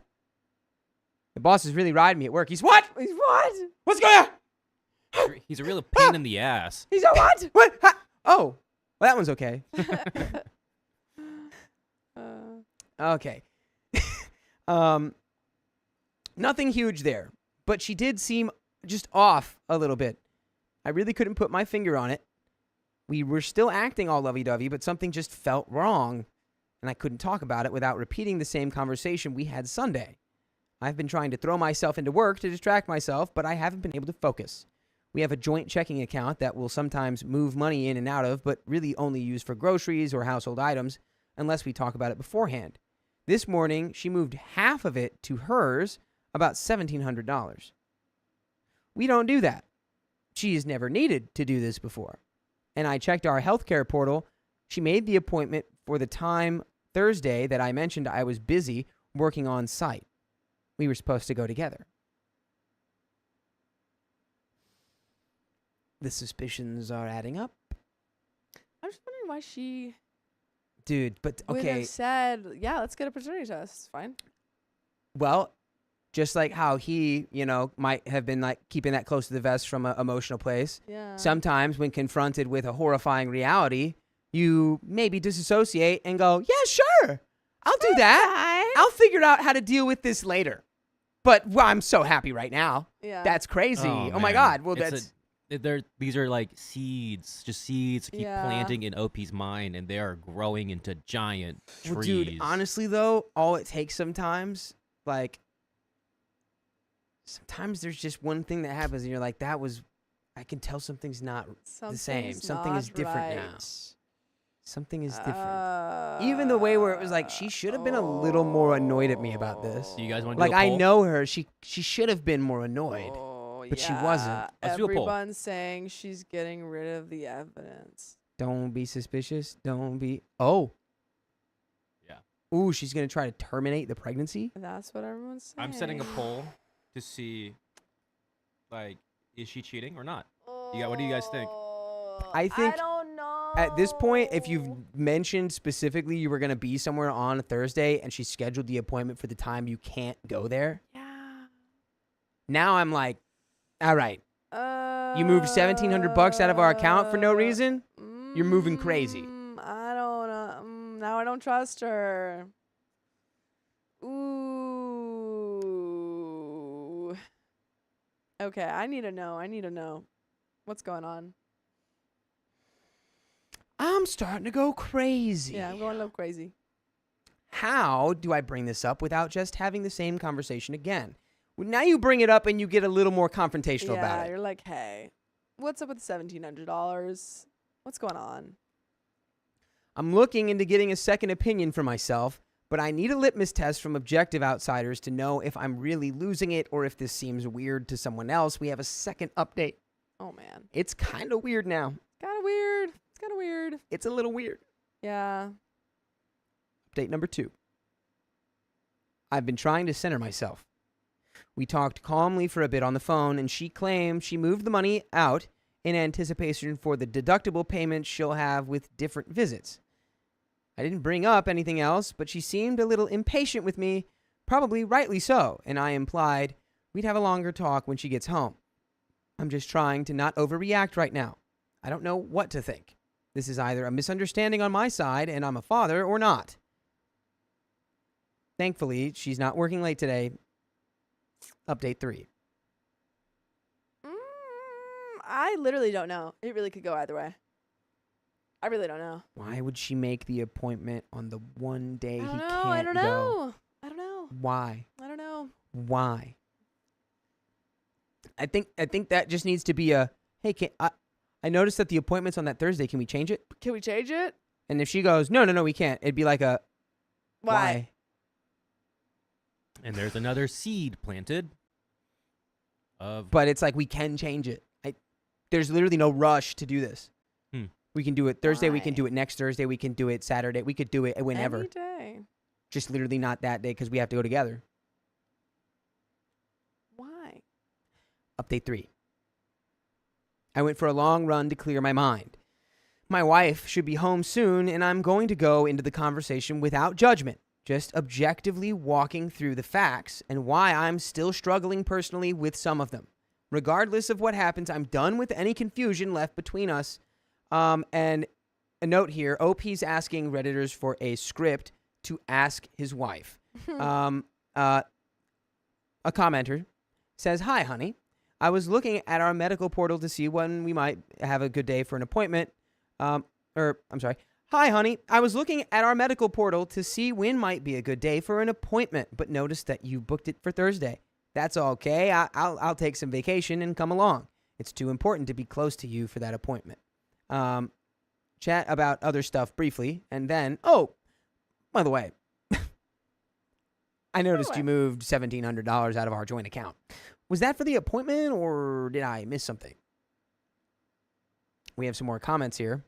The boss is really riding me at work. He's what? He's what? What's going on? He's a real pain in the ass. He's a what? What? Oh, well, that one's okay. Okay. Nothing huge there, but she did seem just off a little bit. I really couldn't put my finger on it. We were still acting all lovey-dovey, but something just felt wrong, and I couldn't talk about it without repeating the same conversation we had Sunday. I've been trying to throw myself into work to distract myself, but I haven't been able to focus. We have a joint checking account that we'll sometimes move money in and out of, but really only use for groceries or household items unless we talk about it beforehand. This morning, she moved half of it to hers, about $1,700. We don't do that. She has never needed to do this before. And I checked our healthcare portal. She made the appointment for the time Thursday that I mentioned I was busy working on site. We were supposed to go together. The suspicions are adding up. I'm just wondering why she Dude, but would okay. have said, yeah, let's get a paternity test. It's fine. Well, just like how he, might have been like keeping that close to the vest from an emotional place. Yeah. Sometimes when confronted with a horrifying reality, you maybe disassociate and go, yeah, sure, I'll do that. I'll figure out how to deal with this later. But I'm so happy right now. Yeah. That's crazy. Oh my man. God. Well, These are like seeds, just seeds keep Yeah. planting in OP's mind, and they are growing into giant trees. well, dude, honestly though, all it takes sometimes, sometimes there's just one thing that happens and you're like, I can tell something's not the same. Something is different now. Something is different. Even the way where it was like, she should have been a little more annoyed at me about this. Do you guys want to do Like, a I poll? know her. She should have been more annoyed. But she wasn't. Let's do a poll. Everyone's saying she's getting rid of the evidence. Don't be suspicious. Don't be. Oh. Yeah. Ooh, she's going to try to terminate the pregnancy? That's what everyone's saying. I'm setting a poll to see, is she cheating or not? What do you guys think? I think I don't know. at this point, if you've mentioned specifically you were going to be somewhere on a Thursday and she scheduled the appointment for the time you can't go there, Yeah. now I'm like, all right, you moved $1,700 out of our account for no reason? You're moving crazy. I don't know. Now I don't trust her. Ooh. Okay, I need to know. What's going on? I'm starting to go crazy. Yeah, I'm going a little crazy. How do I bring this up without just having the same conversation again? Well, now you bring it up and you get a little more confrontational about Yeah, it. you're like, hey, what's up with $1,700? What's going on? I'm looking into getting a second opinion for myself, but I need a litmus test from objective outsiders to know if I'm really losing it or if this seems weird to someone else. We have a second update. Oh, man. It's kind of weird now. Kind of weird. It's kind of weird. It's a little weird. Yeah. Update number 2. I've been trying to center myself. We talked calmly for a bit on the phone, and she claimed she moved the money out in anticipation for the deductible payments she'll have with different visits. I didn't bring up anything else, but she seemed a little impatient with me, probably rightly so, and I implied we'd have a longer talk when she gets home. I'm just trying to not overreact right now. I don't know what to think. This is either a misunderstanding on my side and I'm a father or not. Thankfully, she's not working late today. Update 3. I literally don't know. It really could go either way. I really don't know. Why would she make the appointment on the one day he can't go? I don't know. Why? I don't know. Why? I think that just needs to be a, hey, I noticed that the appointment's on that Thursday. Can we change it? Can we change it? And if she goes, no, we can't. It'd be like a, why? And there's another seed planted. But it's like we can change it. There's literally no rush to do this. We can do it Thursday. We can do it next Thursday. We can do it Saturday. We could do it whenever. Any day. Just literally not that day because we have to go together. Why? Update 3. I went for a long run to clear my mind. My wife should be home soon, and I'm going to go into the conversation without judgment, just objectively walking through the facts and why I'm still struggling personally with some of them. Regardless of what happens, I'm done with any confusion left between us. And a note here, OP's asking Redditors for a script to ask his wife. A commenter says, "Hi, honey. I was looking at our medical portal to see when we might have a good day for an appointment. I'm sorry. Hi, honey. I was looking at our medical portal to see when might be a good day for an appointment, but noticed that you booked it for Thursday. That's okay. I'll take some vacation and come along. It's too important to be close to you for that appointment. Chat about other stuff briefly, and then, oh, by the way, I noticed you moved $1,700 out of our joint account. Was that for the appointment, or did I miss something?" We have some more comments here.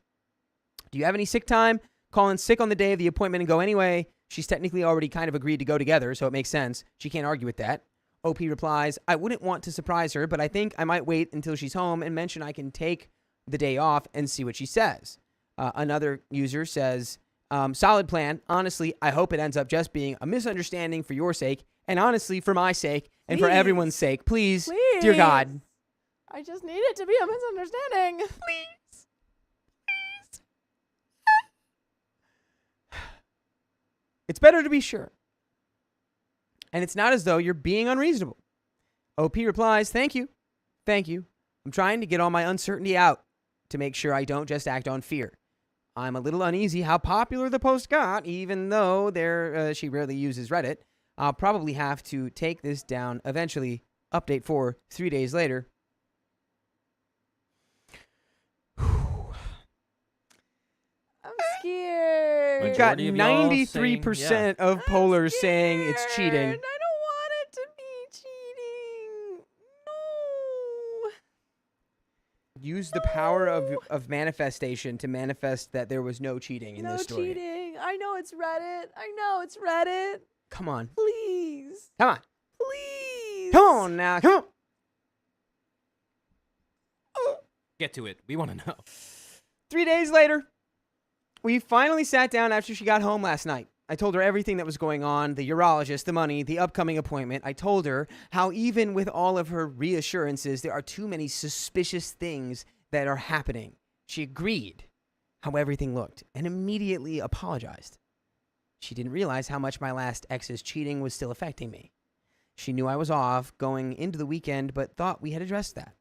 "Do you have any sick time? Call in sick on the day of the appointment and go anyway. She's technically already kind of agreed to go together, so it makes sense. She can't argue with that." OP replies, "I wouldn't want to surprise her, but I think I might wait until she's home and mention I can take the day off and see what she says." Another user says, "Solid plan. Honestly, I hope it ends up just being a misunderstanding for your sake, and honestly, for my sake, and for everyone's sake. Please, dear God." I just need it to be a misunderstanding. Please. It's better to be sure. And it's not as though you're being unreasonable. OP replies, "Thank you. Thank you. I'm trying to get all my uncertainty out to make sure I don't just act on fear. I'm a little uneasy how popular the post got, even though she rarely uses Reddit. I'll probably have to take this down eventually. Update for 3 days later." I'm scared. We got Majority of y'all 93% of pollers saying it's cheating. I don't want it to be cheating. No. Use the power of manifestation to manifest that there was no cheating in No this story. cheating. I know it's Reddit. Come on. Please. Come on. Please. Come on now. Come on. Get to it. We want to know. 3 days later, we finally sat down after she got home last night. I told her everything that was going on, the urologist, the money, the upcoming appointment. I told her how even with all of her reassurances, there are too many suspicious things that are happening. She agreed how everything looked and immediately apologized. She didn't realize how much my last ex's cheating was still affecting me. She knew I was off going into the weekend, but thought we had addressed that.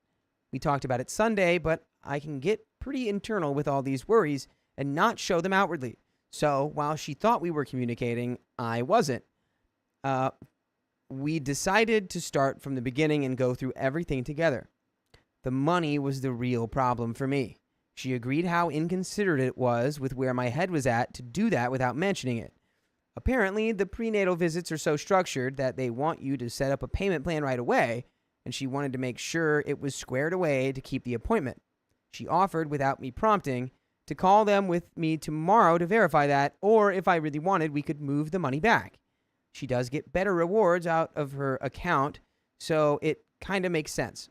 We talked about it Sunday, but I can get pretty internal with all these worries and not show them outwardly. So while she thought we were communicating, I wasn't. We decided to start from the beginning and go through everything together. The money was the real problem for me. She agreed how inconsiderate it was with where my head was at to do that without mentioning it. Apparently, the prenatal visits are so structured that they want you to set up a payment plan right away, and she wanted to make sure it was squared away to keep the appointment. She offered, without me prompting, to call them with me tomorrow to verify that, or if I really wanted, we could move the money back. She does get better rewards out of her account, so it kind of makes sense.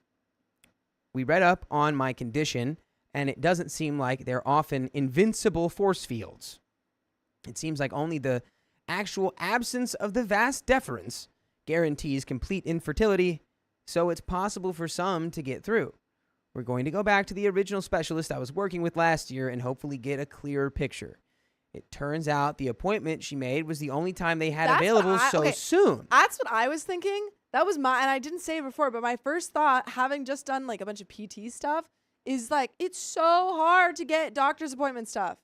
We read up on my condition, and it doesn't seem like they're often invincible force fields. It seems like only the actual absence of the vas deferens guarantees complete infertility, so it's possible for some to get through. We're going to go back to the original specialist I was working with last year and hopefully get a clearer picture. It turns out the appointment she made was the only time they had available soon. That's what I was thinking. That was and I didn't say it before, but my first thought, having just done like a bunch of PT stuff, is like, it's so hard to get doctor's appointment stuff.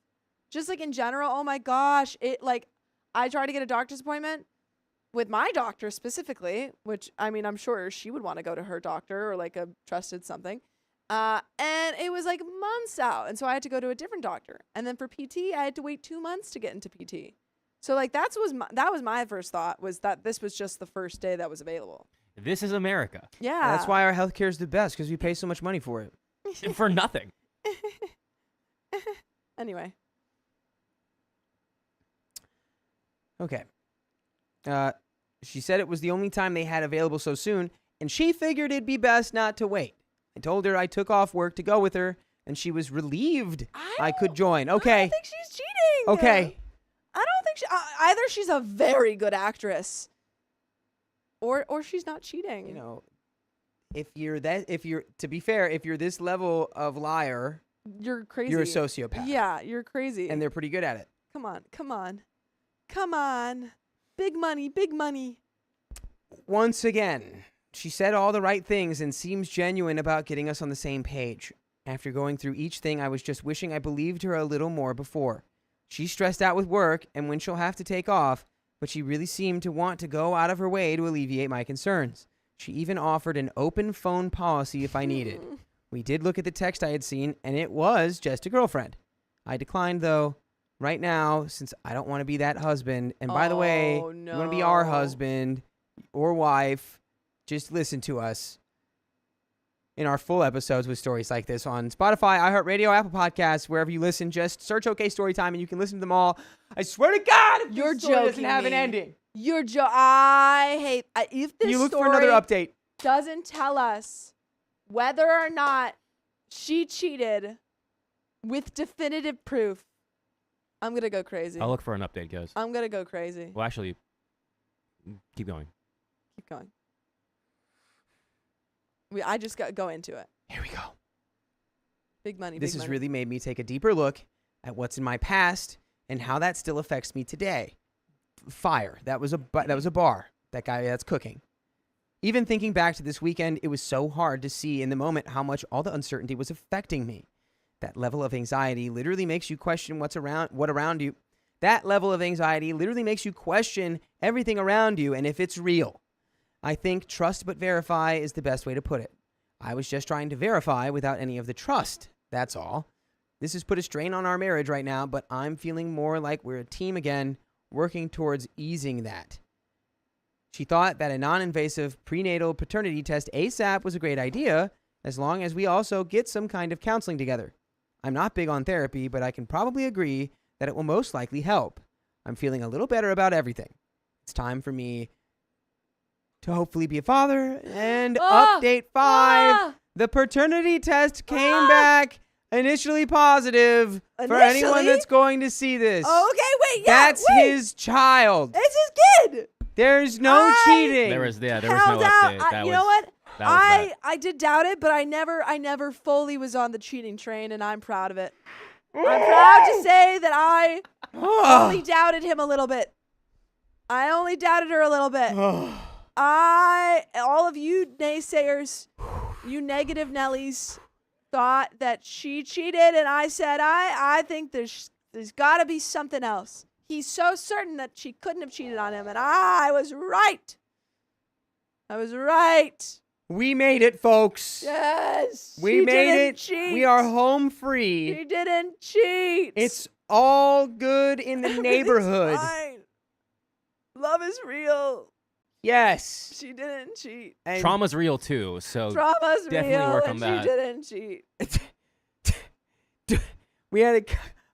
Just like in general, oh my gosh. I tried to get a doctor's appointment with my doctor specifically, which, I mean, I'm sure she would want to go to her doctor or like a trusted something. And it was like months out. And so I had to go to a different doctor. And then for PT, I had to wait 2 months to get into PT. So like that was my first thought, was that this was just the first day that was available. This is America. Yeah. That's why our healthcare is the best, because we pay so much money for it. For nothing. Anyway. Okay. She said it was the only time they had available so soon, and she figured it'd be best not to wait. I told her I took off work to go with her, and she was relieved I could join. Okay. I don't think she's cheating. Okay. I don't think either she's a very good actress or she's not cheating. You know, to be fair, if you're this level of liar, you're crazy. you're a sociopath. Yeah, you're crazy. And they're pretty good at it. Come on. Big money. Once again, She said all the right things and seems genuine about getting us on the same page. After going through each thing, I was just wishing I believed her a little more before. She's stressed out with work and when she'll have to take off, but she really seemed to want to go out of her way to alleviate my concerns. She even offered an open phone policy if I needed. We did look at the text I had seen, and it was just a girlfriend. I declined, though, right now, since I don't want to be that husband. And by the way, you want to be our husband or wife, just listen to us in our full episodes with stories like this on Spotify, iHeartRadio, Apple Podcasts, wherever you listen. Just search OK Storytime, and you can listen to them all. I swear to God, if You're this story doesn't joking have an me. ending. I hate if this You look story for another update. doesn't tell us whether or not she cheated with definitive proof. I'm gonna go crazy. I'll look for an update, guys. I'm gonna go crazy. Well, actually, keep going. Keep going. I just got go into it. Here we go. Big money. This big has money. really made me take a deeper look at what's in my past and how that still affects me today. Fire. That was a bar. That guy that's cooking. Even thinking back to this weekend, it was so hard to see in the moment how much all the uncertainty was affecting me. That level of anxiety literally makes you question what around you. That level of anxiety literally makes you question everything around you and if it's real. I think trust but verify is the best way to put it. I was just trying to verify without any of the trust. That's all. This has put a strain on our marriage right now, but I'm feeling more like we're a team again, working towards easing that. She thought that a non-invasive prenatal paternity test ASAP was a great idea, as long as we also get some kind of counseling together. I'm not big on therapy, but I can probably agree that it will most likely help. I'm feeling a little better about everything. It's time for me to hopefully be a father. And update 5, the paternity test came back initially positive for anyone Initially? that's going to see this. Oh, okay, wait, yeah, That's wait. his child. This is good. There's no cheating. There was no Held out. update. You know what? that was I did doubt it, but I never fully was on the cheating train, and I'm proud of it. I'm proud to say that I only doubted him a little bit. I only doubted her a little bit. All of you naysayers, you negative Nellies, thought that she cheated, and I said, I think there's got to be something else. He's so certain that she couldn't have cheated on him, and I was right. I was right. We made it, folks. Yes. We she made didn't it. Cheat. We are home free. She didn't cheat. It's all good in the Everything's neighborhood. fine. Love is real. Yes. She didn't cheat. And Trauma's real too, so Trauma's definitely real, work on and that. she didn't cheat. we had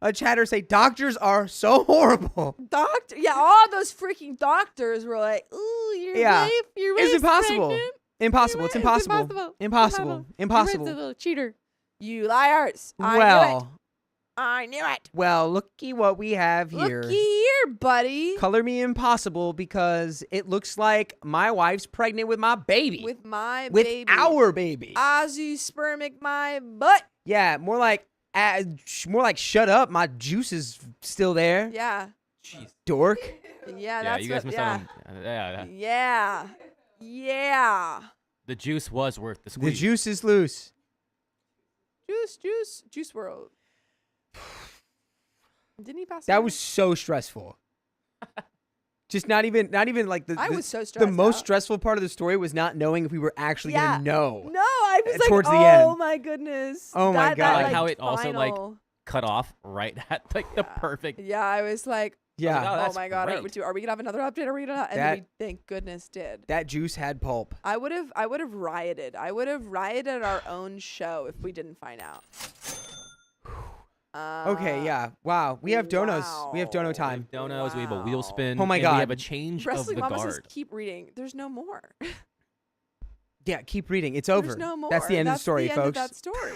a chatter say, doctors are so horrible. All those freaking doctors were like, "Ooh, your wife, It's impossible. pregnant. Impossible. It's It's impossible. impossible. Impossible. Impossible. Your wife's a little cheater. You liars. I knew it. Well, looky what we have here. Looky here, buddy. Color me impossible because it looks like my wife's pregnant with my baby. With my With baby. our baby. Azoospermic my butt. Yeah, more like shut up. My juice is still there. Yeah. Jeez. Dork. Yeah, Yeah, that's you guys what, missed yeah. out on. Yeah, Yeah. Yeah. the juice was worth the The squeeze. juice is loose. Juice world. Didn't he pass That away? was so stressful. Just not even like I the was so the stressed most out. stressful part of the story was not knowing if we were actually Yeah. gonna know. No, I was like, towards the oh end. my goodness. Oh my That, God. Like like, how it also, like, final- Cut off right at like the perfect. Yeah, I was like, Yeah, Oh, oh that's my God, great. are we gonna have another update? Are we gonna? And then we, thank goodness, did. that juice had pulp. I would have rioted. I would have rioted our own show if we didn't find out. Okay, yeah. Wow, we have donos. We have dono wow. time. Donos, we have a wheel spin. Oh my and God. We have a change of Wrestling the Mama says, guard. keep reading. There's no more. Yeah, keep reading. It's over. There's no more. That's the end of the That's story, the end folks. Of that story.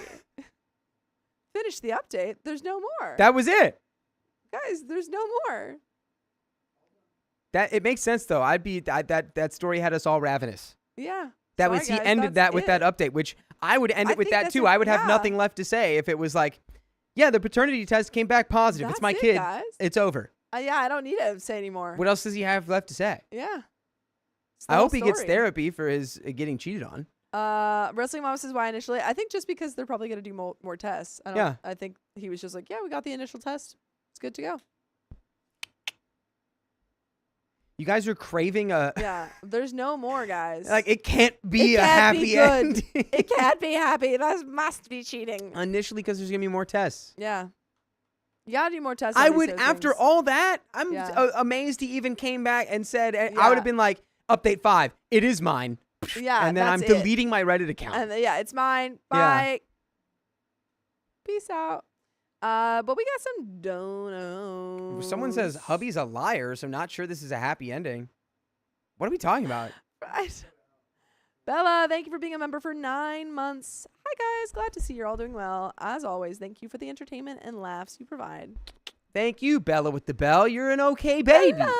Finish the update. There's no more. That was it. Guys, there's no more. That it makes sense though. That story had us all ravenous. Yeah. That Sorry, was he guys, ended that's that with it. that update, which I would end I it with think that that's too. it, I would have yeah. nothing left to say if it was like, yeah, the paternity test came back positive. It's That's my it, kid. guys. It's over. Yeah, I don't need to say anymore. What else does he have left to say? Yeah. It's the I whole hope he gets story. therapy for his getting cheated on. Wrestling Mom says why initially. I think just because they're probably gonna do more tests. Yeah. I think he was just like, yeah, we got the initial test. It's good to go. You guys are craving a Yeah. There's no more, guys. like it can't be It a can't happy be good. ending. It can't be happy. That must be cheating. Initially, because there's gonna be more tests. Yeah. You gotta do more tests. on I these would, sort of after things. all that, I'm Yeah. amazed he even came back and said, I Yeah. would have been like, update 5, it is mine. Yeah. And then I'm that's it. deleting my Reddit account. And yeah, it's mine. Yeah. Bye. Peace out. But we got some donuts. Someone says hubby's a liar, so not sure this is a happy ending. What are we talking about? Right. Bella, thank you for being a member for 9 months. Hi guys, glad to see you're all doing well. As always, thank you for the entertainment and laughs you provide. Thank you, Bella with the bell. You're an okay baby. Bella,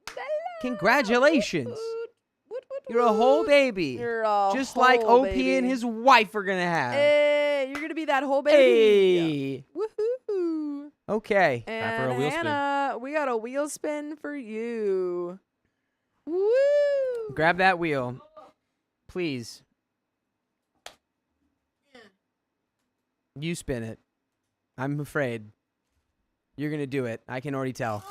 Bella. Congratulations. Woot, woot, woot, You're a whole woot. baby. You're a Just like whole OP baby. and his wife are going to have. Hey, you're gonna be that whole baby. Hey. Woohoo! Okay. Time for a And wheel spin. Hannah, we got a wheel spin for you. Woo! Grab that wheel. Please. You spin it. I'm afraid. You're going to do it. I can already tell.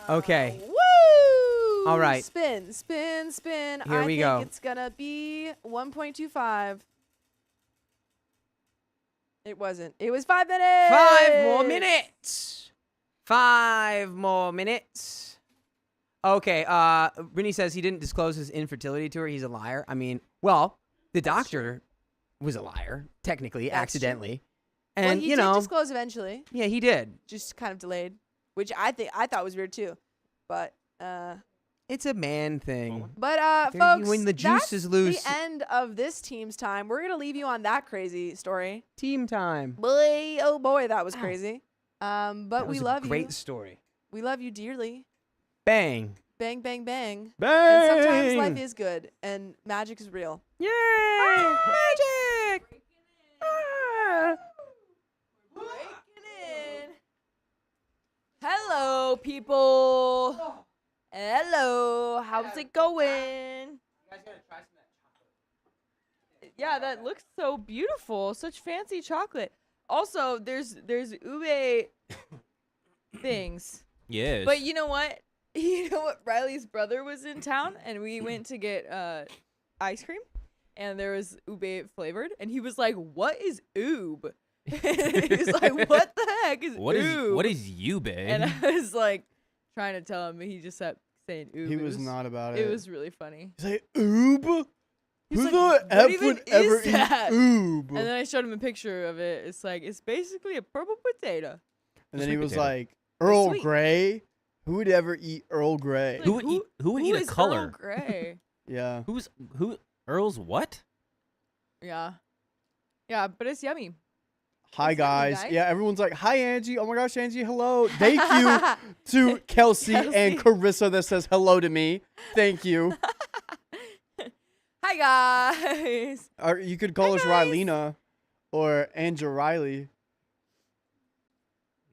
Okay. Woo! All right. Spin, spin, spin. Here I we think go. it's gonna be 1.25. It wasn't. It was 5 minutes. 5 more minutes. 5 more minutes. Okay. Brittany says he didn't disclose his infertility to her. He's a liar. I mean, well, the doctor was a liar, technically, That's accidentally. Well, And, he you did know, disclose eventually, yeah, he did. just kind of delayed, which I thought was weird too. But It's a man thing. But There- folks, when the juice that's is loose- the end of this team's time. We're gonna leave you on that crazy story. Team time. Boy, oh boy, that was Wow. crazy. But That we was a love great you. story. We love you dearly. Bang. Bang, bang, bang. Bang. And sometimes life is good, and magic is real. Yay! Magic! Ah. Hello, people. Hello. How's it going? Yeah, that looks so beautiful. Such fancy chocolate. Also, there's ube things. Yes. But you know what? You know what? Riley's brother was in town, and we went to get ice cream, and there was ube flavored, and he was like, "What is oob?" He was like, "What the heck is what is oob?" what is you, babe? And I was like trying to tell him, but he just kept saying oob. He It was not about it. It was really funny. He's like, oob? He's Who like, the "What F even would ever is eat that?" oob? And then I showed him a picture of it. It's like, it's basically a purple potato. And then Sweet he was potato. like, Earl sweet. Grey? Who would ever eat Earl Grey? Like, Who would eat a is color? Earl Grey? Yeah. Who Earl's what? Yeah. Yeah, but it's yummy. Hi, What's happening, guys. guys? Yeah, everyone's like, hi, Angie. Oh my gosh, Angie, hello. Thank you to Kelsey and Kelsey. Carissa that says hello to me. Thank you. Hi, guys. Or you could call Hi, us guys. Rylena or Angel Riley.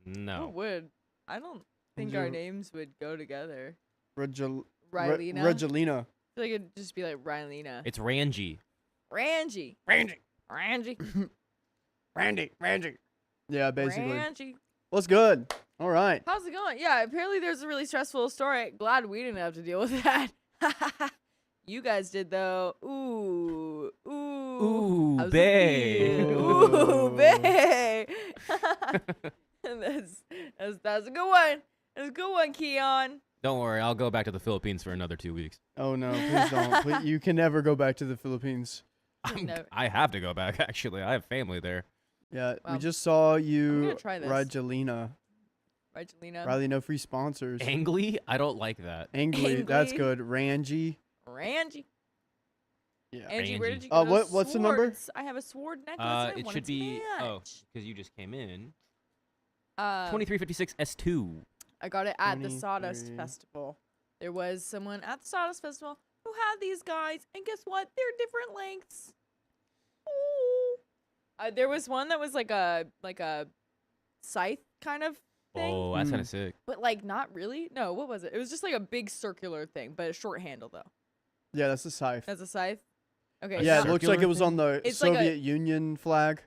Who No. would? I don't think Angel- our names would go together. Regelina. Rylena. Regelina. I feel like it'd just be like Rylena. It's Ranji. Ranji. Randy. Ranji. Randy. Yeah, basically. Ranji. What's good? All right. How's it going? Yeah, apparently there's a really stressful story. Glad we didn't have to deal with that. You guys did though. Ooh. Ooh. Ooh, How's it babe. feel? Ooh, babe. that's a good one. That's a good one, Keon. Don't worry, I'll go back to the Philippines for another 2 weeks. Oh, no. Please don't. Please, you can never go back to the Philippines. No. I have to go back, actually. I have family there. Yeah, we Wow. just saw you, gonna try this. Regelina. Right, Jelena? Riley, no free sponsors. Angly? I don't like that. Angly, that's Angly. good. Ranji. Ranji. Yeah. Angie, where Ranji. did you get those what's the number? swords? I have a sword necklace. and I It want should to be match. because you just came in. 2356 2356 S2. I got it at the Sawdust 23. Festival. There was someone at the Sawdust Festival who had these guys, and guess what? They're different lengths. Ooh. There was one that was like a scythe kind of thing. Oh, that's kind Mm. of sick. But like not really. No, what was it? It was just like a big circular thing, but a short handle though. Yeah, that's a scythe. That's a scythe. Okay. A Yeah, so it looks like circular it was on the It's like a- Soviet Union flag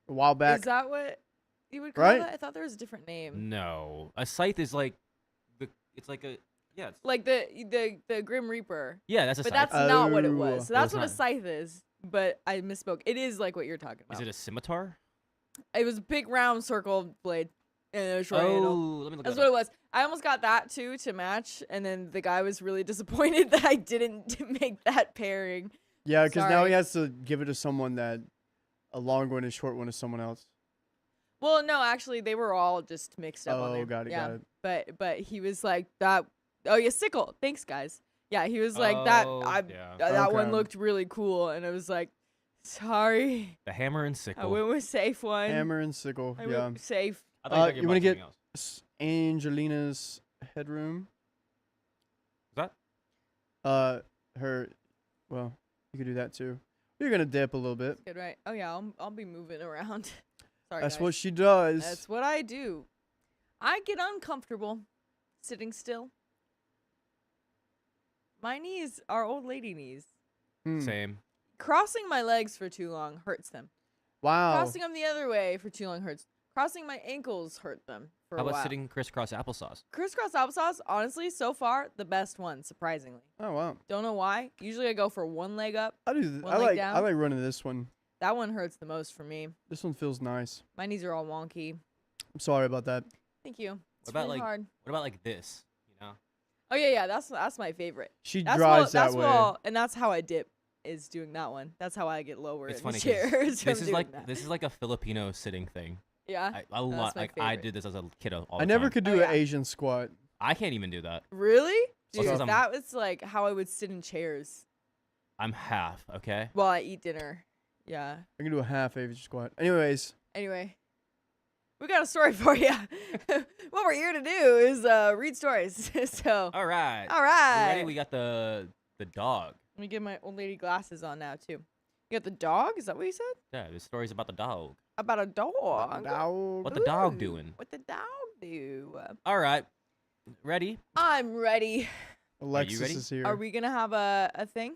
a while back. is that what you would call Right? that? I thought there was a different name. No, a scythe is like it's like a it's, Like the Grim Reaper. yeah, that's a But scythe. that's not what it Oh. was. So Well, that's it's what a not. scythe is. But I misspoke. It is like what you're talking Is about. it a scimitar? It was a big round circle blade and a short handle. Let me look That's that what up. it was. I almost got that too to match, and then the guy was really disappointed that I didn't make that pairing. Yeah, because now he Sorry. has to give it to someone that a long one and short one is someone else. Well, no, actually, they were all just mixed up on Oh, there. got it, yeah. got it. But he was like that. Oh yeah, sickle. Thanks, guys. Yeah, he was like that. Oh, I yeah. that one Okay. looked really cool, and I was like, sorry, The hammer and I sickle. went with safe one. Hammer and sickle. I Yeah. went with safe. I thought you were talking you wanna about get- something else. Angelina's headroom. Is that? Her. Well, you could do that too. You're gonna dip a little bit. Good, right? Oh yeah, I'll be moving around. Sorry, That's guys. what she does. That's what I do. I get uncomfortable sitting still. My knees are old lady knees. Hmm. Same. Crossing my legs for too long hurts them. Wow. Crossing them the other way for too long hurts. Crossing my ankles hurt them for How a about while. sitting crisscross applesauce? Crisscross applesauce, honestly, so far the best one. Surprisingly, Oh wow. don't know why. Usually I go for one leg up. I do. One I leg like. down. I like running this one. That one hurts the most for me. This one feels nice. My knees are all wonky. I'm sorry about that. Thank you. It's about, really like, hard. What about like this? You know? Oh yeah, that's my favorite. She That's drives that's that way. and that's how I dip. Is doing that one. That's how I get lower It's in funny the 'cause chair. is from This is doing like that. this is like a Filipino sitting thing. Yeah. A lot. my Like I favorite. did this as a kid all I the never time. could do Oh, an yeah. Asian squat. I can't even do that. Really? Well, Dude, since I'm- that was like how I would sit in chairs I'm half. Okay. while I eat dinner. Yeah. I can do a half Asian squat. Anyways, Anyway, we got a story for you. What we're here to do is read stories. So, All right. all You right. ready? We got the dog. Let me get my old lady glasses on now too. You got the dog? Is that what you said? Yeah, the story's about the dog. About a dog. dog. What the dog Ooh, doing? What the dog do? All right. Ready? I'm ready. Alexis ready? is here. Are we gonna have a thing?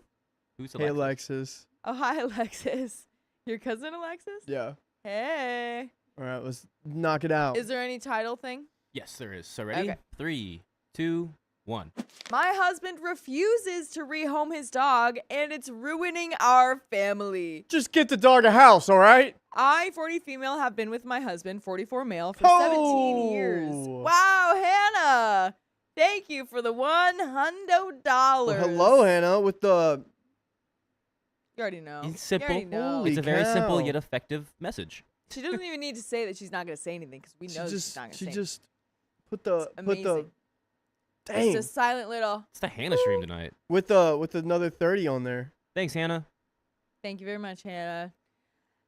Who's Hey, Alexis? Alexis. Oh hi Alexis. Your cousin Alexis? Yeah. Hey. All right, let's knock it out. Is there any title thing? Yes, there is. So ready? Okay. 3, 2, 1. My husband refuses to rehome his dog, and it's ruining our family. Just get the dog a house, all right? I, 40 female, have been with my husband, 44 male, for 17 years. Oh. Wow, Hannah! Thank you for the $100. Well, hello, Hannah, with the. You already know. It's simple. You already know. Holy It's a very simple cow. yet effective message. She doesn't even need to say that she's not going to say anything because we know that she's not going to She say just put the anything. put the. Amazing. Dang. Just a silent little. It's the Hannah stream tonight. with another 30 on there. Thanks, Hannah. Thank you very much, Hannah.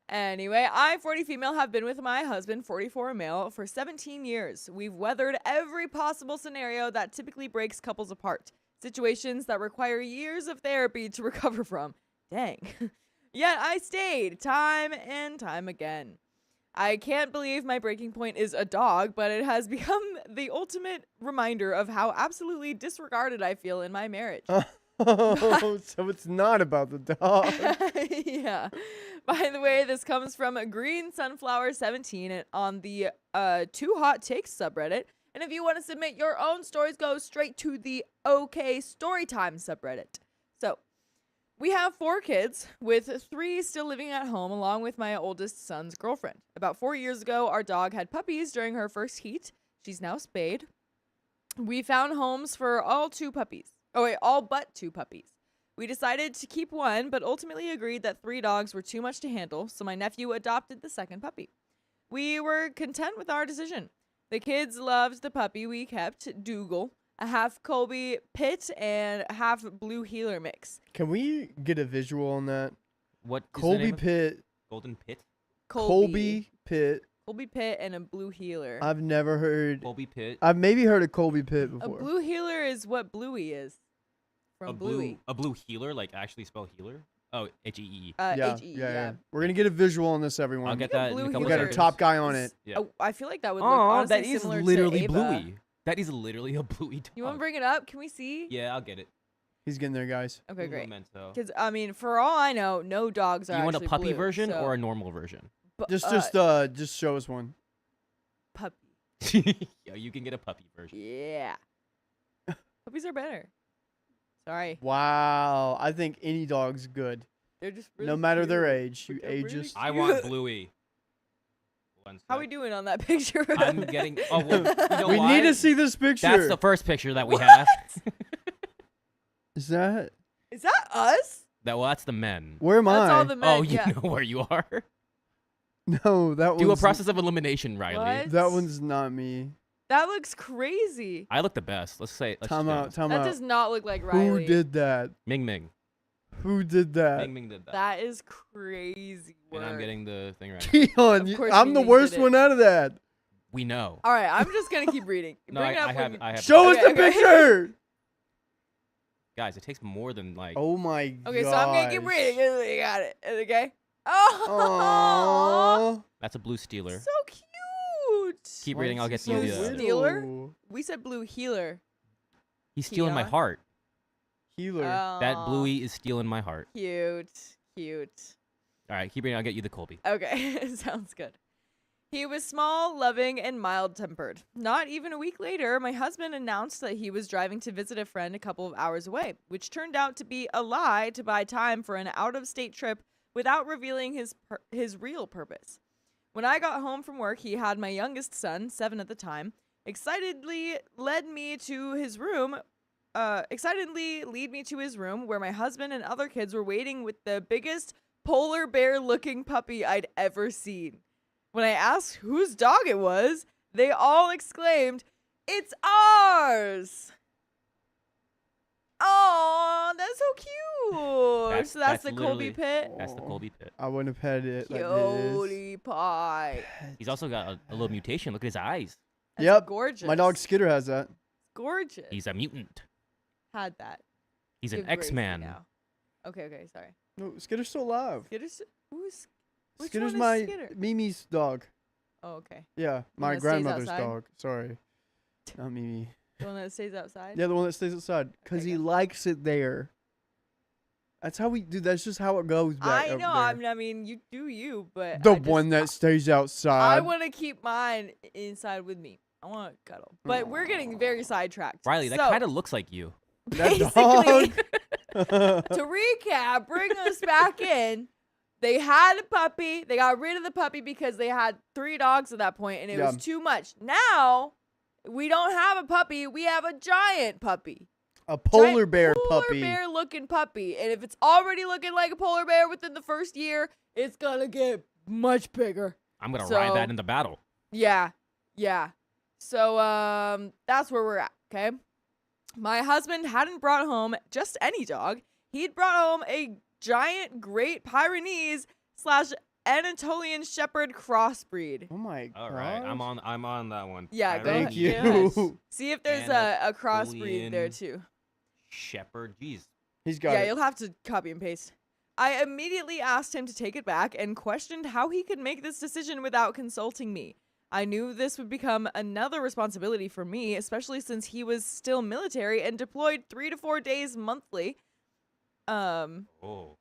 Anyway, I, 40 female, have been with my husband, 44 male, for 17 years. We've weathered every possible scenario that typically breaks couples apart. Situations that require years of therapy to recover from. Dang. Yet I stayed time and time again. I can't believe my breaking point is a dog, but it has become the ultimate reminder of how absolutely disregarded I feel in my marriage. Oh, so it's not about the dog. Yeah. By the way, this comes from Green Sunflower 17 on the Too Hot Takes subreddit. And if you want to submit your own stories, go straight to the OK Storytime subreddit. So, we have 4 kids, with 3 still living at home, along with my oldest son's girlfriend. About 4 years ago, our dog had puppies during her first heat. She's now spayed. We found homes for all but 2 puppies. We decided to keep one, but ultimately agreed that 3 dogs were too much to handle, so my nephew adopted the second puppy. We were content with our decision. The kids loved the puppy we kept, Dougal, a half Colby Pit and half Blue Heeler mix. Can we get a visual on that? What is the Colby name of- Pitt. Golden Pit? Colby Pitt. Colby Pit and a Blue Heeler. I've never heard. Colby Pit. I've maybe heard of Colby Pitt A before. Blue Heeler is what Bluey is. From Bluey. A blue healer, like actually spell healer? Oh, H-E-E. Yeah, H-E, yeah. We're gonna get a visual on this, everyone. I'll get got that in blue a we couple got our healers. seconds. top guy on it. Yeah. I feel like that would look Oh, honestly that is similar literally to Ava. Bluey. That is literally a Bluey dog. You want to bring it up? Can we see? Yeah, I'll get it. He's getting there, guys. Okay, Un great. momento. Because I mean, for all I know, no dogs Do are you want a actually puppy blue, version so- or a normal version? Just show us one. puppy? Yeah, you can get a puppy version. Yeah. Puppies are better. Sorry, Wow, I think any dog's good, they're just really no matter their cute. age. You They're really ageist. I want Bluey. One How sec. we doing on that picture? I'm getting. Oh, well, you know We why? need to see this picture. That's the first picture that we have. Is that? Is that us? That's the men. Where am That's I? all the men. Oh, you yeah. know where you are. No, that one's Do a process of elimination, Riley. What? That one's not me. That looks crazy. I look the best. Let's say. Let's Time just out. go. Time That out. does not look like Who Riley. did that? Ming Ming. Who did that? Ming Ming did that. That is crazy And work. I'm getting the thing right. Keon, Of course I'm the Ming worst did it. one out of that. We know. All right, I'm just gonna keep reading. No, Bring it up I when have. you- I have. Show us Okay, the okay. picture. Guys, it takes more than like. Oh my god. Okay, so I'm gonna keep reading. You got it. Okay. Oh, Aww. That's a blue stealer. so cute. Keep reading. I'll get so you Blue the. little? stealer? We said blue healer. He's stealing my Keon? heart. Healer. That Aw, Bluey is stealing my heart. Cute. Cute. All right, keep reading. I'll get you the Colby. Okay, sounds good. He was small, loving, and mild-tempered. Not even a week later, my husband announced that he was driving to visit a friend a couple of hours away, which turned out to be a lie to buy time for an out-of-state trip without revealing his real purpose. When I got home from work, he had my youngest son, 7 at the time, excitedly lead me to his room where my husband and other kids were waiting with the biggest polar bear looking puppy I'd ever seen. When I asked whose dog it was, they all exclaimed, "It's ours!" Oh, that's so cute. So that's the Colby literally- pit. That's the Colby pit. I wouldn't have had it like this. Cutie pie. He's also got a little mutation. Look at his eyes. That's Yep, gorgeous. My dog Skitter has that. Gorgeous. He's a mutant. Had that. He's Give an Gracie X-Man. now. Okay, sorry. No, Skitter's still alive. Skitter's who's which Skitter's one is my Skitter? Mimi's dog. Oh, okay. Yeah, my that stays grandmother's outside? dog. Sorry, not Mimi. The one that stays outside? Yeah, the one that stays outside because Okay, he gotcha. likes it there. That's how we do. That's just how it goes. Back I over know. there. I mean, you do you, but The I just- one that stays I outside. want to keep mine inside with me. I want to cuddle. But we're getting very sidetracked. Riley, that So, kind of looks like you. That basically, dog. to recap, bring us back in. They had a puppy. They got rid of the puppy because they had 3 dogs at that point, and it was Yeah. too much. Now we don't have a puppy. We have a giant puppy. A polar Giant bear polar puppy. bear looking puppy. And if it's already looking like a polar bear within the first year, it's gonna get much bigger. I'm gonna So- ride that into battle. Yeah. So that's where we're at, okay? My husband hadn't brought home just any dog. He'd brought home a giant Great Pyrenees / Anatolian Shepherd crossbreed. Oh my god. All right, I'm on that one. Yeah, go Thank ahead. you. Yeah. See if there's a crossbreed there Anatolian too. Shepherd. Jeez. He's got Yeah, it. you'll have to copy and paste. I immediately asked him to take it back and questioned how he could make this decision without consulting me. I knew this would become another responsibility for me, especially since he was still military and deployed 3 to 4 days monthly, Oh,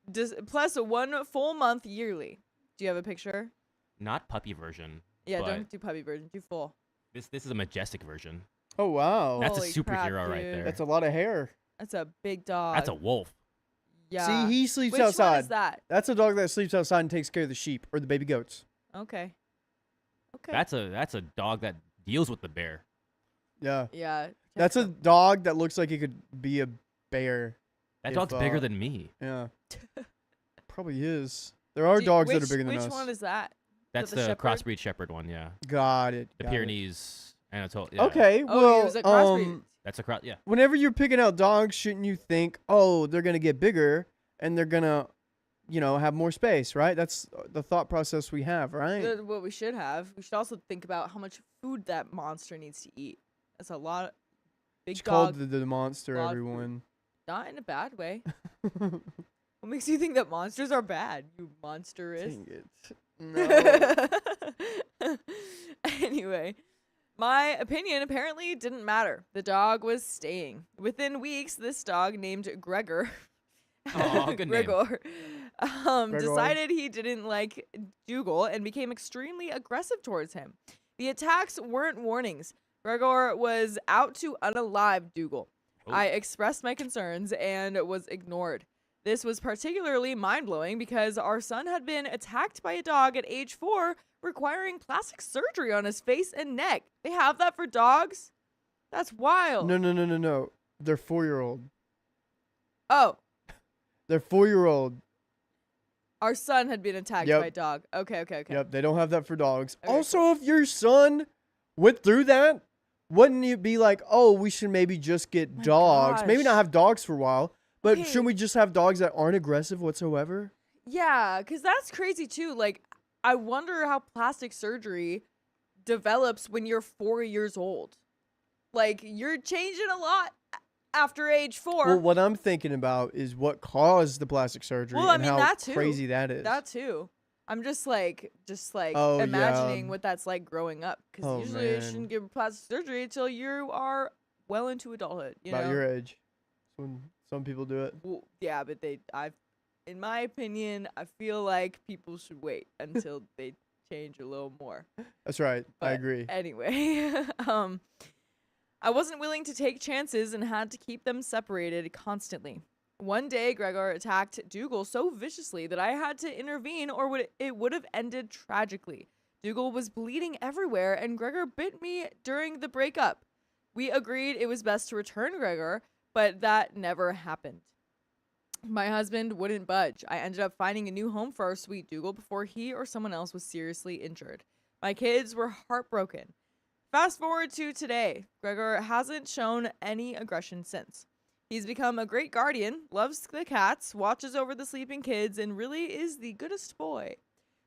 plus 1 full month yearly. Do you have a picture? not puppy version. Yeah, but don't do puppy version. Do full. This is a majestic version. Oh wow. That's Holy a superhero crap, right dude. there. That's a lot of hair. That's a big dog. That's a wolf. yeah. See, he sleeps Which one outside. is that? That's a dog that sleeps outside and takes care of the sheep or the baby goats. Okay. Okay. That's a dog that deals with the bear. Yeah. yeah. That's a protect dog that looks like it could be a bear. That If, dog's bigger uh, than me. Yeah. them. Probably is. There are Do- dogs that are which- bigger than us. Which one is that? That's the the shepherd? crossbreed shepherd one. Yeah, Got it. the got it. Pyrenees Anatol. Yeah. Okay, Oh, well, he was a crossbreed. That's a cross. Yeah. whenever you're picking out dogs, shouldn't you think, oh, they're gonna get bigger and they're gonna, have more space, right? That's the thought process we have, right? What we should have. We should also think about how much food that monster needs to eat. That's a lot. Big It's dog. called the monster, lot of food. everyone. Not in a bad way. What makes you think that monsters are bad, you monstrous? Dang it. No. Anyway, my opinion apparently didn't matter. The dog was staying. Within weeks, this dog named Gregor, Aw, good name. Gregor, Gregor. decided he didn't like Dougal and became extremely aggressive towards him. The attacks weren't warnings. Gregor was out to unalive Dougal. Oh. I expressed my concerns and was ignored. This was particularly mind-blowing because our son had been attacked by a dog at age 4, requiring plastic surgery on his face and neck. They have that for dogs? That's wild. No. They're 4-year-old. Oh, They're 4-year-old. our son had been attacked Yep. by a dog. Okay. Yep, they don't have that for dogs. Okay, Also, if your son went through that, wouldn't you be like, oh, we should maybe just get My dogs? Maybe not gosh. have dogs for a while, but Okay. shouldn't we just have dogs that aren't aggressive whatsoever? Yeah, because that's crazy too. Like, I wonder how plastic surgery develops when you're 4 years old. Like, you're changing a lot after age 4. Well, what I'm thinking about is what caused the plastic surgery Well, I and mean, how that too. crazy that is. That too. I'm just like Oh, imagining yeah. what that's like growing up. Because Oh, usually you man. shouldn't give plastic surgery until you are well into adulthood. You about know? your age. That's when some people do it. Well, yeah, but in my opinion, I feel like people should wait until they change a little more. That's right. I But agree. Anyway, I wasn't willing to take chances and had to keep them separated constantly. One day, Gregor attacked Dougal so viciously that I had to intervene or it would have ended tragically. Dougal was bleeding everywhere and Gregor bit me during the breakup. We agreed it was best to return Gregor, but that never happened. My husband wouldn't budge. I ended up finding a new home for our sweet Dougal before he or someone else was seriously injured. My kids were heartbroken. Fast forward to today. Gregor hasn't shown any aggression since. He's become a great guardian, loves the cats, watches over the sleeping kids, and really is the goodest boy.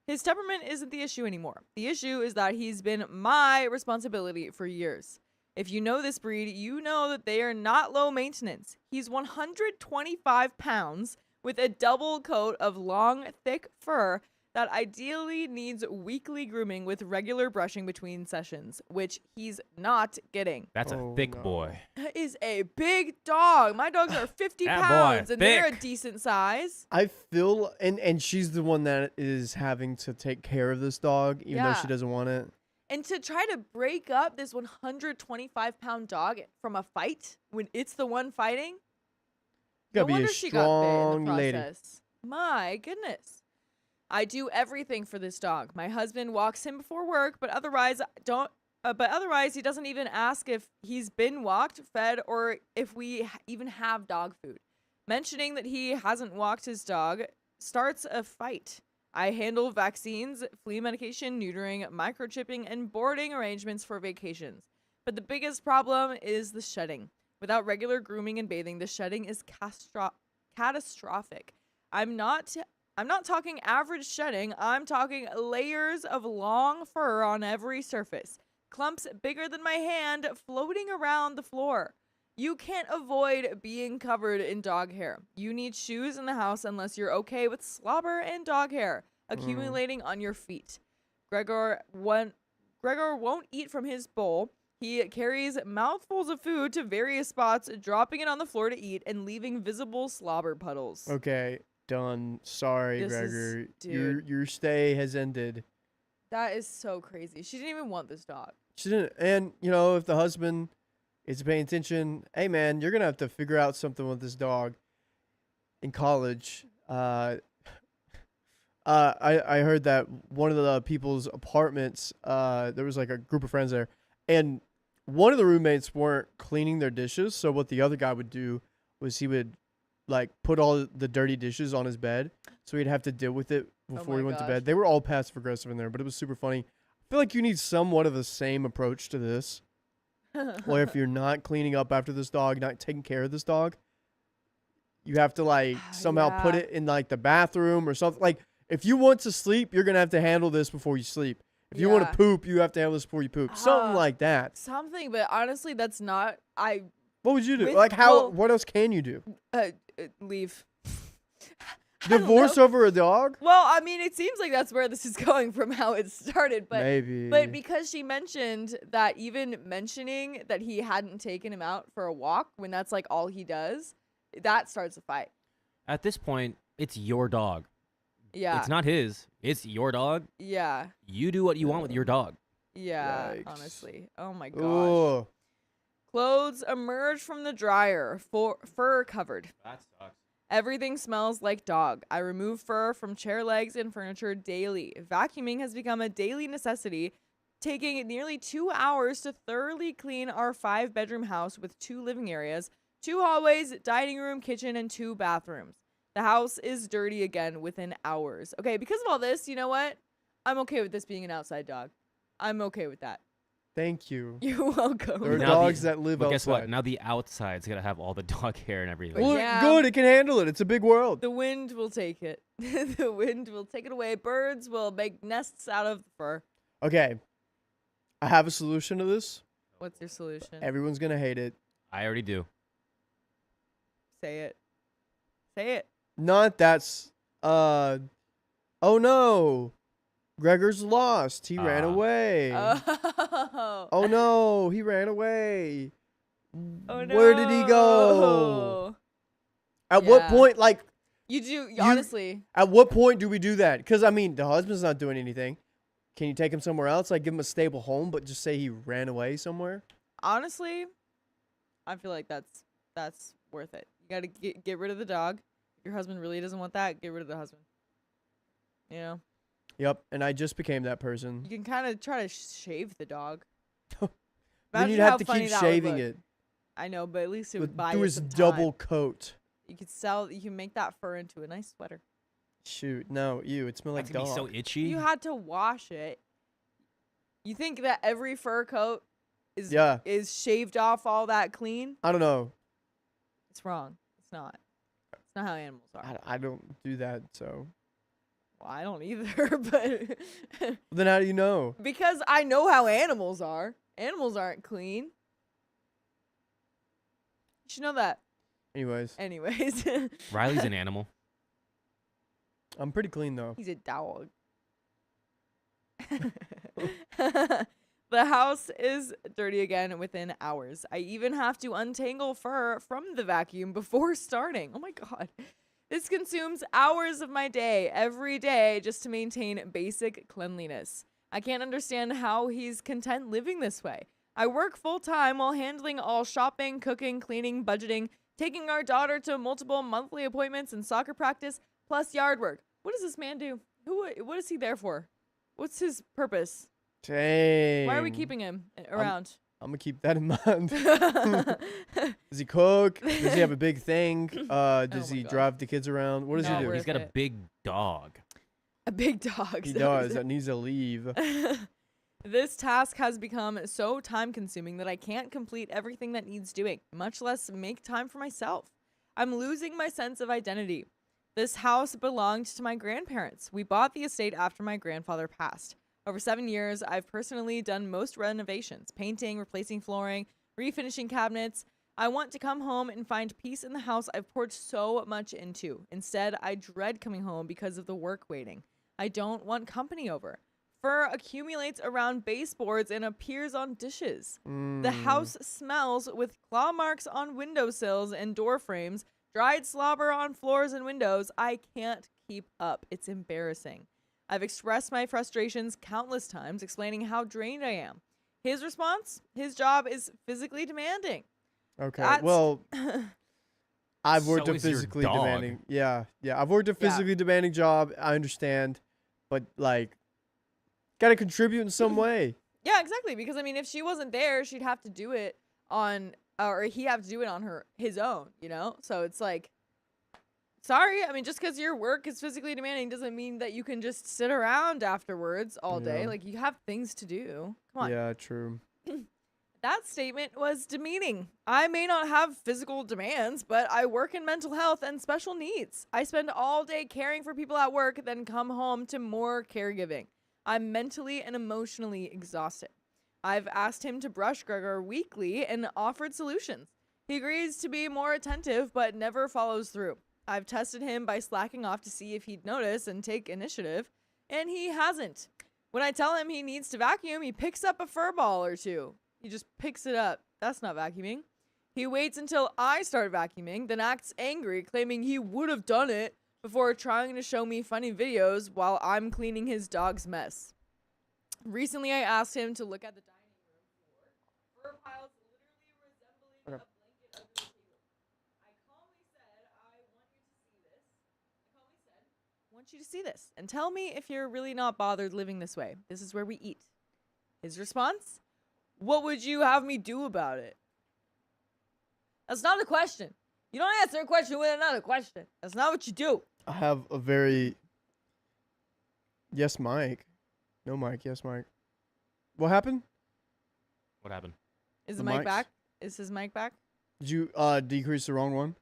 His temperament isn't the issue anymore. The issue is that he's been my responsibility for years. If you know this breed, you know that they are not low maintenance. He's 125 pounds with a double coat of long, thick fur that ideally needs weekly grooming with regular brushing between sessions, which he's not getting. That's a Oh, thick no. boy. That is a big dog. My dogs are 50 That boy, pounds, and they're a thick. decent size. I feel, and she's the one that is having to take care of this dog, even though Yeah. she doesn't want it. And to try to break up this 125-pound dog from a fight when it's the one fighting, You gotta no be wonder a she got bit in strong the lady. process. My goodness. I do everything for this dog. My husband walks him before work, but otherwise he doesn't even ask if he's been walked, fed, or if we even have dog food. Mentioning that he hasn't walked his dog starts a fight. I handle vaccines, flea medication, neutering, microchipping, and boarding arrangements for vacations. But the biggest problem is the shedding. Without regular grooming and bathing, the shedding is catastrophic. I'm not talking average shedding. I'm talking layers of long fur on every surface. Clumps bigger than my hand floating around the floor. You can't avoid being covered in dog hair. You need shoes in the house unless you're okay with slobber and dog hair accumulating on your feet. Gregor won't eat from his bowl. He carries mouthfuls of food to various spots, dropping it on the floor to eat and leaving visible slobber puddles. Okay, done. Sorry, This is- Gregor. dude. Your stay has ended. That is so crazy. She didn't even want this dog. She didn't, and if the husband is paying attention, hey man, you're gonna have to figure out something with this dog. In college, I heard that one of the people's apartments, there was like a group of friends there, and one of the roommates weren't cleaning their dishes. So what the other guy would do was he would like put all the dirty dishes on his bed, so he'd have to deal with it before he my went to gosh. bed. They were all passive aggressive in there, but it was super funny. I feel like you need somewhat of the same approach to this. Well, if you're not cleaning up after this dog, not taking care of this dog, you have to like somehow put Yeah. it in like the bathroom or something. Like if you want to sleep, you're gonna have to handle this before you sleep. If you want Yeah. to poop, you have to handle this before you poop. Something like that. Something, but honestly, that's not. What would you do? With- Like how? well- What else can you do? Leave. Divorce over a dog? Well, I mean, it seems like that's where this is going from how it started, but Maybe. but because she mentioned that, even mentioning that he hadn't taken him out for a walk when that's like all he does, that starts a fight. At this point, it's your dog. Yeah. It's not his. It's your dog. Yeah. You do what you want with your dog. Yeah. Yikes. Honestly. Oh my gosh. Ooh. Clothes emerge from the dryer, fur covered. That sucks. Everything smells like dog. I remove fur from chair legs and furniture daily. Vacuuming has become a daily necessity, taking nearly 2 hours to thoroughly clean our 5-bedroom house with 2 living areas, 2 hallways, dining room, kitchen, and 2 bathrooms. The house is dirty again within hours. Okay, because of all this, you know what? I'm okay with this being an outside dog. I'm okay with that. Thank you. You're welcome. There are Now dogs that live But outside. guess what? Now the outside's gonna have all the dog hair and everything. Well, Yeah. good. It can handle it. It's a big world. The wind will take it. The wind will take it away. Birds will make nests out of the fur. Okay. I have a solution to this. What's your solution? Everyone's going to hate it. I already do. Say it. Say it. Not that's oh no. Gregor's lost. He ran away. Oh no, he ran away. Oh no. Where did he go? At what Yeah. point, like, You do, honestly. at what point do we do that? Because, I mean, the husband's not doing anything. Can you take him somewhere else? Like, give him a stable home, but just say he ran away somewhere? Honestly, I feel like that's worth it. You got to get rid of the dog. If your husband really doesn't want that, get rid of the husband. You know? Yep, and I just became that person. You can kind of try to shave the dog. Then Imagine you'd how have to funny keep that would shaving look. it. I know, but at least it would With, buy do you his some double time. coat. You can make that fur into a nice sweater. Shoot, no, ew, it smelled like That's gonna dog. be so itchy. You had to wash it. You think that every fur coat is shaved off all that clean? I don't know. It's wrong. It's not. It's not how animals are. I don't do that, so. Well, I don't either, but Then how do you know? because I know how animals are. Animals aren't clean. You should know that. Anyways, Anyways, Riley's an animal. I'm pretty clean, though. he's a dog. The house is dirty again within hours. I even have to untangle fur from the vacuum before starting. Oh my God. This consumes hours of my day every day just to maintain basic cleanliness. I can't understand how he's content living this way. I work full time while handling all shopping, cooking, cleaning, budgeting, taking our daughter to multiple monthly appointments and soccer practice, plus yard work. What does this man do? What is he there for? What's his purpose? Dang. Why are we keeping him around? I'm gonna keep that in mind. Does he cook? Does he have a big thing? Does my he God. drive the kids around? What does Not he do? worth He's got a it. big dog. A big dog. He does. That needs to leave. This task has become so time consuming that I can't complete everything that needs doing, much less make time for myself. I'm losing my sense of identity. This house belonged to my grandparents. We bought the estate after my grandfather passed. Over 7 years, I've personally done most renovations, painting, replacing flooring, refinishing cabinets. I want to come home and find peace in the house I've poured so much into. Instead, I dread coming home because of the work waiting. I don't want company over. Fur accumulates around baseboards and appears on dishes. The house smells with claw marks on windowsills and door frames, dried slobber on floors and windows. I can't keep up. It's embarrassing. I've expressed my frustrations countless times, explaining how drained I am. His response? His job is physically demanding. Okay. That's- Well, I've worked So a is your physically dog. demanding. Yeah. I've worked a Yeah. physically demanding job. I understand, but like, gotta contribute in some way. Yeah, exactly. Because I mean, if she wasn't there, she'd have to do it on, or he'd have to do it on his own. You know. So it's like, sorry. I mean, just because your work is physically demanding doesn't mean that you can just sit around afterwards all day. Yeah. Like you have things to do. Come on. Yeah. True. That statement was demeaning. I may not have physical demands, but I work in mental health and special needs. I spend all day caring for people at work, then come home to more caregiving. I'm mentally and emotionally exhausted. I've asked him to brush Gregor weekly and offered solutions. He agrees to be more attentive, but never follows through. I've tested him by slacking off to see if he'd notice and take initiative, and he hasn't. When I tell him he needs to vacuum, he picks up a fur ball or two. He just picks it up. That's not vacuuming. He waits until I start vacuuming, then acts angry, claiming he would have done it before trying to show me funny videos while I'm cleaning his dog's mess. Recently, I asked him to look at the dining room floor. Fur piles literally resembling a blanket under the table. I calmly said, I want you to see this and tell me if you're really not bothered living this way. This is where we eat. His response? What would you have me do about it? That's not a question. You don't answer a question with another question. That's not what you do. I have a very... Yes, Mike. No, Mike. Yes, Mike. What happened? What happened? Is The the mic mics? back? Is his mic back? Did you decrease the wrong one?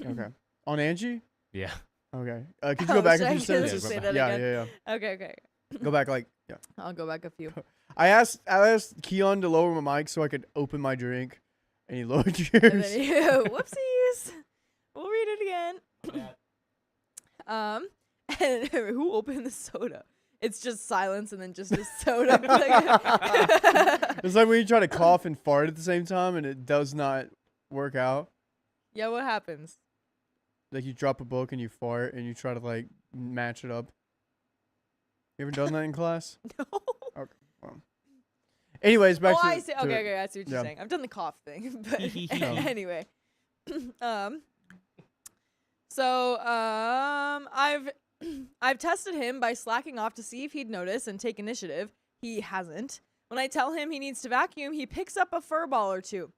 Okay. On Angie? Yeah. Okay. Could you Oh, go back should a I few just sentences? say that Yeah, again? yeah, yeah. Okay. Go back like... Yeah. I'll go back a few. I asked Keon to lower my mic so I could open my drink, and he lowered yours. And then whoopsies. We'll read it again. And who opened the soda? It's just silence and then just a soda. It's like when you try to cough and fart at the same time, and it does not work out. Yeah, what happens? Like you drop a book and you fart, and you try to like match it up. You ever done that in class? No. Okay. Well. Anyways, back to I see. to- Okay, I see what you're yeah. saying. I've done the cough thing, but No. anyway. I've tested him by slacking off to see if he'd notice and take initiative. He hasn't. When I tell him he needs to vacuum, he picks up a fur ball or two.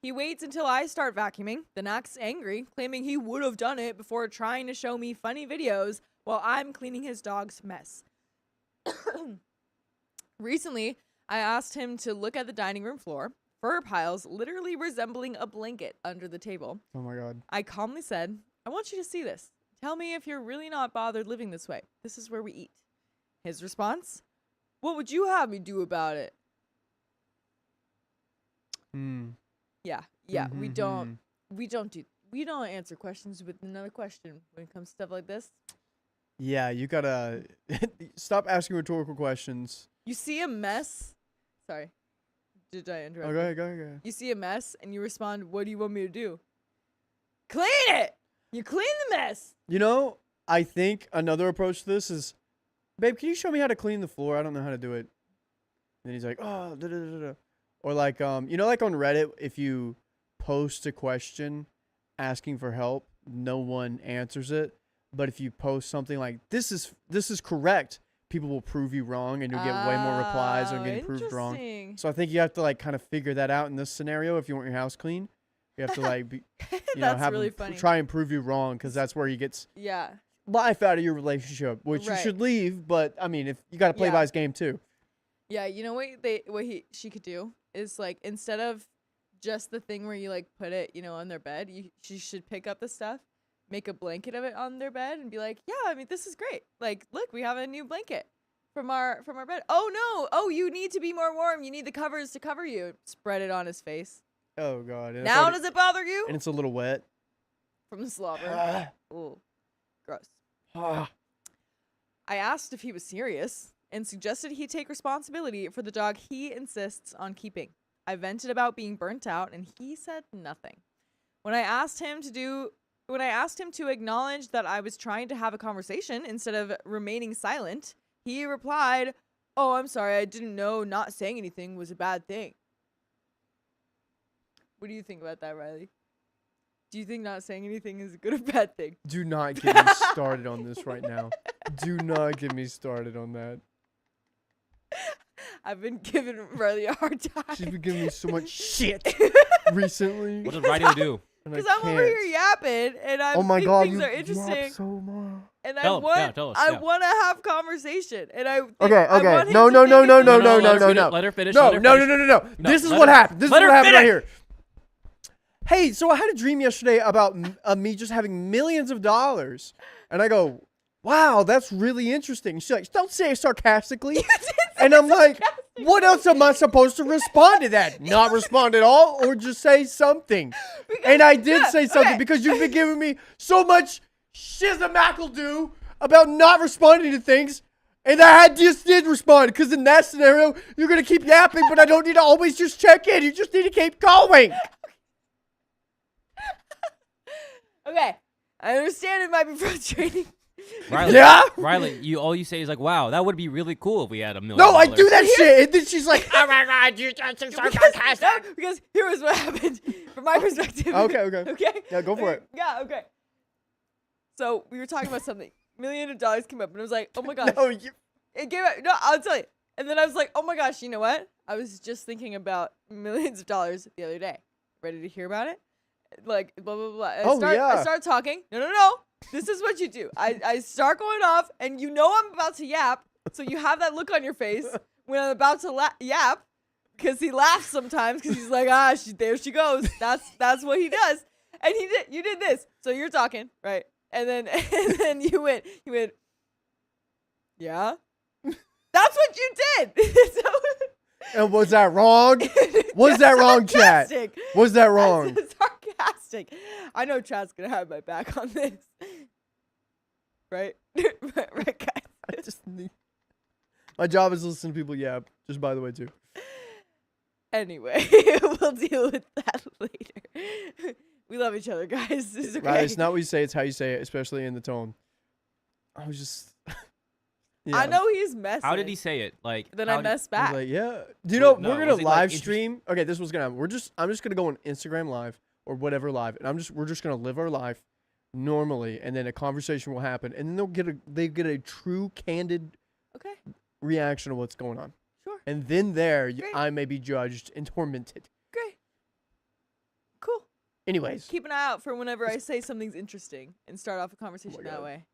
He waits until I start vacuuming, then acts angry, claiming he would have done it before trying to show me funny videos while I'm cleaning his dog's mess. Recently, I asked him to look at the dining room floor, fur piles literally resembling a blanket under the table. Oh my god. I calmly said, I want you to see this. Tell me if you're really not bothered living this way. This is where we eat. His response? What would you have me do about it? Yeah, we don't answer questions with another question when it comes to stuff like this. Yeah, you gotta stop asking rhetorical questions. You see a mess. Sorry. Did I interrupt? Oh, you? go ahead. You see a mess and you respond, what do you want me to do? Clean it! You clean the mess! You know, I think another approach to this is, babe, can you show me how to clean the floor? I don't know how to do it. And he's like, oh, da, da, da, da. Or like, you know, like on Reddit, if you post a question asking for help, no one answers it. But if you post something like, this is correct, people will prove you wrong, and you'll get way more replies on getting proved wrong. Interesting. So I think you have to like kind of figure that out in this scenario. If you want your house clean, you have to like be, you know, That's have really him funny. try and prove you wrong, because that's where he gets Yeah. life out of your relationship, which you Right. should leave. But I mean, if you got to play Yeah. by his game too. Yeah, you know she could do is like, instead of just the thing where you like put it, you know, on their bed, she should pick up the stuff, make a blanket of it on their bed, and be like, yeah, I mean, this is great. Like, look, we have a new blanket from our bed. Oh no, oh, you need to be more warm. You need the covers to cover you. Spread it on his face. Oh god. And Now does it bother you? And it's a little wet. From the slobber. Ooh, gross. I asked if he was serious and suggested he take responsibility for the dog he insists on keeping. I vented about being burnt out, and he said nothing. When I asked him to acknowledge that I was trying to have a conversation instead of remaining silent, he replied, "Oh, I'm sorry, I didn't know not saying anything was a bad thing." What do you think about that, Riley? Do you think not saying anything is a good or bad thing? Do not get me started on this right now. Do not get me started on that. I've been giving Riley a hard time. She's been giving me so much shit recently. What does Riley do? and I Because I'm over can't. here yapping, and I Oh my think god, things you are interesting, yap so much. and Tell him, yeah, tell us, yeah. I want to have conversation, and I think Okay, I okay. want him No, to no, think no, it's no, a no, good no, idea. no, let no, her no. Let her finish. No, let her no, no, finish. no, no, no. No, This is let what her- happened. This is let what her happened right finish. here. Hey, so I had a dream yesterday about me just having millions of dollars. And I go, wow, that's really interesting. She's like, don't say it sarcastically. And I'm like, what else am I supposed to respond to that? Not respond at all, or just say something? And I did say something because you've been giving me so much shizzamackle-do about not responding to things. And I just did respond, because in that scenario, you're going to keep yapping, but I don't need to always just check in. You just need to keep going. Okay, I understand it might be frustrating. Riley, Yeah? Riley, all you say is like, "Wow, that would be really cool if we had $1 million." No, I do that shit. And then she's like, oh my God, you're so sarcastic. No, because here was what happened from my perspective. Okay. Okay? Yeah, go for it. Yeah, okay. So we were talking about something. $1 million came up, and I was like, oh my gosh. No, It came up. No, I'll tell you. And then I was like, oh my gosh, you know what? I was just thinking about millions of dollars the other day. Ready to hear about it? Like, blah, blah, blah. I start talking. No. This is what you do. I start going off, and you know I'm about to yap, so you have that look on your face when I'm about to yap, because he laughs sometimes, because he's like, there she goes. That's what he does. And you did this. So you're talking, right? And then you went, yeah? That's what you did. And was that wrong? Was that wrong, chat? Sarcastic. Was that wrong? That's sarcastic. I know chat's gonna have my back on this. Right? right, guys. I just need... My job is to listen to people yap, just by the way, too. Anyway, we'll deal with that later. We love each other, guys. This is okay. Right, it's not what you say, it's how you say it, especially in the tone. I was just... Yeah. I know he's messing. How did he say it? Like, Then how I messed back. I was like, yeah. Do you know, No, we're going to was he, like, live stream. Okay, this is what's going to happen. I'm just going to go on Instagram live or whatever live. And we're just going to live our life normally. And then a conversation will happen. And then they get a true, candid Okay. reaction of what's going on. Sure. And then Great. I may be judged and tormented. Great. Cool. Anyways. Keep an eye out for whenever I say something's interesting and start off a conversation that God. way.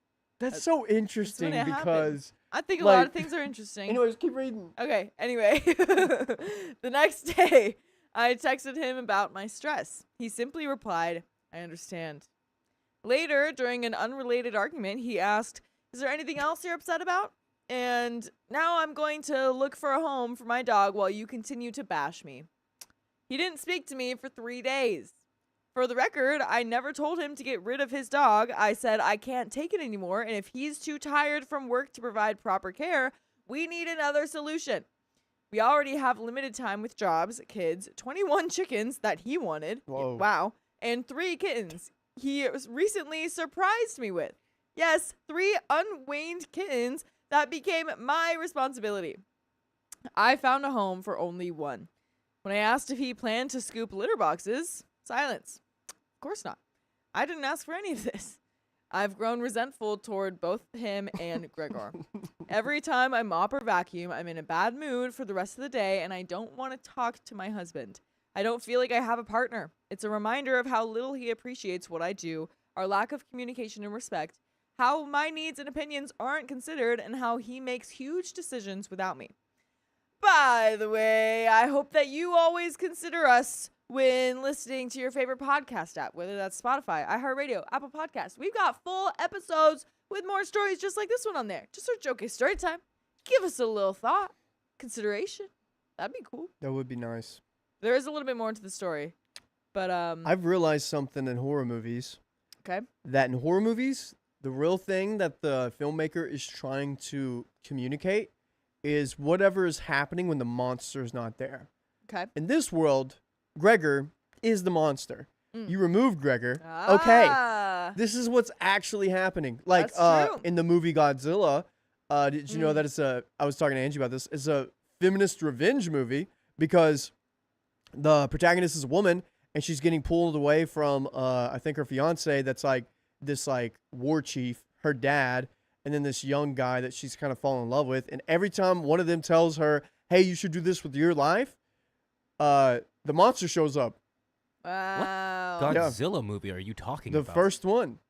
That's so interesting it because... happens. I think a like- lot of things are interesting. Anyways, keep reading. Okay, anyway. The next day, I texted him about my stress. He simply replied, I understand. Later, during an unrelated argument, he asked, is there anything else you're upset about? And now I'm going to look for a home for my dog while you continue to bash me. He didn't speak to me for 3 days. For the record, I never told him to get rid of his dog. I said I can't take it anymore, and if he's too tired from work to provide proper care, we need another solution. We already have limited time with jobs, kids, 21 chickens that he wanted. Whoa. Wow. And 3 kittens he recently surprised me with. Yes, 3 unweaned kittens that became my responsibility. I found a home for only 1. When I asked if he planned to scoop litter boxes, silence. Of course not. I didn't ask for any of this. I've grown resentful toward both him and Gregor. Every time I mop or vacuum, I'm in a bad mood for the rest of the day, and I don't want to talk to my husband. I don't feel like I have a partner. It's a reminder of how little he appreciates what I do, our lack of communication and respect, how my needs and opinions aren't considered, and how he makes huge decisions without me. By the way, I hope that you always consider us when listening to your favorite podcast app, whether that's Spotify, iHeartRadio, Apple Podcasts. We've got full episodes with more stories just like this one on there. Just search OK Storytime. Give us a little thought, consideration. That'd be cool. That would be nice. There is a little bit more to the story, but I've realized something in horror movies. okay. That in horror movies, the real thing that the filmmaker is trying to communicate is whatever is happening when the monster is not there. Okay. In this world, Gregor is the monster. Mm. You remove Gregor. Okay. Ah. This is what's actually happening. Like That's true. in the movie Godzilla, did you know that I was talking to Angie about this, it's a feminist revenge movie because the protagonist is a woman and she's getting pulled away from I think her fiance that's like this like war chief, her dad, and then this young guy that she's kind of fallen in love with. And every time one of them tells her, hey, you should do this with your life, the monster shows up. Wow. Godzilla movie are you talking The about? first one.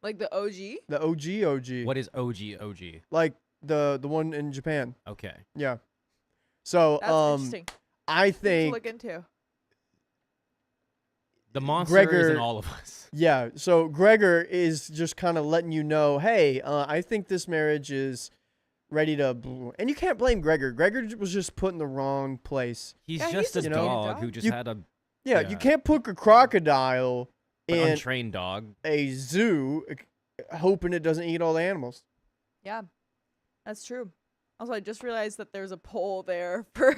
Like the OG? The OG. What is OG? Like the one in Japan. Okay. Yeah. So That's interesting. I Thing to think look into. The monster Gregor- is in all of us. yeah. So Gregor is just kind of letting you know, hey, I think this marriage is ready to, and you can't blame Gregor. Gregor was just put in the wrong place. He's Yeah, just he's a a dog dog. who just You- had a Yeah, Yeah. you can't put a crocodile an in untrained dog. a zoo hoping it doesn't eat all the animals. Yeah, that's true. Also, I just realized that there's a poll there for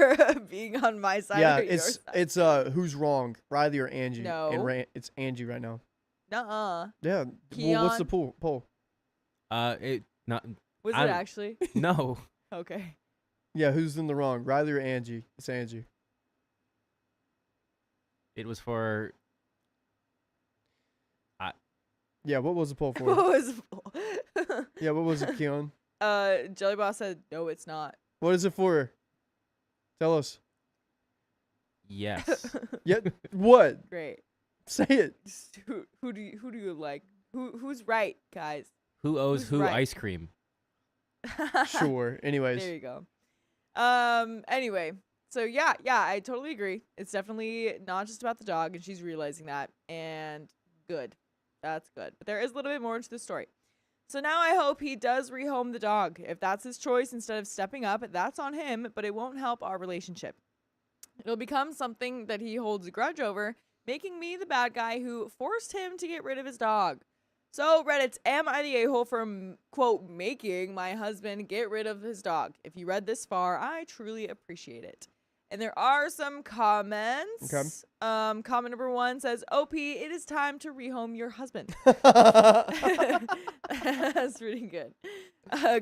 being on my side. Yeah, or your side. it's who's wrong, Riley or Angie? No. And it's Angie right now. Nuh-uh. Yeah. Well, what's the Keon? poll? It not Was it I'm- actually? no. Okay. Yeah, who's in the wrong, Riley or Angie? It's Angie. It was for Yeah, what was the poll What for? was the poll? Yeah, what was it, Keon? Jelly Boss said no, it's not. What is it for? Tell us. yes. Yeah, what? Great. Say it. Who do you like? Who's right, guys? Who owes Who's who right? ice cream? Sure. Anyways. There you go. Anyway, so yeah, I totally agree. It's definitely not just about the dog, and she's realizing that, and good. That's good. But there is a little bit more to the story. So now I hope he does rehome the dog. If that's his choice instead of stepping up, that's on him, but it won't help our relationship. It'll become something that he holds a grudge over, making me the bad guy who forced him to get rid of his dog. So, Reddit, am I the a-hole for, quote, making my husband get rid of his dog? If you read this far, I truly appreciate it. And there are some comments. Okay. Comment number 1 says, OP, it is time to rehome your husband. That's pretty good.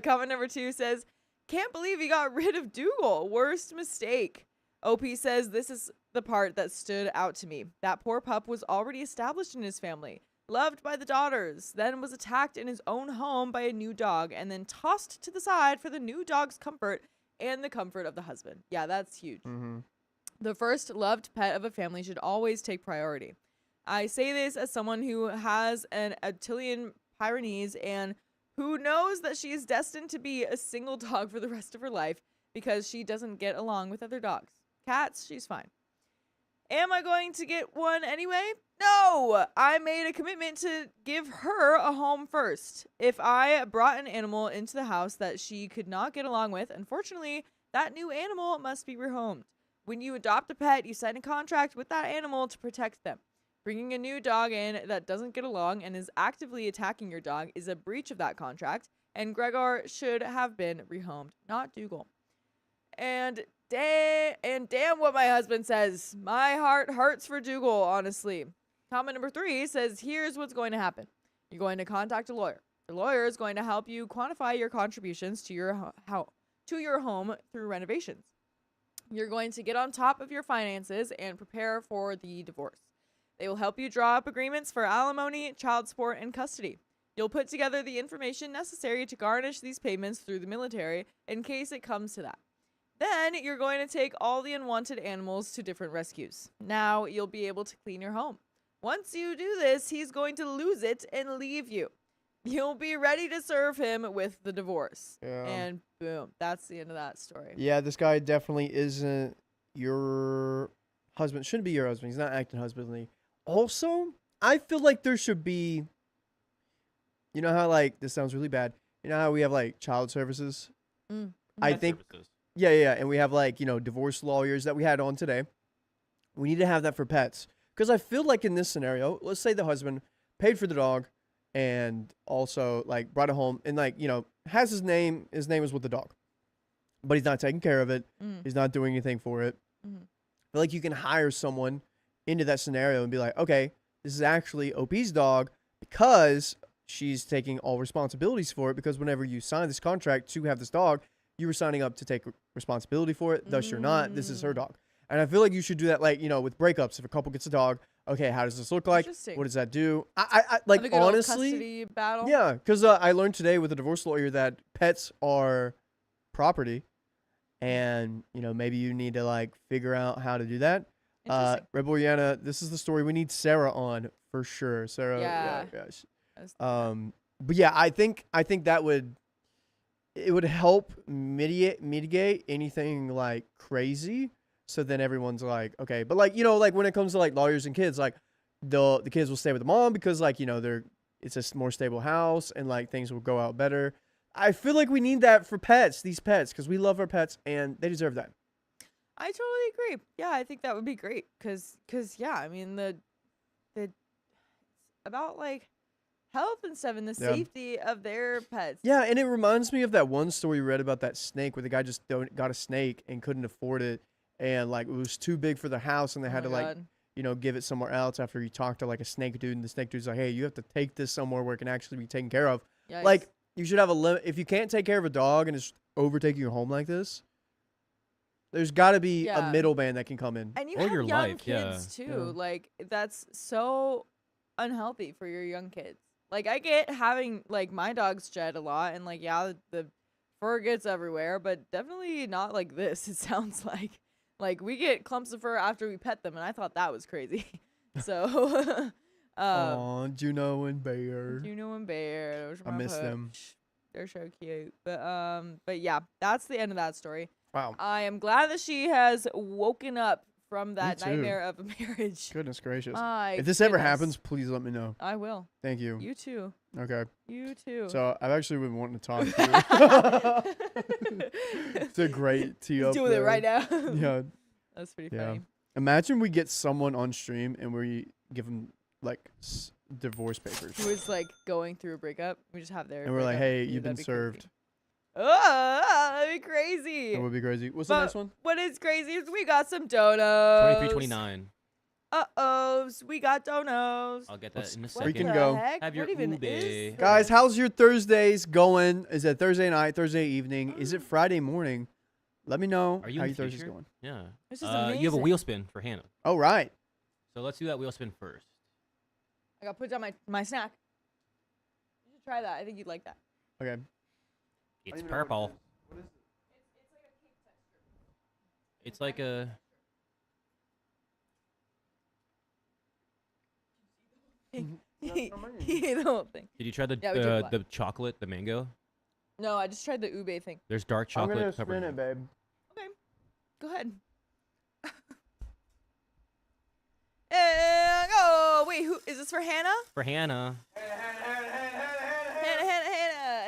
Comment number 2 says, can't believe he got rid of Dougal. Worst mistake. OP says, this is the part that stood out to me. That poor pup was already established in his family, loved by the daughters, then was attacked in his own home by a new dog, and then tossed to the side for the new dog's comfort and the comfort of the husband. Yeah, that's huge. Mm-hmm. The first loved pet of a family should always take priority. I say this as someone who has an Attilian Pyrenees and who knows that she is destined to be a single dog for the rest of her life because she doesn't get along with other dogs. Cats, she's fine. Am I going to get one anyway? No! I made a commitment to give her a home first. If I brought an animal into the house that she could not get along with, unfortunately, that new animal must be rehomed. When you adopt a pet, you sign a contract with that animal to protect them. Bringing a new dog in that doesn't get along and is actively attacking your dog is a breach of that contract, and Gregor should have been rehomed, not Dougal. And damn what my husband says. My heart hurts for Dougal, honestly. Comment number 3 says, here's what's going to happen. You're going to contact a lawyer. The lawyer is going to help you quantify your contributions to your home through renovations. You're going to get on top of your finances and prepare for the divorce. They will help you draw up agreements for alimony, child support, and custody. You'll put together the information necessary to garnish these payments through the military in case it comes to that. Then you're going to take all the unwanted animals to different rescues. Now you'll be able to clean your home. Once you do this, he's going to lose it and leave you. You'll be ready to serve him with the divorce. Yeah. And boom, that's the end of that story. Yeah, this guy definitely isn't your husband. Shouldn't be your husband. He's not acting husbandly. Also, I feel like there should be, you know how, like, this sounds really bad. You know how we have, like, child services? Mm. I Pet think, services. yeah. And we have, like, you know, divorce lawyers that we had on today. We need to have that for pets. Because I feel like in this scenario, let's say the husband paid for the dog and also, like, brought it home and, like, you know, has his name is with the dog. But he's not taking care of it. Mm. He's not doing anything for it. Mhm. I feel like you can hire someone into that scenario and be like, okay, this is actually OP's dog because she's taking all responsibilities for it, because whenever you sign this contract to have this dog, you were signing up to take responsibility for it. Thus, you're not. This is her dog. And I feel like you should do that, like, you know, with breakups. If a couple gets a dog, okay, how does this look like? Interesting. What does that do? I like, Have a good old honestly, custody battle. yeah, because I learned today with a divorce lawyer that pets are property, and, you know, maybe you need to, like, figure out how to do that. Interesting. Red Bull Rihanna, this is the story. We need Sarah on for sure. Sarah, Yeah. yeah. But yeah, I think that would help mitigate anything like crazy. So then everyone's like, okay, but, like, you know, like when it comes to, like, lawyers and kids, like the kids will stay with the mom because, like, you know, it's a more stable house and, like, things will go out better. I feel like we need that for pets, these pets, because we love our pets and they deserve that. I totally agree. Yeah, I think that would be great. Cause yeah, I mean the about like health and stuff and the Yeah. safety of their pets. Yeah, and it reminds me of that one story we read about that snake where the guy just got a snake and couldn't afford it, and like it was too big for the house, and they Oh had my to like God. give it somewhere else after he talked to like a snake dude, and the snake dude's like, hey, you have to take this somewhere where it can actually be taken care of. Yikes. Like you should have a limit. If you can't take care of a dog and it's overtaking your home like this, there's got to be Yeah. a middleman that can come in. And you Or have your young life, yeah. kids too. Yeah. Like that's so unhealthy for your young kids. Like I get having like my dogs shed a lot and like yeah, the fur gets everywhere, but definitely not like this. It sounds like we get clumps of fur after we pet them, and I thought that was crazy. So Aw, Juno and Bear. Juno and Bear, those are I my miss pups. them. They're so cute. But yeah, that's the end of that story. Wow. I am glad that she has woken up from that too. nightmare of a marriage. Goodness gracious. My If this ever goodness. happens, please let me know. I will. Thank you. You too. Okay. You too. So I've actually been wanting to talk to you. It's a great tee He's up doing there. it right now. Yeah. That's pretty Yeah. funny. Imagine we get someone on stream and we give them like divorce papers. Who is like going through a breakup? We just have their. And we're like, breakup hey, review. you've been That'd be crazy. served. Oh, that'd be crazy. That would be crazy. What's the But next one? what is crazy is we got some donos. 2329. Uh-ohs, we got donos. I'll get that Let's in a What freaking second. the go. heck? Have your what even ube. is Guys, this? how's your Thursdays going? Is it Thursday night, Thursday evening? Is it Friday morning? Let me know Are you how in your the Thursday's future? going. Yeah. This is You have a amazing. wheel spin for Hannah. Oh, right. So let's do that wheel spin first. I gotta put down my snack. You should try that. I think you'd like that. Okay. It's purple. It's like a. He ate the whole thing. Did you try the Yeah, we did the chocolate, the mango? No, I just tried the ube thing. There's dark I'm chocolate. gonna covered spin in- it, babe. Go ahead. And oh wait, who is this for Hannah? For Hannah.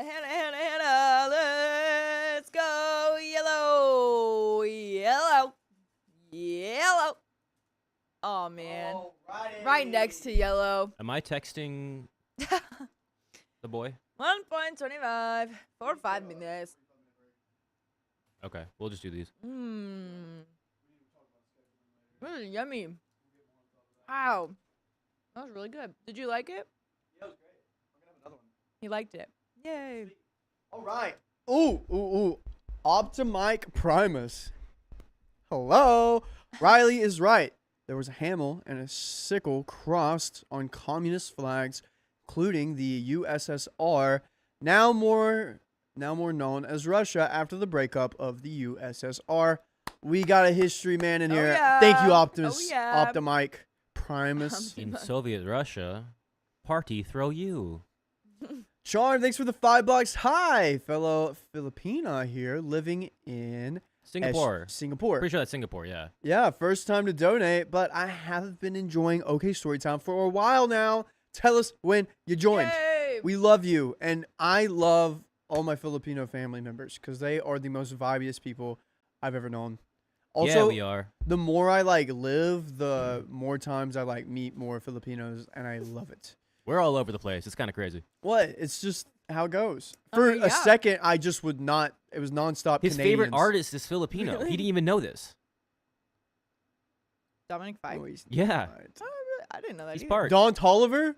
Hannah, let's go yellow. Oh man, right next to yellow. Am I texting the boy? 1.25 for 5 minutes. Okay, we'll just do these. Mmm. Really yummy. Wow. That was really good. Did you like it? Yeah, it was great. I'm gonna have another one. He liked it. Yay. All right. Ooh. Optimike Primus. Hello. Riley is right. There was a hammer and a sickle crossed on communist flags, including the USSR, now more known as Russia after the breakup of the USSR. We got a history man in Oh, here. yeah. Thank you, Optimus. Oh, yeah. Optimike Primus. In Soviet Russia, party throw you. Sean, thanks for the $5. Hi, fellow Filipina here living in Singapore. Singapore. Pretty sure that's Singapore, yeah. Yeah, first time to donate, but I have been enjoying OK Storytime for a while now. Tell us when you joined. Yay. We love you, and I love all my Filipino family members because they are the most vibiest people I've ever known. Also, Yeah, we are. the more I live, the more times I meet more Filipinos, and I love it. We're all over the place. It's kind of crazy. What? It's just how it goes. For yeah. a second, I just would not. It was nonstop. His Canadians. favorite artist is Filipino. Really? He didn't even know this. Dominic Fike. No, he's Yeah. not. Oh, really? I didn't know that He's either. part. Don Tolliver.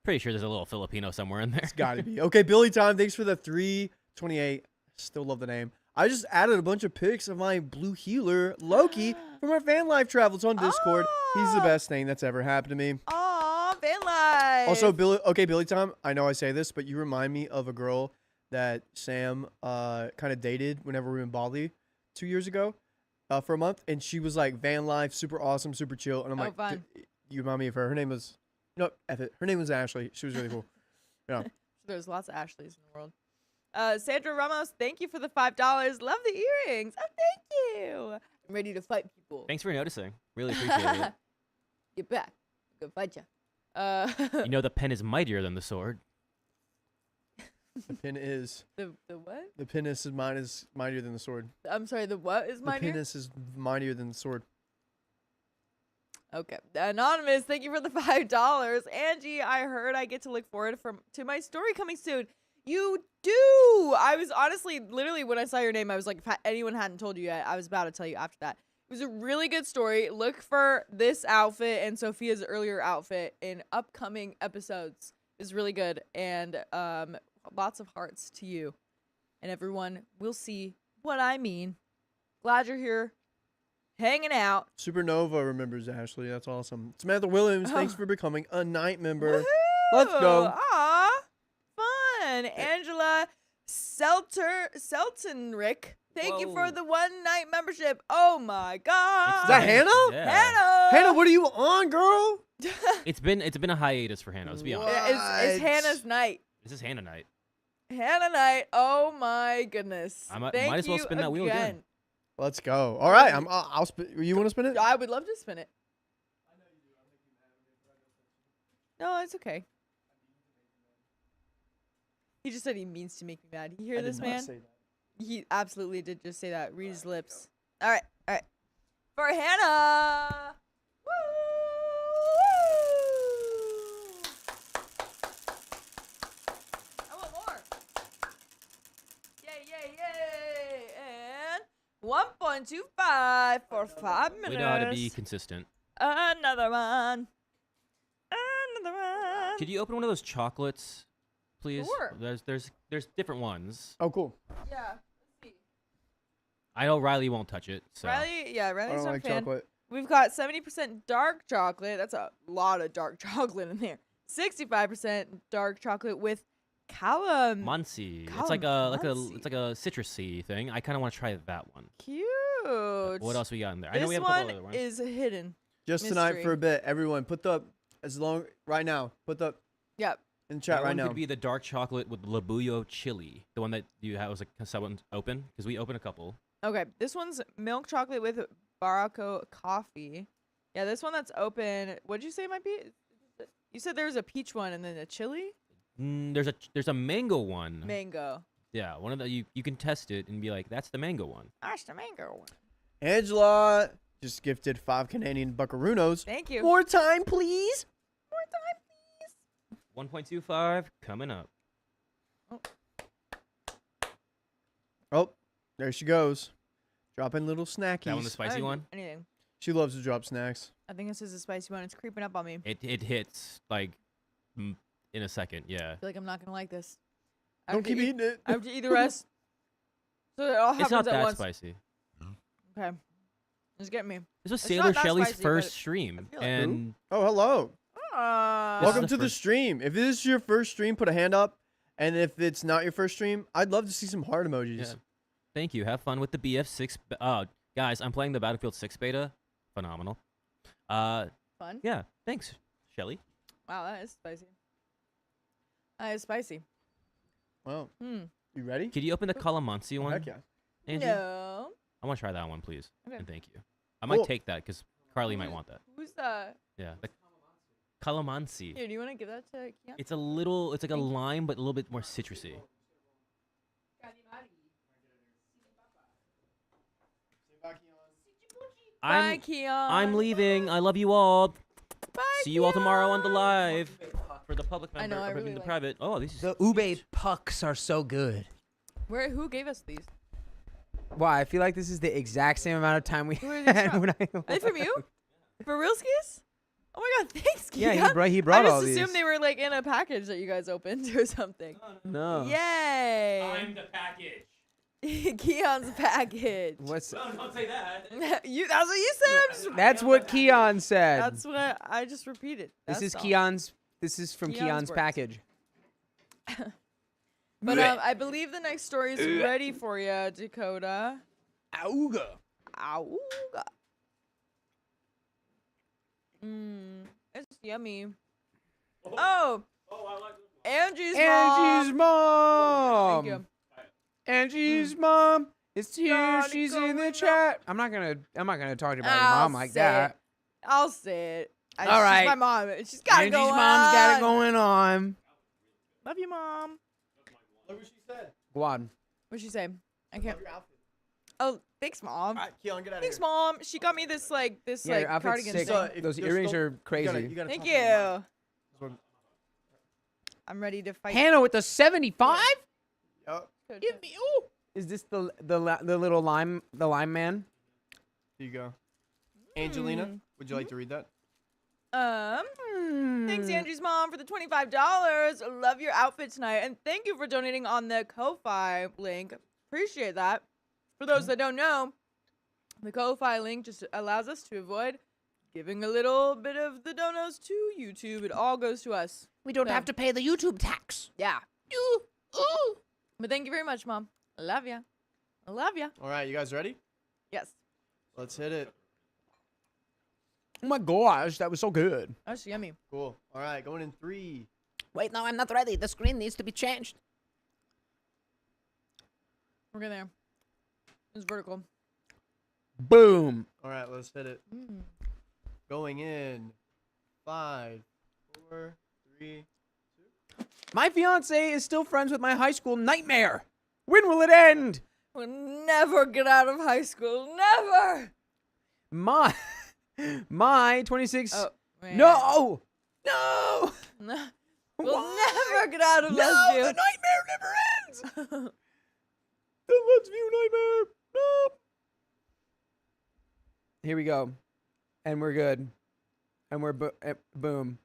Pretty sure there's a little Filipino somewhere in there. It's got to be. Okay, Billy Time, thanks for the 328. Still love the name. I just added a bunch of pics of my blue healer, Loki, from our fan life travels on Discord. He's the Ah. best thing that's ever happened to me. Aw, van life. Also, Billy Time, I know I say this, but you remind me of a girl that Sam kind of dated whenever we were in Bali 2 years ago for a month. And she was like van life, super awesome, super chill. And I'm Oh, like, fun. you remind me of her. Her name was, no, F it. Her name was Ashley. She was really cool. Yeah. There's lots of Ashleys in the world. Sandra Ramos, thank you for the $5. Love the earrings. Oh, thank you. I'm ready to fight people. Thanks for noticing. Really appreciate it. Get back. I'm gonna fight ya. You know the pen is mightier than the sword. The pin is. The what? The penis is mightier than the sword. I'm sorry. The what is The mine here? penis is mightier than the sword. Okay. Anonymous, thank you for the $5. Angie, I heard I get to look forward to my story coming soon. You do. I was honestly, literally, when I saw your name, I was like, if anyone hadn't told you yet, I was about to tell you after that. It was a really good story. Look for this outfit and Sophia's earlier outfit in upcoming episodes. It's really good. And lots of hearts to you. And everyone will see what I mean. Glad you're here. Hanging out. Supernova remembers Ashley. That's awesome. Samantha Williams, thanks for becoming a night member. Woohoo! Let's go. Aw, fun. Angela Seltenrick, thank you for Whoa. the 1 night membership. Oh my God. Is that Hannah? Yeah. Hannah. Hannah, what are you on, girl? It's been a hiatus for Hannah. Let's be honest. Yeah, it's What? Hannah's night. This is Hannah night. Hannah night. Oh my goodness. Might Thank as well you spin that wheel again. Let's go. All right, I'll spin. You want to spin it? I would love to spin it. No, it's okay. He just said he means to make me mad. You hear this, man? He absolutely did just say that. Read his lips. All right. For Hannah. Woo! I want more. Yay. And 1.25 for 5 minutes. We know how to be consistent. Another one. Could you open one of those chocolates, please? Sure. There's different ones. Oh, cool. Yeah. Let's see. I know Riley won't touch it. So Riley's I not don't a like fan. chocolate. We've got 70% dark chocolate. That's a lot of dark chocolate in there. 65% dark chocolate with Muncie. It's like a citrusy thing. I kind of want to try that one. Cute. What else we got in there? I This know we have a couple one other ones. is hidden. Just tonight Mystery. for a bit. Everyone, put the right now. Put the Yep. in the chat That right one now. could be the dark chocolate with Labuyo chili. The one that you had was like someone open because we opened a couple. Okay. This one's milk chocolate with Barako coffee. Yeah, this one that's open. What'd you say it might be? You said there was a peach one and then a chili? There's a mango one. Mango. Yeah, one of the you can test it and be like, that's the mango one. That's the mango one. Angela just gifted 5 Canadian buckaroos. Thank you. More time, please. 1.25 coming up. Oh, there she goes. Dropping little snackies. That one the spicy one. Anything. She loves to drop snacks. I think this is a spicy one. It's creeping up on me. It hits like in a second. Yeah. I feel like I'm not gonna like this. I Don't have to keep eat- eating it. I have to eat the rest. So it all happens It's not at that once. spicy. Okay. Just get me. This was It's Sailor not that Shelley's spicy, first but stream, feel like- and Oh, hello. This Welcome is to the the first- stream. If this is your first stream, put a hand up. And if it's not your first stream, I'd love to see some heart emojis. yeah. Thank you. Have fun with the BF6. Guys, I'm playing the Battlefield 6 beta. Phenomenal. Fun. Yeah. Thanks, Shelly. Wow, that is spicy. That is spicy. Wow. Hmm. You ready? Could you open the Calamansi Oh, one, heck yeah. Angie? No. I want to try that one, please. Okay. And thank you. I might Cool. take that because Carly might want that. Who's the? Yeah. The Calamansi. Here, do you want to give that to Kian? It's like a lime, but a little bit more citrusy. Bye, Kian. I'm leaving. I love you all. Bye, See you all tomorrow on the Kian. live for the public I member. know, I or really the like private. Oh, these. The ube pucks are so good. Who gave us these? Why? I feel like this is the exact same amount of time we Where are these had from? when I. Are they from you? For real skis? Oh my god, thanks, Kian. Yeah, he brought I all just these. assumed they were like in a package that you guys opened or something. No. Yay! the package. Keon's package. What's No, don't say that. That's what you said. that's what Keon said. That's what I just repeated. This That's is all. Keon's. This is from Keon's Keon's words. package. But I believe the next story is ready for you, Dakota. Auga. Auga. It's yummy. Oh, Angie's Angie's mom. mom. Thank you. Angie's mom. It's here. Johnny She's in going the up. chat. I'm not gonna talk about your I'll mom like say that. it. I'll say it. All She's right. my mom. She's got it Angie's going mom's got on. it going on. Love you, mom. Look what she said. Go on. What'd she say? I can't. Love your outfit. Oh, thanks, mom. All right, Keon, get out of Thanks, here. mom. She got me this Yeah, your outfit's cardigan sick. thing. if Those there's earrings still- are crazy. You gotta Thank talk to them. you. I'm ready to fight. Hannah with the 75? Yup. Give me. Ooh. Is this the little lime man? Here you go. Angelina, would you like to read that? Thanks, Angie's mom, for the $25. Love your outfit tonight, and thank you for donating on the Ko-Fi link. Appreciate that. For those that don't know, the Ko-Fi link just allows us to avoid giving a little bit of the donos to YouTube. It all goes to us. We don't Yeah. have to pay the YouTube tax. Yeah. But thank you very much, mom. I love ya. I love ya. All right, you guys ready? Yes. Let's hit it. Oh my gosh, that was so good. That's yummy. Cool. All right, going in 3. Wait, no, I'm not ready. The screen needs to be changed. We're getting there. It's vertical. Boom. All right, let's hit it. Going in 5, 4, 3. My fiance is still friends with my high school nightmare. When will it end? We'll never get out of high school. Never. My 26. Oh, man. No. We'll Why? never get out of No, lesbian. the nightmare never ends. The Let's View nightmare. No. Here we go. And we're good. And we're boom.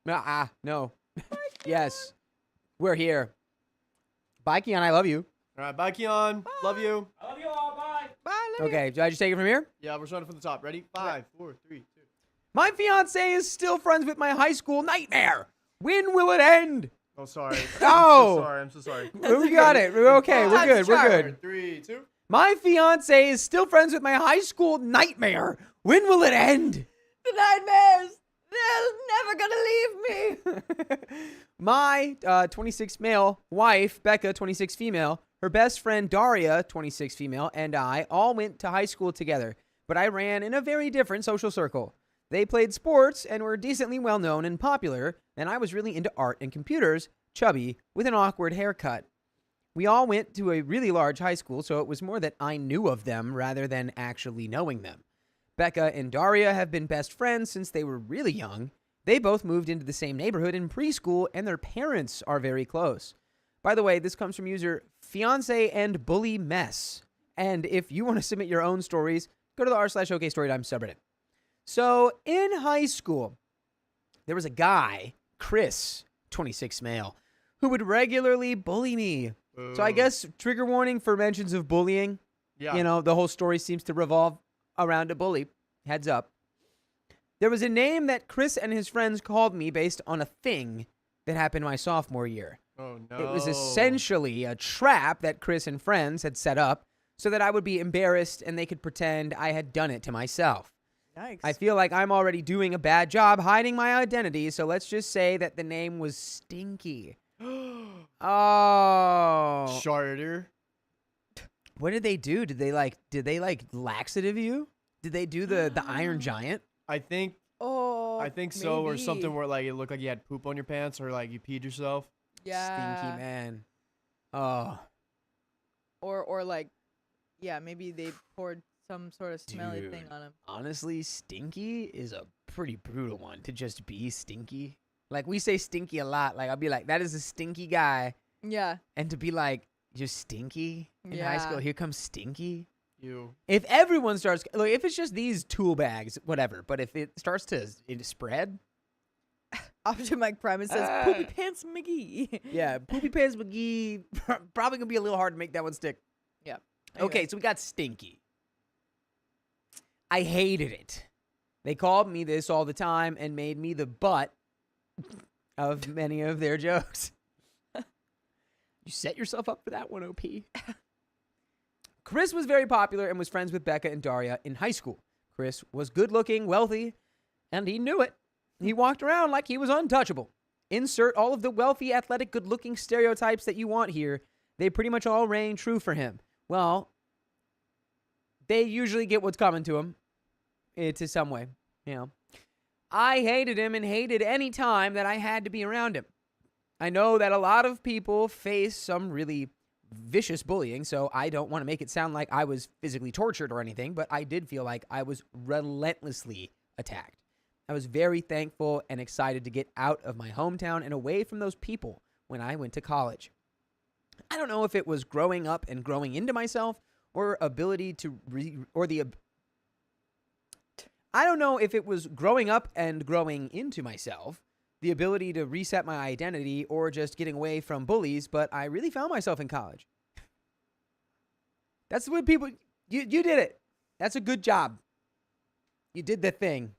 No. Yes. We're here. Bye, Keon. I love you. All right, bye, Keon. Love you. I love you all. Bye. Bye, love Okay, did I just take it from here? Yeah, we're starting from the top. Ready? 5, 4, 3, 2. My fiance is still friends with my high school nightmare. When will it end? Oh, sorry. No. I'm so sorry. We got it. We're okay. We're good. We're good. 3, 2. My fiance is still friends with my high school nightmare. When will it end? The nightmares. They're never gonna leave me. My 26 male wife, Becca, 26 female, her best friend, Daria, 26 female, and I all went to high school together, but I ran in a very different social circle. They played sports and were decently well known and popular, and I was really into art and computers, chubby, with an awkward haircut. We all went to a really large high school, so it was more that I knew of them rather than actually knowing them. Becca and Daria have been best friends since they were really young. They both moved into the same neighborhood in preschool, and their parents are very close. By the way, this comes from user Fiance and Bully Mess. And if you want to submit your own stories, go to the r/OKStorytime subreddit. So in high school, there was a guy, Chris, 26 male, who would regularly bully me. So I guess trigger warning for mentions of bullying. Yeah. You know, the whole story seems to revolve around a bully. Heads up. There was a name that Chris and his friends called me based on a thing that happened my sophomore year. Oh, no. It was essentially a trap that Chris and friends had set up so that I would be embarrassed and they could pretend I had done it to myself. Yikes. I feel like I'm already doing a bad job hiding my identity, so let's just say that the name was Stinky. Oh. Sharder. What did they do? Did they laxative you? Did they do the Iron Giant? I think Oh. so, or something maybe. where like it looked like you had poop on your pants or like you peed yourself. Yeah. Stinky man. Oh. Or like, yeah, maybe they poured some sort of smelly thing Dude. on him. Honestly, Stinky is a pretty brutal one to just be Stinky. Like, we say Stinky a lot. Like, I'll be like, that is a stinky guy. Yeah. And to be like, you're Stinky in high school. Yeah. Here comes Stinky. You. If everyone starts, look, if it's just these tool bags, whatever. But if it starts to spread, Opposite Mike Prime, it says Poopy Pants McGee. yeah, Poopy Pants McGee, probably gonna be a little hard to make that one stick. Yeah. Okay, so we got Stinky. I hated it. They called me this all the time and made me the butt of many of their jokes. You set yourself up for that one, OP. Chris was very popular and was friends with Becca and Daria in high school. Chris was good-looking, wealthy, and he knew it. He walked around like he was untouchable. Insert all of the wealthy, athletic, good-looking stereotypes that you want here. They pretty much all rang true for him. Well, they usually get what's coming to them. To some way, you know. I hated him and hated any time that I had to be around him. I know that a lot of people face some really vicious bullying, so I don't want to make it sound like I was physically tortured or anything, but I did feel like I was relentlessly attacked. I was very thankful and excited to get out of my hometown and away from those people when I went to college. I don't know if it was growing up and growing into myself or ability to I don't know if it was growing up and growing into myself, the ability to reset my identity, or just getting away from bullies, but I really found myself in college. That's what people, you did it. That's a good job. You did the thing.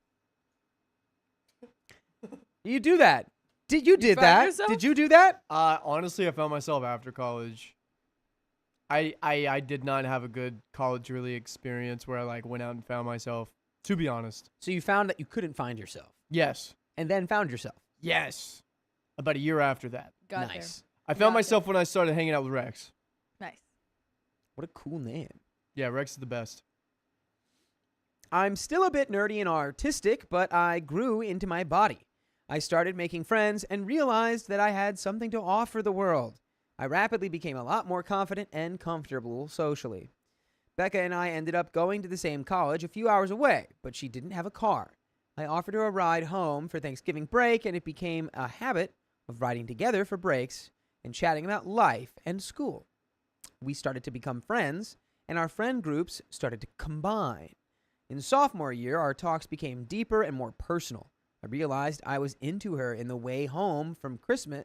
You do that. You did found that? yourself? Did you do that? Honestly, I found myself after college. I did not have a good college really experience where I like went out and found myself, to be honest. So you found that you couldn't find yourself Yes. and then found yourself. Yes. About a year after that. Got Nice. I found Got myself when I started hanging out with Rex. there. Nice. What a cool name. Yeah, Rex is the best. I'm still a bit nerdy and artistic, but I grew into my body. I started making friends and realized that I had something to offer the world. I rapidly became a lot more confident and comfortable socially. Becca and I ended up going to the same college a few hours away, but she didn't have a car. I offered her a ride home for Thanksgiving break, and it became a habit of riding together for breaks and chatting about life and school. We started to become friends, and our friend groups started to combine. In sophomore year, our talks became deeper and more personal. I realized I was into her in the way home from Christmas.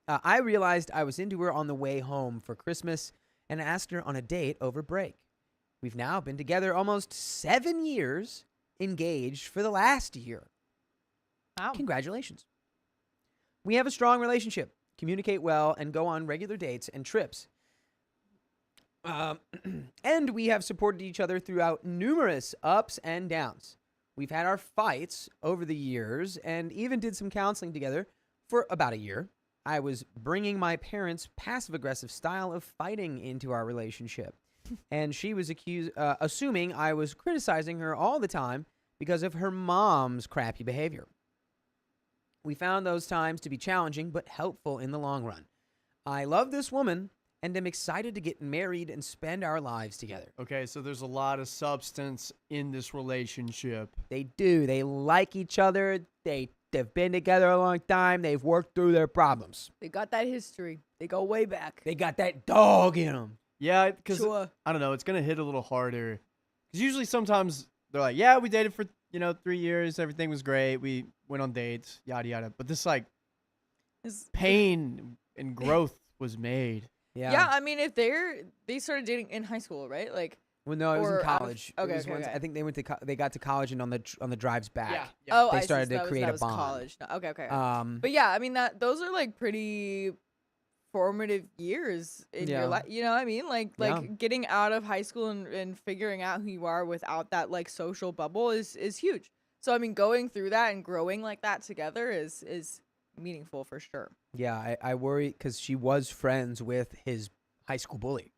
I realized I was into her on the way home for Christmas and asked her on a date over break. We've now been together almost 7 years, engaged for the last year. Wow. Congratulations. We have a strong relationship, communicate well, and go on regular dates and trips. And we have supported each other throughout numerous ups and downs. We've had our fights over the years and even did some counseling together for about a year. I was bringing my parents' passive-aggressive style of fighting into our relationship, and she was assuming I was criticizing her all the time because of her mom's crappy behavior. We found those times to be challenging but helpful in the long run. I love this woman and am excited to get married and spend our lives together. Okay, so there's a lot of substance in this relationship. They do. They like each other. They've been together a long time. They've worked through their problems. They got that history. They go way back. They got that dog in them. Yeah, because Sure. I don't know, it's gonna hit a little harder. Because usually sometimes they're like, yeah, we dated for 3 years, everything was great, we went on dates, yada yada. But this like pain and growth was made. Yeah, I mean, if they started dating in high school, right? Like, Well, no, it was in or out of- college. okay, It was okay, once- okay. I think they got to college and on the drives back. oh, They I see, started so to that was- create that a was bond. college. No, okay. Um, But yeah, I mean those are like pretty formative years in Yeah. your life. You know what I mean? Like Yeah. getting out of high school and figuring out who you are without that like social bubble is huge. So I mean, going through that and growing like that together is meaningful for sure. yeah, I worry because she was friends with his high school bully.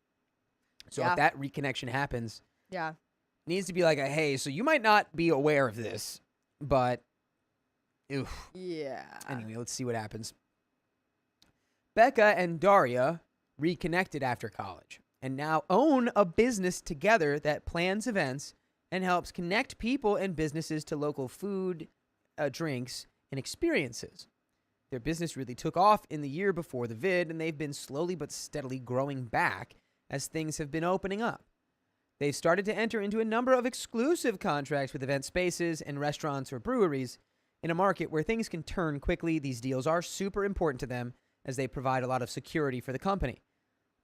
So Yeah. if that reconnection happens, Yeah. needs to be like, hey, so you might not be aware of this, but oof. Yeah. Anyway, let's see what happens. Becca and Daria reconnected after college and now own a business together that plans events and helps connect people and businesses to local food, drinks, and experiences. Their business really took off in the year before the vid, and they've been slowly but steadily growing back as things have been opening up. They've started to enter into a number of exclusive contracts with event spaces and restaurants or breweries. In a market where things can turn quickly, these deals are super important to them as they provide a lot of security for the company.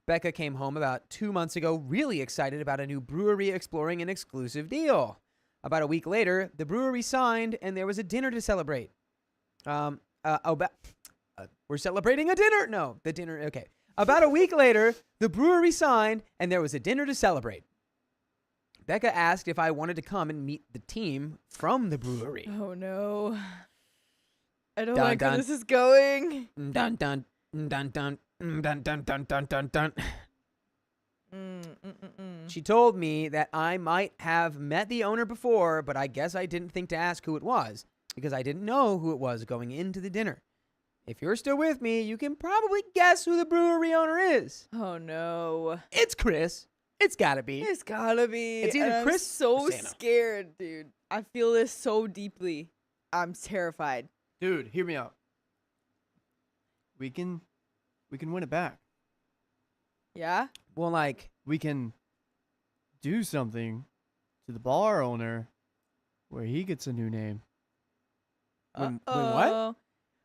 Becca came home about 2 months ago really excited about a new brewery exploring an exclusive deal. About a week later, the brewery signed and there was a dinner to celebrate. We're celebrating a dinner? No, the dinner, okay. About a week later, the brewery signed and there was a dinner to celebrate. Becca asked if I wanted to come and meet the team from the brewery. Oh no. I don't Dun, like dun. where this is going. Dun dun dun dun dun dun dun dun dun dun. She told me that I might have met the owner before, but I guess I didn't think to ask who it was because I didn't know who it was going into the dinner. if you're still with me, you can probably guess who the brewery owner is. Oh no. It's Chris. It's gotta be. It's gotta be. It's either and Chris I'm so or Santa. scared, dude. I feel this so deeply. I'm terrified. Dude, hear me out. We can win it back. Yeah? Well, like, We can do something to the bar owner where he gets a new name. when what? Uh-oh.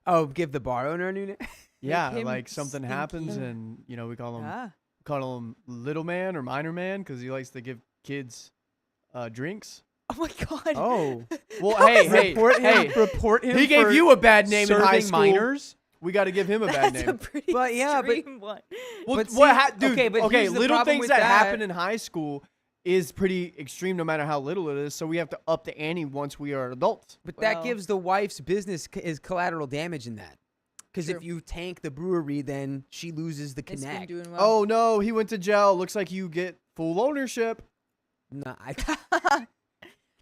Oh, give the bar owner a new name? Yeah, him like something happens stinky. and we call him Yeah. little man or minor man because he likes to give kids drinks. Oh my god. Oh. Well, hey, report him he gave for you a bad name in high serving school. minors? We got to give him a bad That's name. a pretty But yeah, but- extreme one. Well, But dude, okay, but here's the little problem things with that that. happen in high school is pretty extreme no matter how little it is. So we have to up the ante once we are adults. But that Well- gives the wife's business is collateral damage in that. Because if True. you tank the brewery, then she loses the It's been connect. doing well. Oh no, he went to jail. Looks like you get full ownership. Nah,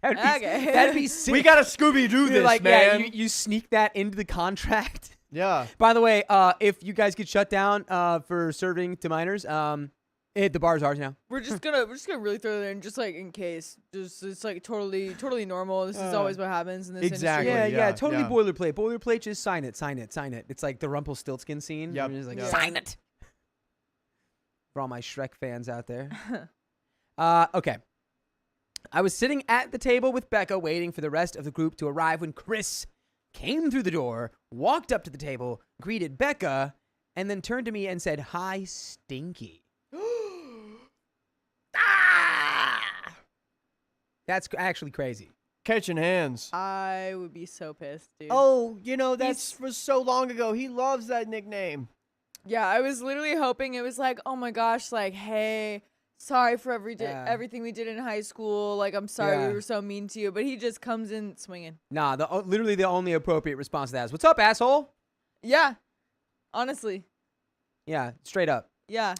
Okay. that'd be sick. We gotta Scooby Doo You're this, like, man. yeah, you sneak that into the contract. Yeah. By the way, if you guys get shut down for serving to minors, the bar's ours now. We're just gonna really throw it in just like in case. Just it's like totally normal. This is always what happens in this exactly. industry. Yeah, yeah, totally yeah. boilerplate. Boilerplate, just sign it. It's like the Rumpelstiltskin scene. Yep, You're just like, yep. sign it. For all my Shrek fans out there. Okay. I was sitting at the table with Becca waiting for the rest of the group to arrive when Chris came through the door, walked up to the table, greeted Becca, and then turned to me and said, "Hi, Stinky." Ah! That's actually crazy. Catching hands. I would be so pissed, dude. Oh, that's for so long ago. He loves that nickname. Yeah, I was literally hoping it was like, oh my gosh, like, hey, sorry for Yeah. everything we did in high school. Like, I'm sorry Yeah. we were so mean to you. But he just comes in swinging. Nah, literally the only appropriate response to that is, "What's up, asshole?" Yeah, honestly, Yeah, straight up. yeah.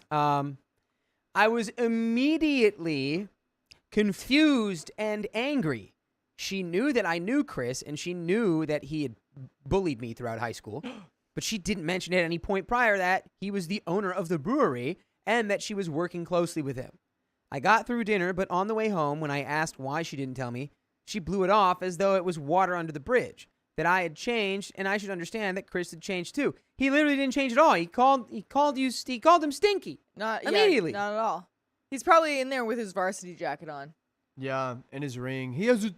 I was immediately confused and angry. She knew that I knew Chris, and she knew that he had bullied me throughout high school, but she didn't mention at any point prior that he was the owner of the brewery and that she was working closely with him. I got through dinner, but on the way home, when I asked why she didn't tell me, she blew it off as though it was water under the bridge, that I had changed, and I should understand that Chris had changed too. He literally didn't change at all. He called him Stinky. Not Immediately. not at all. He's probably in there with his varsity jacket on. Yeah, and his ring. He has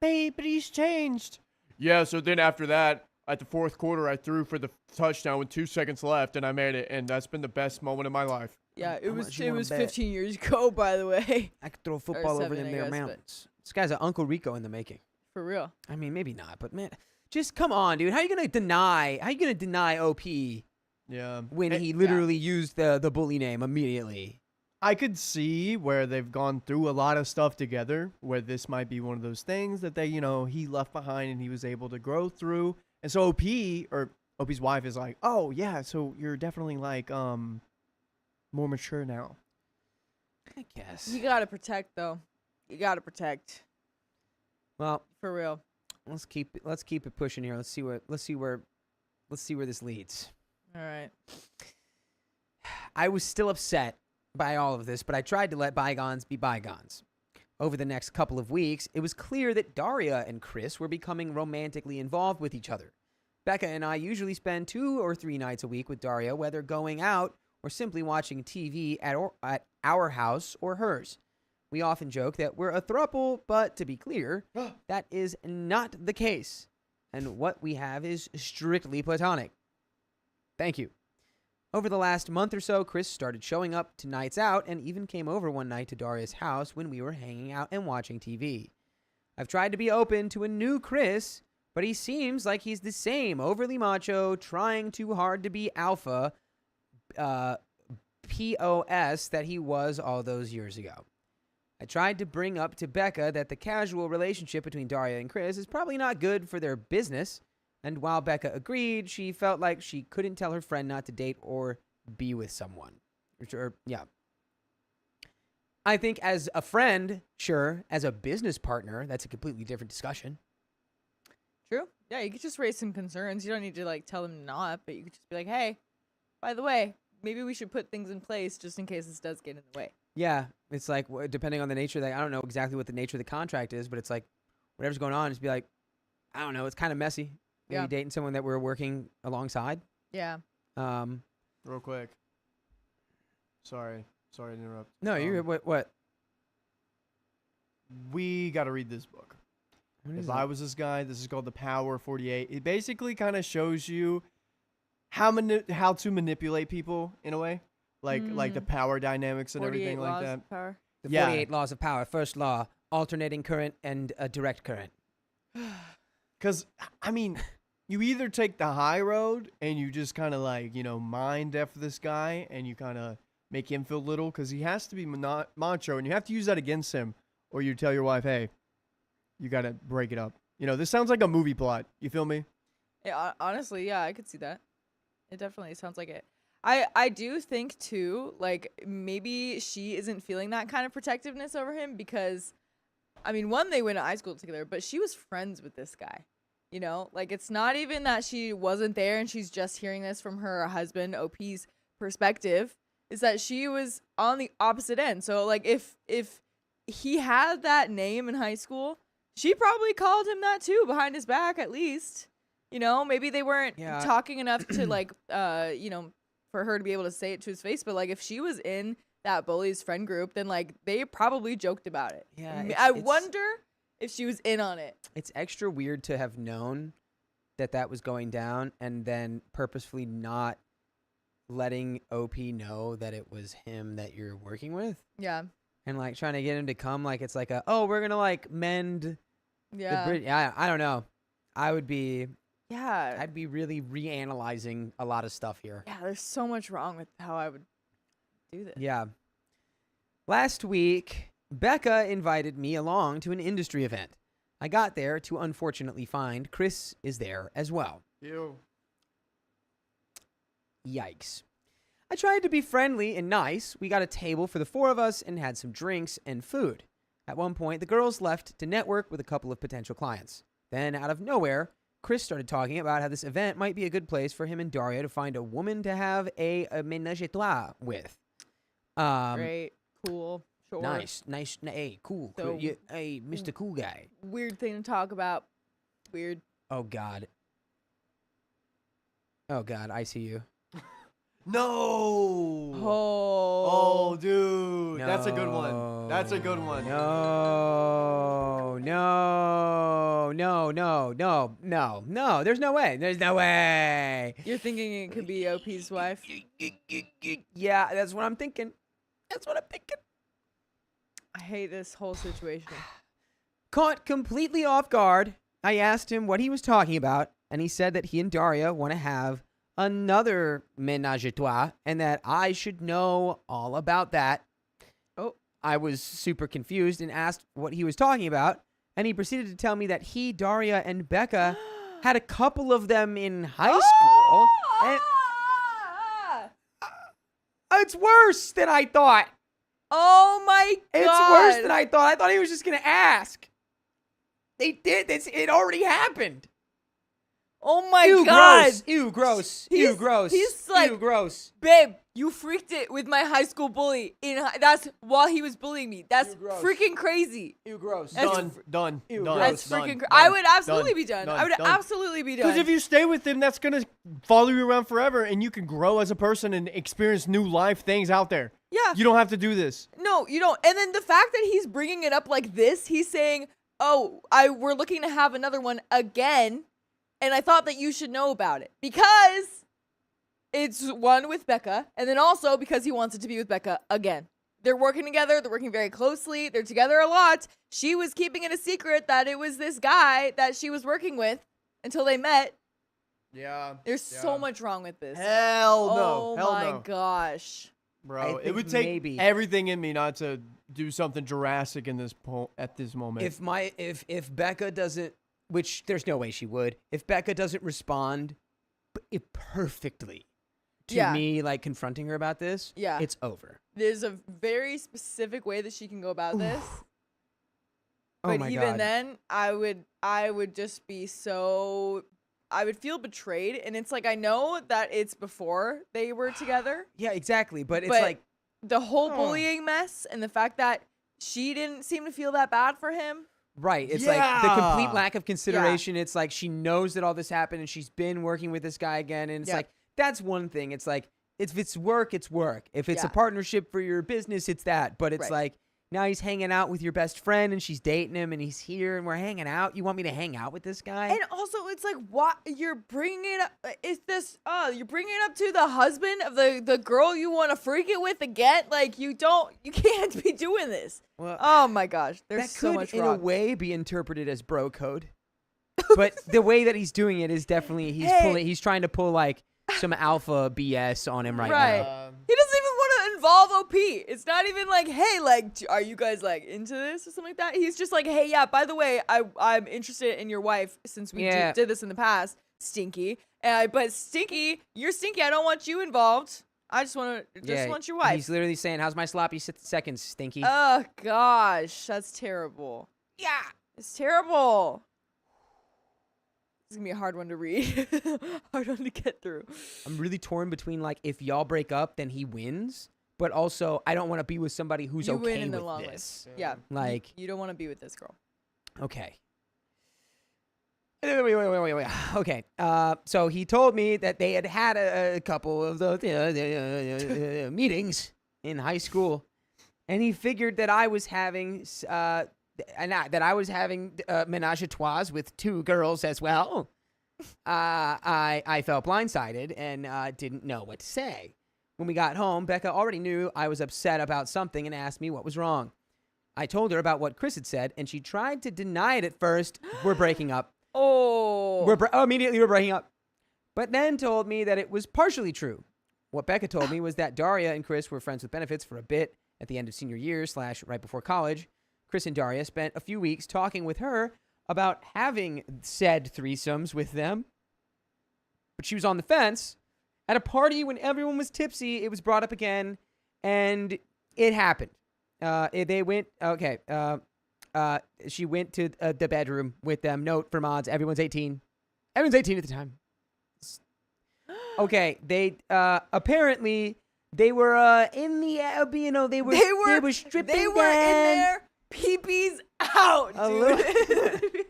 babe, but he's changed. Yeah, so then after that, at the fourth quarter, I threw for the touchdown with 2 seconds left, and I made it, and that's been the best moment of my life. Yeah, it How was much you it wanna was bet? 15 years ago, by the way. I could throw a football over 7, them I there guess, but- mountains. This guy's an Uncle Rico in the making. For real. I mean, maybe not, but man, just come on, dude. How you gonna deny OP Yeah. when And he literally used the bully name immediately? I could see where they've gone through a lot of stuff together, where this might be one of those things that they, he left behind and he was able to grow through. And so OP's wife is like, "Oh, yeah, so you're definitely like more mature now." I guess. You gotta protect though. You gotta protect. Well, For real. let's keep it pushing here. Let's see where this leads. All right. I was still upset by all of this, but I tried to let bygones be bygones. Over the next couple of weeks, it was clear that Daria and Chris were becoming romantically involved with each other. Becca and I usually spend 2 or 3 nights a week with Daria, whether going out or simply watching TV at our house or hers. We often joke that we're a throuple, but to be clear, that is not the case. And what we have is strictly platonic. Thank you. Over the last month or so, Chris started showing up to nights out and even came over one night to Daria's house when we were hanging out and watching TV. I've tried to be open to a new Chris, but he seems like he's the same overly macho, trying too hard to be alpha, POS that he was all those years ago. I tried to bring up to Becca that the casual relationship between Daria and Chris is probably not good for their business, and while Becca agreed, she felt like she couldn't tell her friend not to date or be with someone. Yeah. I think as a friend, sure. As a business partner, that's a completely different discussion. True. Yeah, you could just raise some concerns. You don't need to like tell them not, but you could just be like, hey, by the way, maybe we should put things in place just in case this does get in the way. Yeah, it's like depending on the nature of that. I don't know exactly what the nature of the contract is, but it's like whatever's going on, just be like, I don't know. It's kind of messy. Maybe Yeah. dating someone that we're working alongside. Yeah. Real quick. Sorry to interrupt. No, you're what? We got to read this book. What If is I it? was this guy, this is called The Power 48. It basically kind of shows you how to manipulate people in a way, like the power dynamics and 48 everything laws like that. of power. The Yeah. 48 laws of power. First law, alternating current and direct current. Because, I mean, you either take the high road and you just kind of like, mind F this guy and you kind of make him feel little because he has to be macho and you have to use that against him, or you tell your wife, hey, you got to break it up. This sounds like a movie plot. You feel me? Yeah, honestly, yeah, I could see that. It definitely sounds like it. I do think too, like maybe she isn't feeling that kind of protectiveness over him because, I mean, one, they went to high school together, but she was friends with this guy. Like it's not even that she wasn't there and she's just hearing this from her husband, OP's perspective, is that she was on the opposite end. So like if he had that name in high school, she probably called him that too behind his back at least. Maybe they weren't talking enough to like for her to be able to say it to his face, but like if she was in that bully's friend group, then like they probably joked about it. Yeah, I wonder if she was in on it. It's extra weird to have known that was going down and then purposefully not letting OP know that it was him that you're working with. Yeah. And like trying to get him to come like it's like we're going to like mend Yeah. the bridge. I don't know. I'd be Yeah. really reanalyzing a lot of stuff here. Yeah, there's so much wrong with how I would do this. Yeah. Last week, Becca invited me along to an industry event. I got there to unfortunately find Chris is there as well. Ew. Yikes. I tried to be friendly and nice. We got a table for the four of us and had some drinks and food. At one point, the girls left to network with a couple of potential clients. Then, out of nowhere, Chris started talking about how this event might be a good place for him and Daria to find a woman to have a ménage à trois with. Great. Cool. Sure. Nice. Hey, cool. So- Hey, Mr. Cool Guy. Weird thing to talk about. Weird. Oh, God. I see you. No. Oh. Oh, dude. That's a good one. That's a good one. No. There's no way. You're thinking it could be OP's wife? Yeah, that's what I'm thinking. I hate this whole situation. Caught completely off guard, I asked him what he was talking about, and he said that he and Daria want to have another ménage à trois, and that I should know all about that. Oh. I was super confused and asked what he was talking about, and he proceeded to tell me that he, Daria, and Becca had a couple of them in high school. And it's worse than I thought. Oh my God. It's worse than I thought. I thought he was just going to ask. They did this. It already happened. Oh my Ew, God. gross. Ew, gross. Ew, gross. He's like, ew, gross. babe, you freaked it with my high school bully. That's while he was bullying me. That's Ew, gross. freaking crazy. Ew, gross. That's- Done. Ew, Done. gross. That's Done. freaking Done. I would absolutely Done. be done. Done. I would Done. absolutely be done. Because if you stay with him, that's going to follow you around forever and you can grow as a person and experience new life things out there. Yeah. You don't have to do this. No, you don't. And then the fact that he's bringing it up like this, he's saying, "Oh, we're looking to have another one again, and I thought that you should know about it because it's one with Becca, and then also because he wants it to be with Becca again. They're working together. They're working very closely. They're together a lot. She was keeping it a secret that it was this guy that she was working with until they met. Yeah. There's so much wrong with this. Hell no. Oh Hell my no. gosh. Bro, I it think would take maybe- everything in me not to do something drastic in this at this moment. If Becca doesn't, which there's no way she would, if Becca doesn't respond perfectly to Yeah. me like confronting her about this, Yeah. it's over. There's a very specific way that she can go about this. Oh But my even God. then, I would just be so. I would feel betrayed, and it's like I know that it's before they were together. Yeah, exactly. But it's But like, the whole Oh. bullying mess and the fact that she didn't seem to feel that bad for him. right. It's like the complete Yeah. lack of consideration. It's like she knows that all this happened and she's been working with this guy again. And it's Yeah. like, that's one thing. It's like, if it's work, it's work. If it's a Yeah. partnership for your business, it's that. But it's Right. like, now he's hanging out with your best friend and she's dating him and he's here and we're hanging out. You want me to hang out with this guy? And also, it's like, what you're bringing it up? Is this? You're bringing it up to the husband of the girl you want to freak it with again? Like you can't be doing this. Well, Oh my gosh, there's that so could, much in wrong. a way, be interpreted as bro code. But the way that he's doing it is definitely he's trying to pull like some alpha BS on him right now. He doesn't even want to involve OP. It's not even like, hey, like, are you guys like into this or something like that? He's just like, hey, yeah, by the way, I'm interested in your wife since we Yeah. did this in the past, Stinky. But Stinky, you're Stinky. I don't want you involved. I just want your wife. He's literally saying, "How's my sloppy seconds, Stinky?" Oh gosh, that's terrible. yeah. It's terrible. It's gonna be a hard one to read, hard one to get through. I'm really torn between like, if y'all break up, then he wins, but also I don't want to be with somebody who's You okay win in the with long this. run. Yeah, Like, you don't want to be with this girl. okay. Wait. Okay. So he told me that they had had a couple of those meetings in high school, and he figured that I was having menage a trois with two girls as well. I felt blindsided and didn't know what to say. When we got home, Becca already knew I was upset about something and asked me what was wrong. I told her about what Chris had said, and she tried to deny it at first. We're breaking up. Oh, Immediately we're breaking up. But then told me that it was partially true. What Becca told me was that Daria and Chris were friends with benefits for a bit at the end of senior year / right before college. Chris and Daria spent a few weeks talking with her about having said threesomes with them. But she was on the fence. At a party when everyone was tipsy, it was brought up again, and it happened. She went to the bedroom with them. Note for mods, everyone's 18. Everyone's 18 at the time. Okay, they apparently they were in the they were stripping They were down. in there, peepees out, A dude.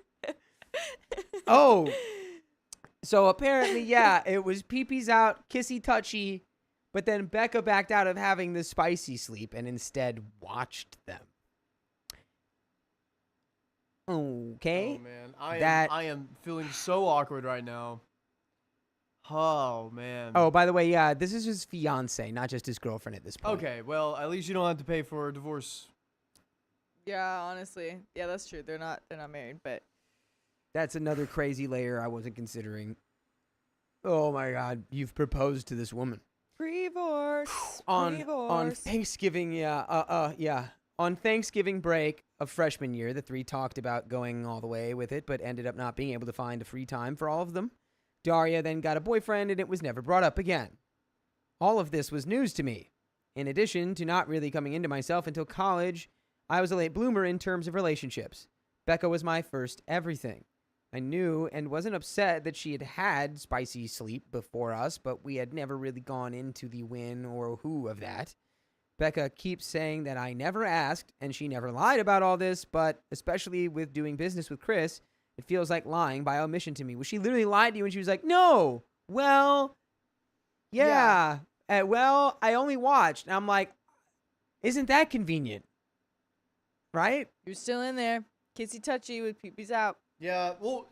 Oh, so apparently, yeah, it was peepees out, kissy touchy, but then Becca backed out of having the spicy sleep and instead watched them. Okay. Oh man, I am feeling so awkward right now. Oh man. Oh, by the way, yeah, this is his fiance, not just his girlfriend at this point. Okay, well at least you don't have to pay for a divorce. Yeah, honestly, yeah, that's true. They're not married, but That's another crazy layer I wasn't considering. Oh my God, you've proposed to this woman. Pre-divorce. On Thanksgiving, yeah. On Thanksgiving break of freshman year, the three talked about going all the way with it, but ended up not being able to find a free time for all of them. Daria then got a boyfriend, and it was never brought up again. All of this was news to me. In addition to not really coming into myself until college, I was a late bloomer in terms of relationships. Becca was my first everything. I knew and wasn't upset that she had had spicy sleep before us, but we had never really gone into the when or who of that. Becca keeps saying that I never asked, and she never lied about all this, but especially with doing business with Chris, it feels like lying by omission to me. Was she literally lied to you when she was like, no, well, yeah. Well, I only watched. And I'm like, isn't that convenient? Right? You're still in there, kissy touchy with peepees out. Yeah, well,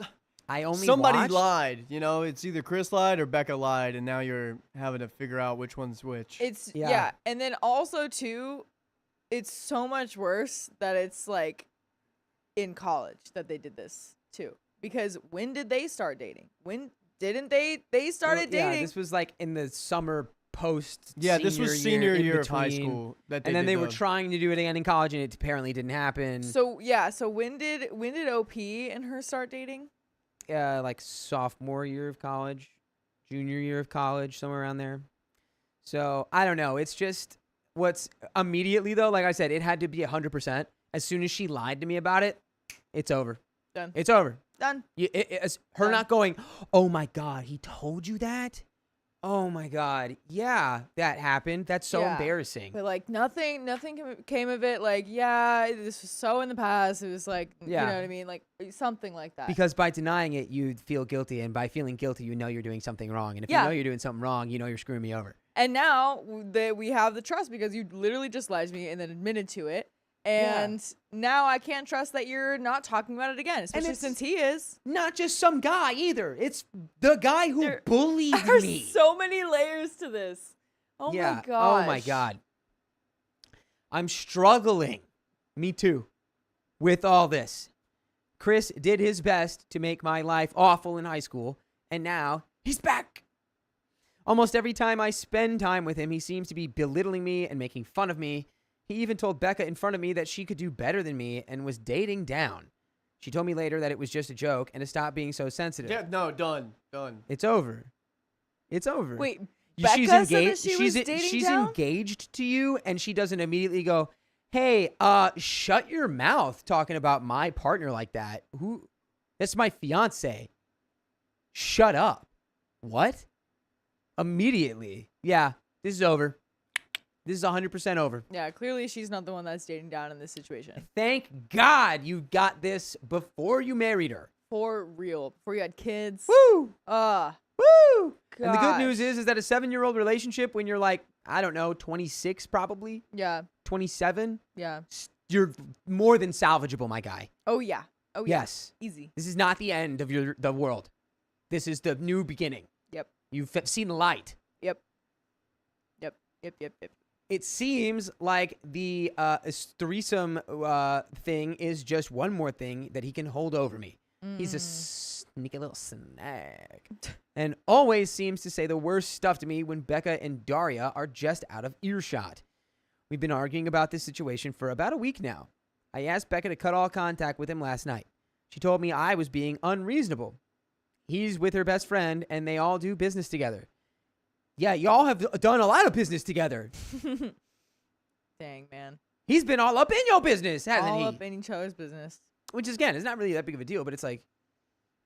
I only somebody watched. lied. You know, it's either Chris lied or Becca lied, and now you're having to figure out which one's which. It's Yeah. yeah, and then also too, it's so much worse that it's like in college that they did this too. Because when did they start dating? When didn't they? They started Yeah, dating. this was like in the summer post. Yeah, this was senior in year of high between. school. That And then did they were the- trying to do it again in college, and it apparently didn't happen. So yeah, so when did OP and her start dating? Like sophomore year of college, junior year of college, somewhere around there. So I don't know. It's just what's immediately though. Like I said, it had to be 100%. As soon as she lied to me about it, It's over. Done. It's over. Done. It's her Done. not going, oh my God, he told you that? Oh my God. Yeah, that happened. That's so Yeah. embarrassing. But like nothing came of it. Like, yeah, this was so in the past. It was like, Yeah. you know what I mean? Like something like that. Because by denying it, you feel guilty. And by feeling guilty, you know you're doing something wrong. And if Yeah. you know you're doing something wrong, you know you're screwing me over. And now that we have the trust because you literally just lied to me and then admitted to it. And now I can't trust that you're not talking about it again, especially it's- since he is. Not just some guy either. It's the guy who There bullied There's me. so many layers to this. Oh yeah. my gosh. Oh my God. I'm struggling. Me too. With all this. Chris did his best to make my life awful in high school, and now he's back. Almost every time I spend time with him, he seems to be belittling me and making fun of me. He even told Becca in front of me that she could do better than me and was dating down. She told me later that it was just a joke and to stop being so sensitive. Yeah, no, done. It's over. It's over. Wait, She's Becca said that engaged. she was dating she's down? engaged to you, and she doesn't immediately go, "Hey, shut your mouth talking about my partner like that. Who? That's my fiance. Shut up." What? Immediately. Yeah, this is over. This is 100% over. Yeah, clearly she's not the one that's dating down in this situation. Thank God you got this before you married her. For real. Before you had kids. Woo! Woo! And the good news is that a 7-year-old relationship when you're like, I don't know, 26 probably, Yeah. 27, Yeah. you're more than salvageable, my guy. Oh, yeah. Oh, yeah. Yes. Easy. This is not the end of the world. This is the new beginning. Yep. You've seen the light. Yep. It seems like the threesome thing is just one more thing that he can hold over me. He's a sneaky little snack. And always seems to say the worst stuff to me when Becca and Daria are just out of earshot. We've been arguing about this situation for about a week now. I asked Becca to cut all contact with him last night. She told me I was being unreasonable. He's with her best friend, and they all do business together. Yeah, y'all have done a lot of business together. Dang, man. He's been all up in your business, hasn't All he? up in each other's business. Which is, again, is not really that big of a deal, but it's like,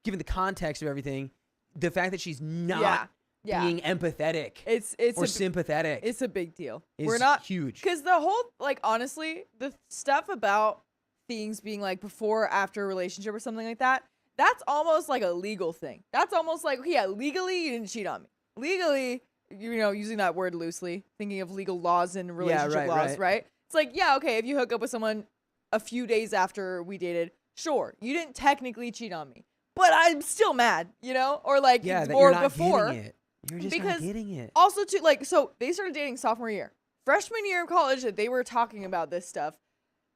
given the context of everything, the fact that she's not Yeah. being empathetic It's or sympathetic it's a big deal. is We're not huge. because the whole like honestly the stuff about things being like before after a relationship or something like that, that's almost like a legal thing. That's almost like yeah, legally you didn't cheat on me. Legally, you know, using that word loosely, thinking of legal laws and relationship laws, right? It's like yeah, okay, if you hook up with someone a few days after we dated, sure, you didn't technically cheat on me, but I'm still mad, you know, or like Yeah, that or you're not before. getting it. You're just because not getting it. Also, too, like, so they started dating sophomore year. Freshman year of college that they were talking about this stuff.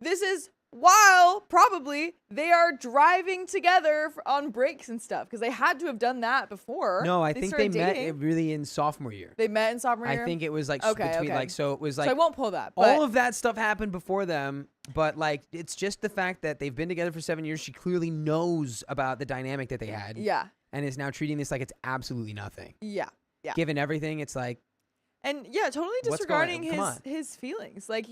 This is while probably they are driving together on breaks and stuff because they had to have done that before. No, I think they started met dating. really in sophomore year. They met in sophomore year? I think it was like Okay, between okay. like, so it was So like I won't pull that. But all of that stuff happened before them, but like it's just the fact that they've been together for 7 years. She clearly knows about the dynamic that they had. yeah. And is now treating this like it's absolutely nothing. Yeah. Yeah. Given everything, it's like, And yeah, totally What's going- disregarding come on. his feelings. Like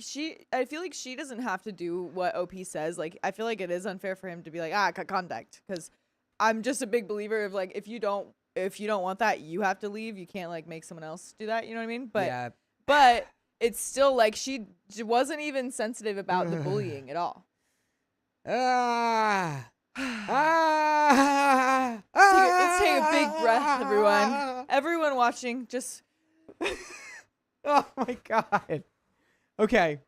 I feel like she doesn't have to do what OP says. Like I feel like it is unfair for him to be like, cut contact. Because I'm just a big believer of like if you don't want that, you have to leave. You can't like make someone else do that. You know what I mean? But yeah. but it's still like she wasn't even sensitive about the bullying at all. Let's take a big breath, everyone. Everyone watching, just Oh my God. Okay.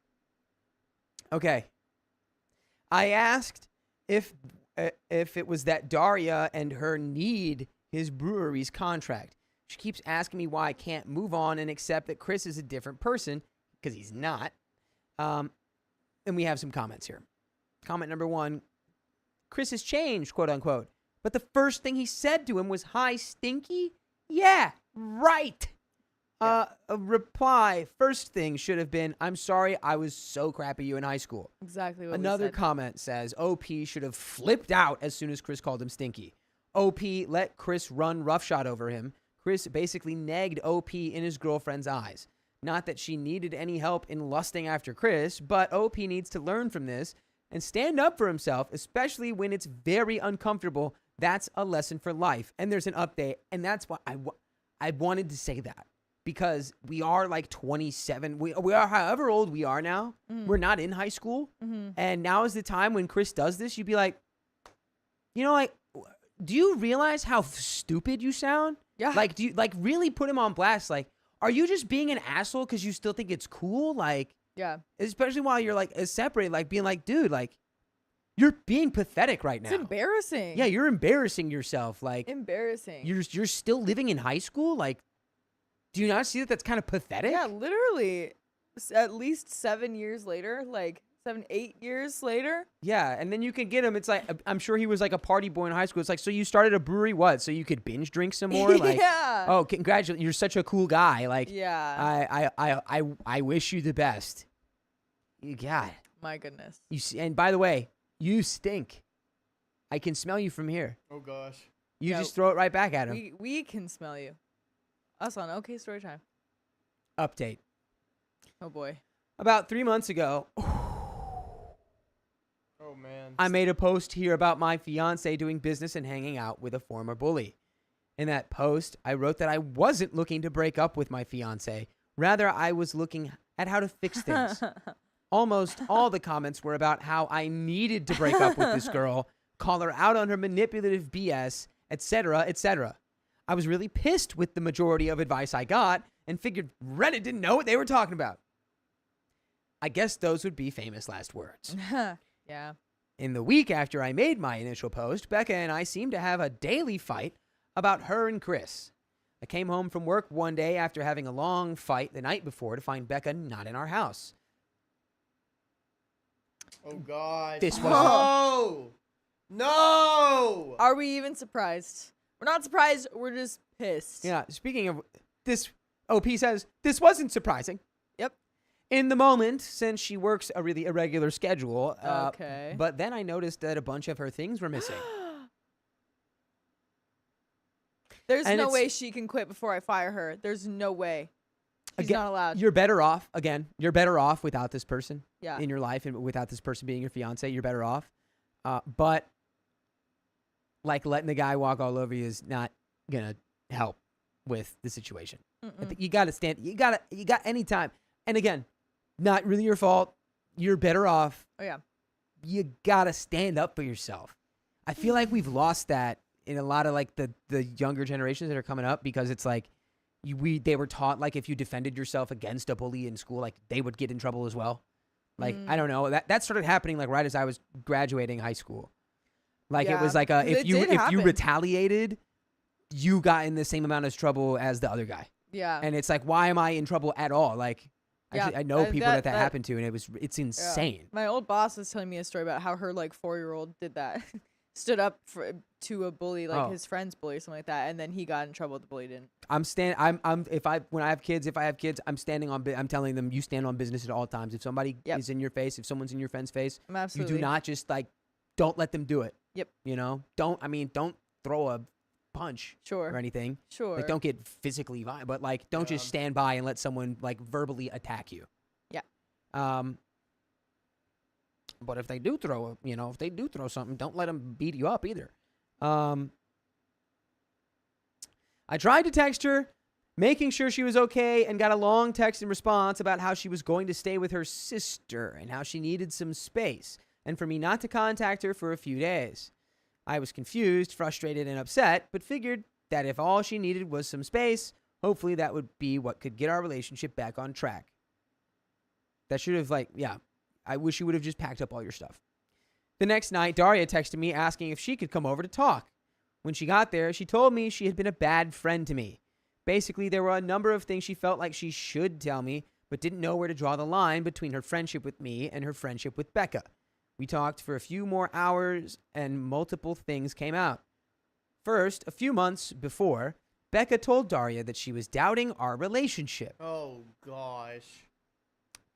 I asked if it was that Daria and her need his brewery's contract. She keeps asking me why I can't move on and accept that Chris is a different person, because he's not. And we have some comments here. Comment number 1, Chris has changed, quote unquote. But the first thing he said to him was, "Hi, Stinky?" Yeah, right. A reply, first thing should have been, "I'm sorry, I was so crap at you in high school." exactly what Another we said. comment says, OP should have flipped out as soon as Chris called him Stinky. OP let Chris run roughshod over him. Chris basically negged OP in his girlfriend's eyes. Not that she needed any help in lusting after Chris, but OP needs to learn from this. and stand up for himself, especially when it's very uncomfortable. That's a lesson for life. And there's an update, and that's why I wanted to say that, because we are like 27. We are however old we are now. We're not in high school. And now is the time when Chris does this. You'd be like, you know, like, do you realize how stupid you sound? Yeah. Like, do you like really put him on blast? Like, are you just being an asshole because you still think it's cool? Like, Yeah. especially while you're like separated, like being like, dude, like, you're being pathetic right now. It's embarrassing. Yeah, you're embarrassing yourself. Like, Embarrassing. you're still living in high school. Like, do you not see that that's kind of pathetic? Yeah, literally. At least 7 years later, like 7, 8 years later. Yeah, and then you can get him. It's like, I'm sure he was like a party boy in high school. It's like, so you started a brewery, what? So you could binge drink some more? Like, Yeah. oh, congratulations, you're such a cool guy. Like, Yeah. I wish you the best. You got it. My goodness. You see, and by the way, you stink. I can smell you from here. Oh gosh. You Yeah, just throw it right back at him. We can smell you. Us on OK Storytime. Update. Oh boy. About 3 months ago, Oh man. I made a post here about my fiance doing business and hanging out with a former bully. In that post, I wrote that I wasn't looking to break up with my fiance. Rather, I was looking at how to fix things. Almost all the comments were about how I needed to break up with this girl, call her out on her manipulative BS, etc., etc. I was really pissed with the majority of advice I got and figured Reddit didn't know what they were talking about. I guess those would be famous last words. Yeah. In the week after I made my initial post, Becca and I seemed to have a daily fight about her and Chris. I came home from work one day after having a long fight the night before to find Becca not in our house. Oh gosh. This was No. No. Are we even surprised? We're not surprised. We're just pissed. Yeah, speaking of this, OP says, this wasn't surprising. Yep. In the moment, since she works a really irregular schedule. Okay. But then I noticed that a bunch of her things were missing. There's And no it's- way she can quit before I fire her. There's no way. She's Again, not allowed. You're better off, you're better off without this person Yeah. in your life and without this person being your fiance. You're better off. But like letting the guy walk all over you is not going to help with the situation. I think you got to stand, you got any time. And again, not really your fault. You're better off. Oh, yeah. You got to stand up for yourself. I feel like we've lost that in a lot of like the younger generations that are coming up, because it's like they were taught like if you defended yourself against a bully in school, like they would get in trouble as well. Like, I don't know, that started happening like right as I was graduating high school. Like it was like if you retaliated, you got in the same amount of trouble as the other guy. Yeah. And it's like, why am I in trouble at all? Like, Yeah, I know people that that- happened to, and it's Yeah. insane. My old boss was telling me a story about how her like 4-year-old did that. Stood up to a bully, like his friend's bully or something like that, and then he got in trouble. The bully didn't. When I have kids, I'm standing on. I'm telling them, you stand on business at all times. If somebody is in your face, if someone's in your friend's face, you do not just like, don't let them do it. Yep. You know, don't throw a punch or anything. Sure. Like, don't get physically violent, but like, don't just stand by and let someone like verbally attack you. Yeah. But if they do throw something, don't let them beat you up either. I tried to text her, making sure she was okay, and got a long text in response about how she was going to stay with her sister and how she needed some space, and for me not to contact her for a few days. I was confused, frustrated, and upset, but figured that if all she needed was some space, hopefully that would be what could get our relationship back on track. That should have, I wish you would have just packed up all your stuff. The next night, Daria texted me asking if she could come over to talk. When she got there, she told me she had been a bad friend to me. Basically, there were a number of things she felt like she should tell me, but didn't know where to draw the line between her friendship with me and her friendship with Becca. We talked for a few more hours, and multiple things came out. First, a few months before, Becca told Daria that she was doubting our relationship. Oh gosh.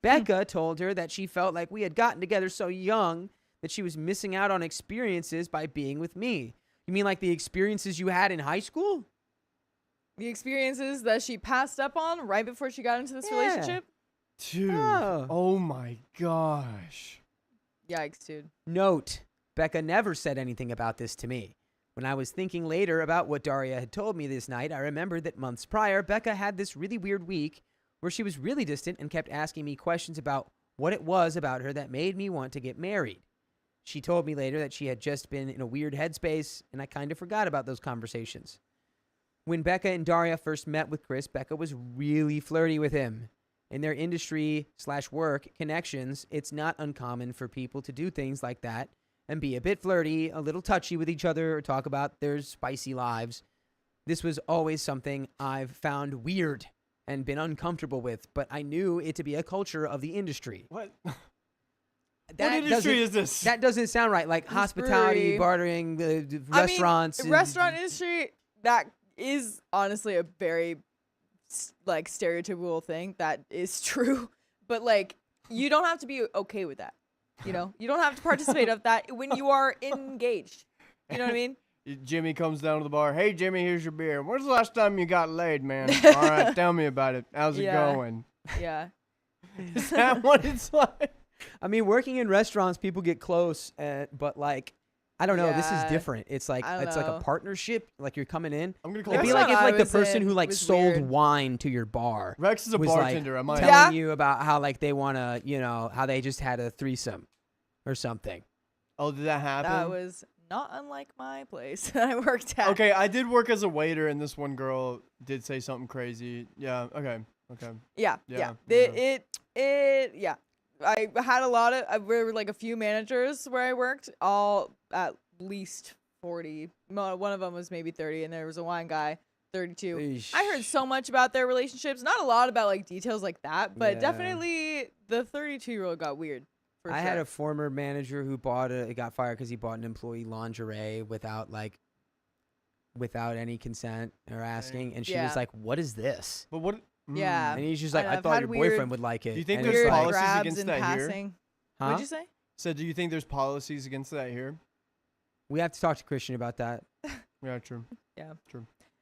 Becca told her that she felt like we had gotten together so young that she was missing out on experiences by being with me. You mean like the experiences you had in high school? The experiences that she passed up on right before she got into this relationship? Dude. Oh my gosh. Yikes, dude. Note, Becca never said anything about this to me. When I was thinking later about what Daria had told me this night, I remembered that months prior, Becca had this really weird week where she was really distant and kept asking me questions about what it was about her that made me want to get married. She told me later that she had just been in a weird headspace, and I kind of forgot about those conversations. When Becca and Daria first met with Chris, Becca was really flirty with him. In their industry/work connections, it's not uncommon for people to do things like that and be a bit flirty, a little touchy with each other, or talk about their spicy lives. This was always something I've found weird and been uncomfortable with, but I knew it to be a culture of the industry. What? That What industry doesn't- is this? That doesn't sound right. Like This hospitality, brewery. bartering, restaurants. I mean, restaurant industry, that is honestly a very like stereotypical thing that is true. But like, you don't have to be okay with that. You know, you don't have to participate of that when you are engaged. You know what I mean? Jimmy comes down to the bar. Hey, Jimmy, here's your beer. When's the last time you got laid, man? All right, tell me about it. How's it Yeah. going? Yeah. Is that what it's like? I mean, working in restaurants, people get close, but like, I don't know. This is Yeah. different. It's like I don't it's like a know. partnership. Like you're coming in. I'm gonna call It'd be Rex. like if Restaurant like I the was person in who like was sold weird. wine to your bar Rex is a was, like, bartender. Am I? telling Yeah. you about how like they want to, you know, how they just had a threesome or something. Oh, did that happen? That was not unlike my place that I worked at. Okay, I did work as a waiter, and this one girl did say something crazy. Yeah. Okay. Yeah. Yeah, Yeah. Yeah. I had a lot of, there were like a few managers where I worked, all at least 40. One of them was maybe 30, and there was a wine guy, 32. I heard so much about their relationships. Not a lot about like details like that, but Yeah. definitely the 32-year-old got weird. For I sure. had a former manager who got fired because he bought an employee lingerie without any consent or asking, and she Yeah. was like, "What is this?" But what? Yeah. And he's just like, And "I I've thought had your weird- boyfriend would like it." Do you think And there's it's weird like, policies grabs against in that here? passing. huh? What'd you say? So, do you think there's policies against that here? We have to talk to Christian about that. Yeah, true.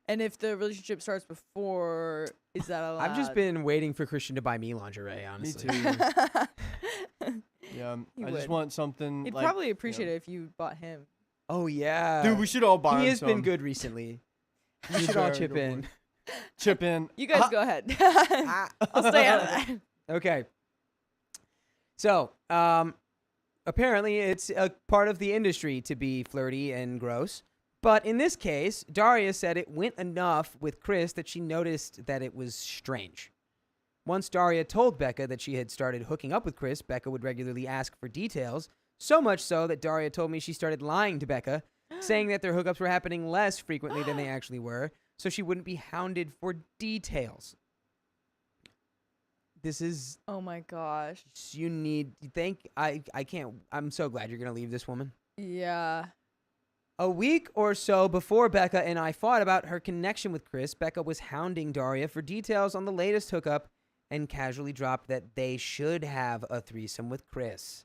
And if the relationship starts before, is that allowed? I've just been waiting for Christian to buy me lingerie, honestly. Me too. Yeah, He I just would. want something. He'd like, probably appreciate it if you bought him. Oh yeah, Dude, we should all buy he him has been some. good recently. We He's should all very chip good in. boy. Chip in. You guys go ahead. I'll stay out of that. Okay. So, apparently it's a part of the industry to be flirty and gross. But in this case, Daria said it went enough with Chris that she noticed that it was strange. Once Daria told Becca that she had started hooking up with Chris, Becca would regularly ask for details, so much so that Daria told me she started lying to Becca, saying that their hookups were happening less frequently than they actually were, so she wouldn't be hounded for details. This is Oh my gosh. I can't. I'm so glad you're going to leave this woman. Yeah. A week or so before Becca and I fought about her connection with Chris, Becca was hounding Daria for details on the latest hookup and casually dropped that they should have a threesome with Chris.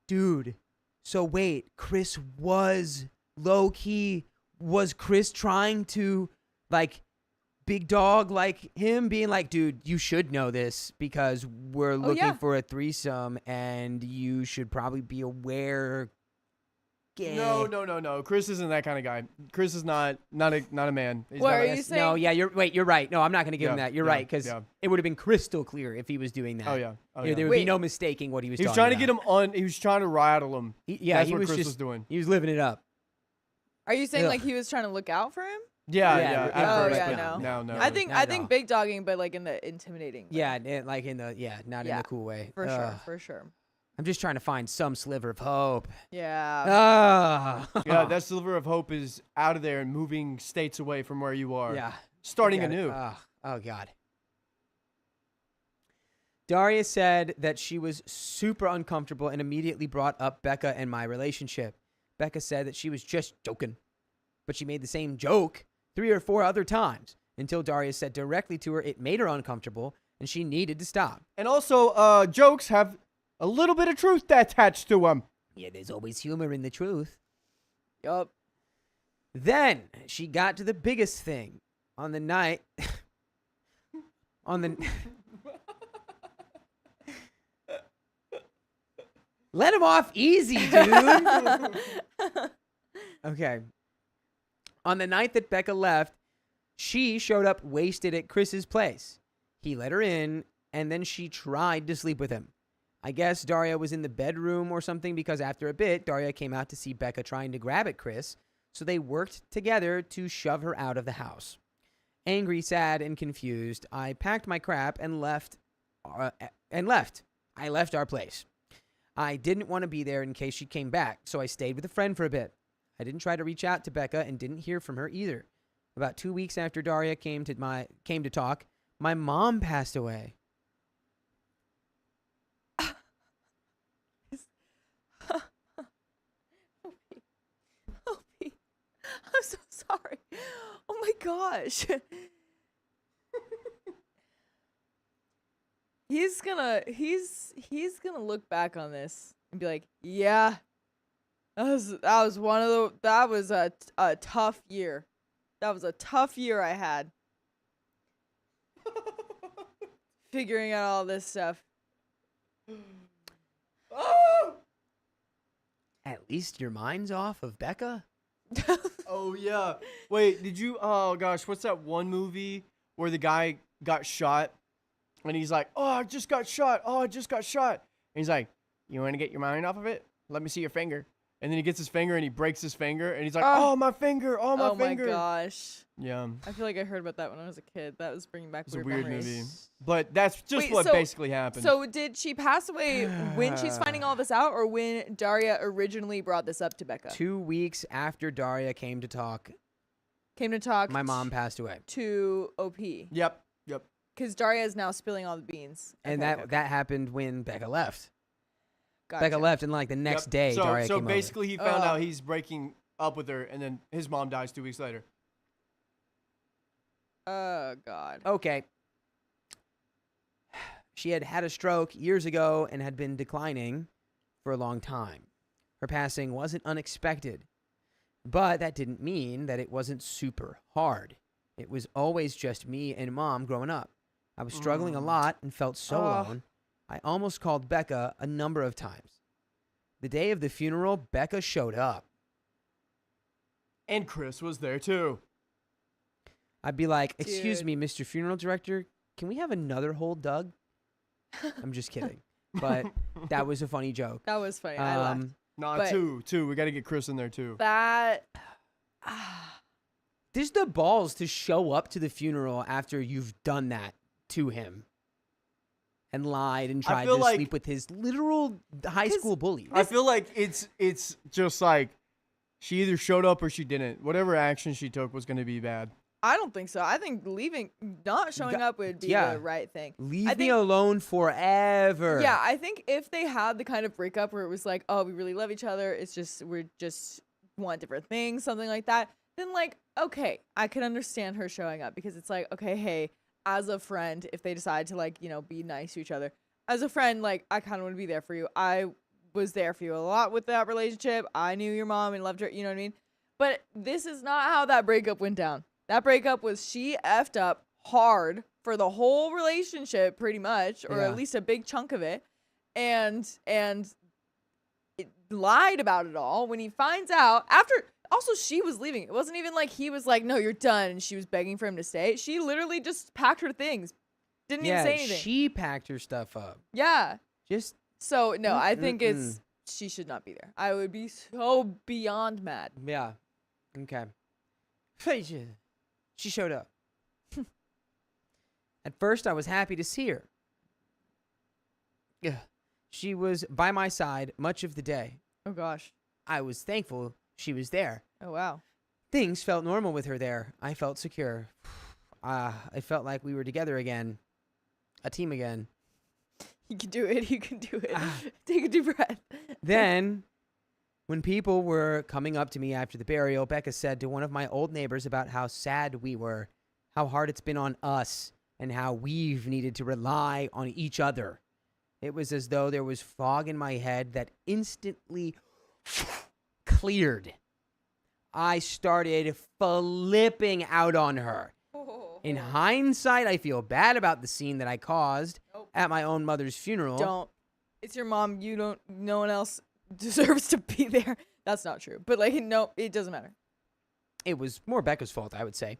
Dude, so wait, Chris was low-key, was Chris trying to, like, big dog like him being like, dude, you should know this because we're looking yeah. for a threesome and you should probably be aware. No. Chris isn't that kind of guy. Chris is not a man. He's What not are a- you saying? No, yeah, you're right. No, I'm not going to give him Yeah, that. You're yeah, right, because yeah. it would have been crystal clear if he was doing that. Oh yeah. Oh, There yeah. would be Wait. no mistaking what he was He was talking trying to get about. him on. He was trying to rattle him. That's He what was Chris just was doing. he was living it up. Are you saying Ugh. like he was trying to look out for him? Yeah. Yeah, At oh, first, yeah, but no. no. I think not at all. big dogging, but like in the intimidating. way. Yeah, like in the not in Yeah, the cool way. For Ugh. sure. For sure. I'm just trying to find some sliver of hope. Yeah. Ah. Yeah, that sliver of hope is out of there and moving states away from where you are. Yeah. Starting Got it. anew. Oh God. Daria said that she was super uncomfortable and immediately brought up Becca and my relationship. Becca said that she was just joking, but she made the same joke 3 or 4 other times until Daria said directly to her it made her uncomfortable and she needed to stop. And also, jokes have a little bit of truth attached to them. Yeah, there's always humor in the truth. Yup. Then she got to the biggest thing on the night. Let him off easy, dude. Okay. On the night that Becca left, she showed up wasted at Chris's place. He let her in, and then she tried to sleep with him. I guess Daria was in the bedroom or something because after a bit, Daria came out to see Becca trying to grab at Chris, so they worked together to shove her out of the house. Angry, sad, and confused, I packed my crap and left. I left our place. I didn't want to be there in case she came back, so I stayed with a friend for a bit. I didn't try to reach out to Becca and didn't hear from her either. About 2 weeks after Daria came to talk, my mom passed away. I'm so sorry. Oh my gosh. He's gonna look back on this and be like, yeah, that was a tough year. That was a tough year I had. Figuring out all this stuff. Oh! At least your mind's off of Becca? Oh yeah. Wait, did you? Oh gosh, what's that one movie where the guy got shot, and he's like, "Oh, I just got shot. Oh, I just got shot." And he's like, "You want to get your mind off of it? Let me see your finger." And then he gets his finger and he breaks his finger, and he's like, "Oh, my finger! Oh, my finger!" Oh my gosh. Yeah. I feel like I heard about that when I was a kid. That was bringing back It's a weird weird memories. movie, but that's just Wait, what so- basically happened. So did she pass away when she's finding all this out, or when Daria originally brought this up to Becca? 2 weeks after Daria came to talk, Came to talk. my mom passed away. To OP, Yep. because Daria is now spilling all the beans. And Okay, okay. that happened when Becca left. Gotcha. Becca left, and like the next Yep. day, So Daria so came basically, he found Oh. out he's breaking up with her, and then his mom dies 2 weeks later. Oh God. over. Okay. She had had a stroke years ago and had been declining for a long time. Her passing wasn't unexpected, but that didn't mean that it wasn't super hard. It was always just me and mom growing up. I was struggling a lot and felt so alone. I almost called Becca a number of times. The day of the funeral, Becca showed up. And Chris was there too. I'd be like, "Excuse Dude. me, Mr. Funeral Director, can we have another hole dug?" I'm just kidding. But that was a funny joke. That was funny. I laughed. Nah, But- two. We got to get Chris in there too. That. There's the balls to show up to the funeral after you've done that to him and lied and tried feel to like- sleep with his literal high school bully. I feel like it's just like she either showed up or she didn't. Whatever action she took was going to be bad. I don't think so. I think not showing up would be yeah. the right thing. Leave I me think- alone forever. Yeah, I think if they had the kind of breakup where it was like, oh, we really love each other, it's just we're just want different things, something like that, then like, okay, I can understand her showing up because it's like, okay, hey, as a friend, if they decide to like, be nice to each other, as a friend, like I kind of want to be there for you. I was there for you a lot with that relationship. I knew your mom and loved her, you know what I mean? But this is not how that breakup went down. That breakup was she effed up hard for the whole relationship pretty much, or Yeah. at least a big chunk of it, and it lied about it all when he finds out after. Also, she was leaving. It wasn't even like he was like, no, you're done, and she was begging for him to stay. She literally just packed her things. Didn't even say anything. she packed her stuff up. Yeah. Just So, no, I think Mm-mm-mm. she should not be there. I would be so beyond mad. yeah. Okay. She showed up. At first, I was happy to see her. Yeah. She was by my side much of the day. Oh, gosh. I was thankful she was there. Oh, wow. Things felt normal with her there. I felt secure. It felt like we were together again. A team again. You can do it. You can do it. Take a deep breath. Then, when people were coming up to me after the burial, Becca said to one of my old neighbors about how sad we were, how hard it's been on us, and how we've needed to rely on each other. It was as though there was fog in my head that instantly cleared. I started flipping out on her. In hindsight, I feel bad about the scene that I caused Nope. at my own mother's funeral. Don't. it's your mom. No one else deserves to be there. That's not true. But like, no, it doesn't matter. It was more Becca's fault, I would say.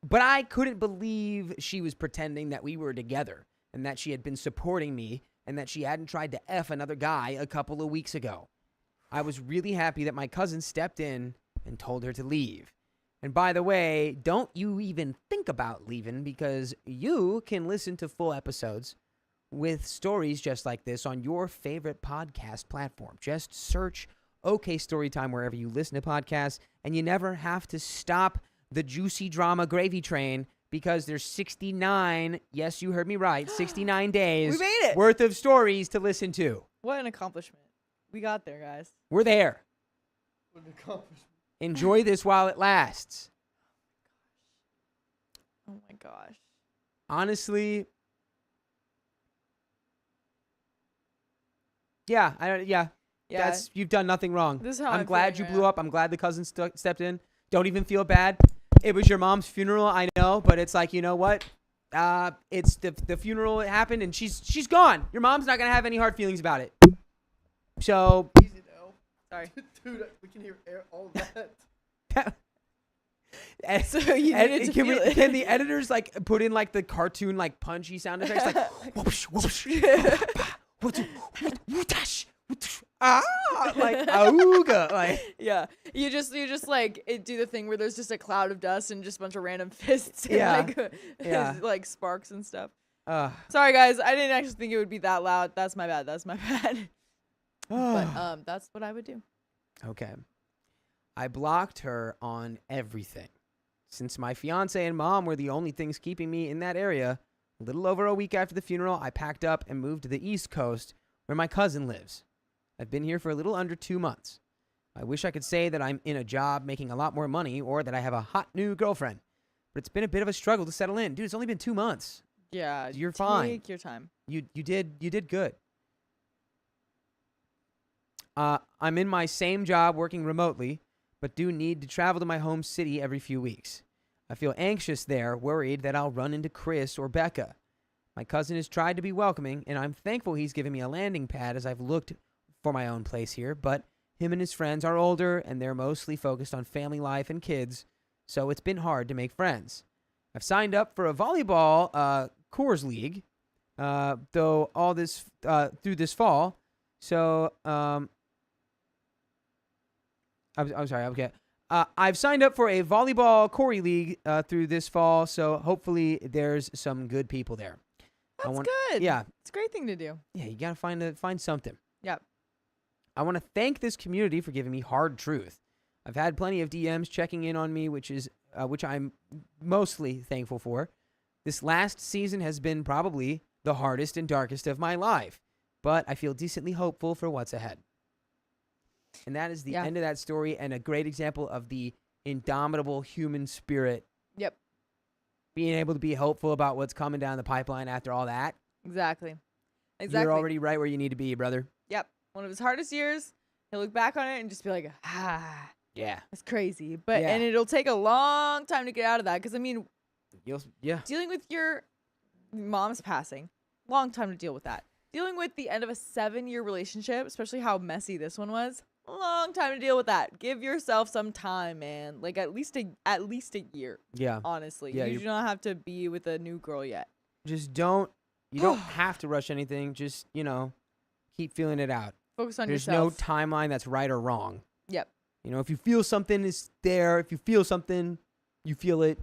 But I couldn't believe she was pretending that we were together and that she had been supporting me and that she hadn't tried to F another guy a couple of weeks ago. I was really happy that my cousin stepped in and told her to leave. And by the way, don't you even think about leaving, because you can listen to full episodes with stories just like this on your favorite podcast platform. Just search OK Storytime wherever you listen to podcasts, and you never have to stop the juicy drama gravy train, because there's 69, yes, you heard me right, 69 days We made it. worth of stories to listen to. What an accomplishment. We got there, guys. We're there. Enjoy this while it lasts. Oh my gosh. Honestly, yeah, Yeah. that's, you've done nothing wrong. This is how I'm I'm glad you feeling blew right up. I'm glad the cousin stepped in. Don't even feel bad. It was your mom's funeral, I know, but it's like, you know what? It's the funeral happened and she's gone. Your mom's not gonna have any hard feelings about it. So Easy though. Sorry. Dude, we can hear all that. So you needed to feel it. Can the editors like put in like the cartoon like punchy sound effects like whoosh whoosh like auga like Yeah. You just like do the thing where there's just a cloud of dust and just a bunch of random fists and Yeah. like Yeah. like sparks and stuff. Sorry guys, I didn't actually think it would be that loud. That's my bad. But that's what I would do. Okay. I blocked her on everything. Since my fiance and mom were the only things keeping me in that area, a little over a week after the funeral, I packed up and moved to the East Coast where my cousin lives. I've been here for a little under 2 months. I wish I could say that I'm in a job making a lot more money or that I have a hot new girlfriend, but it's been a bit of a struggle to settle in. Dude, it's only been 2 months. Yeah. You're fine. Take your time. You did good. I'm in my same job working remotely, but do need to travel to my home city every few weeks. I feel anxious there, worried that I'll run into Chris or Becca. My cousin has tried to be welcoming, and I'm thankful he's given me a landing pad as I've looked for my own place here, but him and his friends are older, and they're mostly focused on family life and kids, so it's been hard to make friends. I've signed up for a volleyball Coors League, though all this through this fall, so I'm sorry. Okay. I've signed up for a volleyball Corey League through this fall, so hopefully there's some good people there. That's good. Yeah. It's a great thing to do. Yeah, you gotta find something. Yep. I want to thank this community for giving me hard truth. I've had plenty of DMs checking in on me, which I'm mostly thankful for. This last season has been probably the hardest and darkest of my life, but I feel decently hopeful for what's ahead. And that is the end of that story, and a great example of the indomitable human spirit. Yep. Being able to be hopeful about what's coming down the pipeline after all that. Exactly. You're already right where you need to be, brother. Yep. One of his hardest years. He'll look back on it and just be like, Yeah. that's crazy. But Yeah. and it'll take a long time to get out of that, because I mean, Yeah. dealing with your mom's passing, long time to deal with that. Dealing with the end of a 7-year relationship, especially how messy this one was, long time to deal with that. Give yourself some time, man. Like at least a year. Yeah. Honestly, Yeah, you do not have to be with a new girl yet. Just don't have to rush anything. Just, keep feeling it out. Focus on There's yourself. no timeline that's right or wrong. Yep. If you feel something is there, if you feel something, you feel it,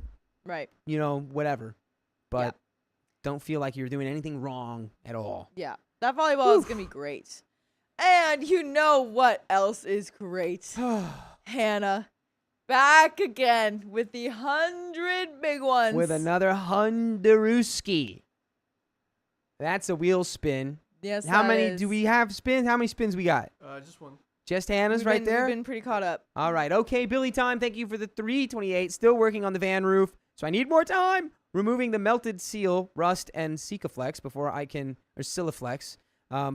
Right. Whatever. But Yeah. don't feel like you're doing anything wrong at all. Yeah. That volleyball is gonna be great. And you know what else is great? Hannah, back again with the 100 big ones. With another Hondaruski. That's a wheel spin. Yes. How that many is. do we have spins? How many spins we got? Just one. Just Hannah's We've right been- there? We've been pretty caught up. All right. Okay, Billy time. Thank you for the 328. Still working on the van roof, so I need more time. Removing the melted seal, rust, and Sikaflex Silaflex,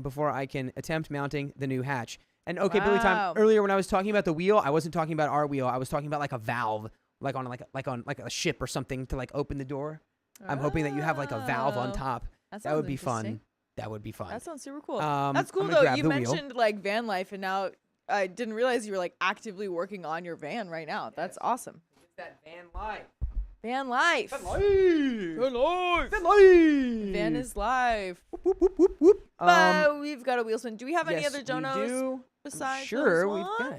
before I can attempt mounting the new hatch. And okay, Billy time. Wow. Earlier when I was talking about the wheel, I wasn't talking about our wheel. I was talking about like a valve, like on a ship or something to like open the door. I'm hoping that you have like a valve on Oh. top That would be fun. interesting. That would be fun. That sounds super cool. I'm That's cool gonna though. grab You the wheel. mentioned like van life, and now I didn't realize you were like actively working on your van right now. That's awesome. It's that van life. Van life. Van life. Van is life. Whoop, whoop, whoop, whoop. But we've got a wheel spin. Do we have any yes, other we donos do. besides Sure, those we ones?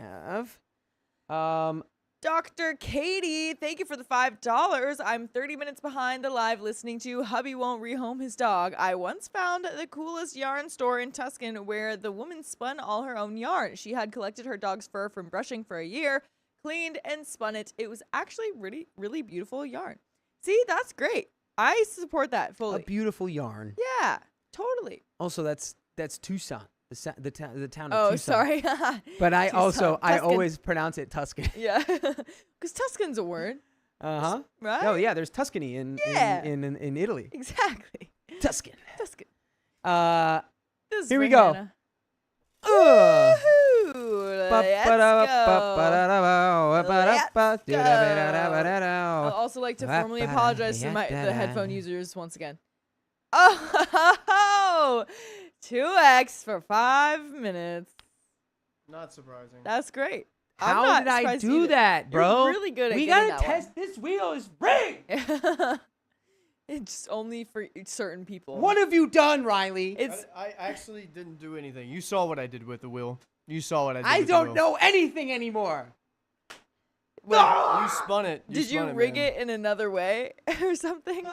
have. Dr. Katie, thank you for the $5. I'm 30 minutes behind the live listening to Hubby Won't Rehome His Dog. I once found the coolest yarn store in Tuscan where the woman spun all her own yarn. She had collected her dog's fur from brushing for a year, cleaned and spun it. It was actually really, really beautiful yarn. See, that's great. I support that A fully. beautiful yarn. Yeah, totally. Also, that's Tucson, the town of Oh, Tucson. sorry. But I Tucson, I Tuscan. always pronounce it Tuscan. Yeah, because Tuscan's a word, Uh-huh. right? Oh yeah, there's Tuscany Yeah. in Italy. Exactly. Tuscan. Tuscan. Here This is we for go. Hannah. Ugh. Woohoo! Let's go. I'd also like to formally apologize to the headphone users once again. Oh, 2x for 5 minutes. Not surprising. That's great. I'm How not did I surprised you do did. that, You're bro? really good at We getting gotta that test this wheel is rigged. one. It's only for certain people. What have you done, Riley? It's I actually didn't do anything. You saw what I did with the wheel. You saw what I did I with the don't wheel. know anything anymore. You spun it. did you spun rig man. it in another way or something?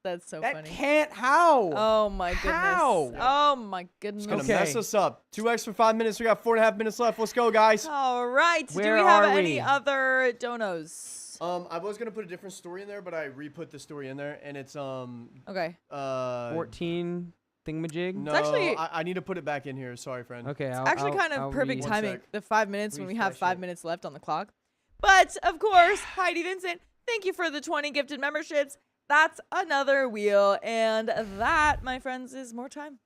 That's so That funny. can't. How? Oh my goodness. How? Oh my goodness. It's gonna Okay. mess us up. 2x for 5 minutes. We got 4.5 minutes left. Let's go, guys. All right. Do Where we have are any we? other donos? I was gonna put a different story in there, but I re-put the story in there, and it's Okay. 14 thingamajig. No, actually- I need to put it back in here. Sorry, friend. Okay. Actually, kind of perfect One timing. sec. The 5 minutes when we have Refresh 5 it. minutes left on the clock. But of course, Heidi Vincent, thank you for the 20 gifted memberships. That's another wheel, and that, my friends, is more time.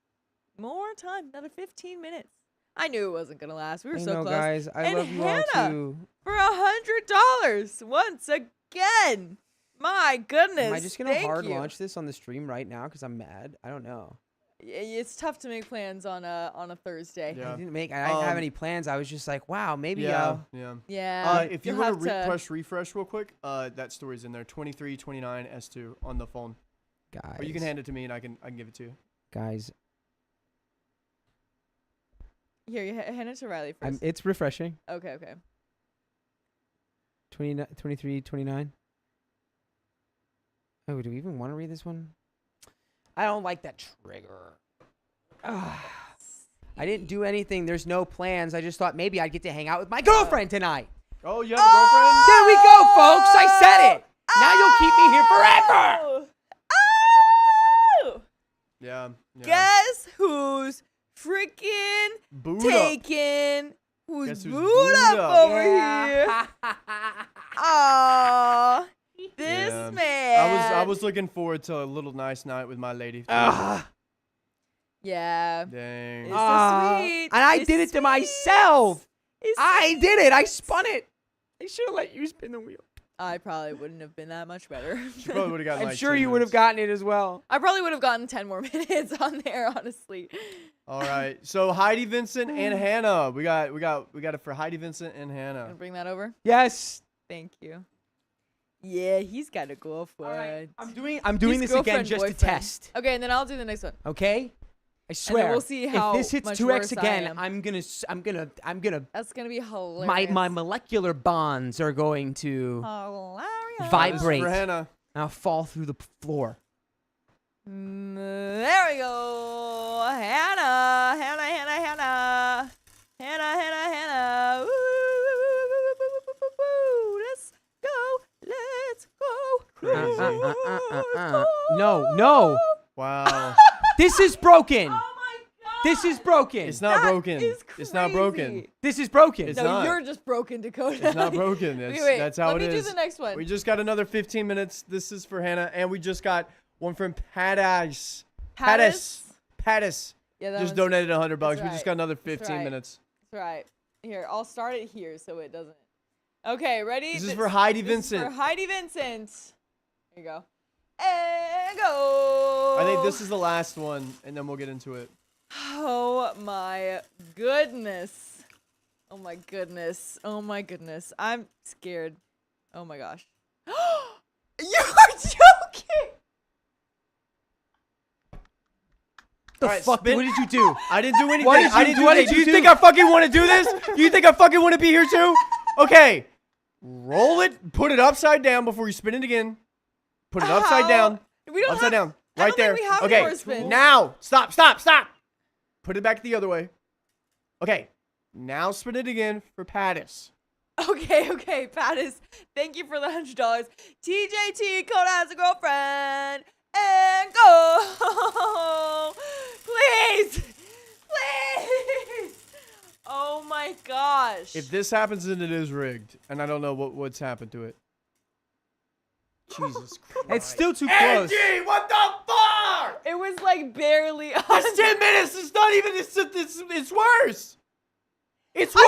More time. Another 15 minutes. I knew it wasn't gonna last. We were I so know, close. guys. I And love you Hannah, all too. For $100 once again. My goodness. Am I just gonna thank hard you. launch this on the stream right now? Cause I'm mad. I don't know. It's tough to make plans on a Thursday. Yeah. I didn't have Um, any plans. I was just like, wow, maybe Yeah, I'll. yeah. Yeah. If you you'll want have to refresh real quick, that story's in there. 2329 S2 on the phone, Guys. or you can hand it to me and I can give it to you. Guys, Here, you hand it to Riley first. it's refreshing. Okay. 23, 29. Oh, do we even want to read this one? I don't like that trigger. I didn't do anything. There's no plans. I just thought maybe I'd get to hang out with my girlfriend tonight. Oh, you have a girlfriend? There we go, folks. I said it. Now you'll keep me here forever. Oh! Yeah. Guess who's freaking Boot up. taking? Who's Guess who's boot booed up up? over here? Aww. This Yeah. man. I was looking forward to a little nice night with my lady. Ah. Yeah. Dang. It's so sweet. And I It's did it to sweet. myself. It's I did it. I spun it. I should have let you spin the wheel. I probably wouldn't have been that much better. She probably would have gotten I'm like sure 10 you would have minutes. gotten it as well. I probably would have gotten 10 more minutes on there, honestly. All right. So Heidi Vincent and Hannah. We got it for Heidi Vincent and Gonna Hannah. bring that over. Yes. Thank you. Yeah, he's got a girlfriend. All right. I'm doing His this again girlfriend, just to boyfriend. test. Okay, and then I'll do the next one. Okay? I swear. we'll see how if this hits much 2x worse I again, am. I'm gonna That's gonna be hilarious. my molecular bonds are going to hilarious. This is vibrate. for Hannah. I'll fall through the floor. There we go. Hannah. Woo, Let's go. No. Wow. This is broken. Oh my god. This is broken. It's not That broken. is It's not broken. crazy. This is broken. It's No, not. you're just broken, Dakota. It's not broken. That's, Wait, that's how let it me is. do the next one. We just got another 15 minutes. This is for Hannah, and we just got one from Pattis. Pattis. Yeah, that Just one's- donated $100. We that's just right. got another That's 15 right. minutes. That's right. Here, I'll start it here so it doesn't. Okay, ready? This is for Heidi This is Vincent. for Heidi Vincent. Here you go. and go. I think this is the last one, and then we'll get into it. Oh my goodness. Oh my goodness. Oh my goodness. I'm scared. Oh my gosh. You're joking. The Alright, fuck? spin- What did you do? I didn't do anything. What did you I didn't do? do What anything. did Do you you think do? I fucking want to do this? Do you think I fucking want to be here too? Okay. Roll it. Put it upside down before you spin it again. Put it upside down. We don't Upside have, down. I Right don't there. think we have Okay. more spins. Now. Stop. Put it back the other way. Okay. Now spin it again for Pattis. Okay, Pattis. Thank you for the $100. TJT, Coda has a girlfriend. And go. Please. Oh my gosh. If this happens, then it is rigged, and I don't know what's happened to it. Jesus Christ. It's still too close. Angie, what the fuck? It was like barely on. That's 10 minutes. It's not even. It's worse. It's worse.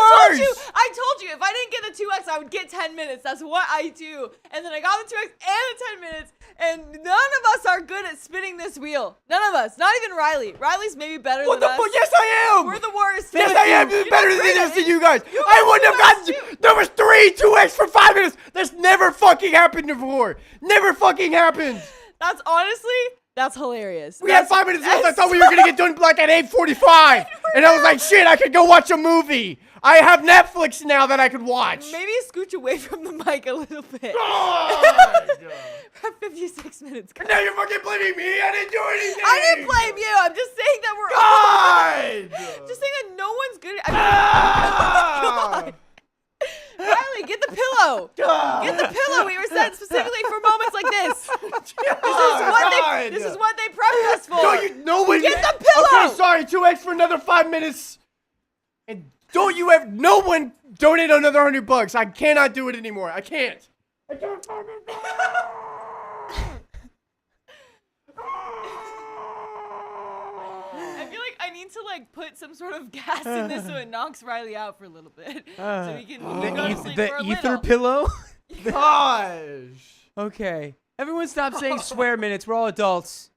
I told you, if I didn't get the 2x, I would get 10 minutes. That's what I do. And then I got the 2x and the 10 minutes, and none of us are good at spinning this wheel. None of us. Not even Riley. Riley's maybe better What than the us. fuck? Yes, I am. We're the worst. Yes, I am. You Better did than this great. to you guys. You I wouldn't have got gotten. There was 3 2x for 5 minutes. That's never fucking happened before. Never fucking happened. That's honestly, that's hilarious. We had 5 minutes left. I thought we were gonna get done like at 8:45, and I was like, shit, I could go watch a movie. I have Netflix now that I could watch. Maybe scooch away from the mic a little bit. God. We're at 56 minutes. And now you're fucking blaming me. I didn't do anything. I didn't blame you. I'm just saying that we're God. just saying that no one's good at. Ah. God. Riley, get the pillow. Get the pillow. We were sent specifically for moments like this. This is what they prepped us for. No one. Get the pillow. Okay, sorry. 2x for another 5 minutes. And don't you have no one donate another $100? I cannot do it anymore. I can't. I can't fucking do it. I feel like I need to like put some sort of gas in this so it knocks Riley out for a little bit, so he can go to sleep for a The ether little. pillow? Gosh. Okay. Everyone stop saying swear minutes. We're all adults.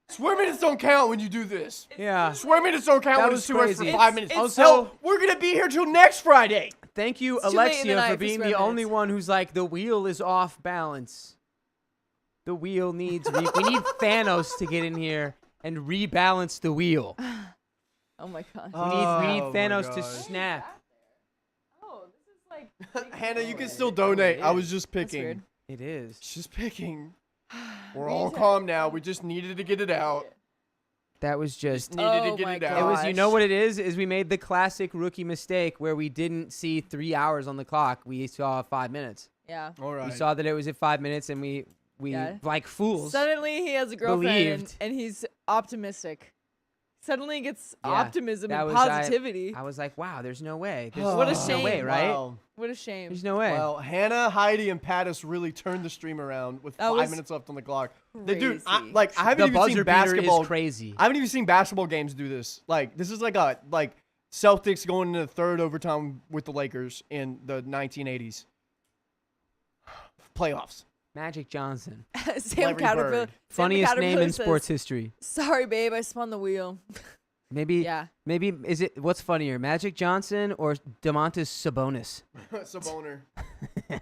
Swear minutes don't count when you do this. Yeah. Swear minutes don't count That when was it's 2x for crazy. 5 minutes. It's- Also, we're gonna be here till next Friday. Thank you, It's too late in the Alexia, night for for being swear the only minutes. one who's like, the wheel is off balance. The wheel needs, we need Thanos to get in here and rebalance the wheel. Oh my god. We need Oh my Thanos to gosh. snap. Oh, this is like. Hannah, you can still donate. I was just That's picking. weird. It is. Just picking. We're all calm now. We just needed to get it out. That was just. Needed Oh to get my it out. It was, you know gosh. what it is we made the classic rookie mistake where we didn't see 3 hours on the clock. We saw 5 minutes. Yeah. All right. We saw that it was at 5 minutes, and we Yeah. like fools. Suddenly he has a girlfriend Believed. and he's optimistic. Suddenly he gets Yeah, optimism that and was- positivity. I was like, wow, there's no way. There's What a no way, shame. right? Wow. What a shame. There's no way. Well, Hannah, Heidi, and Pattis really turned the stream around with That 5 was minutes left on the clock. crazy. Dude, I haven't the even buzzer seen beater basketball. is crazy. I haven't even seen basketball games do this. Like, this is like a Celtics going into the third overtime with the Lakers in the 1980s playoffs. Magic Johnson, Sam Larry Caterpillar. Bird. Sam the funniest name Caterpillar in says, sports history. Sorry, babe, I spun the wheel. Maybe, Yeah. maybe is it? What's funnier, Magic Johnson or Domantas Sabonis? Saboner.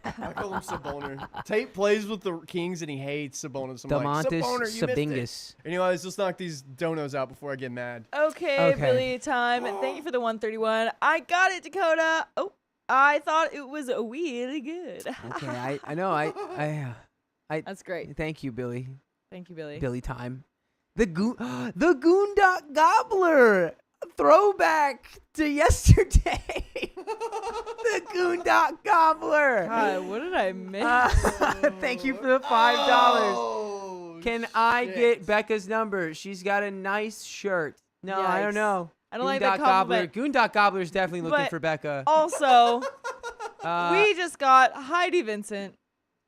I call him Saboner. Tate plays with the Kings and he hates Sabonis. I'm like, Domantas Saboner, you missed it. Sabingus. Anyways, let's knock these donos out before I get mad. Okay, Okay. Billy time. Thank you for the 131. I got it, Dakota. Oh, I thought it was really good. Okay, I know. I That's great. thank you, Billy. Thank you, Billy. Billy time. The Goondock Gobbler. Throwback to yesterday. The Goondock Gobbler. God, what did I miss? Thank you for the $5. Oh, Can I shit. get Becca's number? She's got a nice shirt. No, I don't Yikes. know. I don't like that Goondock Gobbler. compliment. Goondock Gobbler's definitely looking But for Becca. Also, Uh, we just got Heidi Vincent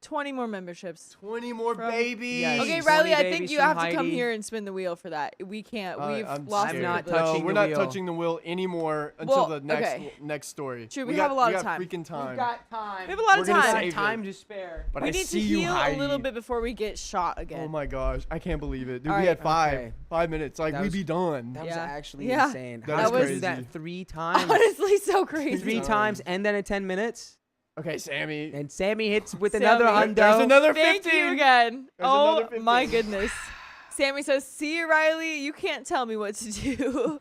20 more memberships. 20 more From- babies. Yes. Okay, 20 Riley, I think babies you from have to come Heidi. here and spin the wheel for that. We can't. We've I'm lost scared. not the No, touching we're the not wheel. touching the wheel anymore until Well, the next okay. next story. True, we have a lot of got time. freaking time. We've got time. We have a lot We're of gonna time. save it. Time to spare. But We I need see to you, heal a Heidi. little bit before we get shot again. Oh my gosh, I can't believe it. Dude, All we right. had 5 Okay. 5 minutes. Like That we'd was- be done. That was Yeah. actually Yeah. insane. That How is did we do crazy. that 3 times? Honestly, so crazy. 3 times and then at 10 minutes. Okay, Sammy. And Sammy hits with Sammy. another There's hundo. There's another 15. Thank you again. There's Oh another my 15. goodness. Sammy says, "See you, Riley. You can't tell me what to do."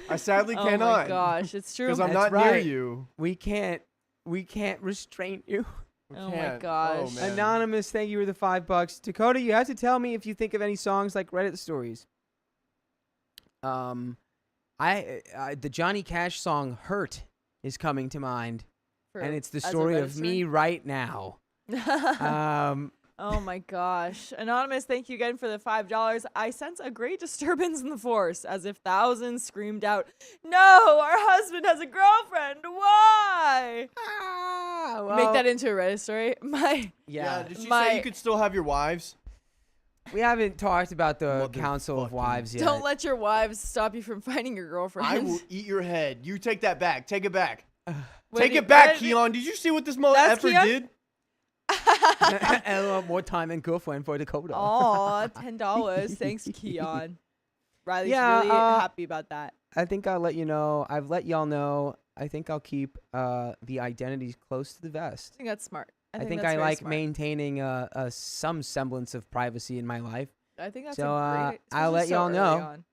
I sadly Oh my cannot. gosh, it's true. Because I'm That's not near right. you. We can't restrain you. We Oh my can't. gosh. Oh, man. Anonymous, thank you for the $5. Dakota, you have to tell me if you think of any songs like Reddit stories. The Johnny Cash song "Hurt" is coming to mind, For- and it's the as a story of Reddit me right now. Oh my gosh. Anonymous, thank you again for the $5. I sense a great disturbance in the force, as if thousands screamed out, "No, our husband has a girlfriend. Why?" Make that into a Reddit story. Yeah, did she My- say you could still have your wives? We haven't talked about the Council of Motherfucking- Wives yet. Don't let your wives stop you from finding your girlfriend. I will eat your head. You take that back. Take it back. What Take did- it back, what did- Keon. Did you see what this mother That's effer Keon? did? More time and girlfriend for Dakota. Aw, $10. Thanks, Keon. Riley's Yeah, really happy about that. I think I'll let you know. I've let y'all know. I think I'll keep the identities close to the vest. I think that's smart. I think think that's I very like smart. maintaining some semblance of privacy in my life. I think that's So, a great. I'll especially let so y'all early know. on.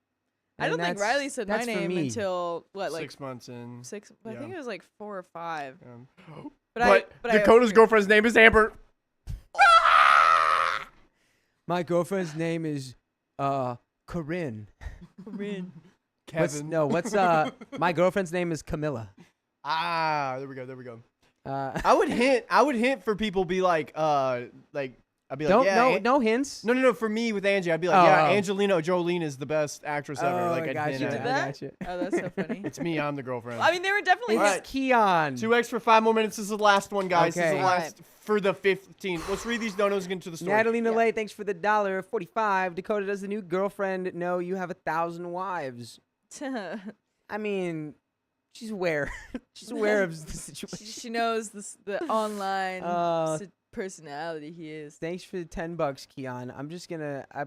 I And don't think that's- Riley said my that's for name me. until what, like 6 months in. 6? I Yeah. think it was like 4 or 5. But But Dakota's girlfriend's name is Amber. My girlfriend's name is Corinne. Kevin. What's my girlfriend's name is Camilla. Ah, there we go. There we go. Uh, I would hint for people be like I'd be like, don't yeah, no hints. No. For me with Angie, I'd be like, Oh, yeah, oh. Angelina Jolie is the best actress ever. Oh, Like, I I'd got hint you. at did it. that? got you. Oh, that's so funny. It's me. I'm the girlfriend. I mean, they were definitely. It's his- Keon. 2x for 5 more minutes. This is the last one, guys. This is Okay. the last for the 15. Let's read these donos and get into the story. Natalie Nalay, thanks for the $1.45. Dakota, does the new girlfriend know you have 1,000 wives? I mean, she's aware. She's aware of the situation. she knows the online personality he is. Thanks for the $10, Keon. I'm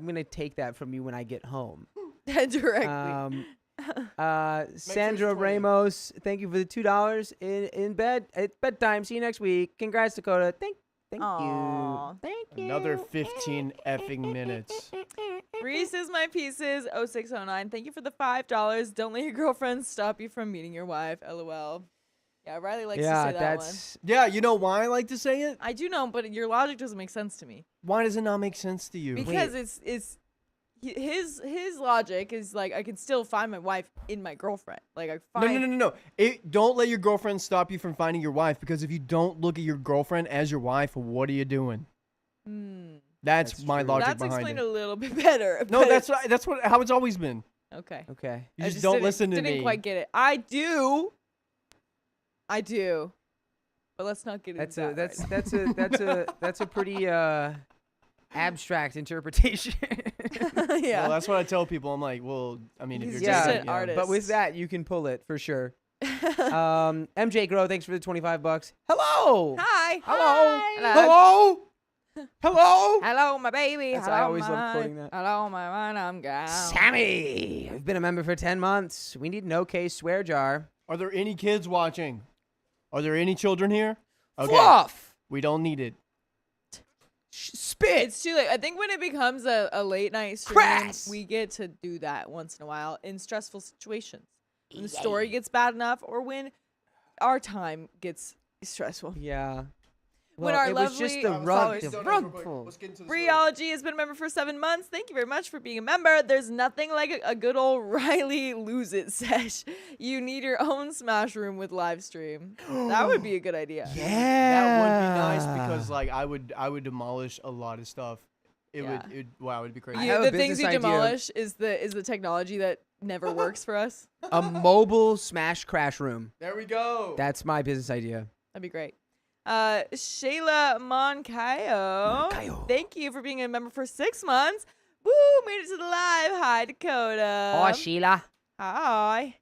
gonna take that from you when I get home. Directly. Sandra 20. Ramos, thank you for the $2 in bed. It's bedtime. See you next week. Congrats, Dakota. Thank Aw. you. Thank you. Another 15 effing minutes. Reese's My Pieces 0609. Thank you for the $5. Don't let your girlfriend stop you from meeting your wife. LOL. Yeah, Riley likes to Yeah, say that one. that's Yeah, you know why I like to say it? I do know, but your logic doesn't make sense to me. Why does it not make sense to you? Because it's his logic is like I can still find my wife in my girlfriend. Like I find No. Don't let your girlfriend stop you from finding your wife, because if you don't look at your girlfriend as your wife, what are you doing? That's my true. logic That's behind explained it. a little bit better. No, but that's how it's always been. okay. okay. You I just don't didn't- listen to didn't me. quite get it. I do. But let's not get That's into a that. that's a pretty abstract interpretation. Yeah. Well, that's what I tell people. I'm like, well, I mean, if He's you're just gonna- an yeah. artist. But with that, you can pull it for sure. MJ Grow, thanks for the $25. Hello. Hi. Hello. Hello. Hello. Hello. Hello, my baby. That's- Hello, I always love my, quoting that. Hello, my mind. I'm gone. Sammy, we've been a member for 10 months. We need an OK swear jar. Are there any kids watching? Are there any children here? Okay. Fluff. We don't need it. Spit. It's too late. I think when it becomes a late night stream, Crass. we get to do that once in a while in stressful situations. When the story gets bad enough or when our time gets stressful. Yeah. When Well, our it was just lovely the followers- rugful. Let's get into the story. Rheology has been a member for 7 months. Thank you very much for being a member. There's nothing like a good old Riley lose it sesh. You need your own Smash Room with live stream. That would be a good idea. Yeah. That would be nice, because like I would demolish a lot of stuff. It Yeah. would wow, it'd be crazy. I have a The things business you idea. demolish is the technology that never works for us. A mobile Smash Crash room. There we go. That's my business idea. That'd be great. Shayla Moncayo. Thank you for being a member for 6 months. Woo, made it to the live. Hi, Dakota. Oh, Sheila. Hi.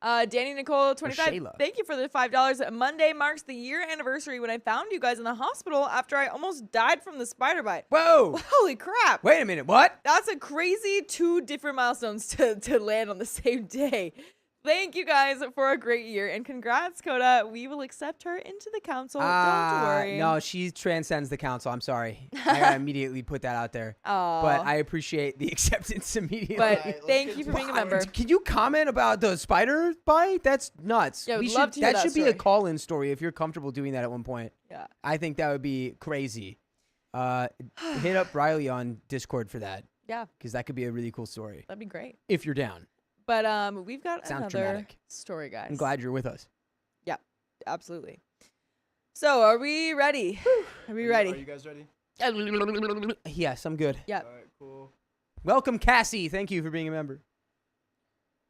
Danny Nicole 25. Shayla. Thank you for the $5. Monday marks the year anniversary when I found you guys in the hospital after I almost died from the spider bite. Whoa. Holy crap. Wait a minute. What? That's a crazy 2 different milestones to land on the same day. Thank you guys for a great year, and congrats, Coda. We will accept her into the council. Don't worry. No, she transcends the council. I'm sorry. I gotta immediately put that out there. Aw. But I appreciate the acceptance immediately. But Alright, let's thank get you for to being a it. member. Can you comment about the spider bite? That's nuts. Yeah, I would We love to hear that that should be a story. call-in story if you're comfortable doing that at one point. Yeah. I think that would be crazy. Hit up Riley on Discord for that, Yeah, because that could be a really cool story that'd be great. if you're down. But we've got Sounds another dramatic. story, guys. I'm glad you're with us. Absolutely. So, are we ready? Are we Are ready? you guys ready? Yes, I'm good. Yeah. All right, cool. Welcome, Cassie. Thank you for being a member.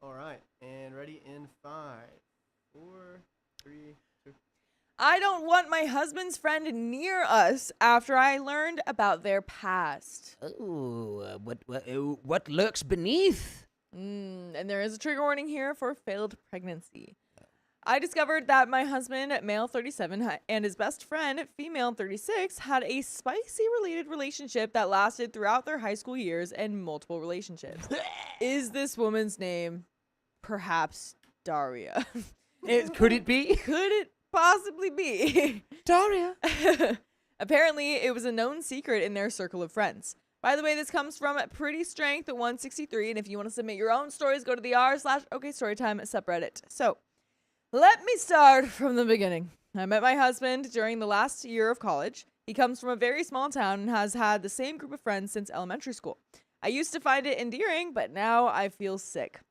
All right, and ready in 5, 4, 3, 2. I don't want my husband's friend near us after I learned about their past. Oh, what lurks beneath? And there is a trigger warning here for failed pregnancy. I discovered that my husband, male 37, and his best friend, female 36, had a spicy related relationship that lasted throughout their high school years and multiple relationships. Is this woman's name perhaps Daria? Could it be? Could it possibly be? Daria. Apparently, it was a known secret in their circle of friends. By the way, this comes from Pretty Strength 163, and if you want to submit your own stories, go to the r/OKStorytime subreddit. So, let me start from the beginning. I met my husband during the last year of college. He comes from a very small town and has had the same group of friends since elementary school. I used to find it endearing, but now I feel sick.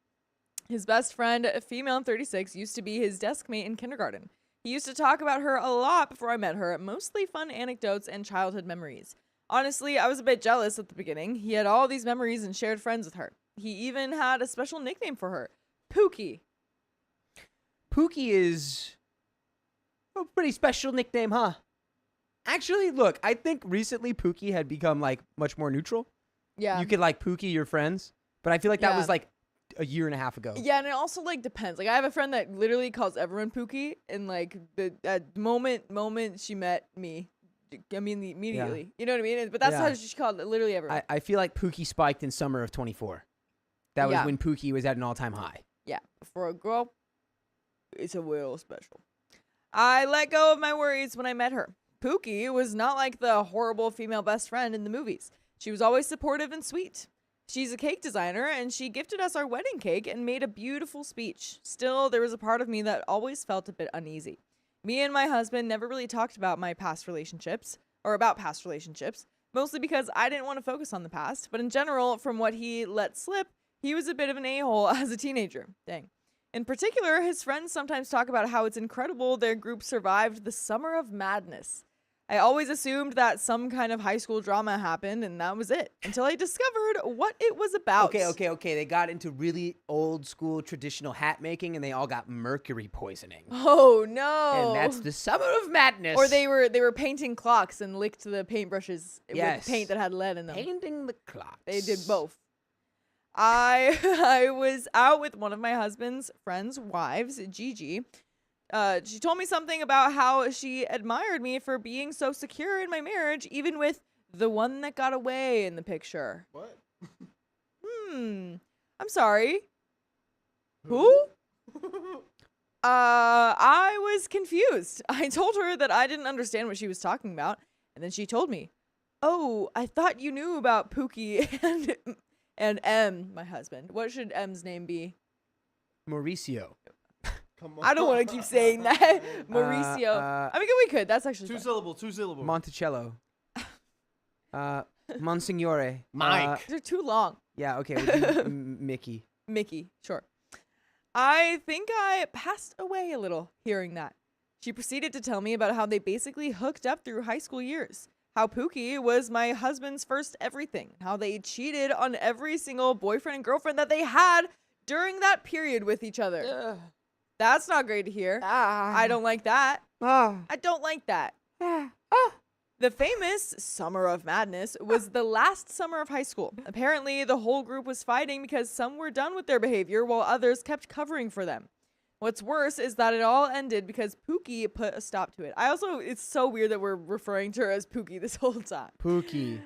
His best friend, female 36, used to be his desk mate in kindergarten. He used to talk about her a lot before I met her, mostly fun anecdotes and childhood memories. Honestly, I was a bit jealous at the beginning. He had all these memories and shared friends with her. He even had a special nickname for her, Pookie. Pookie is a pretty special nickname, huh? Actually, look, I think recently Pookie had become like much more neutral. Yeah. You could like Pookie your friends, but I feel like that Yeah. was like a year and a half ago. Yeah, and it also like depends. Like I have a friend that literally calls everyone Pookie, and like the at moment she met me, immediately. You know what I mean? But that's Yeah. how she called literally everyone. I feel like Pookie spiked in summer of 24. That was Yeah. when Pookie was at an all-time high. Yeah, for a girl, it's a little special. I let go of my worries when I met her. Pookie was not like the horrible female best friend in the movies. She was always supportive and sweet. She's a cake designer, and she gifted us our wedding cake and made a beautiful speech. Still, there was a part of me that always felt a bit uneasy. Me and my husband never really talked about past relationships, mostly because I didn't want to focus on the past. But in general, from what he let slip, he was a bit of an a-hole as a teenager. Dang. In particular, his friends sometimes talk about how it's incredible their group survived the summer of madness. I always assumed that some kind of high school drama happened, and that was it, until I discovered what it was about. Okay. They got into really old school traditional hat making, and they all got mercury poisoning. Oh, no. And that's the summer of madness. Or they were painting clocks and licked the paintbrushes Yes. with paint that had lead in them. painting the clocks. They did both. I was out with one of my husband's friends' wives, Gigi. She told me something about how she admired me for being so secure in my marriage, even with the one that got away in the picture. What? I'm sorry. Who? I was confused. I told her that I didn't understand what she was talking about, and then she told me, "Oh, I thought you knew about Pookie and M, my husband. What should M's name be?" Mauricio. Come on. I don't want to keep saying that. Mauricio. I mean, we could. That's actually Two fine. syllable. Monticello. Monsignore. Mike. They're too long. Yeah, okay. We'll do Mickey. Mickey, sure. I think I passed away a little hearing that. She proceeded to tell me about how they basically hooked up through high school years. How Pookie was my husband's first everything. How they cheated on every single boyfriend and girlfriend that they had during that period with each other. That's not great to hear. I don't like that. I don't like that. The famous Summer of Madness was the last summer of high school. Apparently, the whole group was fighting because some were done with their behavior while others kept covering for them. What's worse is that it all ended because Pookie put a stop to it. It's so weird that we're referring to her as Pookie this whole time. Pookie.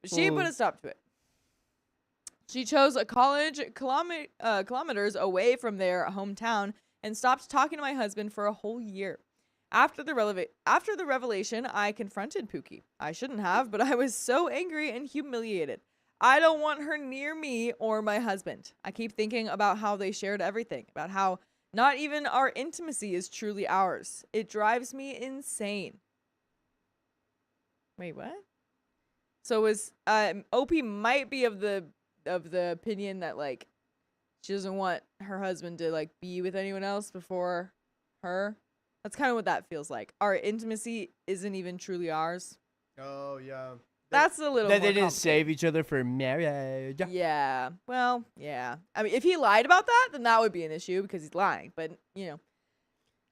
She put a stop to it. She chose a college kilometers away from their hometown and stopped talking to my husband for a whole year. After the revelation, I confronted Pookie. I shouldn't have, but I was so angry and humiliated. I don't want her near me or my husband. I keep thinking about how they shared everything, about how not even our intimacy is truly ours. It drives me insane. Wait, what? So OP might be of the opinion that like she doesn't want her husband to like be with anyone else before her. That's kind of what that feels like. Our intimacy isn't even truly ours. Oh yeah. That's a little That more they didn't complicated. save each other for marriage. Yeah. Well, yeah. I mean, if he lied about that, then that would be an issue because he's lying. But,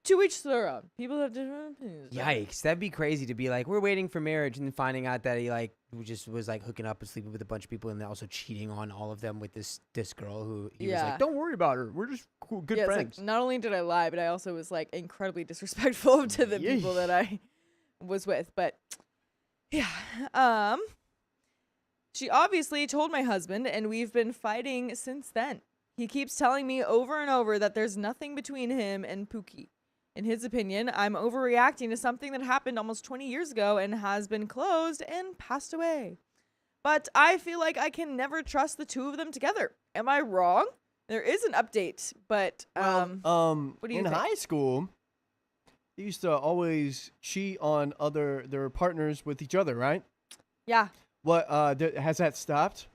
to each their own. People have different opinions. Yikes, that'd be crazy to be like, we're waiting for marriage, and then finding out that he like just was like hooking up and sleeping with a bunch of people, and then also cheating on all of them with this girl who he was Yeah. like, don't worry about her, we're just cool, good Yeah, it's friends. like, not only did I lie, but I also was like incredibly disrespectful to the people that I was with. But yeah, she obviously told my husband, and we've been fighting since then. He keeps telling me over and over that there's nothing between him and Pookie. In his opinion, I'm overreacting to something that happened almost 20 years ago and has been closed and passed away. But I feel like I can never trust the two of them together. Am I wrong? There is an update, but what do you in think? high school, they used to always cheat on their partners with each other, right? Yeah. What has that stopped?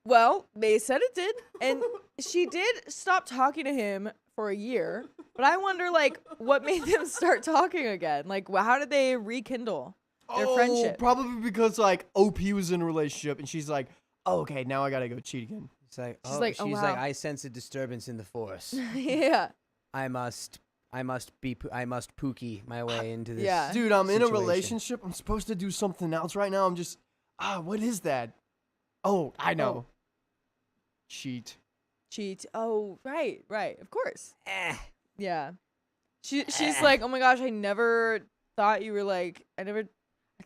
Well, they said it did, and she did stop talking to him for a year. But I wonder, like, what made them start talking again? Like, how did they rekindle their friendship? Probably because like OP was in a relationship and she's like, oh, okay, now I gotta go cheat again. It's like, She's like, oh, wow. I sense a disturbance in the force. Yeah. I must Pookie my way into this. Yeah. Dude, I'm in a situation. relationship. I'm supposed to do something else right now. I'm just, what is that? Oh, I know. Cheat. Oh, right. Of course. Yeah. She's like, oh my gosh, I never thought you were like, I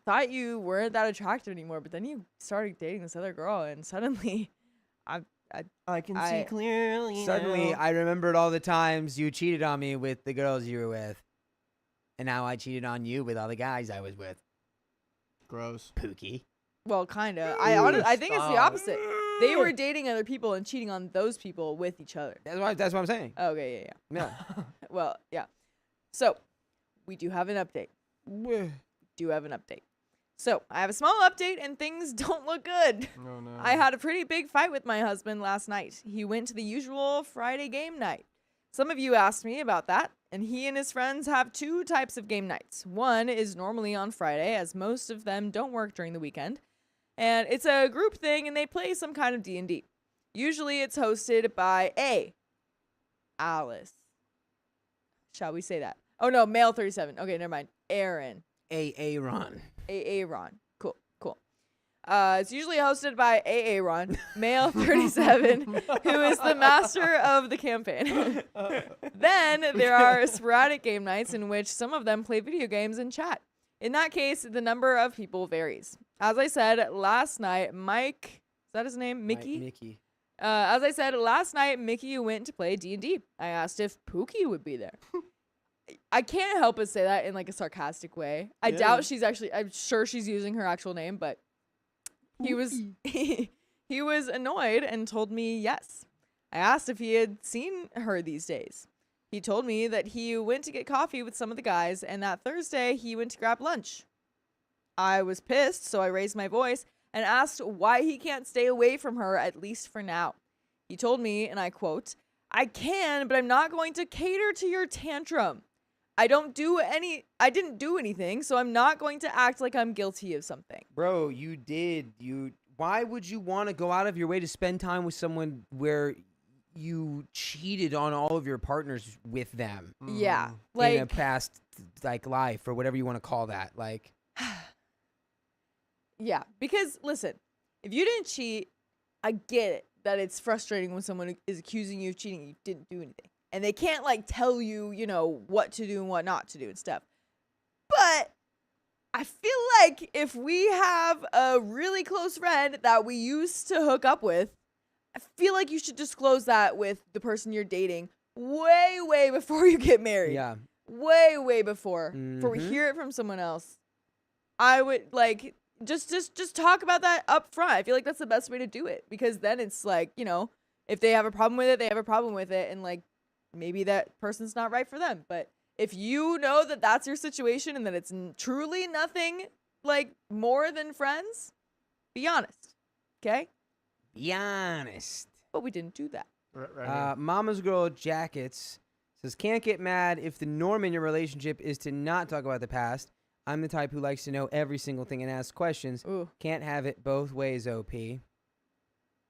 thought you weren't that attractive anymore. But then you started dating this other girl, and suddenly, I can see clearly. Suddenly, now. I remembered all the times you cheated on me with the girls you were with, and now I cheated on you with all the guys I was with. Gross. Pookie. well, kind of. I think it's the opposite. They were dating other people and cheating on those people with each other. That's what I'm saying. Okay, yeah. Yeah. Well, yeah. So, we do have an update. So, I have a small update and things don't look good. Oh, no. I had a pretty big fight with my husband last night. He went to the usual Friday game night. Some of you asked me about that, and he and his friends have two types of game nights. One is normally on Friday, as most of them don't work during the weekend. And it's a group thing, and they play some kind of D&D. Usually it's hosted by Alice. Shall we say that? Oh, no, male 37. Okay, never mind. Aaron. Aaron. Aaron. Cool. It's usually hosted by Aaron, male 37, who is the master of the campaign. Then there are sporadic game nights in which some of them play video games and chat. In that case, the number of people varies. As I said last night, Mike, is that his name? Mickey? Mickey. As I said last night, Mickey went to play D&D. I asked if Pookie would be there. I can't help but say that in like a sarcastic way. I doubt she's actually, I'm sure she's using her actual name, but he was he was annoyed and told me yes. I asked if he had seen her these days. He told me that he went to get coffee with some of the guys and that Thursday he went to grab lunch. I was pissed, so I raised my voice and asked why he can't stay away from her, at least for now. He told me, and I quote, "I can, but I'm not going to cater to your tantrum. I didn't do anything, so I'm not going to act like I'm guilty of something." Bro, why would you want to go out of your way to spend time with someone where you cheated on all of your partners with them Yeah. in a Like, past like life or whatever you want to call that. Like, yeah. Because listen, if you didn't cheat, I get it that it's frustrating when someone is accusing you of cheating and you didn't do anything. And they can't like tell you, you know, what to do and what not to do and stuff. But I feel like if we have a really close friend that we used to hook up with, I feel like you should disclose that with the person you're dating way, way before you get married. yeah. Way, way before. Before we Mhm. hear it from someone else. I would like just talk about that up front. I feel like that's the best way to do it. Because then it's like, you know, if they have a problem with it, they have a problem with it. And like maybe that person's not right for them. But if you know that that's your situation and that it's truly nothing like more than friends, be honest. Okay? Be honest. But we didn't do that. Right. Mama's Girl Jackets says, can't get mad if the norm in your relationship is to not talk about the past. I'm the type who likes to know every single thing and ask questions. Ooh. Can't have it both ways, OP.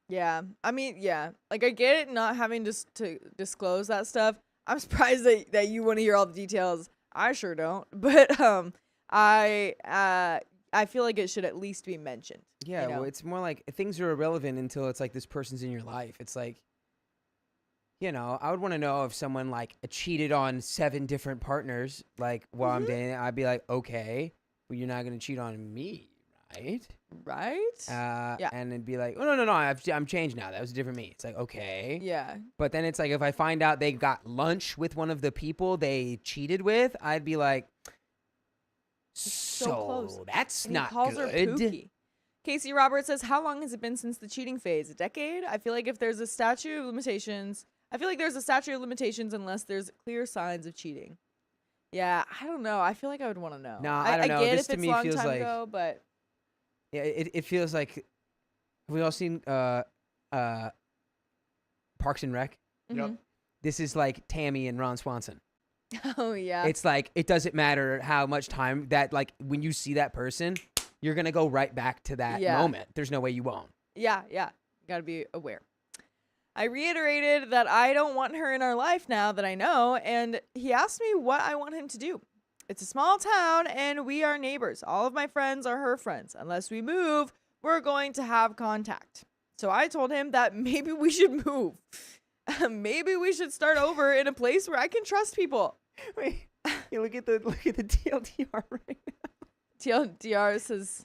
Yeah. I mean, yeah. Like, I get it not having to disclose that stuff. I'm surprised that you want to hear all the details. I sure don't. But I feel like it should at least be mentioned. Yeah, you know? well, it's more like things are irrelevant until it's like this person's in your life. It's like, you know, I would want to know if someone like cheated on 7 different partners, like while I'm dating. I'd be like, okay, well, you're not gonna cheat on me, right? Right? Yeah. And it'd be like, oh no, I'm changed now. That was a different me. It's like, okay. Yeah. But then it's like if I find out they got lunch with one of the people they cheated with, I'd be like, so close. that's And not he calls good. her Pookie. Casey Roberts says, how long has it been since the cheating phase? A decade? I feel like if there's a statute of limitations, unless there's clear signs of cheating. Yeah, I don't know. I feel like I would want to know. Nah, I don't know. get This if to it's me a long feels time like- ago, but Yeah, it feels like, have we all seen Parks and Rec? mhm. This is like Tammy and Ron Swanson. Oh yeah. It's like, it doesn't matter how much time that, like, when you see that person, you're going to go right back to that Yeah. moment. There's no way you won't. Yeah. Got to be aware. I reiterated that I don't want her in our life now that I know, and he asked me what I want him to do. It's a small town, and we are neighbors. All of my friends are her friends. Unless we move, we're going to have contact. So I told him that maybe we should move. Maybe we should start over in a place where I can trust people. Wait, yeah, look at the TLDR right now. TLDR says,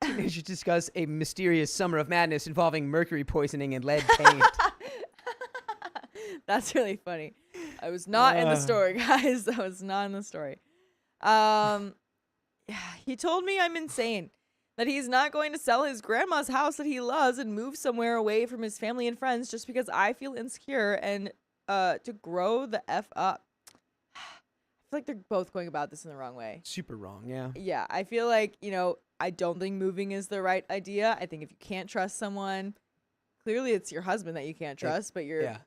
Teenagers discuss a mysterious summer of madness involving mercury poisoning and lead paint. that's really funny. I was not in the story, guys. I was not in the story. Yeah, he told me I'm insane, that he's not going to sell his grandma's house that he loves and move somewhere away from his family and friends just because I feel insecure and to grow the F up. I feel like they're both going about this in the wrong way. Super wrong, yeah. Yeah, I feel like, you know, I don't think moving is the right idea. I think if you can't trust someone, clearly it's your husband that you can't trust, but you're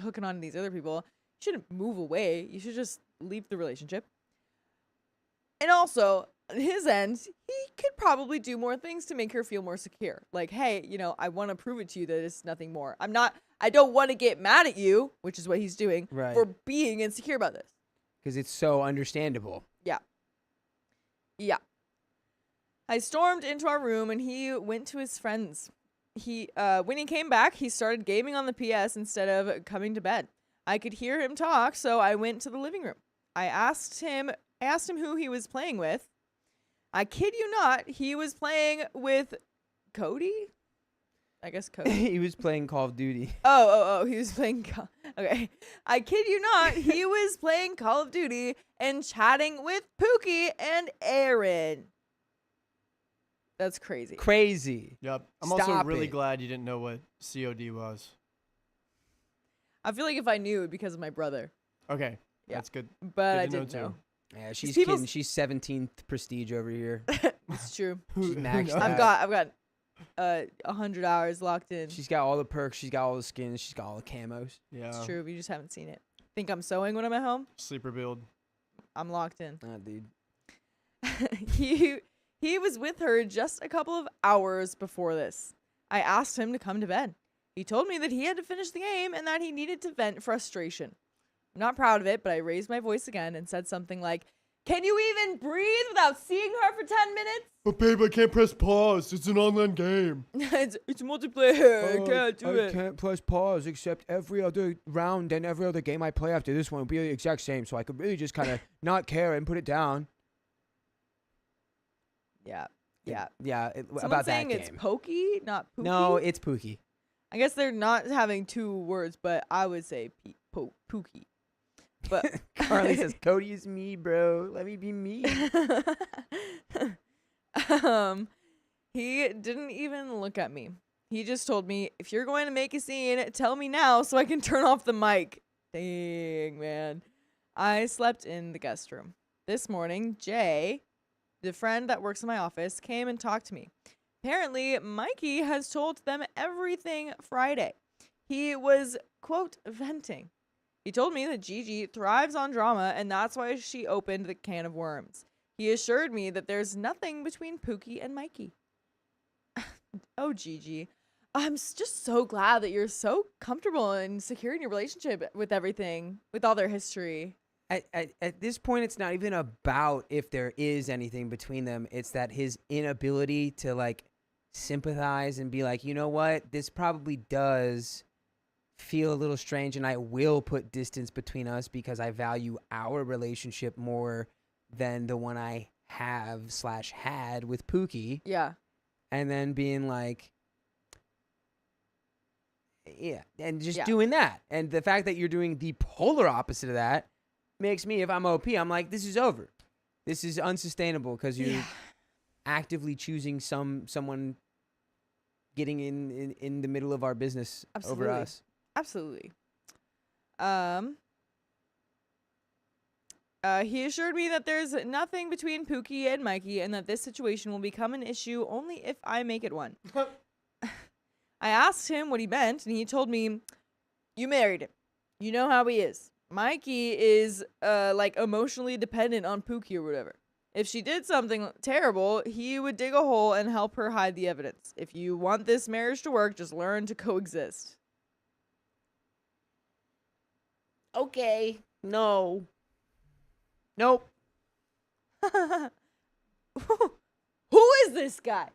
hooking on to these other people. You shouldn't move away. You should just leave the relationship. And also, on his end, he could probably do more things to make her feel more secure. Like, hey, you know, I want to prove it to you that it's nothing more. I don't want to get mad at you, which is what he's doing, Right. for being insecure about this. Because it's so understandable. Yeah. I stormed into our room and he went to his friends. When he came back, he started gaming on the PS instead of coming to bed. I could hear him talk, so I went to the living room. I asked him who he was playing with. I kid you not, he was playing with Cody? I guess Cody. He was playing Call of Duty. Oh, he was playing okay. I kid you not, he was playing Call of Duty and chatting with Pookie and Aaron. That's crazy. Crazy. Yep. I'm also Stop really it. glad you didn't know what COD was. I feel like if I knew, it because of my brother. Okay. Yeah. That's good. But I Good to know, didn't know. Yeah, she's people's- kidding. She's 17th prestige over here. It's true. She's maxed knows? out. I've got 100 hours locked in. She's got all the perks. She's got all the skins. She's got all the camos. Yeah. It's true. You just haven't seen it. Think I'm sewing when I'm at home? Sleeper build. I'm locked in. Dude. He was with her just a couple of hours before this. I asked him to come to bed. He told me that he had to finish the game and that he needed to vent frustration. I'm not proud of it, but I raised my voice again and said something like, "Can you even breathe without seeing her for 10 minutes?" But babe, I can't press pause. It's an online game. it's multiplayer. I can't do it. I can't press pause except every other round and every other game I play after this one will be the exact same. So I could really just kind of not care and put it down. Yeah. About that saying game. it's pokey, not pookie. No, it's Pookie. I guess they're not having two words, but I would say pookie. But Carly says, "Cody is me, bro. Let me be me." He didn't even look at me. He just told me, "If you're going to make a scene, tell me now so I can turn off the mic." Dang, man. I slept in the guest room. This morning, Jay, the friend that works in my office, came and talked to me. Apparently, Mikey has told them everything Friday. He was, quote, venting. He told me that Gigi thrives on drama and that's why she opened the can of worms. He assured me that there's nothing between Pookie and Mikey. Oh, Gigi. I'm just so glad that you're so comfortable and secure in your relationship with everything, with all their history. At this point, it's not even about if there is anything between them. It's that his inability to, like, sympathize and be like, you know what? This probably does feel a little strange, and I will put distance between us because I value our relationship more than the one I have/had with Pookie. Yeah. And then being like, yeah, and just doing that. And the fact that you're doing the polar opposite of that makes me, if I'm OP, I'm like, this is over. This is unsustainable because you're actively choosing someone getting in the middle of our business over us. Absolutely. He assured me that there's nothing between Pookie and Mikey and that this situation will become an issue only if I make it one. I asked him what he meant, and he told me, "You married him. You know how he is. Mikey is, like, emotionally dependent on Pookie or whatever. If she did something terrible, he would dig a hole and help her hide the evidence. If you want this marriage to work, just learn to coexist." Okay. No. Nope. Who is this guy?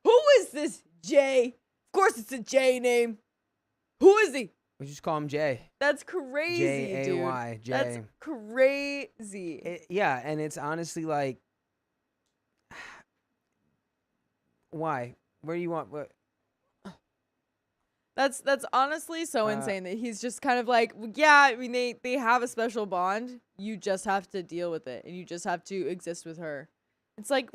Who is this Jay? Of course it's a J name. Who is he? We just call him Jay. That's crazy, Jay. dude. That's crazy. Yeah, and it's honestly like, why? Where do you want what? That's honestly so insane that he's just kind of like, yeah, I mean, they have a special bond. You just have to deal with it, and you just have to exist with her. It's like,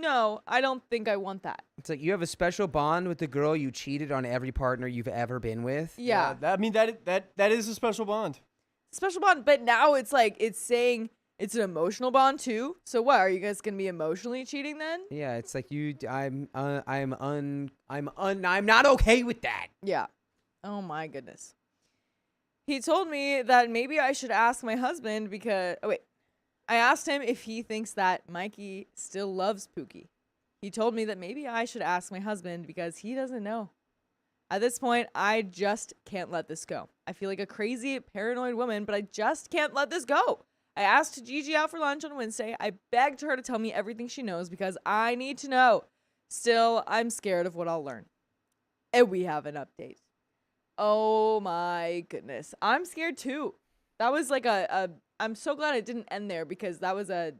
no, I don't think I want that. It's like you have a special bond with the girl you cheated on every partner you've ever been with. Yeah. That is a special bond. Special bond, but now it's like it's saying it's an emotional bond too. So what, are you guys gonna be emotionally cheating then? Yeah, it's like I'm not okay with that. Yeah. Oh my goodness. He told me that maybe I should ask my husband because I asked him if he thinks that Mikey still loves Pookie. He told me that maybe I should ask my husband because he doesn't know. At this point, I just can't let this go. I feel like a crazy, paranoid woman, but I just can't let this go. I asked Gigi out for lunch on Wednesday. I begged her to tell me everything she knows because I need to know. Still, I'm scared of what I'll learn. And we have an update. Oh my goodness. I'm scared too. That was like I'm so glad it didn't end there because that was a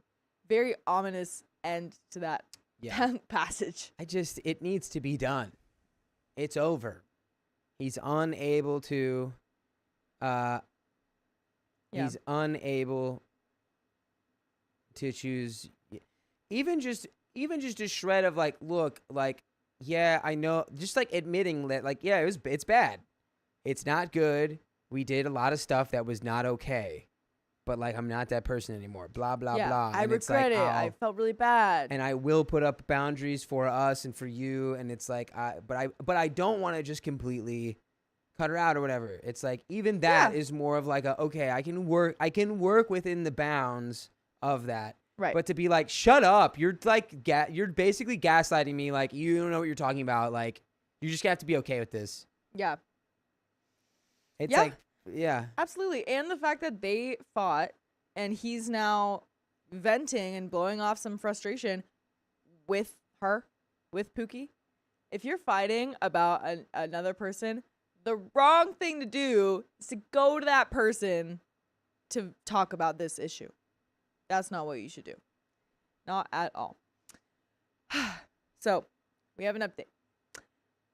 very ominous end to that passage. It needs to be done. It's over. He's unable to, he's unable to choose even just a shred of like, look, like, yeah, I know, just like admitting that, like, yeah, it's bad. It's not good. We did a lot of stuff that was not okay. But like, I'm not that person anymore. Blah, blah, blah. I regret it. I felt really bad. And I will put up boundaries for us and for you. And it's like, but I don't want to just completely cut her out or whatever. It's like, even that is more of like okay, I can work within the bounds of that. Right. But to be like, shut up. You're like, you're basically gaslighting me. Like, you don't know what you're talking about. Like, You just have to be okay with this. Yeah, It's Yeah. like, yeah. absolutely. And the fact that they fought and he's now venting and blowing off some frustration with her, with Pookie. If you're fighting about another person, the wrong thing to do is to go to that person to talk about this issue. That's not what you should do. Not at all. So, we have an update.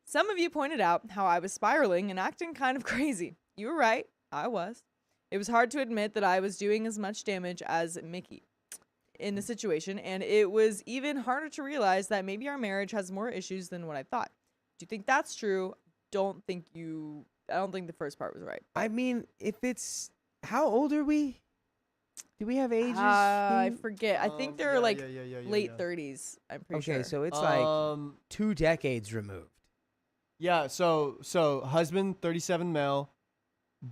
Some of you pointed out how I was spiraling and acting kind of crazy. You were right. I was. It was hard to admit that I was doing as much damage as Mickey in the situation, and it was even harder to realize that maybe our marriage has more issues than what I thought. Do you think that's true? I don't think the first part was right. I mean, if it's, how old are we? Do we have ages? I forget. I think they're yeah, like yeah, late 30s. I'm pretty sure. Okay, so it's like 2 decades removed. Yeah, so husband 37 male,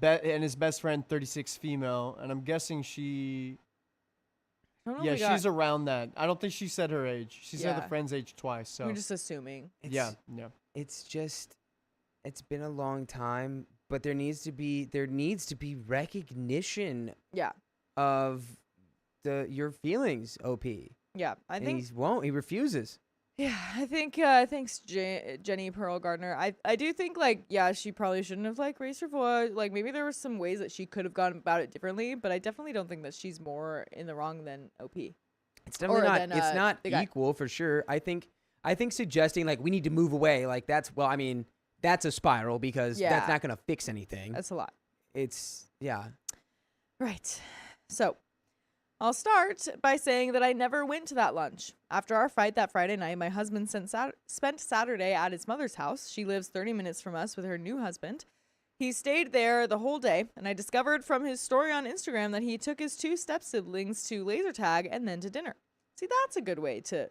and his best friend 36 female, and I'm guessing she. I don't know Yeah, if we got- she's around that. I don't think she said her age. She said Yeah. the friend's age twice. So We're just assuming. yeah. It's just, it's been a long time, but there needs to be recognition Yeah. of your feelings, OP. Yeah. I And think. he refuses. Yeah, I think thanks Jenny Pearl Gardner. I do think like she probably shouldn't have like raised her voice. Like maybe there were some ways that she could have gone about it differently, but I definitely don't think that she's more in the wrong than OP. It's definitely Or not. then, It's not the guy. equal for sure. I think suggesting like we need to move away, like that's a spiral because Yeah. that's not gonna fix anything. That's a lot. It's yeah. Right. So, I'll start by saying that I never went to that lunch. After our fight that Friday night, my husband spent Saturday at his mother's house. She lives 30 minutes from us with her new husband. He stayed there the whole day, and I discovered from his story on Instagram that he took his 2 step-siblings to laser tag and then to dinner. See, that's a good way to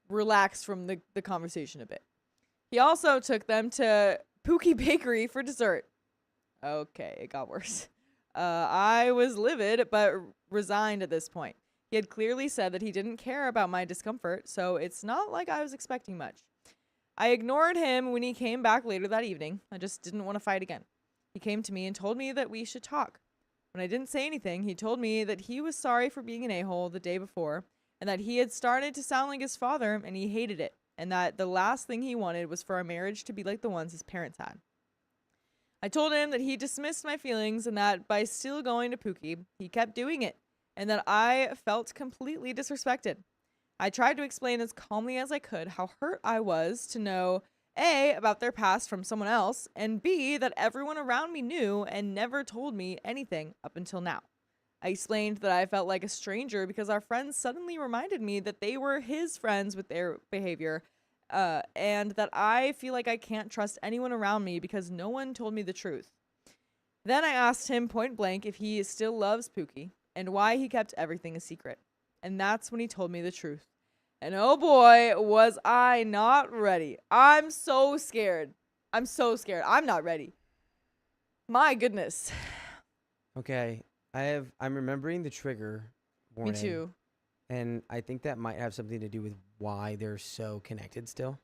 relax from the conversation a bit. He also took them to Pookie Bakery for dessert. Okay, it got worse. I was livid, but resigned at this point. He had clearly said that he didn't care about my discomfort, so it's not like I was expecting much. I ignored him when he came back later that evening. I just didn't want to fight again. He came to me and told me that we should talk. When I didn't say anything, he told me that he was sorry for being an a-hole the day before, and that he had started to sound like his father, and he hated it, and that the last thing he wanted was for our marriage to be like the ones his parents had. I told him that he dismissed my feelings and that by still going to Pookie, he kept doing it, and that I felt completely disrespected. I tried to explain as calmly as I could how hurt I was to know, A, about their past from someone else, and B, that everyone around me knew and never told me anything up until now. I explained that I felt like a stranger because our friends suddenly reminded me that they were his friends with their behavior, and that I feel like I can't trust anyone around me because no one told me the truth. Then I asked him point blank if he still loves Pookie and why he kept everything a secret. And that's when he told me the truth. And oh boy, was I not ready. I'm so scared. I'm not ready. My goodness. Okay. I'm remembering the trigger warning. Me too. And I think that might have something to do with why they're so connected still.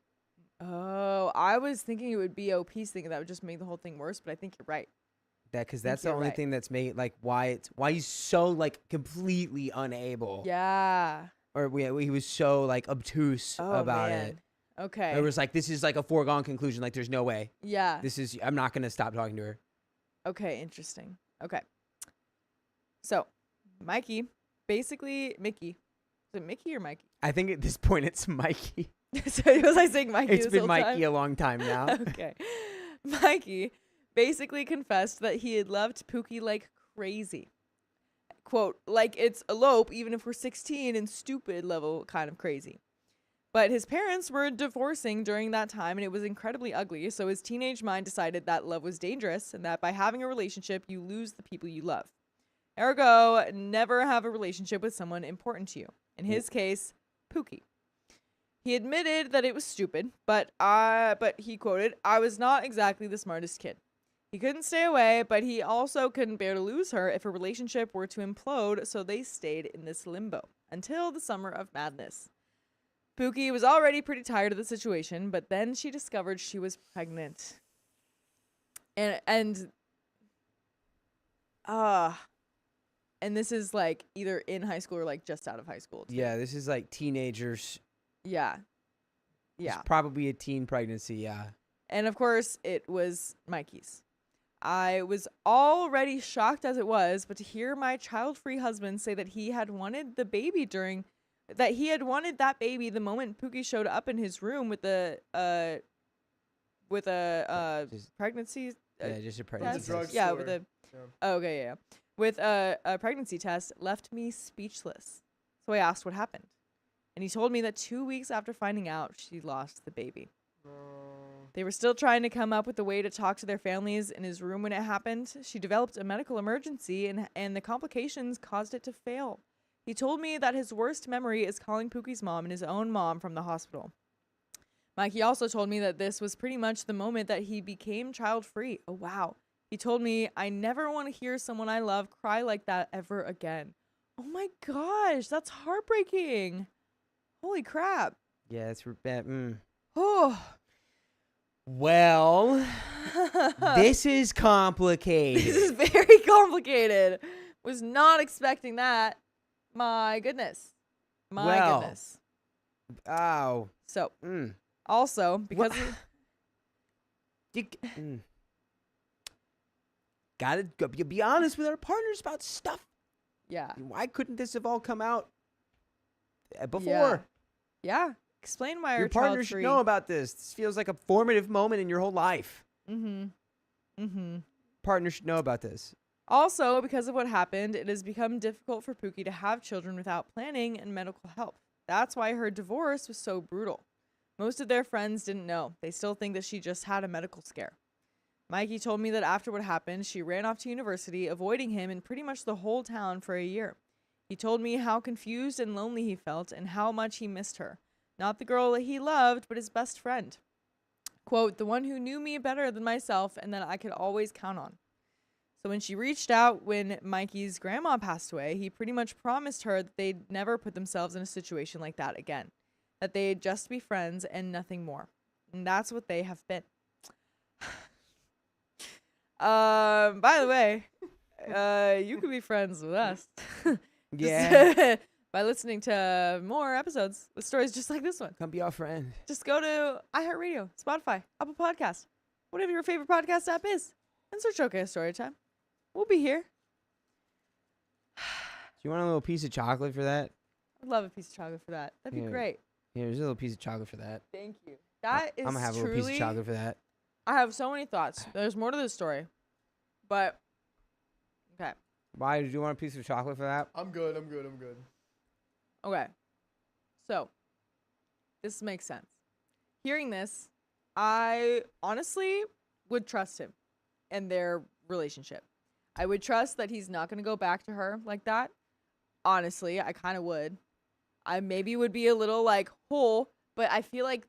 Oh, I was thinking it would be OP's thing that would just make the whole thing worse, but I think you're right. Because that's the you're only right. thing that's made like why he's so like completely unable. Yeah. Or he was so like obtuse Oh, about man. it. Okay. It was like this is like a foregone conclusion. Like there's no way. Yeah. I'm not gonna stop talking to her. Okay, interesting. Okay. So, Mickey. Is it Mickey or Mikey? I think at this point it's Mikey. So was I saying Mikey It's this been whole Mikey time? a long time now. Okay. Mikey basically confessed that he had loved Pookie like crazy. Quote, like it's elope even if we're 16 and stupid level kind of crazy. But his parents were divorcing during that time and it was incredibly ugly, so his teenage mind decided that love was dangerous and that by having a relationship you lose the people you love. Ergo, never have a relationship with someone important to you. In his case, Pookie. He admitted that it was stupid, but he quoted, I was not exactly the smartest kid. He couldn't stay away, but he also couldn't bear to lose her if a relationship were to implode, so they stayed in this limbo until the summer of madness. Pookie was already pretty tired of the situation, but then she discovered she was pregnant. And this is like either in high school or like just out of high school. Too. Yeah, this is like teenagers. Yeah. Yeah. It's probably a teen pregnancy, yeah. And of course, it was Mikey's. I was already shocked as it was, but to hear my child-free husband say that he had wanted that baby the moment Pookie showed up in his room with a pregnancy. Just a pregnancy. drug Yeah, store. with a. Yeah. Oh, okay, yeah. With a pregnancy test, left me speechless. So I asked what happened, and he told me that 2 weeks after finding out, she lost the baby. They were still trying to come up with a way to talk to their families in his room when it happened. She developed a medical emergency, and the complications caused it to fail. He told me that his worst memory is calling Pookie's mom and his own mom from the hospital. Mikey also told me that this was pretty much the moment that he became child-free. Oh, wow. He told me, I never want to hear someone I love cry like that ever again. Oh my gosh, that's heartbreaking. Holy crap. Yeah, it's bad. Oh. Well, this is complicated. This is very complicated. Was not expecting that. My goodness. Well. Goodness. Oh. So, also, because Gotta be honest with our partners about stuff. yeah. Why couldn't this have all come out before? Yeah. Explain why Your our partner child should free. know about this. This feels like a formative moment in your whole life. Partner should know about this. Also, because of what happened, it has become difficult for Pookie to have children without planning and medical help. That's why her divorce was so brutal. Most of their friends didn't know. They still think that she just had a medical scare. Mikey told me that after what happened, she ran off to university, avoiding him in pretty much the whole town for a year. He told me how confused and lonely he felt and how much he missed her. Not the girl that he loved, but his best friend. Quote, the one who knew me better than myself and that I could always count on. So when she reached out when Mikey's grandma passed away, he pretty much promised her that they'd never put themselves in a situation like that again. That they'd just be friends and nothing more. And that's what they have been. By the way, you could be friends with us. Yeah. By listening to more episodes with stories just like this one. Come be our friend. Just go to iHeartRadio, Spotify, Apple Podcast, whatever your favorite podcast app is, and search OK Storytime. We'll be here. Do you want a little piece of chocolate for that? I'd love a piece of chocolate for that. That'd be Yeah. great. Here's a little piece of chocolate for that. Thank you. That is I'm gonna have a truly, little piece of chocolate for that. I have so many thoughts. There's more to this story. But, okay. Why did you want a piece of chocolate for that? I'm good. Okay. So, this makes sense. Hearing this, I honestly would trust him and their relationship. I would trust that he's not going to go back to her like that. Honestly, I kind of would. I maybe would be a little like, but I feel like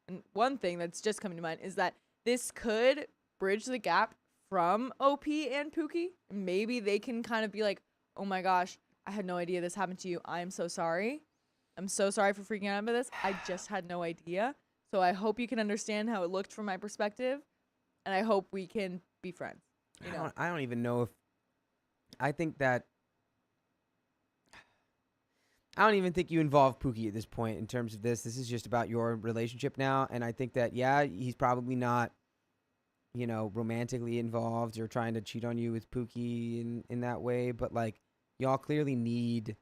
and one thing that's just coming to mind is that this could bridge the gap from OP and Pookie. Maybe they can kind of be like, oh my gosh, I had no idea this happened to you. I'm so sorry. I'm so sorry for freaking out about this. I just had no idea. So I hope you can understand how it looked from my perspective. And I hope we can be friends. You know? I don't even know if I think that I don't even think you involve Pookie at this point in terms of this. This is just about your relationship now. And I think that, yeah, he's probably not, you know, romantically involved or trying to cheat on you with Pookie in that way. But, like, y'all clearly need,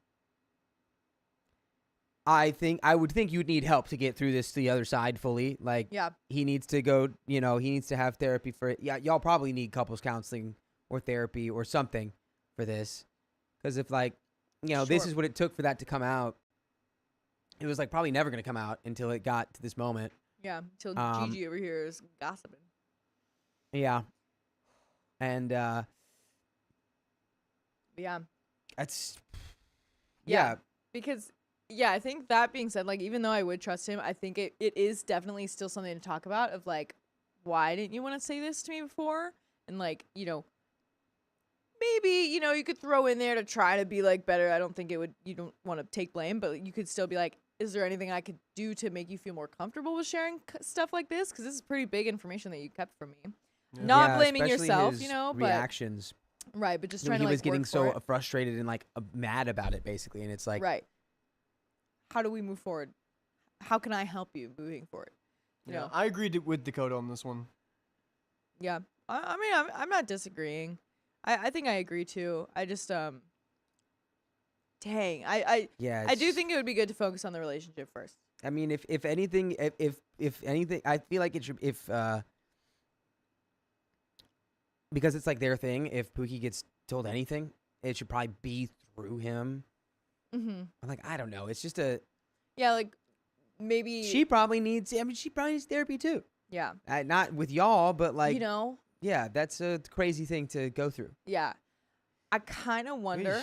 I would think you'd need help to get through this to the other side fully. Like, Yeah. he needs to go, you know, he needs to have therapy for it. Yeah, y'all probably need couples counseling or therapy or something for this. Because if, like, you know, this Sure. is what it took for that to come out. It was, like, probably never going to come out until it got to this moment. Yeah. Until Um, Gigi over here is gossiping. Yeah. And, Yeah. that's, Yeah. yeah. Because, yeah, I think that being said, like, even though I would trust him, I think it is definitely still something to talk about of, like, why didn't you want to say this to me before? And, like, you know, maybe, you know, you could throw in there to try to be, like, better. I don't think you don't want to take blame, but you could still be like, is there anything I could do to make you feel more comfortable with sharing stuff like this? Because this is pretty big information that you kept from me. Not blaming especially yourself, his you know, reactions. Right, but just You know, trying he to was like getting work so for it. frustrated and like mad about it, basically, and it's like, Right. How do we move forward? How can I help you moving forward? You Yeah, know? I agreed with Dakota on this one. Yeah. I mean, I'm not disagreeing. I think I agree too. I just dang, I do it's- think it would be good to focus on the relationship first. I mean, if anything, if anything, I feel like it should because it's like their thing. If Pookie gets told anything, it should probably be through him. Mm-hmm. Like, I don't know. It's just a Yeah, like maybe she probably needs. I mean, she probably needs therapy too. Yeah. Not with y'all, but like, You know? yeah, that's a crazy thing to go through. Yeah. I kind of wonder.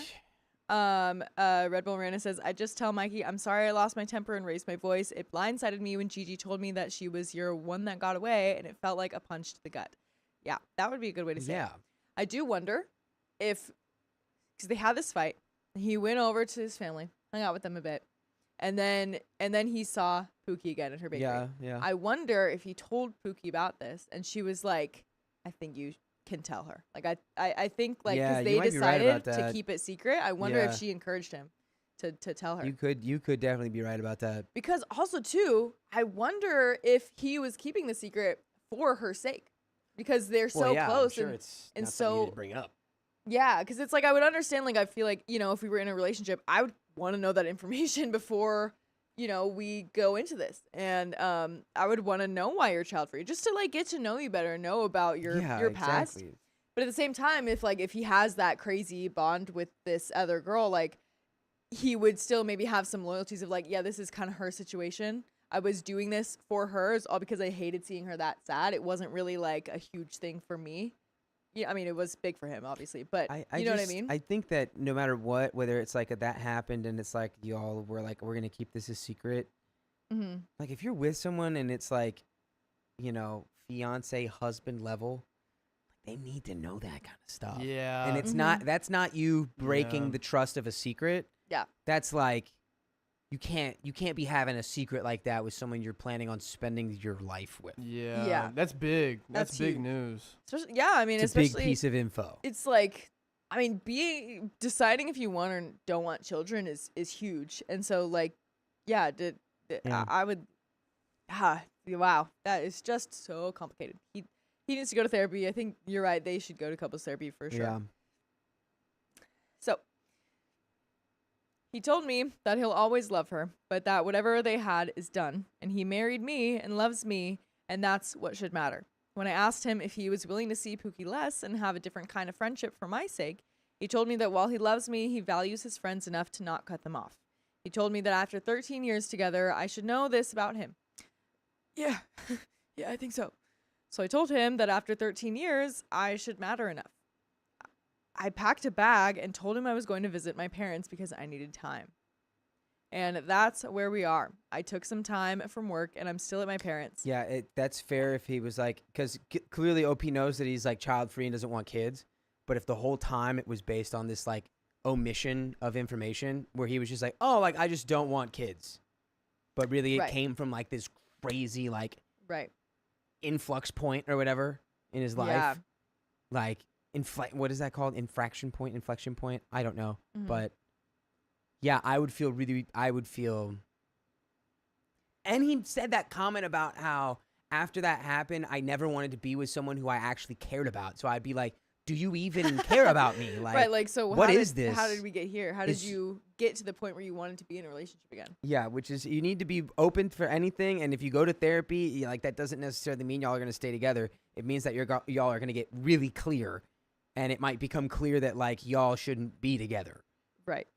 Eesh. Red Bull Miranda says, I just tell Mikey, I'm sorry I lost my temper and raised my voice. It blindsided me when Gigi told me that she was your one that got away, and it felt like a punch to the gut. Yeah, that would be a good way to say it. Yeah. I do wonder if, because they had this fight, he went over to his family, hung out with them a bit, and then he saw Pookie again at her bakery. Yeah, yeah. I wonder if he told Pookie about this, and she was like, I think you can tell her. Like, I think, like, Yeah, because you they might be right decided about to that. keep it secret, I wonder Yeah. if she encouraged him to tell her. You could definitely be right about that. Because also, too, I wonder if he was keeping the secret for her sake. Because they're so close. And it's and not something you need so- to bring up. yeah, because it's like, I would understand, like, I feel like, you know, if we were in a relationship, I would want to know that information before, you know, we go into this. And I would want to know why you're child free, just to, like, get to know you better, know about your past. Exactly. But at the same time, if he has that crazy bond with this other girl, like, he would still maybe have some loyalties of, like, yeah, this is kind of her situation. I was doing this for her. It's all because I hated seeing her that sad. It wasn't really, like, a huge thing for me. Yeah, I mean, it was big for him, obviously, but you know what I mean? I think that no matter what, whether it's like that happened and it's like y'all were like, we're gonna keep this a secret. Mm-hmm. Like if you're with someone and it's like, you know, fiance husband level, they need to know that kind of stuff. Yeah. And it's Mhm. not. That's not you breaking Yeah. the trust of a secret. Yeah. That's like, you can't be having a secret like that with someone you're planning on spending your life with. Yeah. Yeah. That's big. That's That's big huge. news. Yeah, I mean, It's a big especially piece of info. it's like, I mean, deciding if you want or don't want children is huge, and so like, yeah, Yeah. I would, wow, that is just so complicated. He needs to go to therapy. I think you're right. They should go to couples therapy for sure. Yeah. So he told me that he'll always love her, but that whatever they had is done, and he married me and loves me, and that's what should matter. When I asked him if he was willing to see Pookie less and have a different kind of friendship for my sake, he told me that while he loves me, he values his friends enough to not cut them off. He told me that after 13 years together, I should know this about him. Yeah, yeah, I think so. So I told him that after 13 years, I should matter enough. I packed a bag and told him I was going to visit my parents because I needed time. And that's where we are. I took some time from work and I'm still at my parents. Yeah, that's fair if he was like, because clearly OP knows that he's like child free and doesn't want kids. But if the whole time it was based on this like omission of information where he was just like, oh, like I just don't want kids. But really it Right. came from like this crazy like Right. influx point or whatever in his life. Yeah. Like, what is that called? Inflection point? I don't know. Mhm. But yeah, I would feel and he said that comment about how after that happened, I never wanted to be with someone who I actually cared about. So I'd be like, do you even care about me? Like, right. Like, so what how is did, this? How did we get here? How did It's- you get to the point where you wanted to be in a relationship again? Yeah, which is you need to be open for anything. And if you go to therapy, like that doesn't necessarily mean y'all are going to stay together. It means that y'all are going to get really clear. And it might become clear that like y'all shouldn't be together. Right.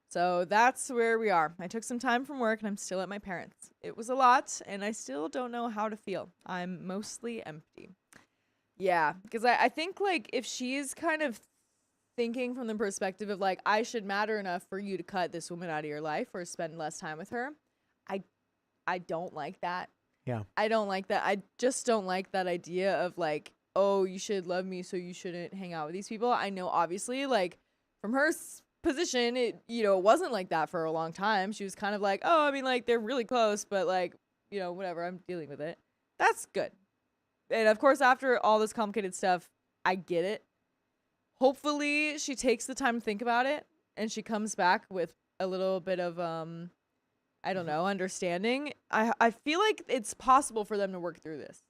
So that's where we are. I took some time from work and I'm still at my parents'. It was a lot and I still don't know how to feel. I'm mostly empty. Yeah, because I think like if she's kind of thinking from the perspective of like, I should matter enough for you to cut this woman out of your life or spend less time with her, I don't like that. Yeah. I don't like that. I just don't like that idea of like, oh, you should love me so you shouldn't hang out with these people. I know obviously like from her position, it wasn't like that for a long time. She was kind of like, oh, I mean, like, they're really close, but like, whatever, I'm dealing with it. That's good. And of course, after all this complicated stuff, I get it. Hopefully she takes the time to think about it and she comes back with a little bit of I don't know, understanding. I feel like it's possible for them to work through this.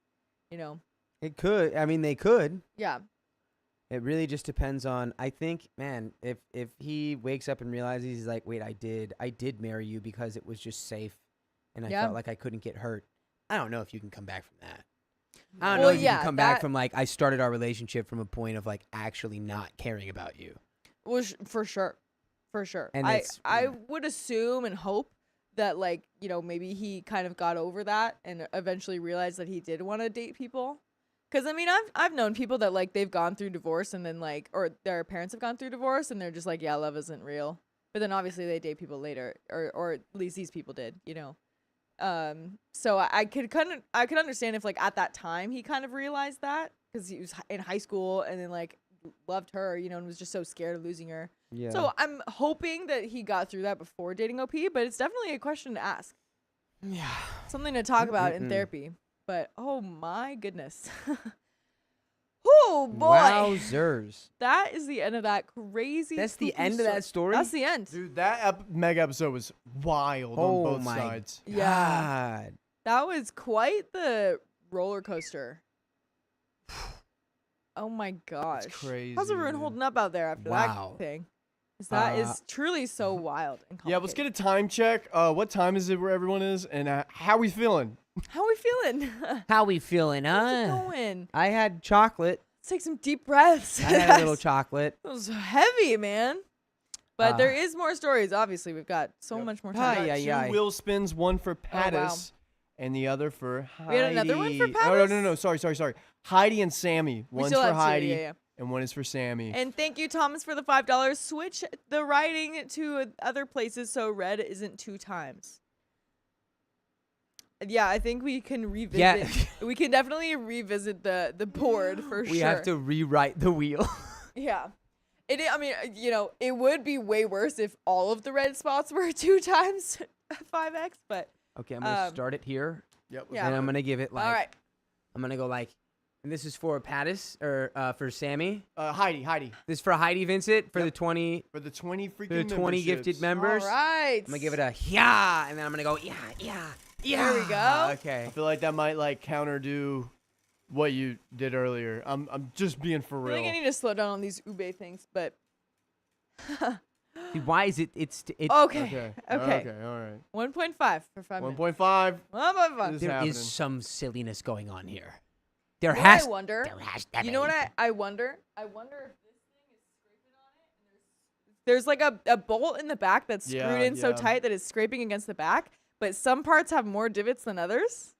It could. I mean, they could. Yeah. It really just depends on, I think, man, if he wakes up and realizes he's like, wait, I did marry you because it was just safe and I felt like I couldn't get hurt. I don't know if you can come back from that. I don't know if you can come back from like, I started our relationship from a point of like actually not caring about you. Well, for sure. For sure. And I would assume and hope that like, maybe he kind of got over that and eventually realized that he did want to date people. Because, I mean, I've known people that, like, they've gone through divorce and then, like, or their parents have gone through divorce and they're just like, yeah, love isn't real. But then obviously they date people later, or at least these people did, So I could understand if, like, at that time he kind of realized that because he was in high school and then, like, loved her, and was just so scared of losing her. Yeah. So I'm hoping that he got through that before dating OP, but it's definitely a question to ask. Yeah. Something to talk about in therapy. But, oh, my goodness. Oh, boy. Wowzers. That is the end of that crazy. That's the end of that story? That's the end. Dude, that mega episode was wild on both sides. Yeah. God. That was quite the roller coaster. Oh, my gosh. It's crazy. How's everyone holding up out there after that thing? That is truly so wild and complicated. Yeah, let's get a time check. What time is it where everyone is? And how we feeling? How we feeling? How we feeling, How's it going? I had chocolate. Let's take some deep breaths. I had a little chocolate. It was heavy, man. But there is more stories. Obviously, we've got so much more time. Two wheel spins, one for Pattis and the other for Heidi. We had another one for Pattis? No. Sorry. Heidi and Sammy. One's still for have two, Heidi yeah. and one is for Sammy. And thank you, Thomas, for the $5. Switch the writing to other places so red isn't 2 times. Yeah, I think we can revisit. Yeah. We can definitely revisit the board for sure. We have to rewrite the wheel. Yeah. I mean, it would be way worse if all of the red spots were 2 times 5x, but. Okay, I'm going to start it here. Yep. Yeah. And I'm going to give it like. All right. I'm going to go like. And this is for Pattis or for Sammy. Heidi. This is for Heidi Vincent for the 20. For the 20 freaking For the 20 gifted members. All right. I'm going to give it a yeah. And then I'm going to go yeah. There we go. Okay. I feel like that might like counterdo what you did earlier. I'm just being for I real. think I need to slow down on these ube things, but. Dude, why is it? It's Okay. Okay. All right. 1.5 for 5 minutes. 1.5. 1.5. This there happening. is some silliness going on here. There You know has. what I wonder. There has to You know be. what I wonder? I wonder if this thing is scraping on it. And there's like a bolt in the back that's screwed in so tight that it's scraping against the back, but some parts have more divots than others.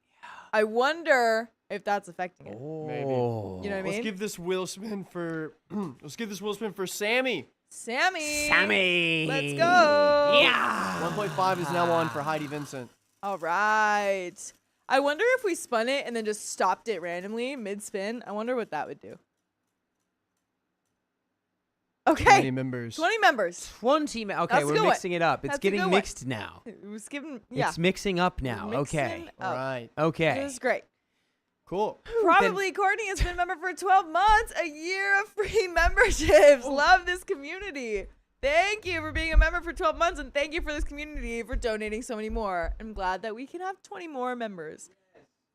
I wonder if that's affecting it. Maybe. You know what I mean? Let's give this wheel spin for Sammy. Sammy. Let's go. Yeah. 1.5 is now on for Heidi Vincent. All right. I wonder if we spun it and then just stopped it randomly mid-spin. I wonder what that would do. Okay. 20 members. 20 members. 20. Okay, we're mixing it up. It's That's a getting good one. mixed now. It was given, yeah. It's mixing up now. Okay. Mixing All up. right. Okay. This is great. Cool. Probably Courtney has been a member for 12 months, a year of free memberships. Love this community. Thank you for being a member for 12 months, and thank you for this community for donating so many more. I'm glad that we can have 20 more members.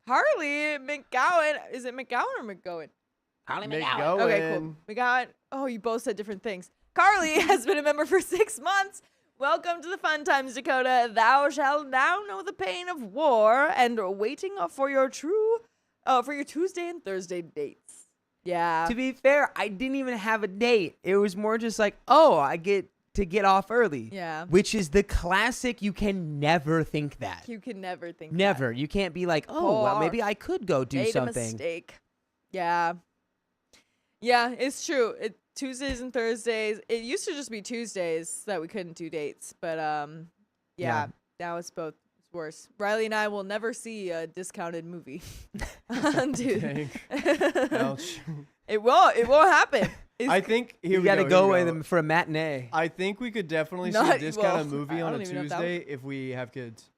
Harley McGowan. Is it McGowan or McGowan? Harley McGowan. Okay, cool. McGowan. Oh, you both said different things. Carly has been a member for 6 months. Welcome to the fun times, Dakota. Thou shalt now know the pain of war and waiting for your Tuesday and Thursday dates. Yeah. To be fair, I didn't even have a date. It was more just like, oh, I get to get off early. Yeah. Which is the classic. You can never think that. You can never think Never. You can't be like, oh, well, maybe I could go do made something. a mistake. Yeah. Yeah, it's true. Tuesdays and Thursdays. It used to just be Tuesdays that we couldn't do dates, but yeah. Now it's both worse. Riley and I will never see a discounted movie. Dude. Dang. Ouch. It won't happen. I think here You we gotta go. go here we with them for a matinee. I think we could definitely see Not- a discounted well, movie I on don't a even know if that would- Tuesday if we have kids.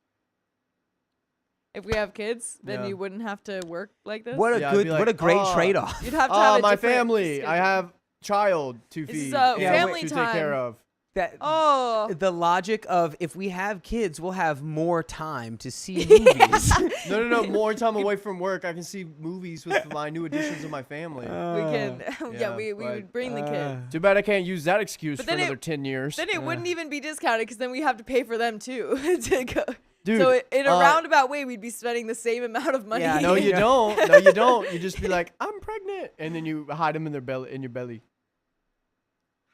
If we have kids, then Yeah. you wouldn't have to work like this. What a Yeah, I'd be what a like, great "Oh, trade-off. You'd have to have a my different family. I schedule. have child to This is feed. a and family to time. take care of. That Oh. the logic of if we have kids, we'll have more time to see movies. No. More time away from work. I can see movies with my new additions of my family. We can, yeah, we but, would bring the kid. Too bad I can't use that excuse But for then another 10 years. Then it wouldn't even be discounted because then we have to pay for them too to go. Dude, So in a roundabout way, we'd be spending the same amount of money. Yeah, no, you don't. No, you don't. You just be like, I'm pregnant, and then you hide them in your belly.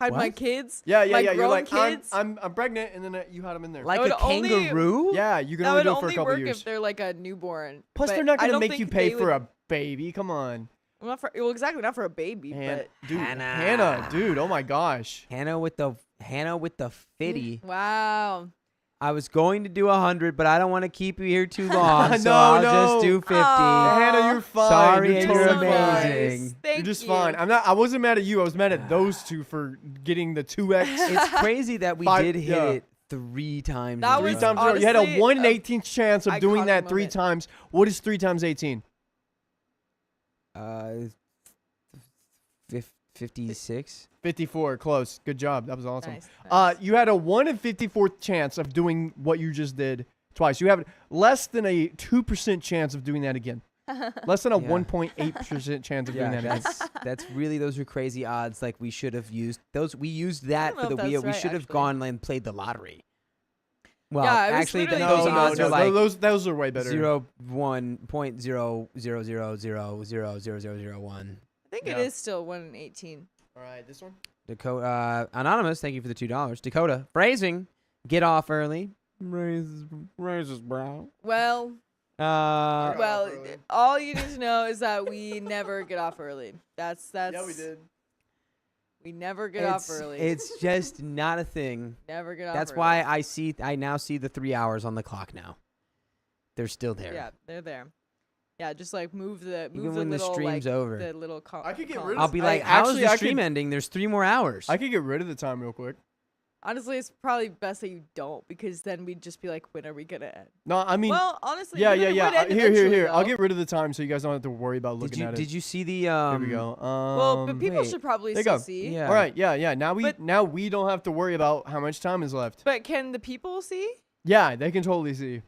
Hide my What? kids. Yeah. my You're grown like, kids. I'm pregnant, and then you hide them in there. Like would a only- kangaroo? yeah, you can That only would do it for a only couple work years. if they're like a newborn. Plus, but they're not I gonna don't make you think pay they for would- a baby. Come on, Well, exactly, not for a baby, Dude, Hannah. Hannah, dude. Oh my gosh. Hannah with the fitty. but wow. I was going to do 100, but I don't want to keep you here too long, so No, I'll no. just do 50. Aw. Hannah, you're fine. Sorry, you're and totally you're fine. amazing. Thank You're just you. fine. I wasn't mad at you. I was mad at those two for getting the 2x. It's crazy that we Five- did hit yeah. it 3 times. That in a was Three row. times in a row. You had a honestly 1 in a 18th chance of doing iconic that 3 moment. times. What is 3 times 18? 56. 54. Close. Good job. That was awesome. Nice. You had a 1 in 54th chance of doing what you just did twice. You have less than a 2% chance of doing that again. Less than a Yeah. 1.8% chance of doing Yeah, that again. that's really, those are crazy odds. Like, we should have used those. We used that don't for know the if wheel. that's We right, should have actually. gone and played the lottery. Well, Yeah, it was actually, literally those just- odds are like those are way better. 0.000000001. I think Yeah. it is still 1 in 18. All right, this one. Dakota Anonymous, thank you for the $2. Dakota phrasing, get off early. Raises brow. Well, off well, early. all you need to know is that we never get off early. That's Yeah, we did. We never get off early. It's just not a thing. Never get off. That's early. why I now see the 3 hours on the clock now. They're still there. Yeah, they're there. Yeah, just like move the Even when the little, stream's like, over. The little I could get column. rid of I'll be I- like, how's actually, the I stream could- ending? There's 3 more hours. I could get rid of the time real quick. Honestly, it's probably best that you don't because then we'd just be like, when are we gonna end? No, I mean, Well, honestly, yeah. it would end Here. eventually, I'll though. get rid of the time so you guys don't have to worry about looking at it. Did you see the Here we go. Well, but people wait. should probably There you still go. see. Yeah. All right, yeah. Now But- we don't have to worry about how much time is left. But can the people see? Yeah, they can totally see.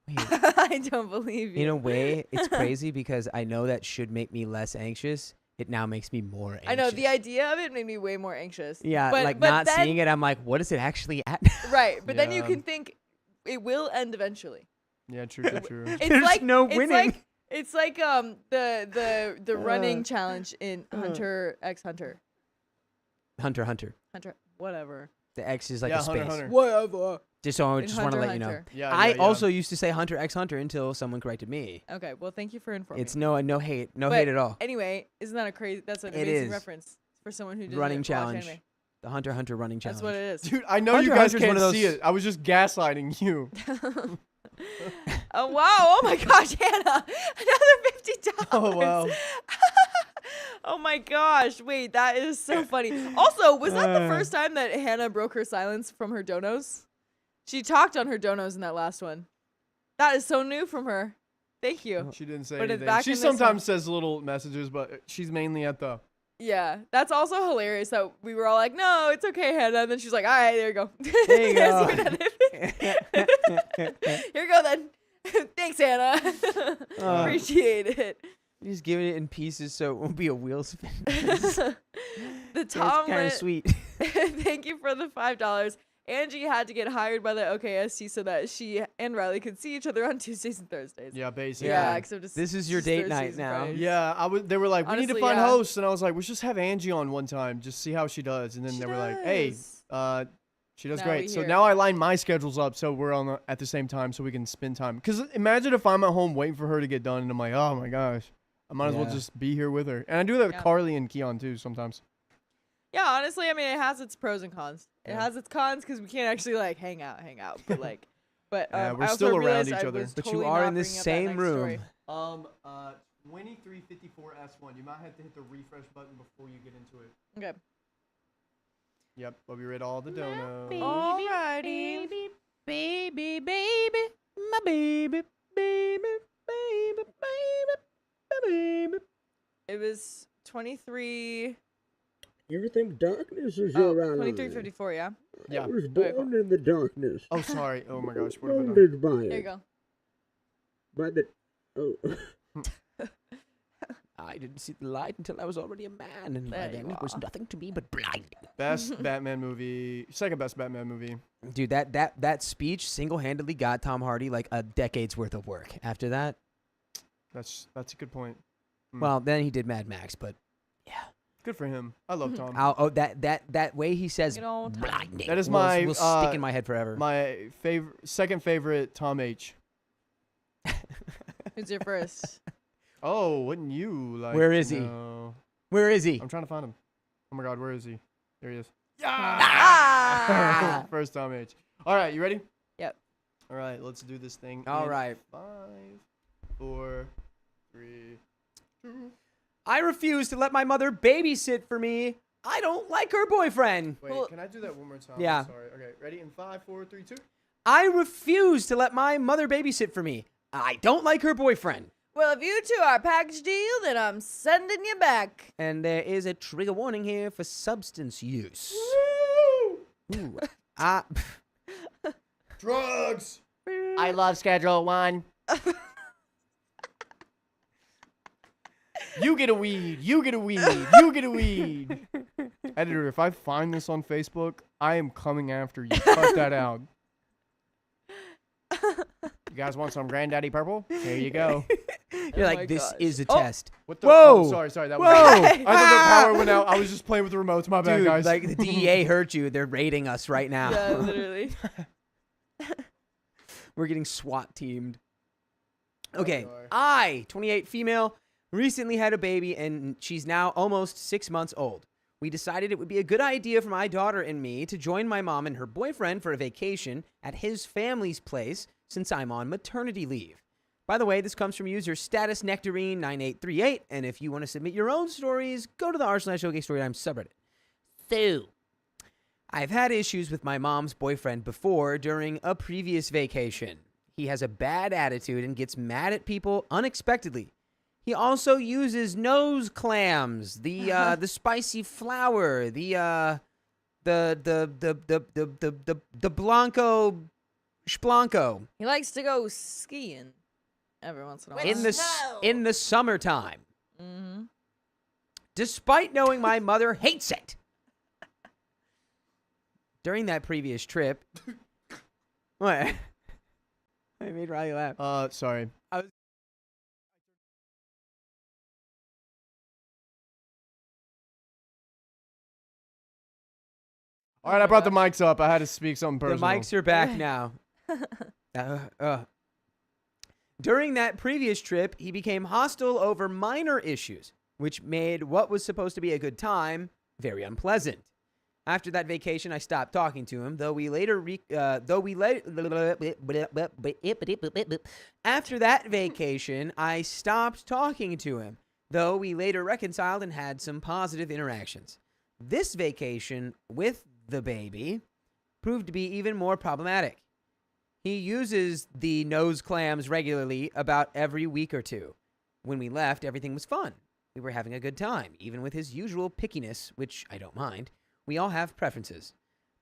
Wait, I don't believe you. in a way, it's crazy because I know that should make me less anxious. It now makes me more anxious. I know the idea of it made me way more anxious. Yeah, but, like but not then, seeing it, I'm like, what is it actually at? Right, but then you Yeah. can think it will end eventually. Yeah, true. It's There's like no it's winning. Like, it's like the running challenge in Hunter x Hunter. Hunter. Hunter, whatever. The X is like Yeah, a Hunter, space. Hunter. Whatever. Just so I In just want to Hunter, let you know. Hunter. Yeah, I yeah. also used to say Hunter x Hunter until someone corrected me. Okay, well, thank you for informing. It's me. no hate But at all. Anyway, isn't that a crazy? That's an It amazing is. reference for someone who doesn't Running watch challenge. anime. The Hunter running challenge. That's what it is. Dude, I know Hunter you guys Hunter's one can't of see those- it. I was just gaslighting you. Oh wow! Oh my gosh, Hannah! Another $50. Oh, wow. Oh my gosh! Wait, that is so funny. Also, was that the first time that Hannah broke her silence from her donos? She talked on her donos in that last one. That is so new from her. Thank you. She didn't say But it's anything. back She in this sometimes one. says little messages, but she's mainly at the. Yeah, that's also hilarious that we were all like, "No, it's okay, Hannah," and then she's like, "All right, there you go. There you go. Here you go then. Thanks, Hannah. Appreciate it." Just giving it in pieces so it won't be a wheel spin. The That's Tom kind of lit- sweet. Thank you for the $5. Angie had to get hired by the OKST so that she and Riley could see each other on Tuesdays and Thursdays. Yeah, basically. Yeah, Yeah. except it's This is your just date Thursdays night and now. Fridays. Yeah, They were like, we need to Honestly, find yeah. hosts, and I was like, let's just have Angie on one time, just see how she does. And then She they were like, hey, does. she does Now great. we So hear. now I line my schedules up so we're on at the same time, so we can spend time. Because imagine if I'm at home waiting for her to get done, and I'm like, oh my gosh, I might as well Yeah. just be here with her. And I do that with Yeah. Carly and Keon too sometimes. Yeah, honestly, I mean, it has its pros and cons. It Yeah. has its cons because we can't actually like hang out, but like, But we're I also still around realized each I other. was But totally you are not in this bringing up that same next room. story. 2354 S1. You might have to hit the refresh button before you get into it. Okay. Yep, but we read all the donos. Alrighty. Baby, My baby, baby, baby, baby, baby. It was 23. You think darkness is Oh, your ally? 2354, yeah? Yeah. I was Okay, born in the darkness. Oh, sorry. Oh my gosh. What have I done? Wounded by There you it. go. By the... Oh. I didn't see the light until I was already a man, and by There then you it was are. nothing to me but blinding. Best Batman movie. Second best Batman movie. Dude, that speech single-handedly got Tom Hardy like a decade's worth of work. After that, That's a good point. well, then he did Mad Max, but yeah. Good for him. I love Tom. That way he says Good old Tom. blinding. That is will stick in my head forever. My second favorite Tom H. Who's your first? Oh, wouldn't you like? Where to is he? know? Where is he? I'm trying to find him. Oh my God, where is he? There he is. Ah! First Tom H. All right, you ready? Yep. All right, let's do this thing. All in right. 5, 4, 3, 2. I refuse to let my mother babysit for me. I don't like her boyfriend. Wait, Well- can I do that one more time? Yeah. I'm sorry. Okay, ready? In 5, 4, 3, 2. I refuse to let my mother babysit for me. I don't like her boyfriend. Well, if you two are a package deal, then I'm sending you back. And there is a trigger warning here for substance use. Ooh. Drugs. I love Schedule 1. You get a weed. You get a weed. You get a weed. Editor, if I find this on Facebook, I am coming after you. Cut that out. You guys want some Granddaddy Purple? Here you go. You're my like, this gosh. is a Oh. test. What the? Whoa. Oh, sorry. That Whoa. was. I thought the power went out. I was just playing with the remotes. My bad, Dude, guys. like the DEA hurt you. They're raiding us right now. Yeah, literally. We're getting SWAT teamed. Okay, boy. I, 28 female, recently had a baby and she's now almost 6 months old. We decided it would be a good idea for my daughter and me to join my mom and her boyfriend for a vacation at his family's place since I'm on maternity leave. By the way, this comes from user Status Nectarine 9838, and if you want to submit your own stories, go to the r/OK Storytime subreddit. So, I've had issues with my mom's boyfriend before during a previous vacation. He has a bad attitude and gets mad at people unexpectedly. He also uses nose clams, the spicy flour, the Blanco Splanco He likes to go skiing every once in a while. in the summertime. Mm-hmm. Despite knowing my mother hates it. During that previous trip, what? I made Riley laugh. Sorry. All right, I brought the mics up. I had to speak something The personal. mics are back now. During that previous trip, he became hostile over minor issues, which made what was supposed to be a good time very unpleasant. After that vacation, I stopped talking to him, After that vacation, I stopped talking to him, though we later reconciled and had some positive interactions. This vacation with the baby proved to be even more problematic. He uses the nose clams regularly about every week or two. When we left, everything was fun. We were having a good time, even with his usual pickiness, which I don't mind. We all have preferences.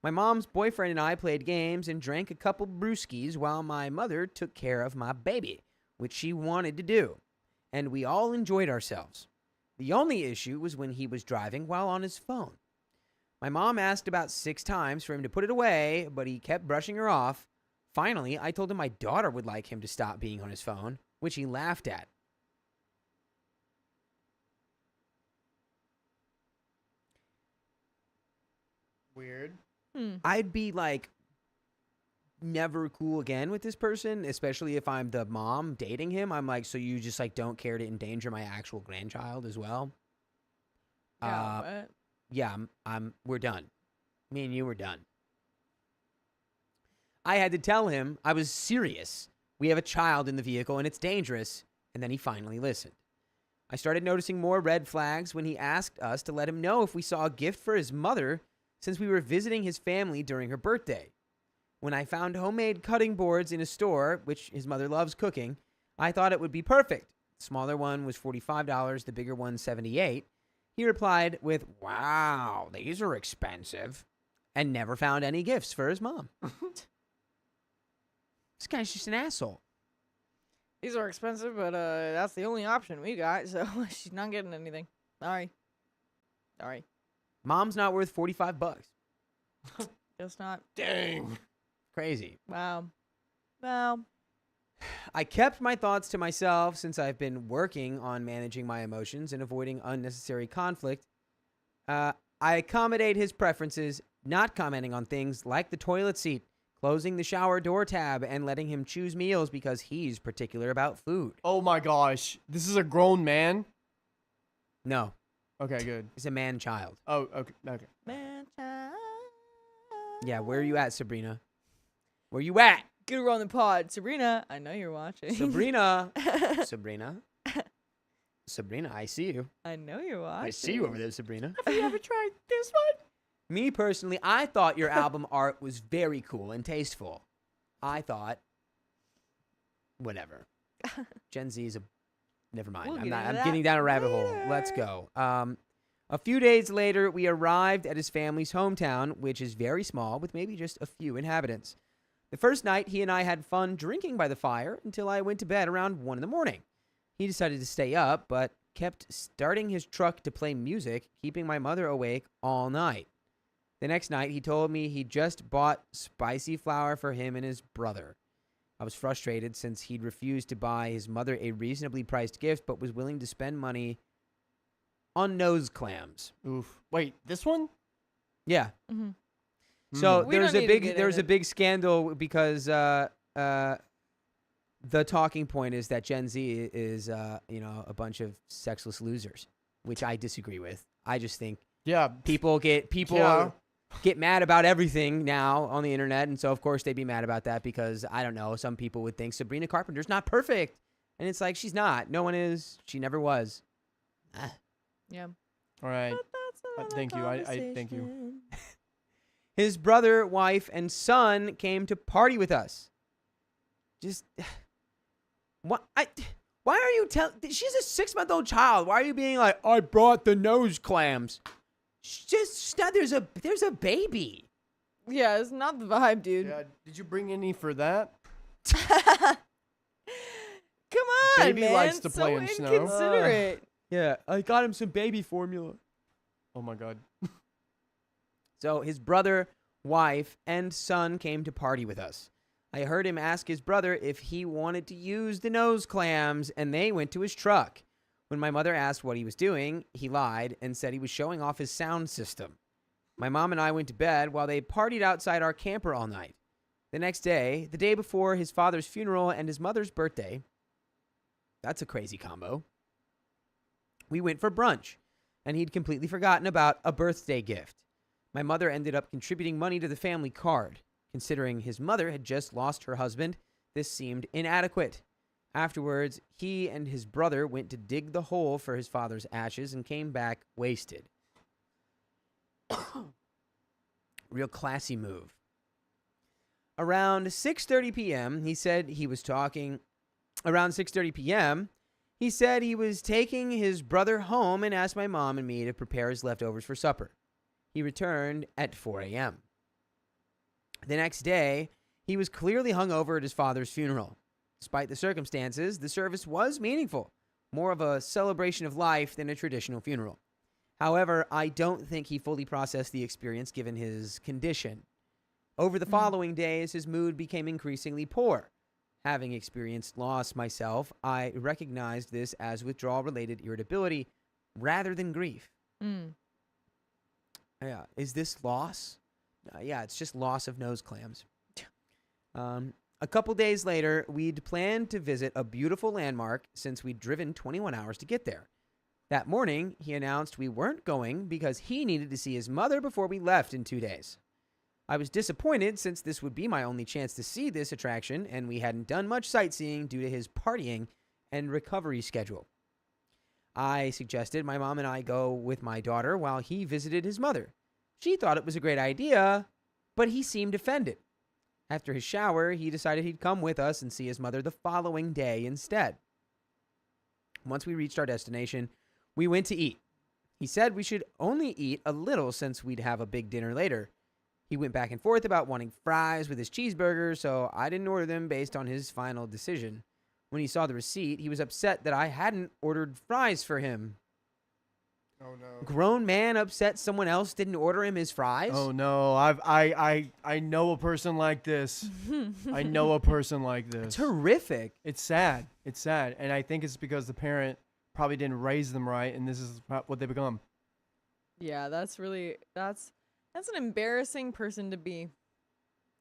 My mom's boyfriend and I played games and drank a couple brewskis while my mother took care of my baby, which she wanted to do. And we all enjoyed ourselves. The only issue was when he was driving while on his phone. My mom asked about 6 times for him to put it away, but he kept brushing her off. Finally, I told him my daughter would like him to stop being on his phone, which he laughed at. Weird. I'd be like never cool again with this person, especially if I'm the mom dating him. I'm like, so you just like don't care to endanger my actual grandchild as well? Yeah, Yeah, we're done. Me and you were done. I had to tell him I was serious. We have a child in the vehicle and it's dangerous. And then he finally listened. I started noticing more red flags when he asked us to let him know if we saw a gift for his mother since we were visiting his family during her birthday. When I found homemade cutting boards in a store, which his mother loves cooking, I thought it would be perfect. The smaller one was $45, the bigger one $78. He replied with, "Wow, these are expensive," and never found any gifts for his mom. This guy's just an asshole. These are expensive, but that's the only option we got, so she's not getting anything. Sorry. Mom's not worth $45. Just not. Dang. Crazy. Wow. I kept my thoughts to myself since I've been working on managing my emotions and avoiding unnecessary conflict. I accommodate his preferences, not commenting on things like the toilet seat, closing the shower door tab, and letting him choose meals because he's particular about food. Oh my gosh. This is a grown man? No, Okay, good. he's a man-child. Oh, okay. Okay. Man, child. Yeah, where are you at, Sabrina? Where you at? Get her on the pod. Sabrina, I know you're watching. Sabrina. Sabrina, I see you. I know you're watching. I see you over there, Sabrina. Have you ever tried this one? Me personally, I thought your album art was very cool and tasteful. I thought, whatever. Gen Z is a, never mind. We'll I'm get not. into I'm that getting down a rabbit hole. later. Let's go. A few days later, we arrived at his family's hometown, which is very small, with maybe just a few inhabitants. The first night, he and I had fun drinking by the fire until I went to bed around 1 a.m. He decided to stay up, but kept starting his truck to play music, keeping my mother awake all night. The next night, he told me he just bought spicy flour for him and his brother. I was frustrated since he'd refused to buy his mother a reasonably priced gift, but was willing to spend money on nose clams. Oof. Wait, this one? Yeah. Mm-hmm. So We there's don't a need to big get there's in a it. big scandal because the talking point is that Gen Z is a bunch of sexless losers, which I disagree with. I just think Yeah. people Yeah. get mad about everything now on the internet, and so of course they'd be mad about that because I don't know, some people would think Sabrina Carpenter's not perfect, and it's like she's not. No one is. She never was. Yeah. All right. But that's another Thank you. I thank you. conversation. His brother, wife, and son came to party with us. Just what? Why are you telling? She's a 6-month-old child. Why are you being like, I brought the nose clams? Just there's a baby. Yeah, it's not the vibe, dude. Yeah. Did you bring any for that? Come on, Baby man. likes to play so in snow. inconsiderate. Yeah, I got him some baby formula. Oh my god. So his brother, wife, and son came to party with us. I heard him ask his brother if he wanted to use the nose clams, and they went to his truck. When my mother asked what he was doing, he lied and said he was showing off his sound system. My mom and I went to bed while they partied outside our camper all night. The next day, the day before his father's funeral and his mother's birthday, that's a crazy combo, we went for brunch, and he'd completely forgotten about a birthday gift. My mother ended up contributing money to the family card. Considering his mother had just lost her husband, this seemed inadequate. Afterwards, he and his brother went to dig the hole for his father's ashes and came back wasted. Real classy move. Around 6:30 p.m., he said he was taking his brother home and asked my mom and me to prepare his leftovers for supper. He returned at 4 a.m. The next day, he was clearly hungover at his father's funeral. Despite the circumstances, the service was meaningful, more of a celebration of life than a traditional funeral. However, I don't think he fully processed the experience given his condition. Over the following days, his mood became increasingly poor. Having experienced loss myself, I recognized this as withdrawal-related irritability rather than grief. Mm. Yeah, is this loss? Yeah, it's just loss of nose clams. A couple days later, we'd planned to visit a beautiful landmark since we'd driven 21 hours to get there. That morning, he announced we weren't going because he needed to see his mother before we left in 2 days. I was disappointed since this would be my only chance to see this attraction, and we hadn't done much sightseeing due to his partying and recovery schedule. I suggested my mom and I go with my daughter while he visited his mother. She thought it was a great idea, but he seemed offended. After his shower, he decided he'd come with us and see his mother the following day instead. Once we reached our destination, we went to eat. He said we should only eat a little since we'd have a big dinner later. He went back and forth about wanting fries with his cheeseburger, so I didn't order them based on his final decision. When he saw the receipt, he was upset that I hadn't ordered fries for him. Oh no. Grown man upset someone else didn't order him his fries? Oh no. I know a person like this. I know a person like this. It's horrific. It's sad. It's sad. And I think it's because the parent probably didn't raise them right, and this is what they become. Yeah, that's an embarrassing person to be.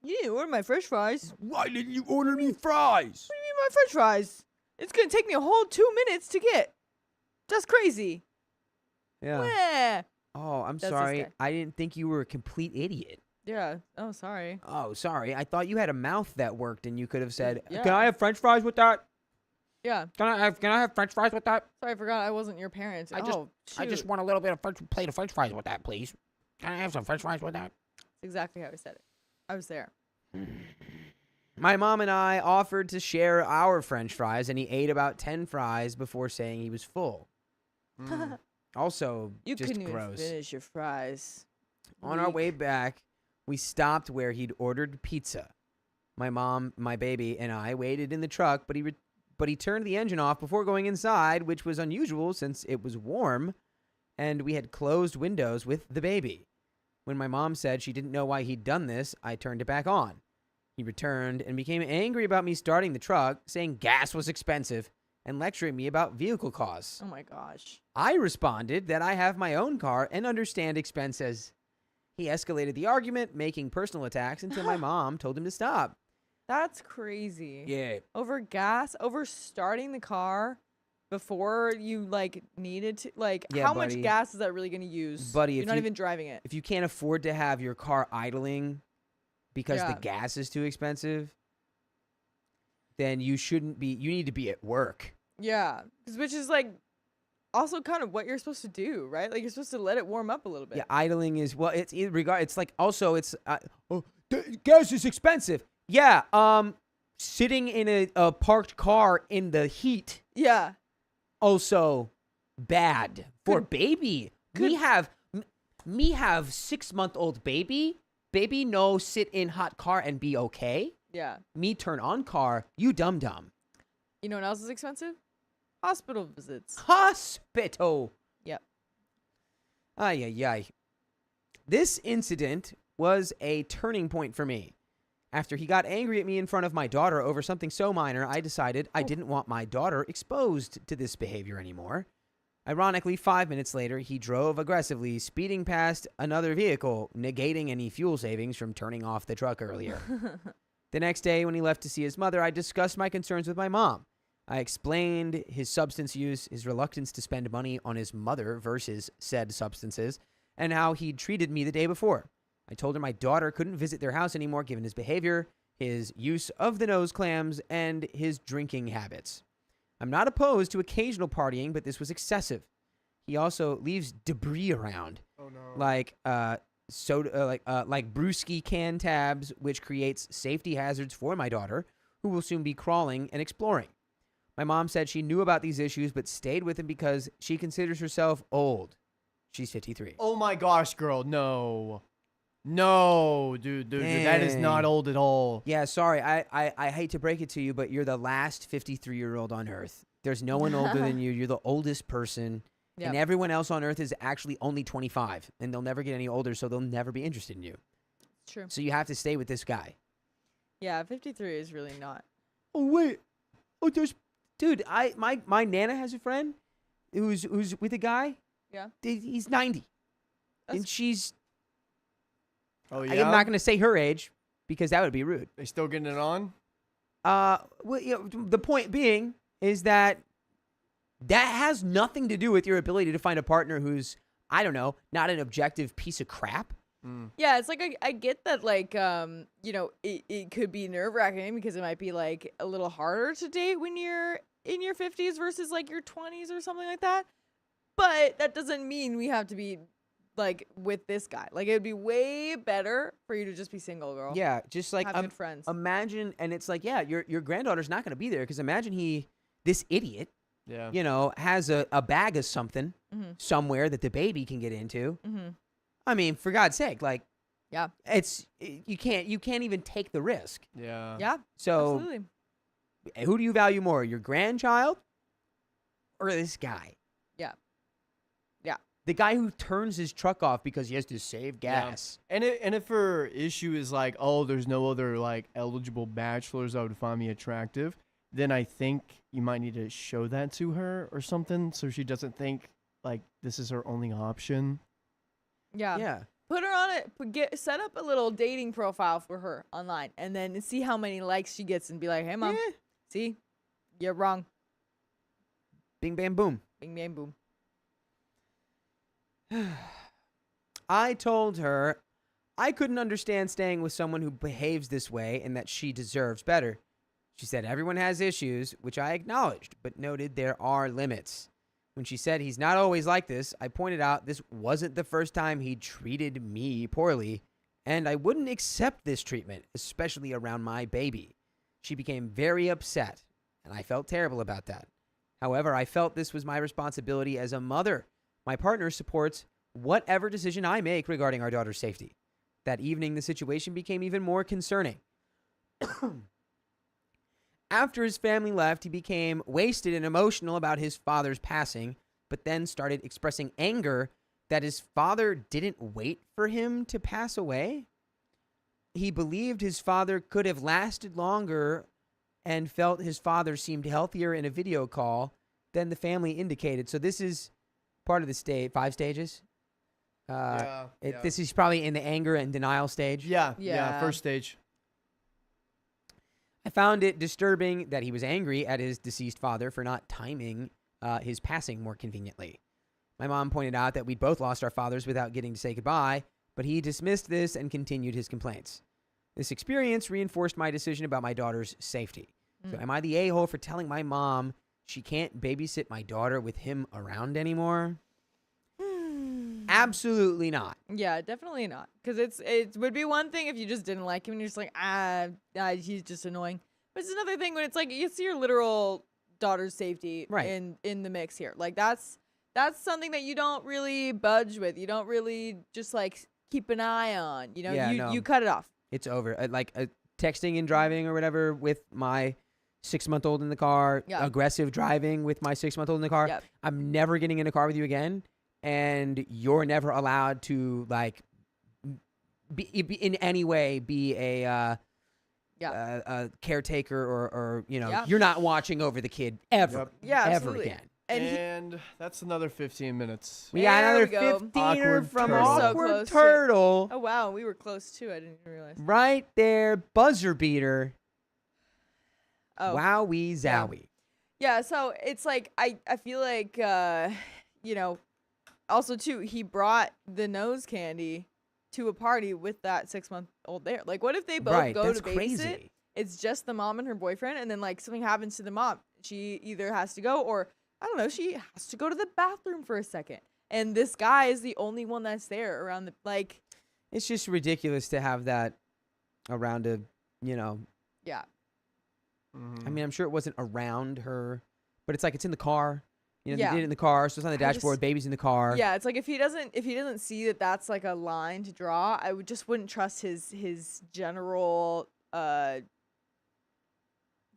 You didn't order my french fries. Why didn't you order me fries? What do you mean my french fries? It's going to take me a whole 2 minutes to get. That's crazy. Yeah. Meh. Oh, I'm That's this sorry. guy. I didn't think you were a complete idiot. Yeah. Oh, sorry. Oh, sorry. I thought you had a mouth that worked and you could have said, Yeah. "Can I have french fries with that? Yeah. Can I have french fries with that? Sorry, I forgot I wasn't your parent. I just- oh, I just shoot. want a little bit of plate of french fries with that, please. Can I have some french fries with that?" That's exactly how I said it. I was there. My mom and I offered to share our french fries, and he ate about 10 fries before saying he was full. Also, You just couldn't even gross. finish your fries. On our Weak. way back, we stopped where he'd ordered pizza. My mom, my baby, and I waited in the truck, but he turned the engine off before going inside, which was unusual since it was warm, and we had closed windows with the baby. When my mom said she didn't know why he'd done this, I turned it back on. He returned and became angry about me starting the truck, saying gas was expensive, and lecturing me about vehicle costs. Oh my gosh. I responded that I have my own car and understand expenses. He escalated the argument, making personal attacks until my mom told him to stop. That's crazy. Yeah. Over gas, over starting the car before you needed to Yeah, how buddy. much gas is that really going to use? Buddy, You're if not you- even driving it. If you can't afford to have your car idling because the Yeah. gas is too expensive, then you need to be at work. Yeah, which is also kind of what you're supposed to do, right? Like you're supposed to let it warm up a little bit. Yeah, idling is gas is expensive. Yeah, sitting in a parked car in the heat Yeah. also bad for Good- baby. good- Me have 6-month-old baby. Baby no sit in hot car and be okay. Yeah. Me turn on car, you dum dum. You know what else is expensive? Hospital visits. Hospital. Yep. Ay, ay, ay. This incident was a turning point for me. After he got angry at me in front of my daughter over something so minor, I decided I didn't want my daughter exposed to this behavior anymore. Ironically, 5 minutes later, he drove aggressively, speeding past another vehicle, negating any fuel savings from turning off the truck earlier. The next day, when he left to see his mother, I discussed my concerns with my mom. I explained his substance use, his reluctance to spend money on his mother versus said substances, and how he'd treated me the day before. I told her my daughter couldn't visit their house anymore given his behavior, his use of the nose clams, and his drinking habits. I'm not opposed to occasional partying, but this was excessive. He also leaves debris around, Oh no. like soda, like brewski can tabs, which creates safety hazards for my daughter, who will soon be crawling and exploring. My mom said she knew about these issues, but stayed with him because she considers herself old. She's 53. Oh my gosh, girl. No. No, dude, that is not Dang. old at all. Yeah, sorry. I hate to break it to you, but you're the last 53-year-old on Earth. There's no one older than you. You're the oldest person. Yep. And everyone else on Earth is actually only 25. And they'll never get any older, so they'll never be interested in you. It's true. So you have to stay with this guy. Yeah, 53 is really not. Oh, wait. Oh, dude, my Nana has a friend who's with a guy. Yeah. He's 90. That's- And she's... Oh I yeah. am not going to say her age because that would be rude. They still getting it on? Well, the point being is that has nothing to do with your ability to find a partner who's, I don't know, not an objective piece of crap. Yeah, it's like I get that, like, you know, it could be nerve-wracking because it might be like a little harder to date when you're in your 50s versus like your 20s or something like that. But that doesn't mean we have to be like with this guy. Like, it would be way better for you to just be single, girl. Yeah, just like Have good friends. imagine, and it's like, yeah, your granddaughter's not going to be there because imagine this idiot, Yeah. you know, has a bag of something Mm-hmm. somewhere that the baby can get into. Mm-hmm. I mean, for God's sake, like, Yeah. you can't even take the risk. Yeah. Yeah. So, Absolutely. who do you value more, your grandchild or this guy? Yeah. Yeah. The guy who turns his truck off because he has to save Yeah. gas. And if her issue is like, oh, there's no other like eligible bachelors that would find me attractive, then I think you might need to show that to her or something so she doesn't think like this is her only option. Yeah. Yeah. Put her on it. Set up a little dating profile for her online, and then see how many likes she gets, and be like, "Hey, mom, see, you're wrong." Bing, bam, boom. Bing, bang, boom. I told her I couldn't understand staying with someone who behaves this way and that she deserves better. She said everyone has issues, which I acknowledged, but noted there are limits. When she said he's not always like this, I pointed out this wasn't the first time he treated me poorly, and I wouldn't accept this treatment, especially around my baby. She became very upset, and I felt terrible about that. However, I felt this was my responsibility as a mother. My partner supports whatever decision I make regarding our daughter's safety. That evening, the situation became even more concerning. After his family left, he became wasted and emotional about his father's passing, but then started expressing anger that his father didn't wait for him to pass away. He believed his father could have lasted longer and felt his father seemed healthier in a video call than the family indicated. So this is part of the 5 stages. This is probably in the anger and denial stage. Yeah. Yeah. First stage. I found it disturbing that he was angry at his deceased father for not timing his passing more conveniently. My mom pointed out that we'd both lost our fathers without getting to say goodbye, but he dismissed this and continued his complaints. This experience reinforced my decision about my daughter's safety. So am I the a-hole for telling my mom she can't babysit my daughter with him around anymore? Absolutely not. Yeah, definitely not. Because it would be one thing if you just didn't like him and you're just like, he's just annoying. But it's another thing when it's like you see your literal daughter's safety in the mix here. Like that's something that you don't really budge with. You don't really just like keep an eye on. You know, you cut it off. It's over. Texting and driving or whatever with my 6-month-old in the car. Yeah. Aggressive driving with my 6-month-old in the car. Yep. I'm never getting in a car with you again. And you're never allowed to be in any way be a caretaker or you're not watching over the kid ever. Yep. Yeah, ever absolutely. again. And that's another 15 minutes. We got There another we go. 15er Awkward from turtle. So Awkward close to- Turtle. Oh wow, we were close too. I didn't even realize. Right there, buzzer beater. Oh Wowie zowie. yeah. So it's like I feel like also too he brought the nose candy to a party with that 6-month-old there. Like, what if they both go that's to babysit? crazy. It's just the mom and her boyfriend, and then like something happens to the mom. She either has to go, or I don't know, she has to go to the bathroom for a second. And this guy is the only one that's there around the like. It's just ridiculous to have that around Yeah. I mean, I'm sure it wasn't around her, but it's like it's in the car. They Yeah. did it in the car, so it's on the I just- dashboard. Baby's in the car. Yeah, it's like if he doesn't see that that's like a line to draw, I wouldn't trust his general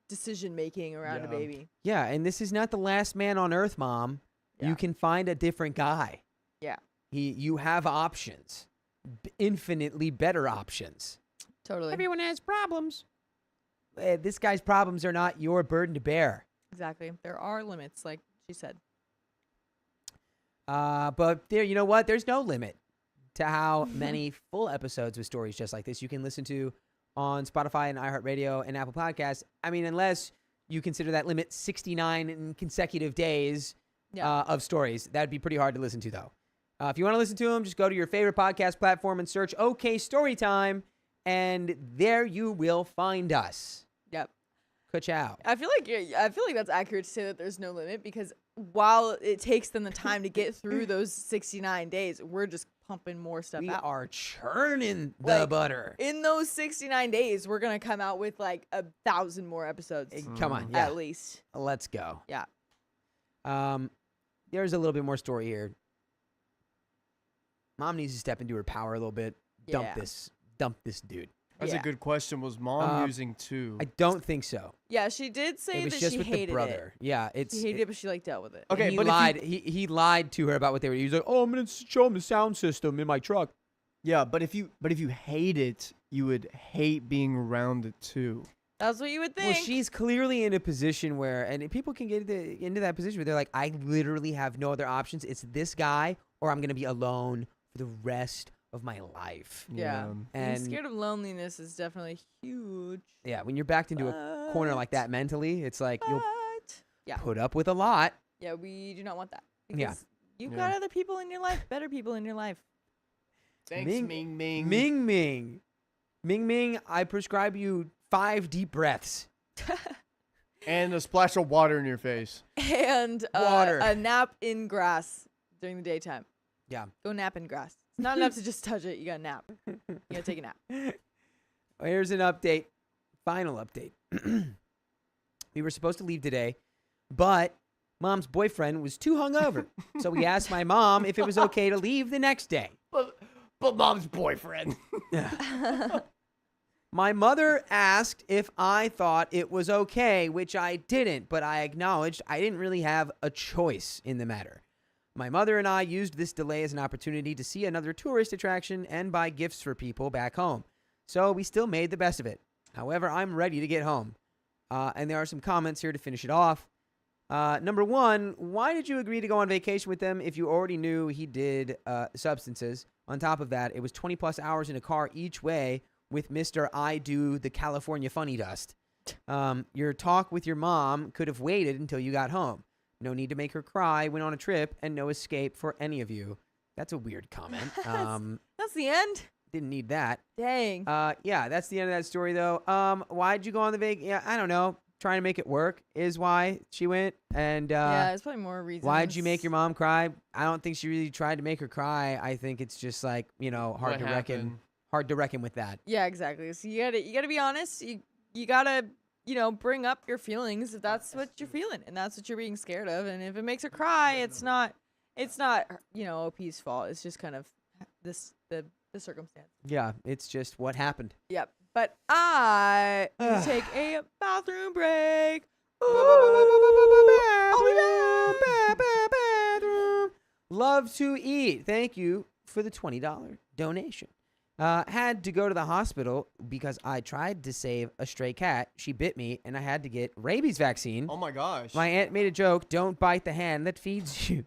decision making around a Yeah. baby. Yeah, and this is not the last man on earth, Mom. Yeah. You can find a different guy. Yeah. You have options, infinitely better options. Totally. Everyone has problems. This guy's problems are not your burden to bear. Exactly. There are limits, like she said. But there, you know what? There's no limit to how many full episodes with stories just like this you can listen to on Spotify and iHeartRadio and Apple Podcasts. I mean, unless you consider that limit 69 in consecutive days Yeah. of stories. That'd be pretty hard to listen to, though. If you want to listen to them, just go to your favorite podcast platform and search OK Storytime, and there you will find us. Yep. Ka-chow. I feel like that's accurate to say that there's no limit, because while it takes them the time to get through those 69 days, we're just pumping more stuff We out. are churning the Like, butter. In those 69 days, we're gonna come out with like 1,000 more episodes Come on, yeah. at least. Let's go. Yeah. There's a little bit more story here. Mom needs to step into her power a little bit. Yeah. Dump this dude. That's Yeah. a good question. Was mom Um, using two? I don't think so. Yeah, she did say It was that just she with hated the brother. Yeah, it. She hated it, but she like dealt with it. Okay, he but lied. if He lied to her about what they were. He was like, "Oh, I'm gonna show him the sound system in my truck." Yeah, but if you hate it, you would hate being around it too. That's what you would think. Well, she's clearly in a position where, and people can get into that position where they're like, I literally have no other options. It's this guy, or I'm gonna be alone for the rest of my life. Yeah. And Being scared of loneliness is definitely huge. yeah, when you're backed into a corner like that mentally, it's like you'll Yeah. put up with a lot. Yeah, we do not want that. Yeah. Because you've Yeah. got other people in your life, better people in your life. Thanks, Ming- Ming Ming. Ming Ming, Ming Ming, I prescribe you 5 deep breaths. And a splash of water in your face. And Water. a nap in grass during the daytime. Yeah. Go nap in grass. It's not enough to just touch it. You gotta nap. You gotta take a nap. Here's an update. Final update. We were supposed to leave today, but Mom's boyfriend was too hungover. So we asked my mom if it was okay to leave the next day. But mom's boyfriend. My mother asked if I thought it was okay, which I didn't, but I acknowledged I didn't really have a choice in the matter. My mother and I used this delay as an opportunity to see another tourist attraction and buy gifts for people back home. So we still made the best of it. However, I'm ready to get home. And there are some comments here to finish it off. Number 1, why did you agree to go on vacation with them if you already knew he did substances? On top of that, it was 20 plus hours in a car each way with Mr. I do the California funny dust. Your talk with your mom could have waited until you got home. No need to make her cry, went on a trip, and no escape for any of you. That's a weird comment. That's the end. Didn't need that. Dang. Yeah, that's the end of that story, though. Why'd you go on the vacation? Yeah, I don't know. Trying to make it work is why she went. And yeah, it's probably more reasons. why'd you make your mom cry? I don't think she really tried to make her cry. I think it's just like, hard to reckon with that. Yeah, exactly. So you gotta be honest. You gotta bring up your feelings if that's what you're feeling and that's what you're being scared of. And if it makes her cry, it's not OP's fault. It's just kind of the circumstance. Yeah, it's just what happened. Yep. But I need to take a bathroom break. Love to eat. Thank you for the $20 donation. Had to go to the hospital because I tried to save a stray cat. She bit me, and I had to get rabies vaccine. Oh my gosh. My aunt made a joke, don't bite the hand that feeds you.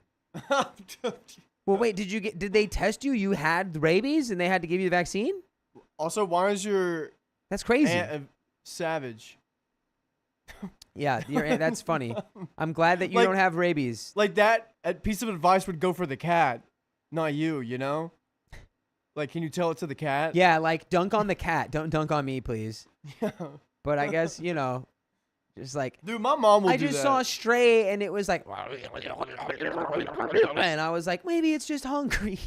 Well, wait, did they test you? You had rabies, and they had to give you the vaccine? Also, why is your That's crazy. aunt a savage? Yeah, your aunt, that's funny. I'm glad that you Like- don't have rabies. Like that a piece of advice would go for the cat, not you, Like, can you tell it to the cat? Yeah, like dunk on the cat. Don't dunk on me, please. Yeah. But I guess, just like, Dude, my mom will I do just that. saw a stray and it was like, and I was like, maybe it's just hungry.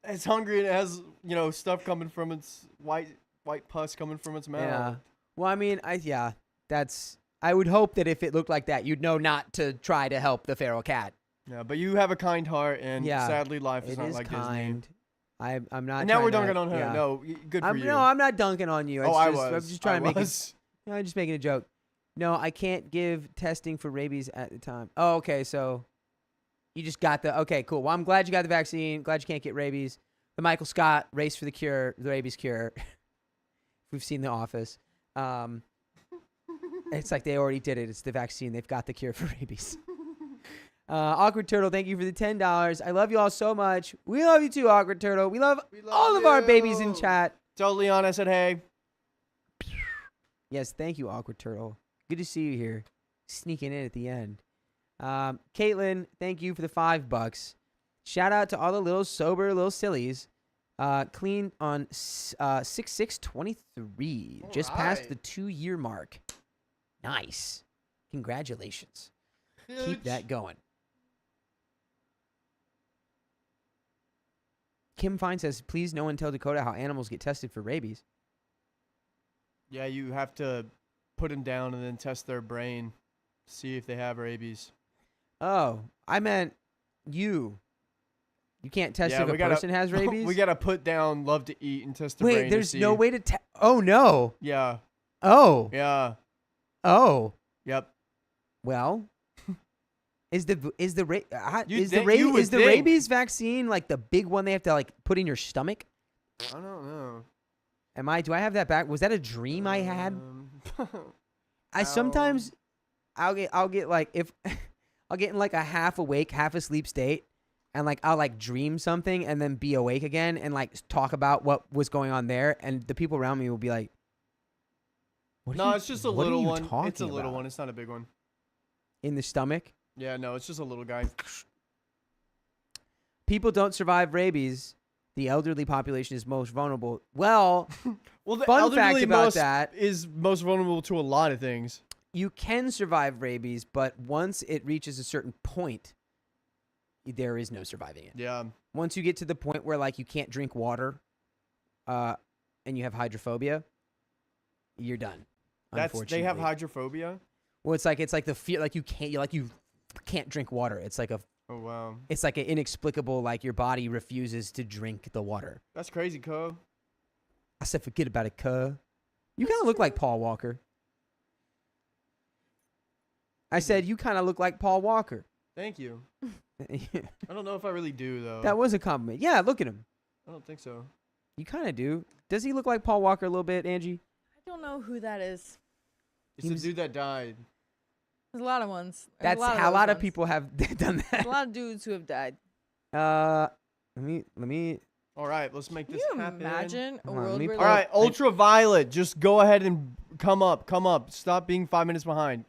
It's hungry and it has, stuff coming from its white pus coming from its mouth. Yeah. Well, I mean, I would hope that if it looked like that, you'd know not to try to help the feral cat. Yeah, but you have a kind heart, and Yeah, sadly, life is It not is like kind. I'm not. Disney. And now we're trying dunking to- on her. yeah. No, good for you. No, I'm not dunking on you. oh, It's I just, was. I'm just trying to make it. was. No, I'm just making a joke. No, I can't give testing for rabies at the time. Oh, okay. So you just got okay, cool. Well, I'm glad you got the vaccine. Glad you can't get rabies. The Michael Scott race for the rabies cure. We've seen The Office. It's like they already did it. It's the vaccine. They've got the cure for rabies. Awkward Turtle, thank you for the $10. I love you all so much. We love you too, Awkward Turtle. We love all of our babies in you. chat. Tell Leon I said hey. Yes, thank you, Awkward Turtle. Good to see you here. Sneaking in at the end. Caitlin, thank you for the $5. Shout out to all the little sober little sillies. Clean on 6/6/23. Just past the 2-year mark. Nice. Congratulations. Keep that going. Kim Fine says, please no one tell Dakota how animals get tested for rabies. Yeah, you have to put them down and then test their brain, see if they have rabies. Oh, I meant you. You can't test Yeah, if a person has rabies? We gotta put down love to eat and test the brain. Wait, there's to no see. way to test. Oh, no. Yeah. Oh. Yeah. Oh. Yep. Well, is the would rabies vaccine like the big one they have to like put in your stomach? I don't know. Do I have that back? Was that a dream I had? I sometimes I'll get like if I'll get in like a half awake, half asleep state, and like I'll like dream something and then be awake again and like talk about what was going on there, and the people around me will be like, No, it's just a little one. It's a little about? one. It's not a big one. In the stomach. Yeah, no, it's just a little guy. People don't survive rabies. The elderly population is most vulnerable. Well, the fun fact elderly about that is most vulnerable to a lot of things. you can survive rabies, but once it reaches a certain point, there is no surviving it. Yeah. Once you get to the point where like you can't drink water, and you have hydrophobia, you're done. They have hydrophobia. Well, it's like the fear, like you can't drink water. It's like Oh wow. it's like an inexplicable, like your body refuses to drink the water. That's crazy, Co. I said, forget about it, cuh. You kind of look like Paul Walker. I said, you kind of look like Paul Walker. Thank you. I don't know if I really do though. That was a compliment. Yeah, look at him. I don't think so. You kind of do. Does he look like Paul Walker a little bit, Angie? I don't know who that is. It's the dude that died. There's a lot of ones. That's how a lot of people have done that. There's a lot of dudes who have died. Let me. All right, let's make Can this you happen. imagine a Hold on, world let me where All right, ultraviolet. Just go ahead and come up. Stop being 5 minutes behind.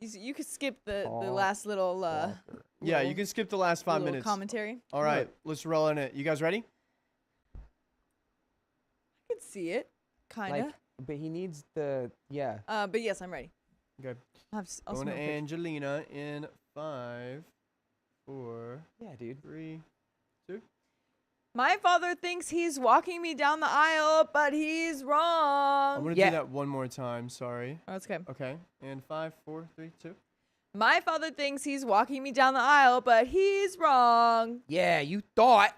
you could skip the Paul last little Yeah, you can skip the last 5 little minutes. commentary. All right, let's roll in it. You guys ready? I could see it, kind of. But he needs the But yes, I'm ready. Okay. I'll Going to smoke it. Angelina in 5, 4, Yeah, dude. 3. My father thinks he's walking me down the aisle, but he's wrong. I'm going to Yeah. do that one more time. Sorry. Oh, that's okay. Okay. And 5, 4, 3, 2. My father thinks he's walking me down the aisle, but he's wrong. Yeah, you thought.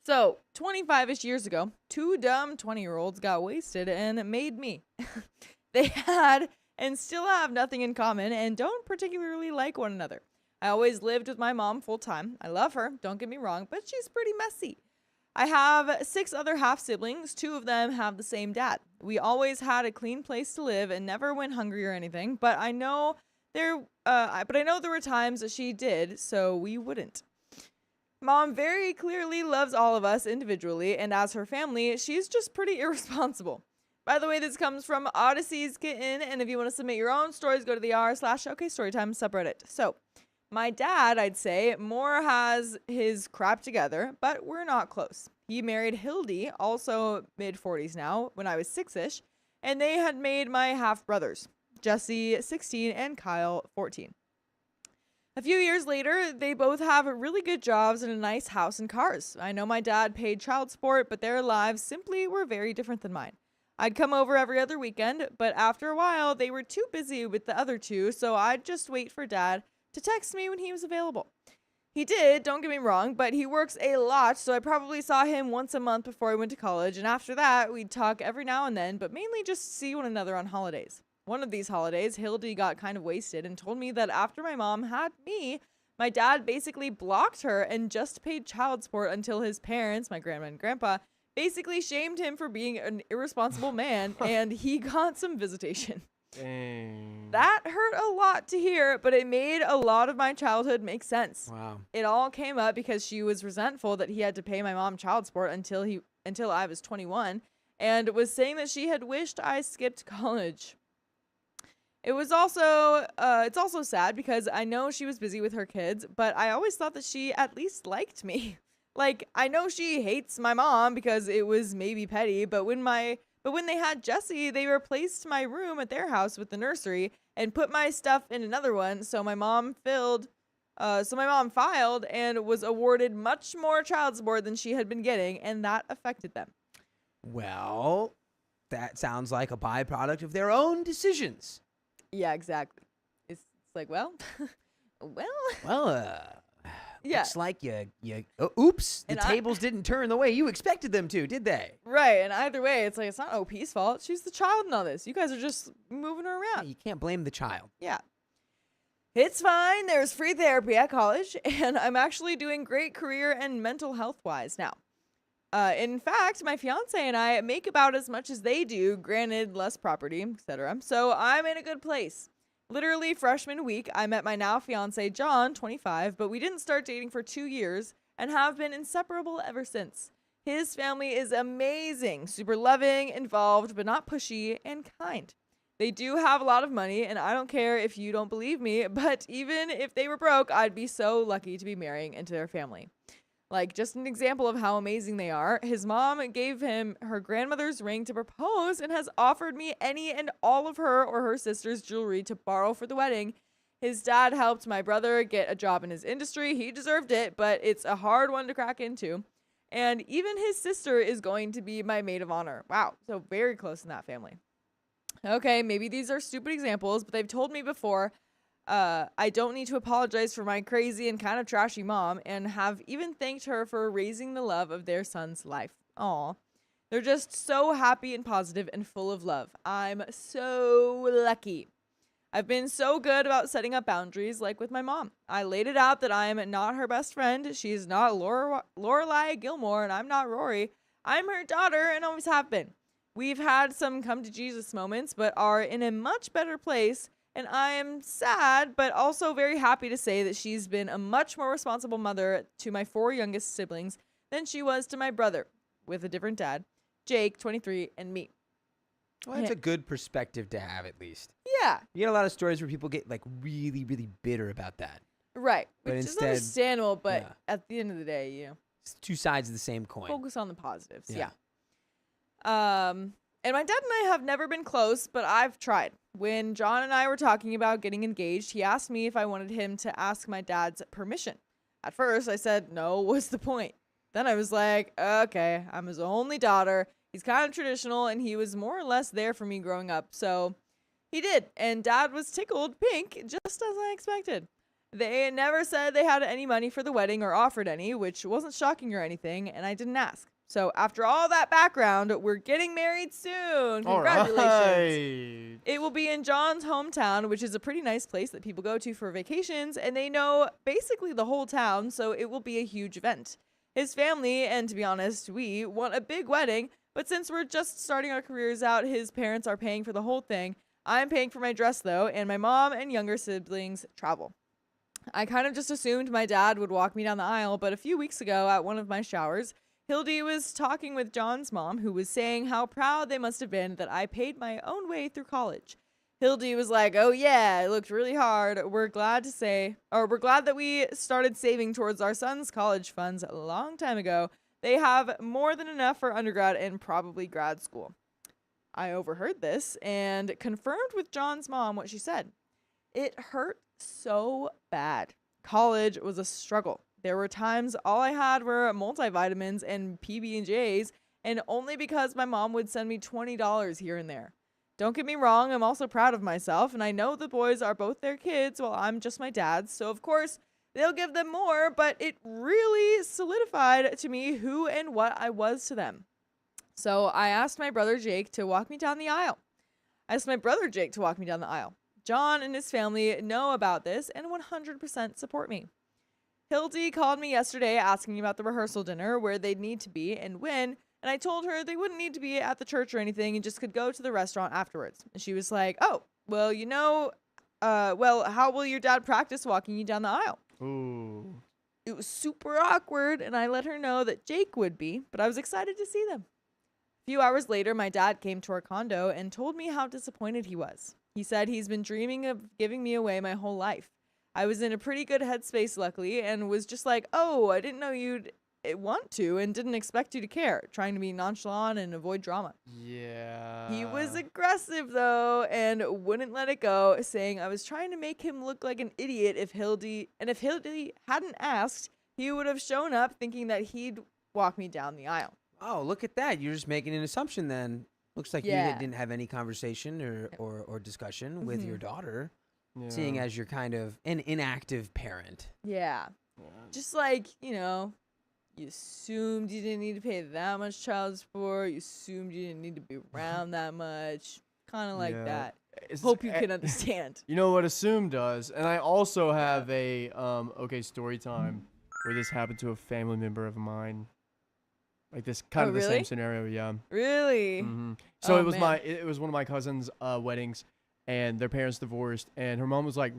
So, 25-ish years ago, two dumb 20-year-olds got wasted and made me. They had and still have nothing in common and don't particularly like one another. I always lived with my mom full time. I love her, don't get me wrong, but she's pretty messy. I have 6 other half-siblings. 2 of them have the same dad. We always had a clean place to live and never went hungry or anything, but I know there were times that she did, so we wouldn't. Mom very clearly loves all of us individually, and as her family, she's just pretty irresponsible. By the way, this comes from Odyssey's Kitten, and if you want to submit your own stories, go to the r/OKStorytime subreddit. So, my dad, I'd say, more has his crap together, but we're not close. He married Hildy, also mid-40s now, when I was 6-ish, and they had made my half-brothers, Jesse, 16, and Kyle, 14. A few years later, they both have really good jobs and a nice house and cars. I know my dad paid child support, but their lives simply were very different than mine. I'd come over every other weekend, but after a while, they were too busy with the other 2, so I'd just wait for Dad to text me when he was available. He did, don't get me wrong, but he works a lot, so I probably saw him once a month before I went to college, and after that, we'd talk every now and then, but mainly just see one another on holidays. One of these holidays, Hildy got kind of wasted and told me that after my mom had me, my dad basically blocked her and just paid child support until his parents, my grandma and grandpa, basically shamed him for being an irresponsible man, and he got some visitation. Dang. That hurt a lot to hear, but it made a lot of my childhood make sense. Wow. It all came up because she was resentful that he had to pay my mom child support until I was 21, and was saying that she had wished I skipped college. It was also, it's also sad because I know she was busy with her kids, but I always thought that she at least liked me. Like, I know she hates my mom because it was maybe petty, but when they had Jesse, they replaced my room at their house with the nursery and put my stuff in another one. So my mom filed and was awarded much more child support than she had been getting, and that affected them. Well, that sounds like a byproduct of their own decisions. Yeah, exactly. It's like, well, Well, yeah. looks like oops, the And tables didn't turn the way you expected them to, did they? Right, and either way, it's like, it's not OP's fault. She's the child in all this. You guys are just moving her around. You can't blame the child. Yeah. It's fine. There's free therapy at college, and I'm actually doing great career and mental health-wise now. In fact, my fiance and I make about as much as they do, granted less property, etc. So I'm in a good place. Literally freshman week, I met my now fiance, John, 25, but we didn't start dating for 2 years and have been inseparable ever since. His family is amazing, super loving, involved, but not pushy, and kind. They do have a lot of money, and I don't care if you don't believe me, but even if they were broke, I'd be so lucky to be marrying into their family. Like, just an example of how amazing they are, his mom gave him her grandmother's ring to propose and has offered me any and all of her or her sister's jewelry to borrow for the wedding. His dad helped my brother get a job in his industry. He deserved it, but it's a hard one to crack into. And even his sister is going to be my maid of honor. Wow, so very close in that family. Okay, maybe these are stupid examples, but they've told me before I don't need to apologize for my crazy and kind of trashy mom, and have even thanked her for raising the love of their son's life. Aw. They're just so happy and positive and full of love. I'm so lucky. I've been so good about setting up boundaries, like with my mom. I laid it out that I am not her best friend. She's not Lorelai Gilmore, and I'm not Rory. I'm her daughter and always have been. We've had some come to Jesus moments, but are in a much better place. And I am sad, but also very happy to say that she's been a much more responsible mother to my 4 youngest siblings than she was to my brother, with a different dad, Jake, 23, and me. Well, that's a good perspective to have, at least. Yeah. You get a lot of stories where people get, like, really, really bitter about that. Right. But Which instead, is understandable, but yeah. at the end of the day, you know, It's two sides of the same coin. focus on the positives. Yeah. Yeah. And my dad and I have never been close, but I've tried. When John and I were talking about getting engaged, he asked me if I wanted him to ask my dad's permission. At first, I said, no, what's the point? Then I was like, okay, I'm his only daughter. He's kind of traditional, and he was more or less there for me growing up. So he did, and Dad was tickled pink, just as I expected. They never said they had any money for the wedding or offered any, which wasn't shocking or anything, and I didn't ask. So after all that background, we're getting married soon. Congratulations. Alright. It will be in John's hometown, which is a pretty nice place that people go to for vacations, and they know basically the whole town, so it will be a huge event. His family, and to be honest, we want a big wedding, but since we're just starting our careers out, his parents are paying for the whole thing. I'm paying for my dress, though, and my mom and younger siblings travel. I kind of just assumed my dad would walk me down the aisle, but a few weeks ago at one of my showers, Hildy was talking with John's mom, who was saying how proud they must have been that I paid my own way through college. Hildy was like, oh yeah, it looked really hard. We're glad that we started saving towards our son's college funds a long time ago. They have more than enough for undergrad and probably grad school. I overheard this and confirmed with John's mom what she said. It hurt so bad. College was a struggle. There were times all I had were multivitamins and PB&Js, and only because my mom would send me $20 here and there. Don't get me wrong, I'm also proud of myself, and I know the boys are both their kids while I'm just my dad's, so of course they'll give them more, but it really solidified to me who and what I was to them. So I asked my brother Jake to walk me down the aisle. John and his family know about this and 100% support me. Hildy called me yesterday asking about the rehearsal dinner, where they'd need to be and when, and I told her they wouldn't need to be at the church or anything and just could go to the restaurant afterwards. And she was like, oh, well, how will your dad practice walking you down the aisle? Ooh. It was super awkward, and I let her know that Jake would be, but I was excited to see them. A few hours later, my dad came to our condo and told me how disappointed he was. He said he's been dreaming of giving me away my whole life. I was in a pretty good headspace, luckily, and was just like, oh, I didn't know you'd want to and didn't expect you to care, trying to be nonchalant and avoid drama. Yeah. He was aggressive, though, and wouldn't let it go, saying I was trying to make him look like an idiot if Hildy hadn't asked, he would have shown up thinking that he'd walk me down the aisle. Oh, look at that. You're just making an assumption then. Looks like Yeah. you didn't have any conversation or discussion with your daughter, Yeah. seeing as you're kind of an inactive parent. Yeah. Just like, you assumed you didn't need to pay that much child support. You assumed you didn't need to be around that much. Kind of like Yeah. that. It's- Hope you can understand. You know what Assume does, and I also have a okay story time where this happened to a family member of mine. Like this kind Oh, of the really? same scenario, yeah. Really? So Oh, it was man. it was one of my cousin's weddings, and their parents divorced, and her mom was like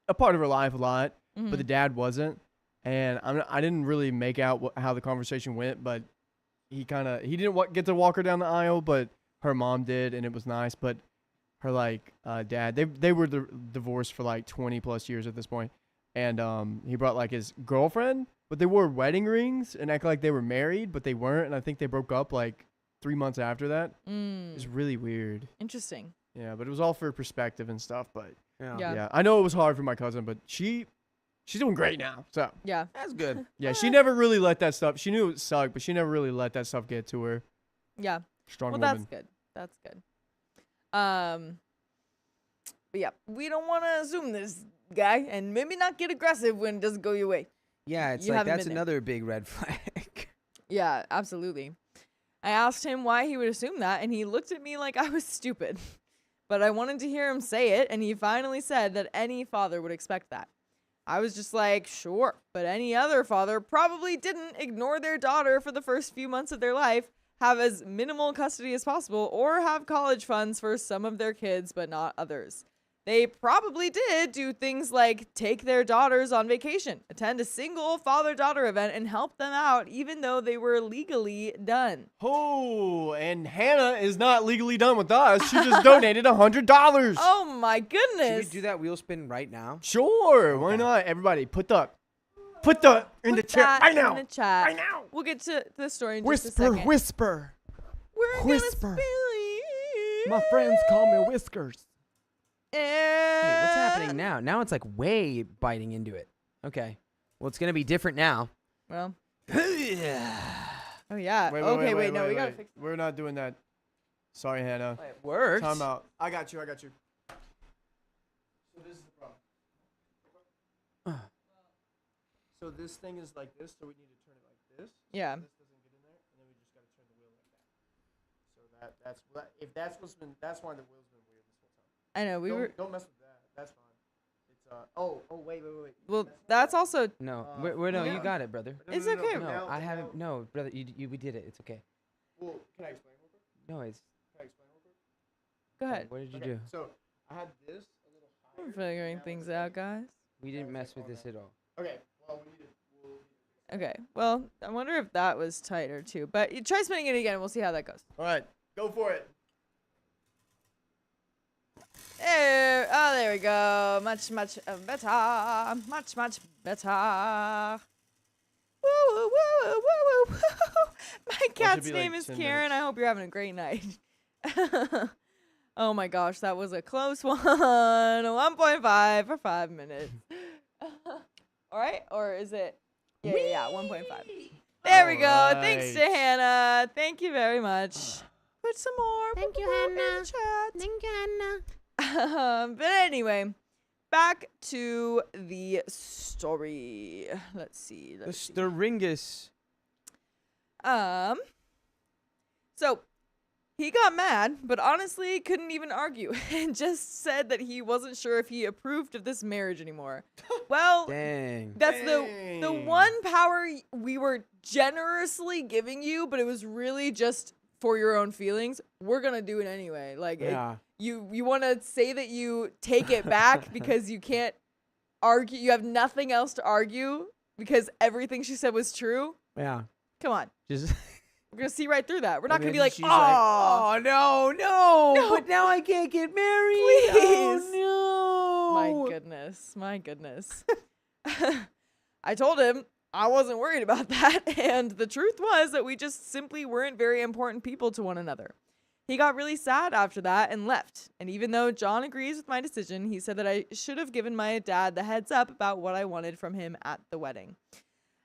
a part of her life a lot, but the dad wasn't, and I didn't really make out how the conversation went, but he didn't get to walk her down the aisle, but her mom did, and it was nice, but her dad they were divorced for like 20 plus years at this point, and he brought like his girlfriend, but they wore wedding rings and act like they were married, but they weren't, and I think they broke up like 3 months after that. It's really weird. Interesting. Yeah, but it was all for perspective and stuff. But Yeah. yeah, I know it was hard for my cousin, but she's doing great now. So Yeah. That's good. yeah, she never really let that stuff. She knew it sucked, but she never really let that stuff get to her. Yeah. Strong Well, woman. that's good. That's good. But yeah, we don't want to assume this guy and maybe not get aggressive when it doesn't go your way. Yeah, it's You like haven't that's been there. another big red flag. Yeah, absolutely. I asked him why he would assume that, and he looked at me like I was stupid. But I wanted to hear him say it, and he finally said that any father would expect that. I was just like, sure, but any other father probably didn't ignore their daughter for the first few months of their life, have as minimal custody as possible, or have college funds for some of their kids, but not others. They probably did do things like take their daughters on vacation, attend a single father-daughter event, and help them out, even though they were legally done. Oh, and Hannah is not legally done with us. She just donated $100. Oh my Should goodness! we do that wheel spin right now? Sure, why not? Everybody, put the in the Put chat that right now. in the chat. Right now. We'll get to the story in just a Whisper, second. whisper. We're whisper. gonna spill My friends call me Whiskers. Wait, what's happening now? Now it's like way biting into it. Okay. Well, it's going to be different now. Well. Oh yeah. Okay. Wait. No, we gotta fix. We're not doing that. Sorry, Hannah. It works. Time out. I got you. So this is the problem. So this thing is like this, so we need to turn it like this. Yeah. This doesn't get in there, and then we just got to turn the wheel like that. So that's why the wheel's been weird this whole time. I know we were. Don't mess with that. That's fine. It's wait. Well, that's also. No, Uh, no, yeah. you got it, brother. It's okay. No, I haven't. No, brother, we did it. It's okay. Well, can I explain real quick? No, it's. Go ahead. What did you Okay, do? So I had this a little higher. We're figuring things out, guys. We didn't mess with this at all. Okay. Well, we need to. Okay. Well, I wonder if that was tighter too. But you try spinning it again. We'll see how that goes. All right. Go for it. There. Oh, there we go. Much better. Much better. Woo, woo, woo, woo, woo, woo. My cat's be, name like, is 10 Karen. minutes. I hope you're having a great night. Oh my gosh, that was a close one. 1.5 for 5 minutes. All right, or is it? Yeah, 1.5. There we go. Thanks to Alright. Hannah. Thank you very much. Put some more. Thank you, in the Hannah. chat. Thank you, Hannah. But anyway, back to the story. Let's see. The Stringus. So he got mad, but honestly couldn't even argue and just said that he wasn't sure if he approved of this marriage anymore. Well, Dang. that's the one power we were generously giving you, but it was really just for your own feelings. We're gonna do it anyway. Like Yeah. you want to say that you take it back because you can't argue. You have nothing else to argue because everything she said was true. Yeah. Come on. Just We're gonna see right through that. We're not And gonna be then like, she's oh, no, but now I can't get married. Please. Oh, my goodness. I told him I wasn't worried about that, and the truth was that we just simply weren't very important people to one another. He got really sad after that and left. And even though John agrees with my decision, he said that I should have given my dad the heads up about what I wanted from him at the wedding.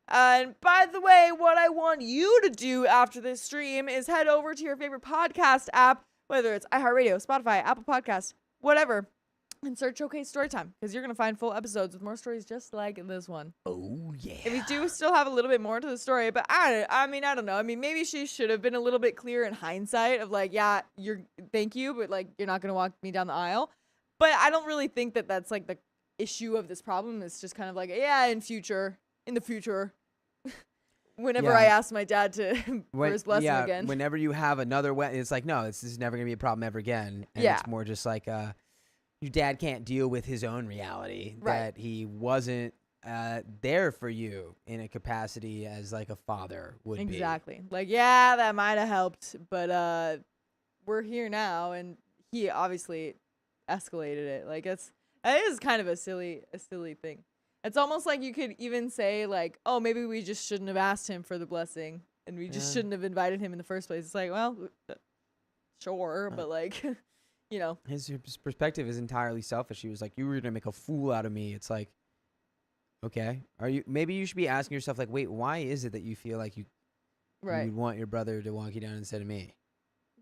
And by the way, what I want you to do after this stream is head over to your favorite podcast app, whether it's iHeartRadio, Spotify, Apple Podcasts, whatever, and search OK Storytime, because you're going to find full episodes with more stories just like this one. Oh, yeah. And we do still have a little bit more to the story, but I don't know. I mean, maybe she should have been a little bit clear in hindsight of like, yeah, thank you, but like, you're not going to walk me down the aisle. But I don't really think that that's like the issue of this problem. It's just kind of like, yeah, in the future, whenever Yeah. I ask my dad for his blessing again. Whenever you have another wedding, it's like, no, this is never going to be a problem ever again. And Yeah. it's more just like, your dad can't deal with his own reality, Right. that he wasn't there for you in a capacity as like a father would be. Exactly. Like, yeah, that might have helped, but we're here now, and he obviously escalated it. Like, it is kind of a silly thing. It's almost like you could even say like, oh, maybe we just shouldn't have asked him for the blessing, and we just shouldn't have invited him in the first place. It's like, well, sure, but like, you know. His perspective is entirely selfish. He was like, you were going to make a fool out of me. It's like, okay. Maybe you should be asking yourself like, wait, why is it that you feel like you would want your brother to walk you down instead of me?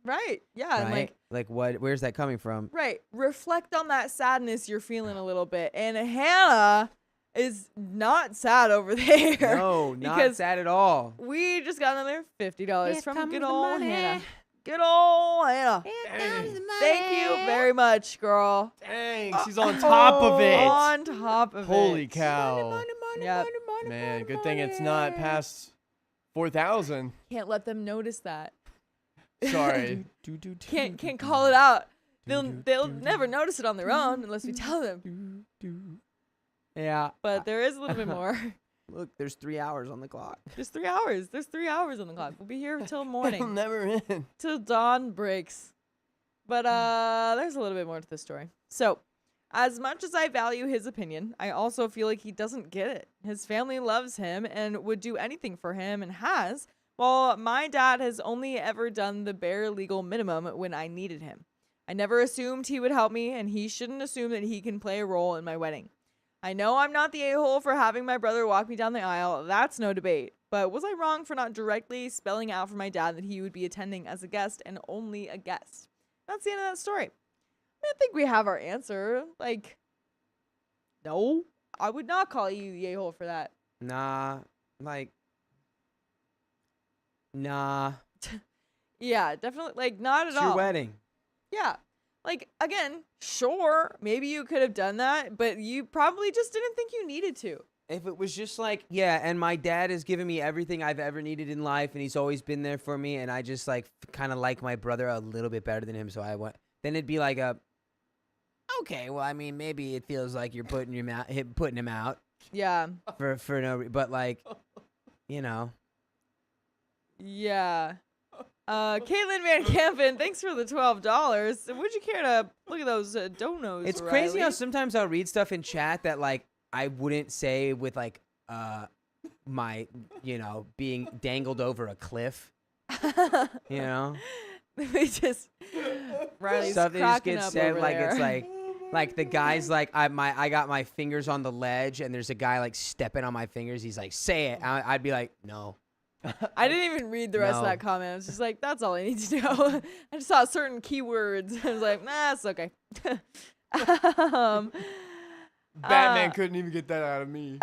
Right. Yeah. Right? And like where's that coming from? right. Reflect on that sadness you're feeling a little bit. And Hannah is not sad over there. No, not because sad at all. we just got another $50 Here from comes good the old money. Hannah. Good old Hannah. Thank you very much, girl. Dang, she's on top of it. On top of it. Holy cow. Yep. Man, good thing it's not past 4,000. Can't let them notice that. Sorry. Can't call it out. They'll never notice it on their own unless we tell them. Yeah. But there is a little bit more. Look, there's 3 hours on the clock. There's 3 hours. There's 3 hours on the clock. We'll be here till morning. Never in. Till dawn breaks. But there's a little bit more to this story. So, as much as I value his opinion, I also feel like he doesn't get it. His family loves him and would do anything for him and has, while my dad has only ever done the bare legal minimum when I needed him. I never assumed he would help me, and he shouldn't assume that he can play a role in my wedding. I know I'm not the a-hole for having my brother walk me down the aisle. That's no debate. But was I wrong for not directly spelling out for my dad that he would be attending as a guest and only a guest? That's the end of that story. I think we have our answer. Like, no, I would not call you the a-hole for that. Nah. Yeah, definitely. Like, not at It's all. your wedding. Yeah. Like, again, sure, maybe you could have done that, but you probably just didn't think you needed to. If it was just like, yeah, and my dad has given me everything I've ever needed in life, and he's always been there for me, and I just like kind of like my brother a little bit better than him, so I went. Then it'd be like okay, well, I mean, maybe it feels like you're putting him out Yeah. for no, but like, you know. Yeah. Caitlin Van Campen, thanks for the $12. Would you care to look at those donos? It's crazy how Riley? sometimes I'll read stuff in chat that like I wouldn't say with like my being dangled over a cliff. You know, We just Riley's stuff that just cracking gets up said over like there. it's like the guy's like I got my fingers on the ledge and there's a guy like stepping on my fingers. He's like, say it. I'd be like, no. I didn't even read the rest of No. that comment. I was just like, that's all I need to know. I just saw certain keywords. I was like, nah, it's okay. Batman couldn't even get that out of me.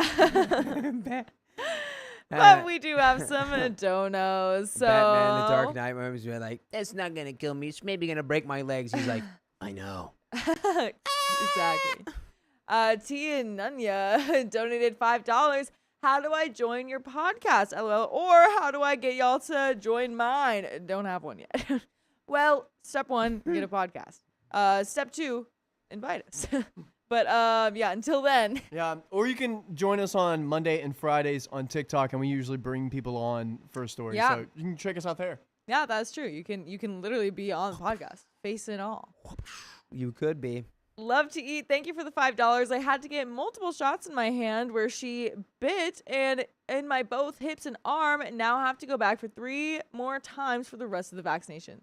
But we do have some donos. So Batman, the Dark Knight movies were like, that's not gonna kill me. It's maybe gonna break my legs. He's like, I know. Exactly. Tia Nunya donated $5. How do I join your podcast? LOL. Or how do I get y'all to join mine? Don't have one yet. Well, step 1, get a podcast. Step 2, invite us. But yeah, until then. Yeah, or you can join us on Monday and Fridays on TikTok, and we usually bring people on for a story. Yeah. So you can check us out there. Yeah, that's true. You can literally be on the podcast, face and all. You could be. Love to eat. Thank you for the $5. I had to get multiple shots in my hand where she bit and in my both hips and arm. And now have to go back for 3 more times for the rest of the vaccinations.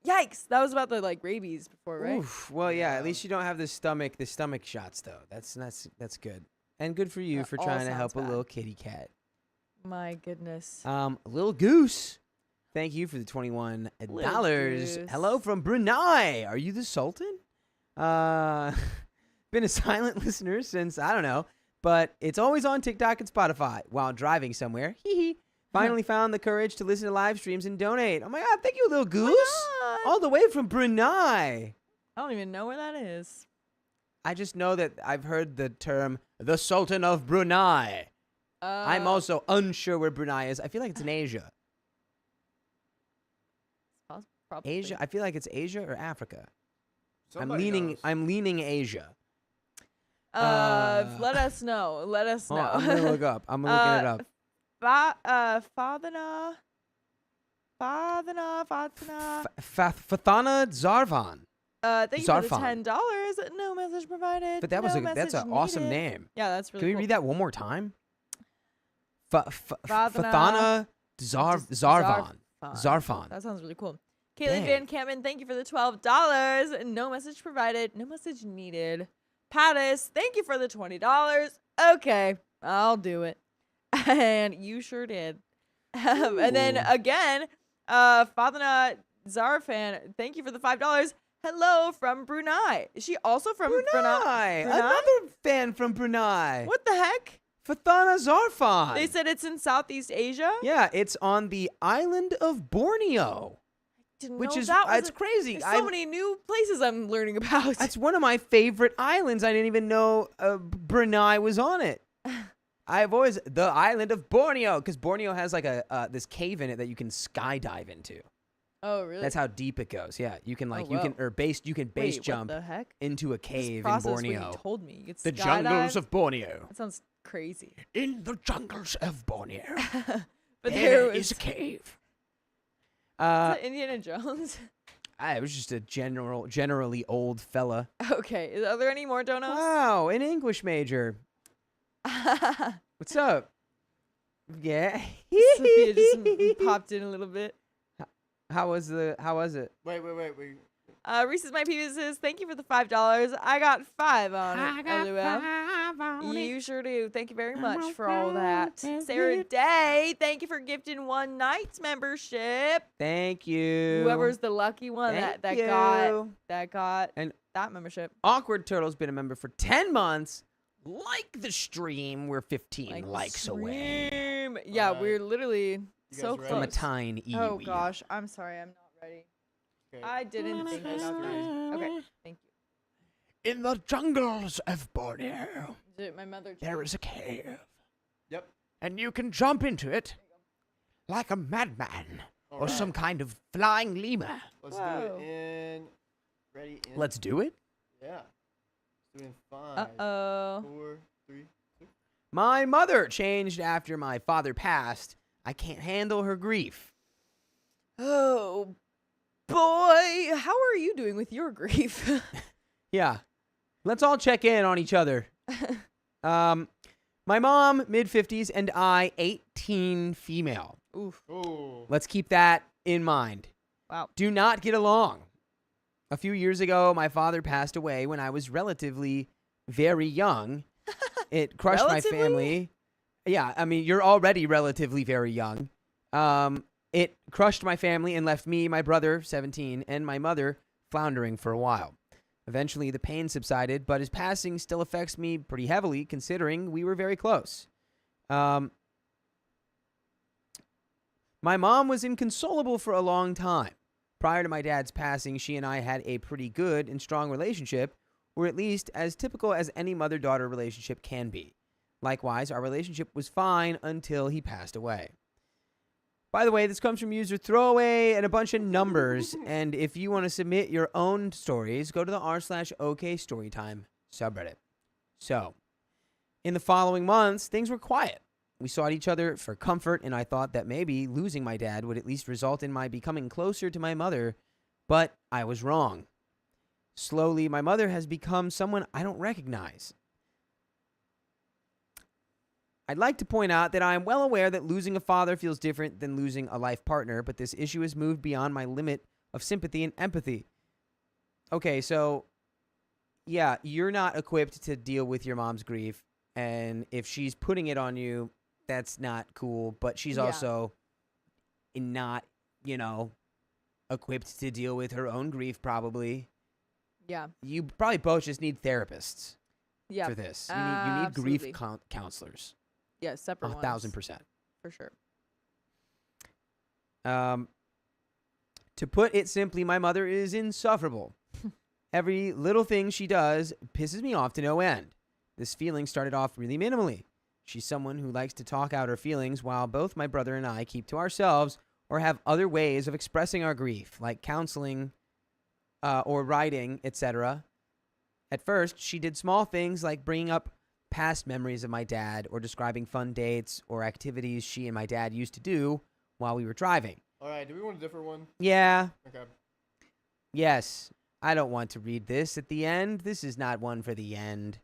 Yikes! That was about the rabies before, right? Oof. Well, yeah. At least you don't have the stomach shots though. That's good. And good for you That for all trying to help sounds bad. a little kitty cat. My goodness. Little Goose. Thank you for the $21. Goose. Hello from Brunei. Are you the Sultan? Been a silent listener since, I don't know, but it's always on TikTok and Spotify while driving somewhere. Hee hee. Finally found the courage to listen to live streams and donate. Oh my God, thank you, Little Goose. All the way from Brunei. I don't even know where that is. I just know that I've heard the term the Sultan of Brunei. I'm also unsure where Brunei is. I feel like it's in Asia. Probably. Asia. I feel like it's Asia or Africa. Somebody knows. I'm leaning Asia. Let us know. Let us know. I'm gonna look up. I'm looking it up. Fathana. Fathana Zarvan. Thank you for the Zarfan. $10. No message provided. But that was no that's message an awesome needed. name. Yeah, that's really Can we cool. read that one more time? Fathana Fathana Zarvan. Zarfan. That sounds really cool. Caitlin Dang. Van Campman, thank you for the $12. No message provided. No message needed. Pattis, thank you for the $20. Okay, I'll do it. And you sure did. And then again, Fathana Zarfan, thank you for the $5. Hello from Brunei. Is she also from Brunei. Another fan from Brunei. What the heck? Fathana Zarfan. They said it's in Southeast Asia? Yeah, it's on the island of Borneo. Didn't Which know is that was it's crazy. There's so many new places I'm learning about. That's one of my favorite islands. I didn't even know Brunei was on it. I've always the island of Borneo because Borneo has like a this cave in it that you can skydive into. Oh, really? That's how deep it goes. Yeah, you can whoa. base Wait, jump what the heck? into a Just cave in process Borneo. What you told me. You could The jungles skydive? of Borneo. That sounds crazy. In the jungles of Borneo, But there was is a cave. Is that Indiana Jones? I was just a generally old fella. Okay. Are there any more donuts? Wow, an English major. What's up? Yeah. Sophia just popped in a little bit. How was it? Wait. Reese's My Pieces, thank you for the $5. I got 5 on it. LOL. You sure do. Thank you very much for all that. Sarah Day, thank you for gifting one night's membership. Thank you. Whoever's the lucky one Thank that you. got And that membership. Awkward Turtle's been a member for 10 months. Like the stream, we're 15 likes away Stream. Yeah, we're literally so guys from a close. tine E. Oh gosh, I'm sorry, I'm not ready. I didn't think enough. Okay, thank you. In the jungles of Borneo, Is it my mother? there is a cave. Yep. And you can jump into it like a madman or some kind of flying lemur. Let's Whoa. do it in. Ready? In. Let's do it. Yeah. Let's do it in 5, Uh-oh. 4, 3, 2. My mother changed after my father passed. I can't handle her grief. Oh boy, how are you doing with your grief? Yeah. Let's all check in on each other. My mom, mid-50s, and I, 18 female. Oof. Oh. Let's keep that in mind. Wow. Do not get along. A few years ago, my father passed away when I was relatively very young. It crushed my Relatively? family. Yeah, I mean, you're already relatively very young. It crushed my family and left me, my brother, 17, and my mother floundering for a while. Eventually, the pain subsided, but his passing still affects me pretty heavily, considering we were very close. My mom was inconsolable for a long time. Prior to my dad's passing, she and I had a pretty good and strong relationship, or at least as typical as any mother-daughter relationship can be. Likewise, our relationship was fine until he passed away. By the way, this comes from user Throwaway and a bunch of numbers, and if you want to submit your own stories, go to the r/OK Storytime subreddit. So, in the following months, things were quiet. We sought each other for comfort, and I thought that maybe losing my dad would at least result in my becoming closer to my mother, but I was wrong. Slowly, my mother has become someone I don't recognize. I'd like to point out that I am well aware that losing a father feels different than losing a life partner, but this issue has moved beyond my limit of sympathy and empathy. Okay, so, yeah, you're not equipped to deal with your mom's grief, and if she's putting it on you, that's not cool, but she's also not, equipped to deal with her own grief, probably. Yeah. You probably both just need therapists Yeah. for this. You need grief Absolutely. counselors. Yeah, separate ones. 1,000%. For sure. To put it simply, my mother is insufferable. Every little thing she does pisses me off to no end. This feeling started off really minimally. She's someone who likes to talk out her feelings while both my brother and I keep to ourselves or have other ways of expressing our grief, like counseling or writing, etc. At first, she did small things like bringing up past memories of my dad or describing fun dates or activities she and my dad used to do while we were driving. All right, do we want a different one? Yeah. Okay. Yes. I don't want to read this at the end. This is not one for the end.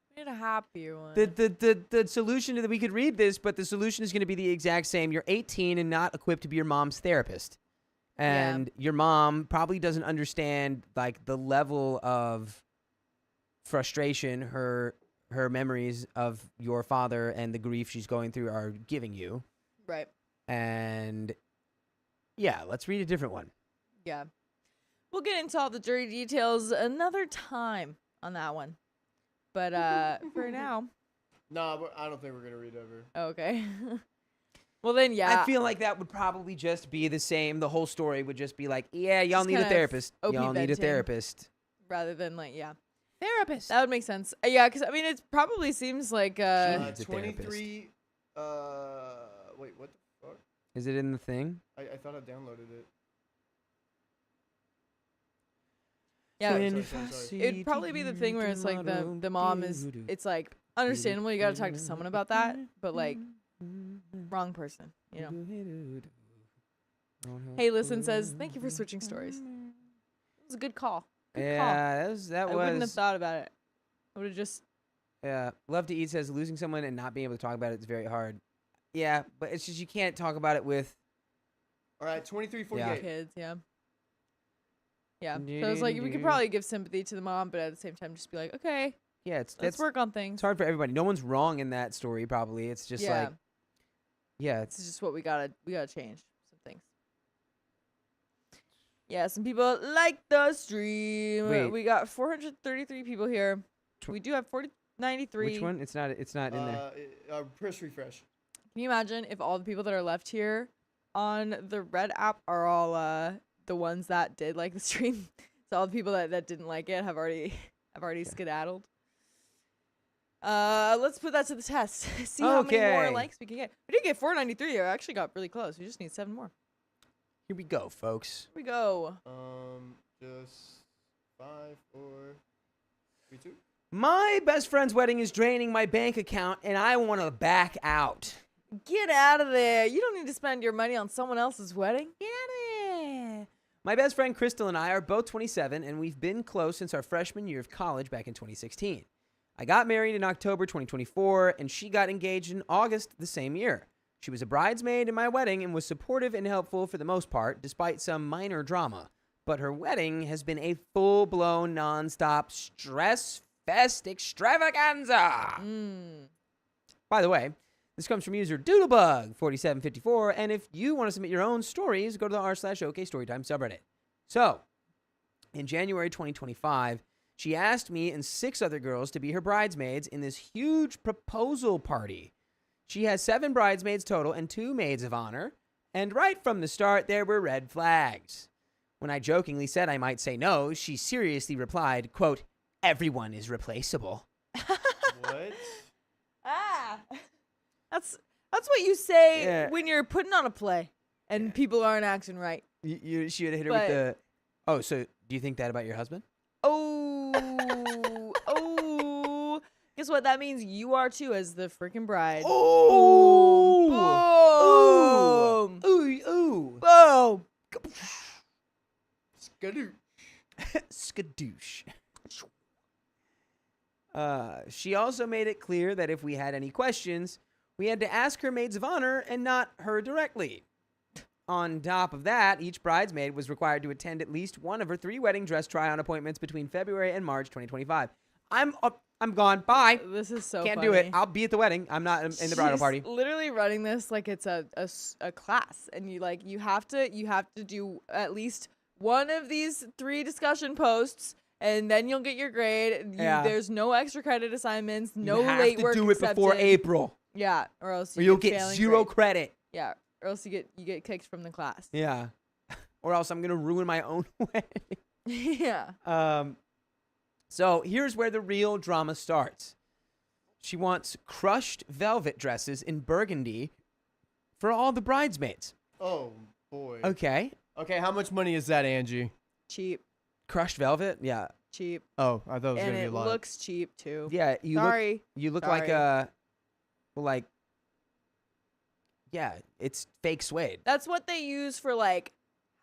We need a happier one. The solution that we could read this, but the solution is going to be the exact same. You're 18 and not equipped to be your mom's therapist. And your mom probably doesn't understand like the level of frustration her memories of your father and the grief she's going through are giving you. Right. And yeah, let's read a different one. Yeah. We'll get into all the dirty details another time on that one. But for now. Nah, I don't think we're going to read ever. Okay. Well, then, yeah. I feel like that would probably just be the same. The whole story would just be like, yeah, y'all Just need a kind of therapist. OP Y'all need a venting. therapist. Rather than, like, yeah. Therapist. That would make sense. Yeah, because, I mean, it probably seems like... needs a 23. Wait, what the fuck? Is it in the thing? I thought I downloaded it. Yeah, Sorry. it'd probably be the thing where it's like the mom is... It's, like, understandable. You got to talk to someone about that. But, like, wrong person, you know. Hey, Listen says, thank you for switching stories. It was a good call. Good call. Yeah, that I wouldn't have was. thought about it. I would have just... Yeah, Love to Eat says losing someone and not being able to talk about it is very hard. Yeah, but it's just you can't talk about it with. All right, 23:48. Yeah. kids, yeah. Yeah. So it's like we could probably give sympathy to the mom, but at the same time just be like, okay, Yeah, let's work on things. It's hard for everybody. No one's wrong in that story. Probably it's just like. Yeah, It's just what we gotta change some things. Yeah, some people like the stream. Wait. We got 433 people here. We do have 93. which one? It's not in there. Press refresh. Can you imagine if all the people that are left here on the Red app are all the ones that did like the stream? So all the people that didn't like it have already skedaddled. Let's put that to the test. See how many more Okay. likes we can get. We did get 493. I actually got really close. We just need 7 more. Here we go, folks. Here we go. Just 5, 4, 3, 2. My best friend's wedding is draining my bank account, and I want to back out. Get out of there. You don't need to spend your money on someone else's wedding. Get out of there. My best friend Crystal and I are both 27, and we've been close since our freshman year of college back in 2016. I got married in October 2024, and she got engaged in August the same year. She was a bridesmaid in my wedding and was supportive and helpful for the most part, despite some minor drama. But her wedding has been a full-blown, non-stop, stress-fest extravaganza. By the way, this comes from user Doodlebug4754, and if you want to submit your own stories, go to the r/OK Storytime subreddit. So, in January 2025, she asked me and 6 other girls to be her bridesmaids in this huge proposal party. She has 7 bridesmaids total and 2 maids of honor, and right from the start, there were red flags. When I jokingly said I might say no, she seriously replied, quote, "Everyone is replaceable." What? That's what you say Yeah. when you're putting on a play and people aren't acting right. She would hit her with But- the, oh, so do you think that about your husband? Oh. Guess what? That means you are too, as the freaking bride. Oh. Boom. Ooh. Boom. Skadoo. Skadoosh. She also made it clear that if we had any questions, we had to ask her maids of honor and not her directly. On top of that, each bridesmaid was required to attend at least one of her 3 wedding dress try-on appointments between February and March 2025. I'm gone. Bye. This is so Can't funny. do it. I'll be at the wedding. I'm not in the bridal She's party. literally running this like it's a class, and you have to do at least one of these 3 discussion posts, and then you'll get your grade. Yeah. There's no extra credit assignments, no you have late to work do it before accepted. April, Yeah, or else or you'll get get failing 0 grade. credit. Yeah, or else you get kicked from the class. Yeah. Or else I'm gonna ruin my own wedding. Yeah. So here's where the real drama starts. She wants crushed velvet dresses in burgundy for all the bridesmaids. Oh boy. Okay. Okay, how much money is that, Angie? Cheap. Crushed velvet? Yeah. Cheap. Oh, I thought it was And gonna be a it lot. looks cheap too. Yeah. Sorry. You look like Sorry. like, yeah, it's fake suede. That's what they use for like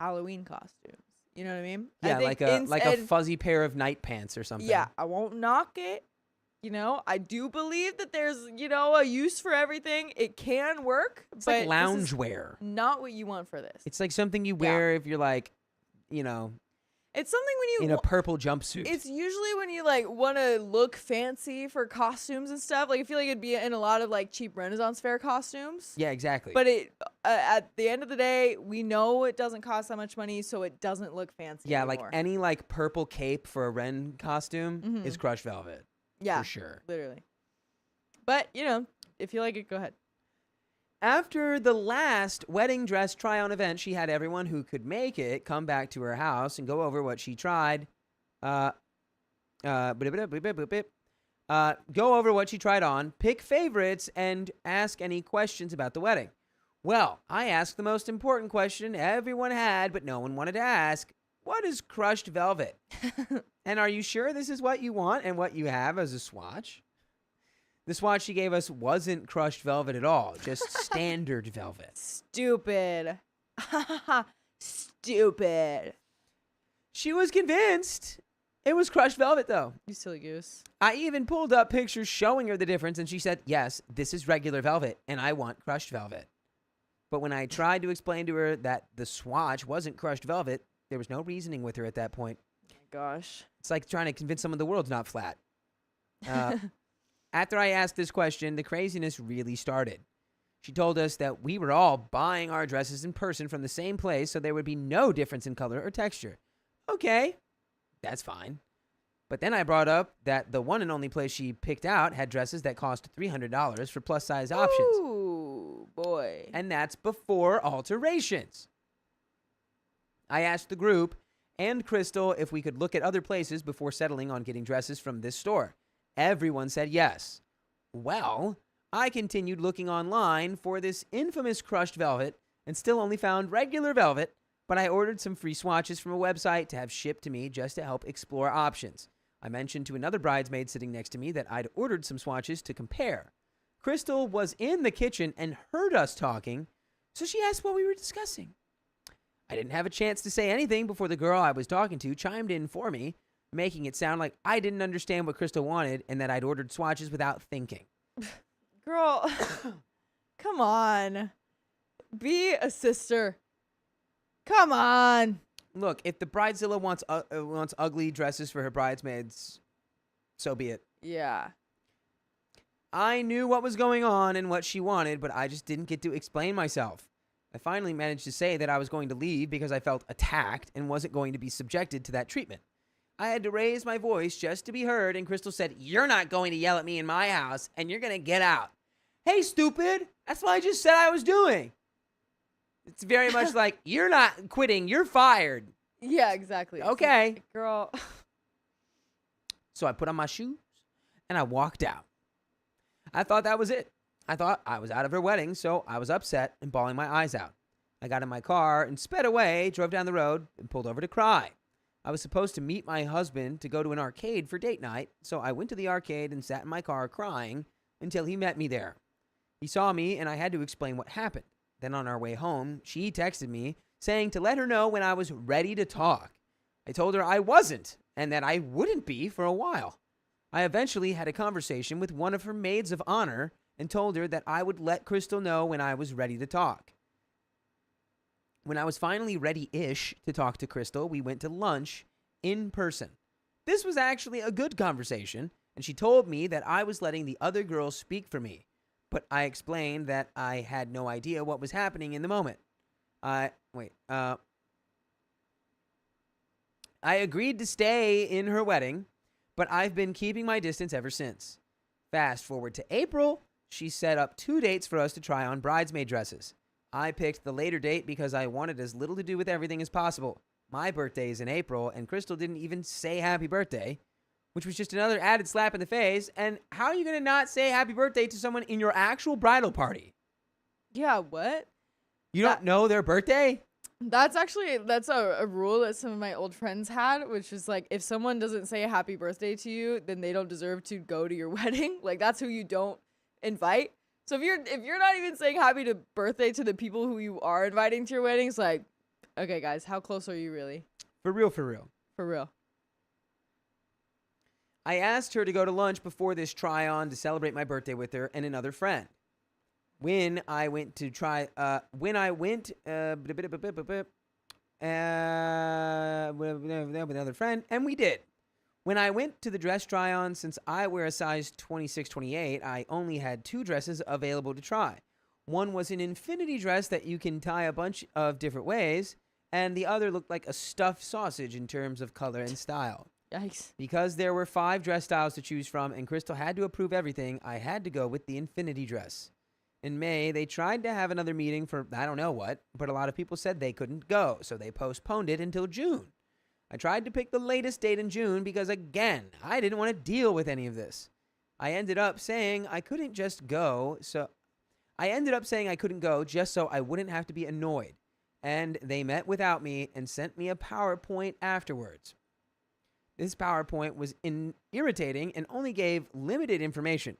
Halloween costumes. You know what I mean? I Yeah, think like a and- fuzzy pair of night pants or something. Yeah, I won't knock it. You know, I do believe that there's, a use for everything. It can work, It's but like loungewear. not what you want for this. It's like something you wear if you're like, It's something when you in a purple jumpsuit. It's usually when you like want to look fancy for costumes and stuff. Like I feel like it'd be in a lot of like cheap Renaissance fair costumes. Yeah, exactly. But at the end of the day, we know it doesn't cost that much money, so it doesn't look fancy. yeah, anymore. like any like purple cape for a Ren costume is crushed velvet. yeah, For sure. literally. But if you like it, go ahead. After the last wedding dress try-on event, she had everyone who could make it come back to her house and go over what she tried. Go over what she tried on, pick favorites, and ask any questions about the wedding. Well, I asked the most important question everyone had, but no one wanted to ask. What is crushed velvet? And are you sure this is what you want and what you have as a swatch? The swatch she gave us wasn't crushed velvet at all, just standard velvet. Stupid. Stupid. She was convinced it was crushed velvet, though. You silly goose. I even pulled up pictures showing her the difference, and she said, yes, this is regular velvet, and I want crushed velvet. But when I tried to explain to her that the swatch wasn't crushed velvet, there was no reasoning with her at that point. Gosh. It's like trying to convince someone the world's not flat. After I asked this question, the craziness really started. She told us that we were all buying our dresses in person from the same place, so there would be no difference in color or texture. Okay, that's fine. But then I brought up that the one and only place she picked out had dresses that cost $300 for plus-size options. Ooh, boy. And that's before alterations. I asked the group and Crystal if we could look at other places before settling on getting dresses from this store. Everyone said yes. Well, I continued looking online for this infamous crushed velvet and still only found regular velvet, but I ordered some free swatches from a website to have shipped to me just to help explore options. I mentioned to another bridesmaid sitting next to me that I'd ordered some swatches to compare. Crystal was in the kitchen and heard us talking, so she asked what we were discussing. I didn't have a chance to say anything before the girl I was talking to chimed in for me, making it sound like I didn't understand what Crystal wanted and that I'd ordered swatches without thinking. Girl, come on. Be a sister. Come on. Look, if the Bridezilla wants ugly dresses for her bridesmaids, so be it. Yeah. I knew what was going on and what she wanted, but I just didn't get to explain myself. I finally managed to say that I was going to leave because I felt attacked and wasn't going to be subjected to that treatment. I had to raise my voice just to be heard, and Crystal said, "You're not going to yell at me in my house, and you're going to get out." Hey, stupid! That's what I just said I was doing. It's very much like, you're not quitting, you're fired. Yeah, exactly. Okay. Girl. So I put on my shoes, and I walked out. I thought that was it. I thought I was out of her wedding, so I was upset and bawling my eyes out. I got in my car and sped away, drove down the road, and pulled over to cry. I was supposed to meet my husband to go to an arcade for date night, so I went to the arcade and sat in my car crying until he met me there. He saw me, and I had to explain what happened. Then on our way home, she texted me saying to let her know when I was ready to talk. I told her I wasn't, and that I wouldn't be for a while. I eventually had a conversation with one of her maids of honor and told her that I would let Crystal know when I was ready to talk. When I was finally ready-ish to talk to Crystal, we went to lunch in person. This was actually a good conversation, and she told me that I was letting the other girls speak for me, but I explained that I had no idea what was happening in the moment. I agreed to stay in her wedding, but I've been keeping my distance ever since. Fast forward to April, she set up 2 dates for us to try on bridesmaid dresses. I picked the later date because I wanted as little to do with everything as possible. My birthday is in April, and Crystal didn't even say happy birthday, which was just another added slap in the face. And how are you going to not say happy birthday to someone in your actual bridal party? Yeah, what? You don't know their birthday? That's a rule that some of my old friends had, which is like, if someone doesn't say happy birthday to you, then they don't deserve to go to your wedding. Like, that's who you don't invite. So if you're not even saying happy birthday to the people who you are inviting to your wedding, it's like, okay, guys, how close are you really? For real, for real. For real. I asked her to go to lunch before this try-on to celebrate my birthday with her and another friend. With another friend, and we did. When I went to the dress try-on, since I wear a size 26-28, I only had 2 dresses available to try. One was an infinity dress that you can tie a bunch of different ways, and the other looked like a stuffed sausage in terms of color and style. Yikes. Because there were 5 dress styles to choose from, and Crystal had to approve everything, I had to go with the infinity dress. In May, they tried to have another meeting for I don't know what, but a lot of people said they couldn't go, so they postponed it until June. I tried to pick the latest date in June because, again, I didn't want to deal with any of this. I ended up saying I couldn't go just so I wouldn't have to be annoyed. And they met without me and sent me a PowerPoint afterwards. This PowerPoint was irritating and only gave limited information.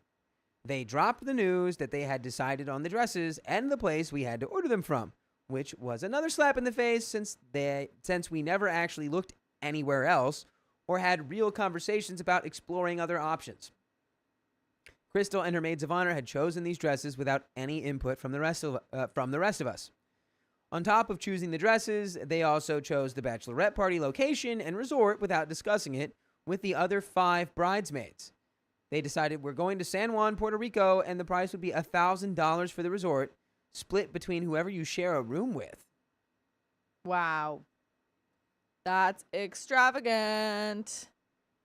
They dropped the news that they had decided on the dresses and the place we had to order them from, which was another slap in the face since we never actually looked anywhere else or had real conversations about exploring other options. Crystal and her maids of honor had chosen these dresses without any input from the rest of us. On top of choosing the dresses, they also chose the bachelorette party location and resort without discussing it with the other 5 bridesmaids. They decided we're going to San Juan, Puerto Rico, and the price would be $1,000 for the resort, split between whoever you share a room with. Wow. That's extravagant.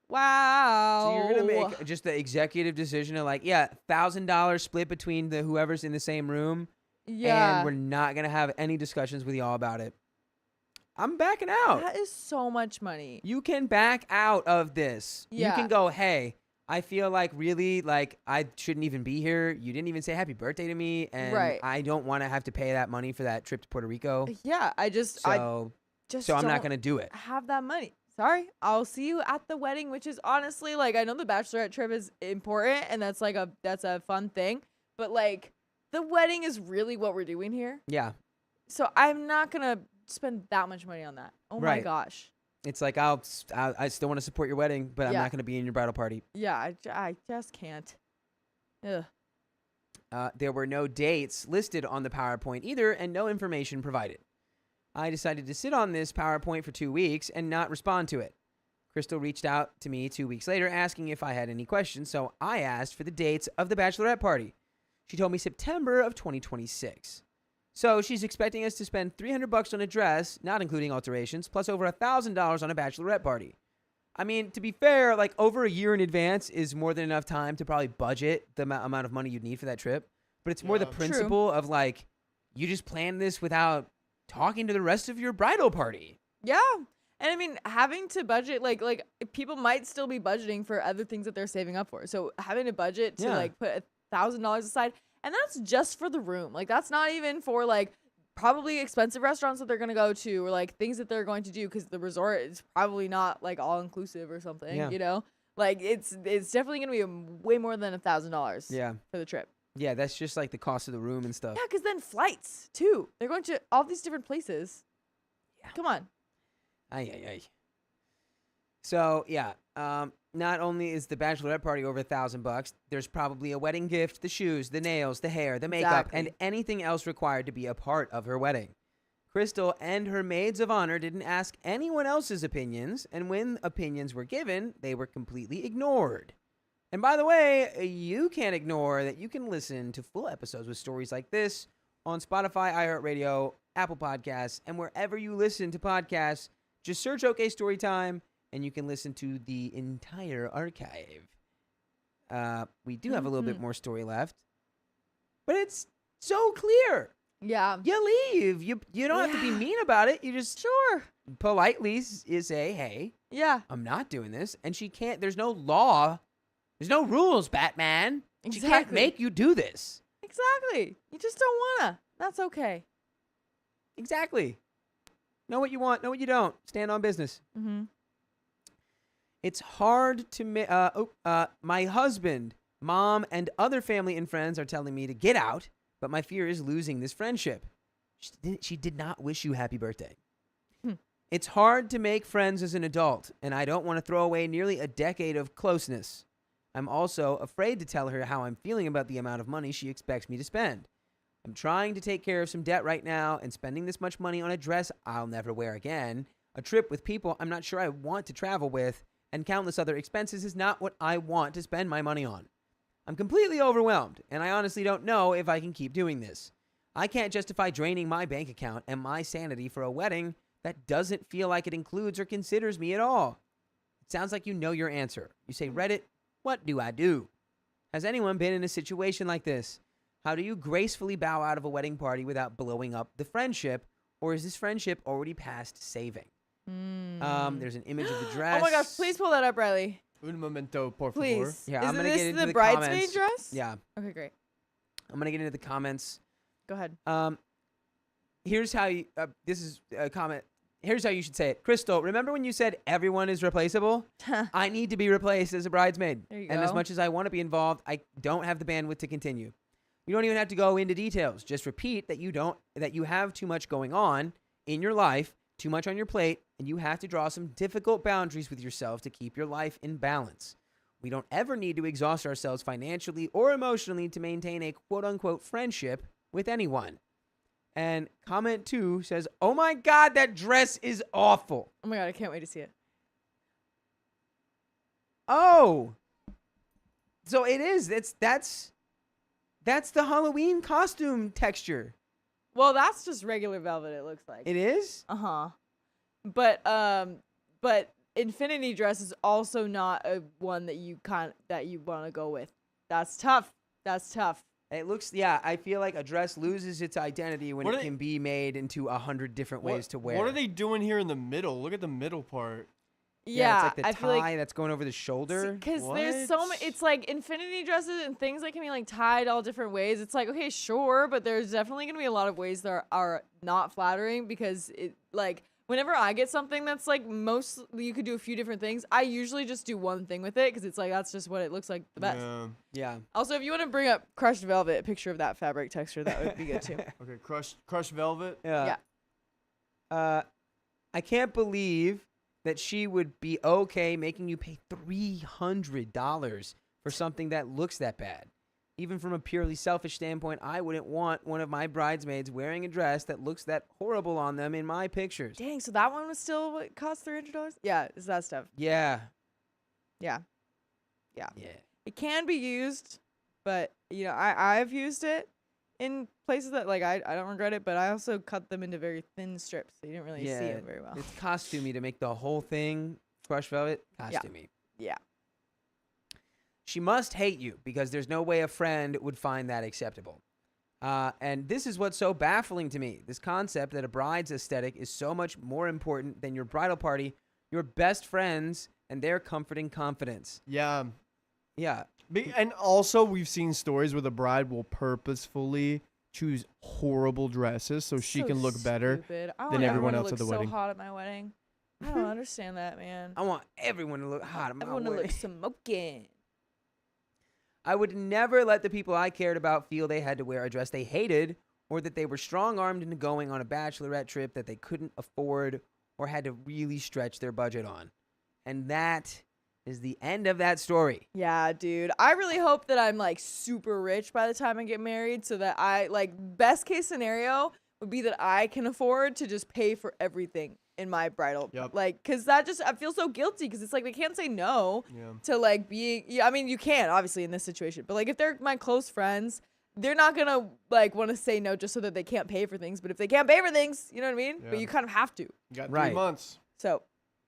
Wow. So you're going to make just the executive decision of like, yeah, $1,000 split between the whoever's in the same room. Yeah. And we're not going to have any discussions with y'all about it. I'm backing out. That is so much money. You can back out of this. Yeah. You can go, hey, I feel like really like I shouldn't even be here. You didn't even say happy birthday to me. And I don't want to have to pay that money for that trip to Puerto Rico. Yeah, I'm not going to do it. Have that money. Sorry. I'll see you at the wedding, which is honestly like, I know the bachelorette trip is important and that's a fun thing, but like the wedding is really what we're doing here. Yeah. So I'm not going to spend that much money on that. Oh my gosh. It's like I still want to support your wedding, but I'm not going to be in your bridal party. Yeah, I just can't. Ugh. There were no dates listed on the PowerPoint either, and no information provided. I decided to sit on this PowerPoint for 2 weeks and not respond to it. Crystal reached out to me 2 weeks later asking if I had any questions, so I asked for the dates of the bachelorette party. She told me September of 2026. So she's expecting us to spend $300 on a dress, not including alterations, plus over $1,000 on a bachelorette party. I mean, to be fair, like over a year in advance is more than enough time to probably budget the amount of money you'd need for that trip. But it's more the principle of like, you just plan this without talking to the rest of your bridal party. Yeah. And I mean, having to budget, like people might still be budgeting for other things that they're saving up for. So having to budget to like put $1,000 aside, and that's just for the room. Like that's not even for like probably expensive restaurants that they're gonna go to, or like things that they're going to do, because the resort is probably not like all inclusive or something. Yeah. You know, like it's definitely gonna be way more than $1,000. Yeah. For the trip. Yeah, that's just like the cost of the room and stuff. Yeah, because then flights too. They're going to all these different places. Yeah. Come on. Ay. So yeah, not only is the bachelorette party over $1,000, there's probably a wedding gift, the shoes, the nails, the hair, the makeup, and Exactly. anything else required to be a part of her wedding. Crystal and her maids of honor didn't ask anyone else's opinions, and when opinions were given, they were completely ignored. And by the way, you can't ignore that you can listen to full episodes with stories like this on Spotify, iHeartRadio, Apple Podcasts, and wherever you listen to podcasts. Just search OK Storytime, and you can listen to the entire archive. We do have a little bit more story left, but it's so clear. Yeah. You leave. You don't have to be Yeah. mean about it. You just Sure. politely say, hey, Yeah. I'm not doing this. And she can't, there's no law. There's no rules, Batman. She can't Exactly. make you do this. Exactly. You just don't wanna. That's okay. Exactly. Know what you want, know what you don't. Stand on business. Mm-hmm. It's hard to my husband, mom, and other family and friends are telling me to get out, but my fear is losing this friendship. She did not wish you happy birthday. It's hard to make friends as an adult, and I don't want to throw away nearly a decade of closeness. I'm also afraid to tell her how I'm feeling about the amount of money she expects me to spend. I'm trying to take care of some debt right now, and spending this much money on a dress I'll never wear again, a trip with people I'm not sure I want to travel with, and countless other expenses is not what I want to spend my money on. I'm completely overwhelmed, and I honestly don't know if I can keep doing this. I can't justify draining my bank account and my sanity for a wedding that doesn't feel like it includes or considers me at all. It sounds like you know your answer. You say, Reddit, what do I do? Has anyone been in a situation like this? How do you gracefully bow out of a wedding party without blowing up the friendship? Or is this friendship already past saving? There's an image of the dress. Oh my gosh, please pull that up, Riley. Un momento, por favor. Please. Yeah, Is I'm gonna this get into the the bridesmaid comments. dress? Yeah, Okay, great. I'm going to get into the comments. Go ahead. Here's how you, this is a comment. Here's how you should say it. Crystal, remember when you said everyone is replaceable? I need to be replaced as a bridesmaid. There you And as go. much as I want to be involved, I don't have the bandwidth to continue. You don't even have to go into details. Just repeat that you have too much going on in your life, too much on your plate, and you have to draw some difficult boundaries with yourself to keep your life in balance. We don't ever need to exhaust ourselves financially or emotionally to maintain a quote-unquote friendship with anyone. And comment 2 says, oh my God, that dress is awful. Oh my god, I can't wait to see it. Oh. So it is. That's the Halloween costume texture. Well, that's just regular velvet, it looks like. It is? Uh-huh. But infinity dress is also not a one that you want to go with. That's tough. That's tough. It looks, yeah, I feel like a dress loses its identity when What it are they- can be made into 100 different ways to wear. What are they doing here in the middle? Look at the middle part. Yeah, it's like the I tie feel like that's going over the shoulder. because there's so What? many. It's like infinity dresses and things that can be like tied all different ways. It's like, okay, sure, but there's definitely gonna be a lot of ways that are not flattering, because it, like, whenever I get something that's like you could do a few different things, I usually just do one thing with it, because it's like that's just what it looks like the best. Yeah. Yeah. Also, if you want to bring up crushed velvet, a picture of that fabric texture, that would be good too. Okay, crushed velvet. Yeah. I can't believe that she would be okay making you pay $300 for something that looks that bad. Even from a purely selfish standpoint, I wouldn't want one of my bridesmaids wearing a dress that looks that horrible on them in my pictures. Dang, so that one was still what cost $300? Yeah, it's that stuff. Yeah. Yeah. Yeah. It can be used, but you know, I've used it in places that like I don't regret it, but I also cut them into very thin strips, so you didn't really see them very well. It's costumey to make the whole thing crushed velvet. Costumey. Yeah. She must hate you because there's no way a friend would find that acceptable. And this is what's so baffling to me. This concept that a bride's aesthetic is so much more important than your bridal party, your best friends, and their comforting confidence. Yeah. Yeah. And also, we've seen stories where the bride will purposefully choose horrible dresses so she can look better stupid. I than want everyone to else at the look wedding. so hot at my wedding. I don't understand that, man. I want everyone to look hot at my Everyone to wedding. look smoking. I would never let the people I cared about feel they had to wear a dress they hated or that they were strong-armed into going on a bachelorette trip that they couldn't afford or had to really stretch their budget on. And that is the end of that story. Yeah, dude. I really hope that I'm like super rich by the time I get married so that I like best case scenario would be that I can afford to just pay for everything in my bridal. Yep. Like, cause that just, I feel so guilty because it's like they can't say no Yeah. to like being, yeah, I mean, you can obviously in this situation, but like if they're my close friends, they're not gonna like want to say no just so that they can't pay for things. But if they can't pay for things, you know what I mean? Yeah. But you kind of have to. You got 3 Right. months. So,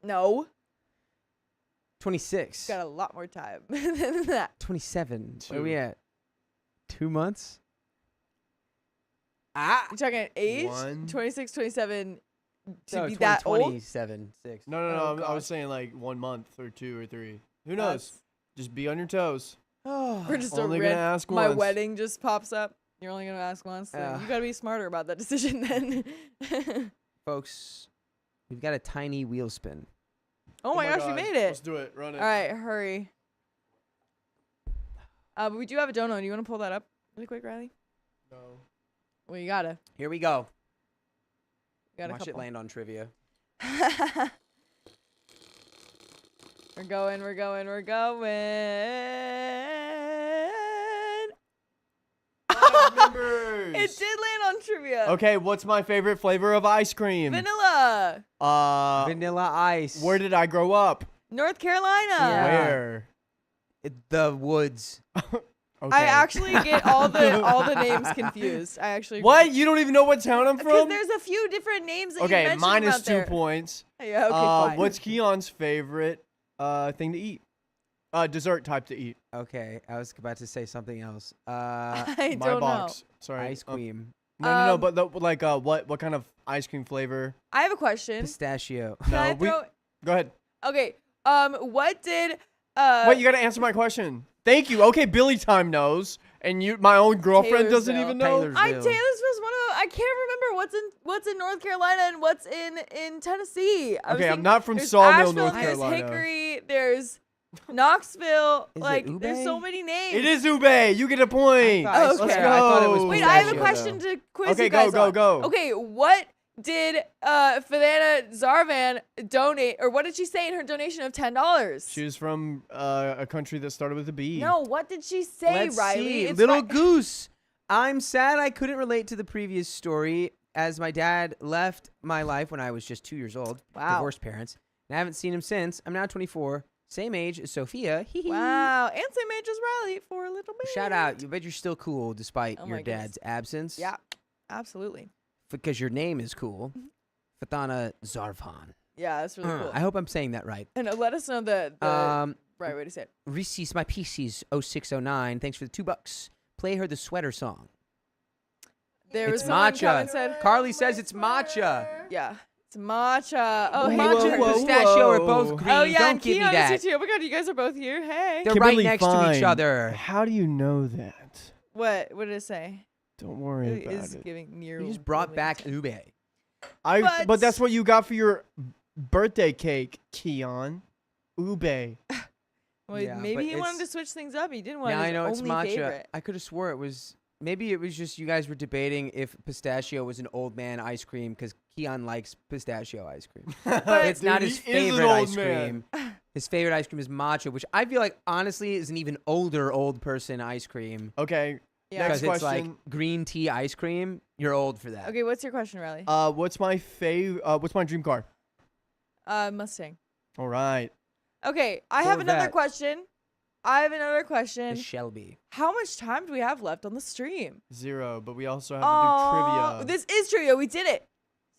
no, 26. got a lot more time than that. 27. Where are 2. we at? 2 months? Ah! You talking age? 1. 26, 27 to No, be that old? 27, 6. No, Oh, I God. was saying like 1 month or 2 or 3. Who knows? That's- Just be on your toes. We're just Only a gonna red. ask My once. wedding just pops up. You're only gonna ask once. Then Yeah. you gotta be smarter about that decision then. Folks, we've got a tiny wheel spin. Oh my gosh, God. you made it! Let's do it. Run it. All right, hurry. But we do have a donut. Do you want to pull that up really quick, Riley? No. Well, you gotta. Here we go. You got a Watch it couple. land on trivia. We're going. We're going. We're going. Members. It did land on trivia. Okay, what's my favorite flavor of ice cream? Vanilla. Vanilla ice. Where did I grow up? North Carolina. Yeah. Where? The woods. Okay. I actually get all the names confused. I actually What? You don't even know what town I'm Because from? there's a few different names that you Okay, mentioned minus about 2 there. points. Yeah, okay, fine. What's Keon's favorite thing to eat? Dessert type to eat. Okay, I was about to say something else. I My don't box. Sorry. Ice cream. No, Um, but what kind of ice cream flavor? know. I have a question. Pistachio. Can I No, we throw? go ahead. Okay. What did? Wait, you gotta answer my question. Thank you. Okay, Billy Time knows, and my own girlfriend doesn't Taylorsville. even know. Taylorsville. Taylor's was one of. I can't remember what's in North Carolina and what's in Tennessee. I was Okay, I'm thinking not from there's Sawmill, Asheville, North there's Carolina. Hickory. There's Knoxville. Is it Like there's so Ube? many names. It is Ube. You get a point. I thought- Let's okay. go. I thought it was Wait, I have a pistachio, question though. to quiz Okay, you guys go, on. go. Okay, what did Fadana Zarvan donate, or what did she say in her donation of $10? She was from a country that started with a B. No, what did she say, Let's Riley? see. It's Little Ri- Goose. I'm sad I couldn't relate to the previous story as my dad left my life when I was just 2 years old. Wow. Divorced parents. And I haven't seen him since. I'm now 24. Same age as Sophia. Hee hee. Wow, and same age as Riley for a little bit. Shout out. You bet you're still cool despite Oh your my goodness. dad's absence. Yeah, absolutely. Because your name is cool. Fathana Zarvan. Yeah, that's really cool. I hope I'm saying that right. And let us know the right way to say it. Reese's My Pieces 0609. Thanks for the $2. Play her the sweater song. There was It's someone matcha. come and said, Carly says it's matcha. yeah, it's matcha. Oh, hey, Matcha and Carly. pistachio are whoa. both green. Oh, yeah, Don't and give me Keon is that. here too. Oh my God, you guys are both here. Hey. They're Kimberly, right next to each fine. other. How do you know that? What did it say? Don't worry It about is it. giving near. You just brought back Ube. But that's what you got for your birthday cake, Keon. Ube. Well, Yeah, maybe but he wanted to it's- switch things up. He didn't want Now his I know it's only matcha. favorite. I could have swore it was. Maybe it was just you guys were debating if pistachio was an old man ice cream because Keon likes pistachio ice cream. But it's not Dude, his he is an favorite old ice man. cream. His favorite ice cream is matcha, which I feel like honestly is an even older old person ice cream. Okay. Yeah. Next Because it's like question. green tea ice cream. You're old for that. Okay, what's your question, Riley? What's my what's my dream car? Mustang. All right. Okay, I have another Corvette. question. I have another question. The Shelby. How much time do we have left on the stream? 0, but we also have Oh, to do trivia. this is trivia. We did it.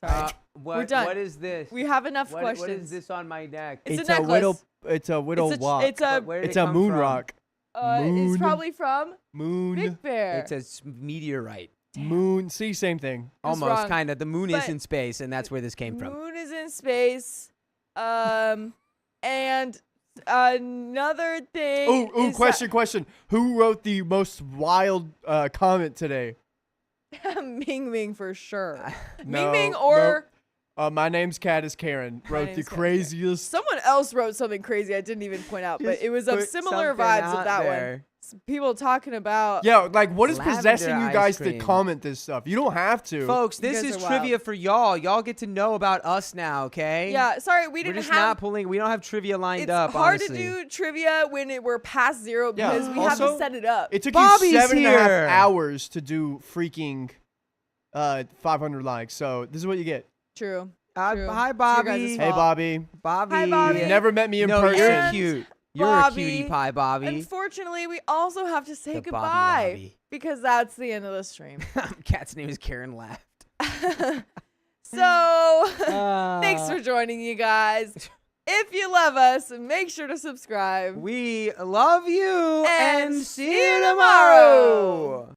Sorry. What, done. What is this? We have enough What questions. is this on my neck? It's a a necklace. widow. It's a widow It's a, walk. it's a, But where did It's it a come moon from? rock. it's moon. probably from Moon. Big Bear. It's a meteorite. Moon. See, same thing. That's Almost, wrong. kind of. The moon is But- in space, and that's where this came from. Moon is in space. And another thing. Oh, is question. Who wrote the most wild comment today? Ming Ming for sure. No, Ming Ming or my name's Cat is Karen. Wrote the name's Cat is craziest. someone else wrote something crazy I didn't even point out, but Just it was of put similar something vibes out of that one. there. People talking about Yeah, like what is Lavender possessing you ice guys cream. to comment this stuff? You don't have to. Folks, You this guys is are wild. trivia for y'all. Y'all get to know about us now, okay? Yeah, sorry, we We're didn't just have not pulling. We don't have trivia lined it's up. hard honestly. to do trivia when we're past 0 Yeah, because we have to also, set it up. It took Bobby's you 7.5 here. hours to do freaking 500 likes. So this is what you get. True. Hi, True. It's your guys' Bobby. Hey, fault. Bobby. Bobby. Hi, Bobby. You've never met me in no, person. you're And cute. You're Bobby, a cutie pie, Bobby. Unfortunately, we also have to say The Bobby goodbye Lobby. because that's the end of the stream. Cat's name is Karen Laughed. So, thanks for joining, you guys. If you love us, make sure to subscribe. We love you And and see see you you tomorrow. tomorrow.